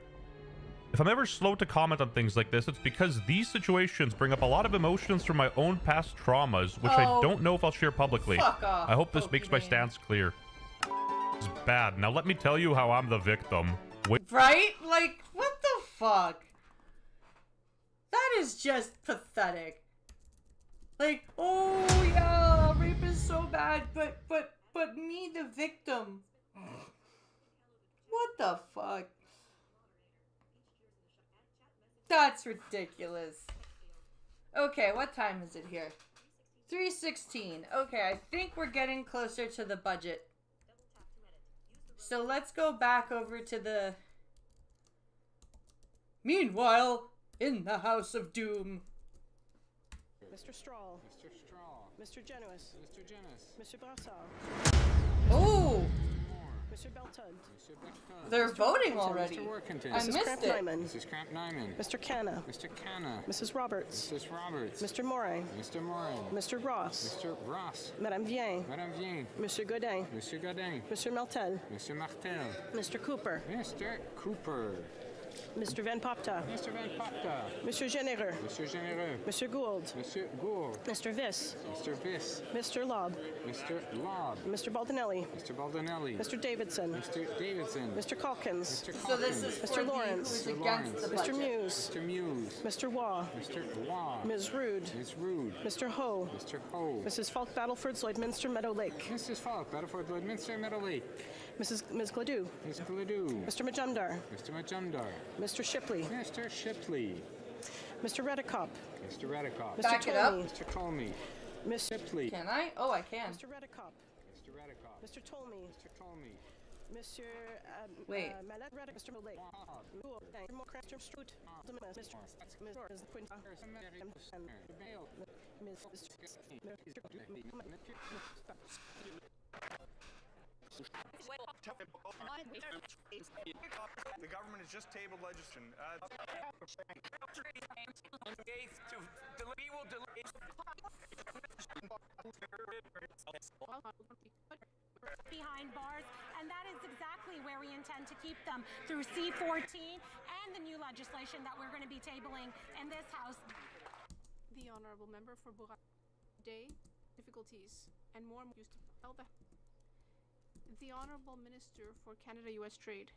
If I'm ever slow to comment on things like this, it's because these situations bring up a lot of emotions from my own past traumas, which I don't know if I'll share publicly. Fuck off, I hope this makes my stance clear. It's bad. Now let me tell you how I'm the victim. Right? Like, what the fuck? That is just pathetic. Like, oh yeah, rape is so bad, but me the victim. What the fuck? That's ridiculous. Okay, what time is it here? 3:16. Okay, I think we're getting closer to the budget. So let's go back over to the... Meanwhile, in the House of Doom. Mr. Strahl. Mr. Strahl. Mr. Genuis. Mr. Genuis. Mr. Brassard. Oh! Mr. Beltud. Mr. Beltud. They're voting already. Mr. Workington. I missed it. Mrs. Cramp-Nyman. Mr. Canna. Mr. Canna. Mrs. Roberts. Mrs. Roberts. Mr. Morin. Mr. Morin. Mr. Ross. Mr. Ross. Madame Vien. Madame Vien. Mr. Godin. Mr. Godin. Mr. Martel. Mr. Martel. Mr. Cooper. Mr. Cooper. Mr. Van Popta. Mr. Van Popta. Mr. Généreux. Mr. Généreux. Mr. Gould. Mr. Gould. Mr. Viss. Mr. Viss. Mr. Lobb. Mr. Lobb. Mr. Baldinelli. Mr. Baldinelli. Mr. Davidson. Mr. Davidson. Mr. Calkins. Mr. Calkins. So this is Mr. Lawrence. who's against the budget. Mr. Muse. Mr. Muse. Mr. Waugh. Mr. Waugh. Ms. Rude. Ms. Rude. Mr. Ho. Mr. Ho. Mrs. Falk Battleford, Lloydminster, Meadow Lake. Mrs. Falk Battleford, Lloydminster, Meadow Lake. Ms. Gladue. Ms. Gladue. Mr. Majumdar. Mr. Majumdar. Mr. Shipley. Mr. Shipley. Mr. Redicop. Mr. Redicop. Back Mr. it up. Tolmie. Mr. Tolmie. Miss Shipley. Can I? Oh, I can. Mr. Redicop. Mr. Redicop. Mr. Tolmie. Mr. Tolmie. Mr. Wait. Malet Reddick. Mr. Lake. Mr. Stroot. Mr. Quinta. The government has just tabled legislation. We will delay. Behind bars, and that is exactly where we intend to keep them through C-14 and the new legislation that we're going to be tabling in this House. The honorable member for Buyy Day, difficulties, and more used to tell the honorable minister for Canada-U.S. trade.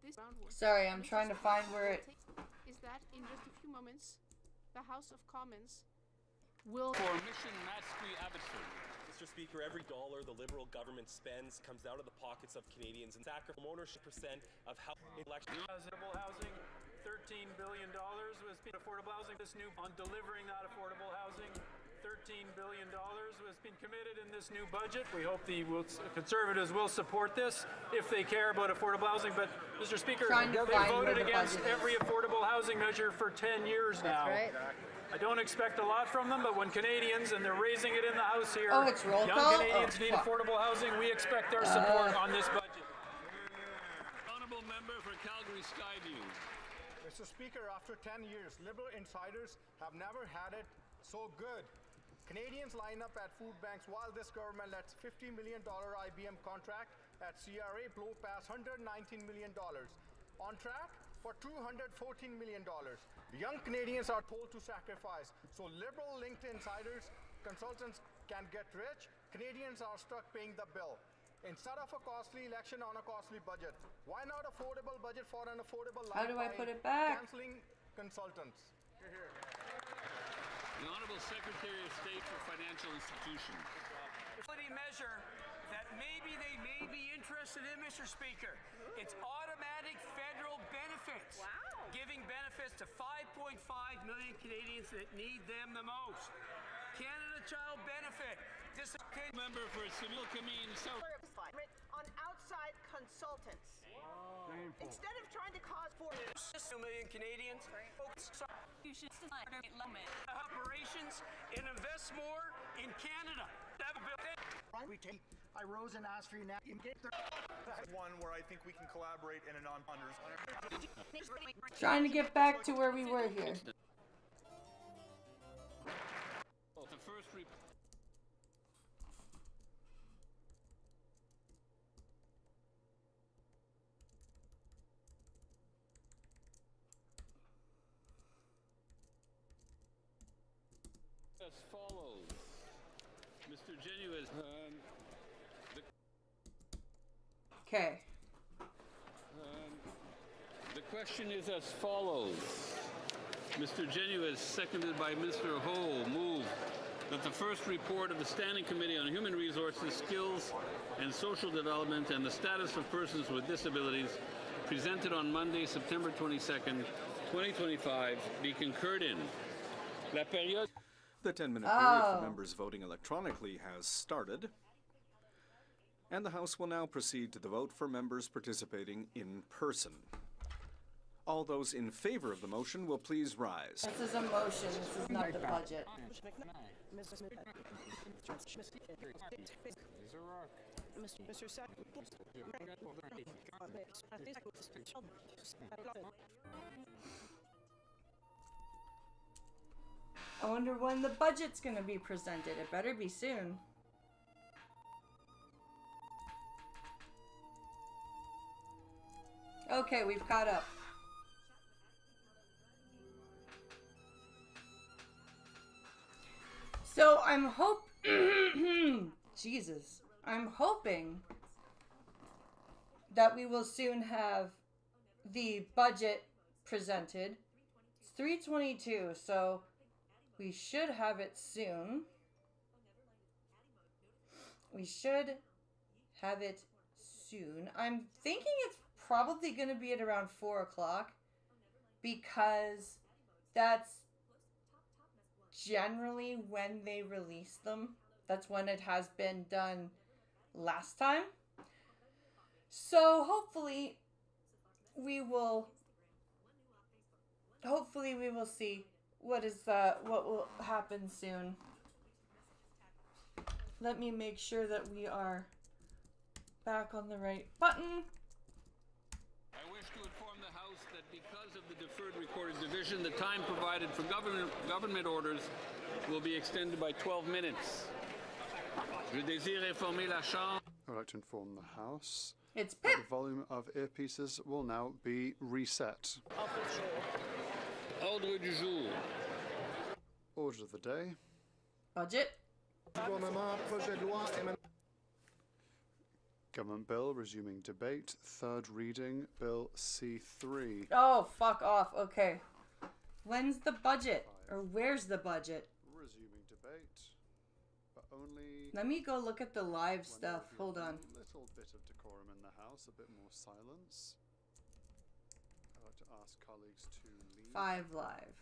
This groundwork. Sorry, I'm trying to find where it... Is that in just a few moments, the House of Commons will... For Mission Matsqui Abbotsford. Mr. Speaker, every dollar the Liberal government spends comes out of the pockets of Canadians and sacrifice ownership percent of how election. Affordable housing, $13 billion was being affordable housing. This new on delivering that affordable housing. $13 billion has been committed in this new budget. We hope the Conservatives will support this if they care about affordable housing. But, Mr. Speaker, they voted against every affordable housing measure for 10 years now. That's right. I don't expect a lot from them, but when Canadians, and they're raising it in the House here, Oh, it's roll young call? Canadians need affordable housing, we expect their support on this budget. Honourable member for Calgary Skyview. Mr. Speaker, after 10 years, Liberal insiders have never had it so good. Canadians line up at food banks while this government lets $50 million IBM contract at CRA blow past $119 million. On track for $214 million. Young Canadians are told to sacrifice, so Liberal linked insiders, consultants can get rich. Canadians are stuck paying the bill. Instead of a costly election on a costly budget, why not affordable budget for an affordable life? How do I put it back? Canceling consultants. Here, here. The Honourable Secretary of State for Financial Institutions. Measure that maybe they may be interested in, Mr. Speaker. It's automatic federal benefits. Wow. Giving benefits to 5.5 million Canadians that need them the most. Canada Child Benefit. Member for Similkameen South. On outside consultants. Instead of trying to cause 2 million Canadians. You should limit operations and invest more in Canada. I rose and asked for you now. One where I think we can collaborate in a non-unders. Trying to get back to where we were here. The first as follows. Mr. Genuis, Okay. The question is as follows. Mr. Genuis, seconded by Mr. Ho, move that the first report of the Standing Committee on Human Resources, Skills and Social Development and the Status of Persons with Disabilities, presented on Monday, September 22nd, 2025, be concurred in. La période... The 10-minute period for members voting electronically has started, and the House will now proceed to the vote for members participating in person. All those in favor of the motion will please rise. This is a motion, this is not the budget. I wonder when the budget's gonna be presented. It better be soon. Okay, we've caught up. So I'm Jesus. I'm hoping that we will soon have the budget presented. It's 3:22, so we should have it soon. We should have it soon. I'm thinking it's probably going to be at around 4 o'clock because that's generally when they release them. That's when it has been done last time. So hopefully we will see what will happen soon. Let me make sure that we are back on the right button. I wish to inform the House that because of the deferred recorded division, the time provided for government orders will be extended by 12 minutes. Je désire informer la Chambre. I'd like to inform the House that the volume of earpieces will now be reset. Ordre du jour. Order of the day. Budget. Government bill resuming debate. Third reading. Bill C3. Oh, fuck off. Okay. When's the budget? Or where's the budget? Resuming debate. But only... Let me go look at the live stuff. Hold on. A little bit of decorum in the House. A bit more silence. I'd like to ask colleagues to leave. 5 live.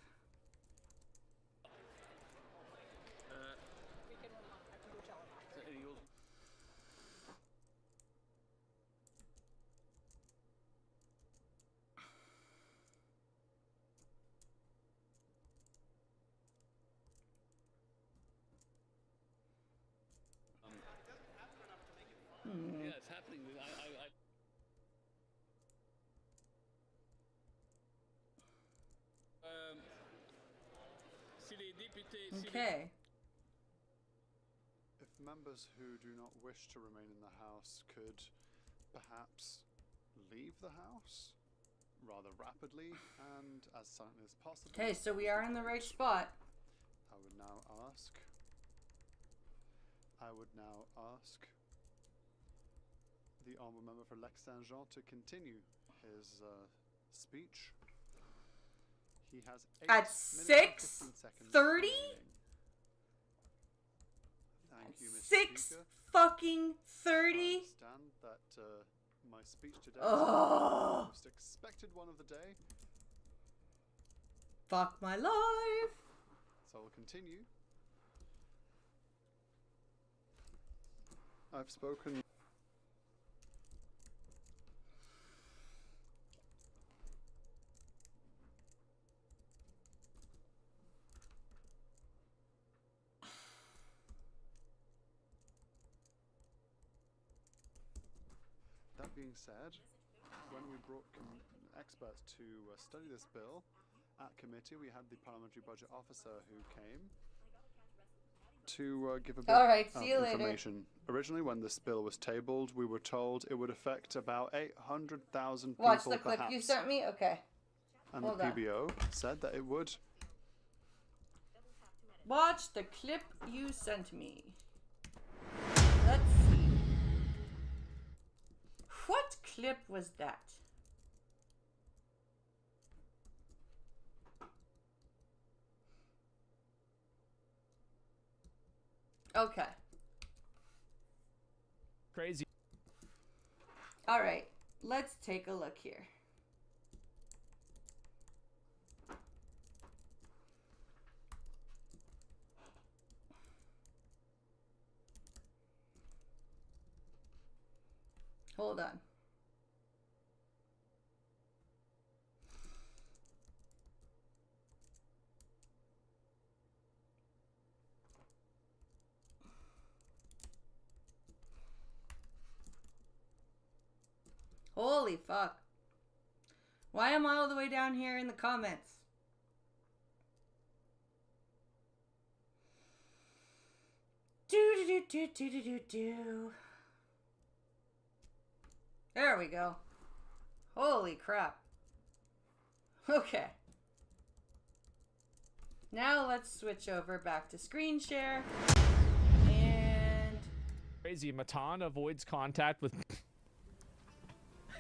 Yeah, it's happening. Okay. If members who do not wish to remain in the House could perhaps leave the House rather rapidly and as silently as possible. Okay, so we are in the right spot. I would now ask the honourable member for Lex Saint-Jean to continue his speech. He has 8 at 6:30. Thank you, Mr. 6 Speaker. fucking 30. I understand that my speech today is the most expected one of the day. Fuck my life. So I'll continue. I've spoken. That being said, when we brought experts to study this bill at committee, we had the parliamentary budget officer who came to give a bit see you later. information. Originally, when this bill was tabled, we were told it would affect about 800,000 people. Watch the clip you sent me? Okay. And Hold the on. PBO said that it would. Watch the clip you sent me. Let's see. What clip was that? Okay. Crazy. All right, let's take a look here. Hold on. Holy fuck. Why am I all the way down here in the comments? Do. There we go. Holy crap. Okay. Now let's switch over back to screen share. And... Crazy. Matan avoids contact with...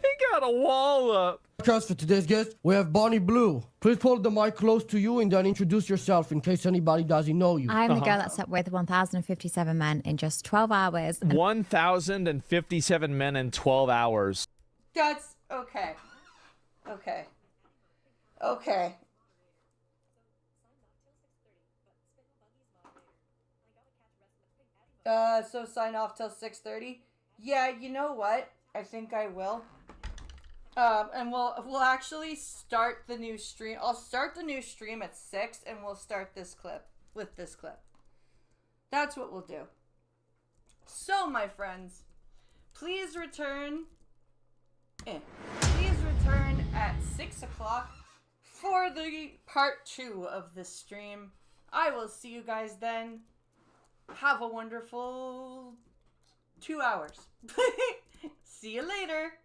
He got a wall up. For today's guest, we have Bonnie Blue. Please hold the mic close to you and then introduce yourself in case anybody doesn't know you. I'm the girl that slept with 1,057 men in just 12 hours. 1,057 men in 12 hours. That's okay. Okay. Okay. So sign off till 6:30. Yeah, you know what? I think I will. And we'll actually start the new stream. I'll start the new stream at 6 and we'll start this clip with this clip. That's what we'll do. So, my friends, please return. Please return at 6 o'clock for the part 2 of this stream. I will see you guys then. Have a wonderful 2 hours. See you later.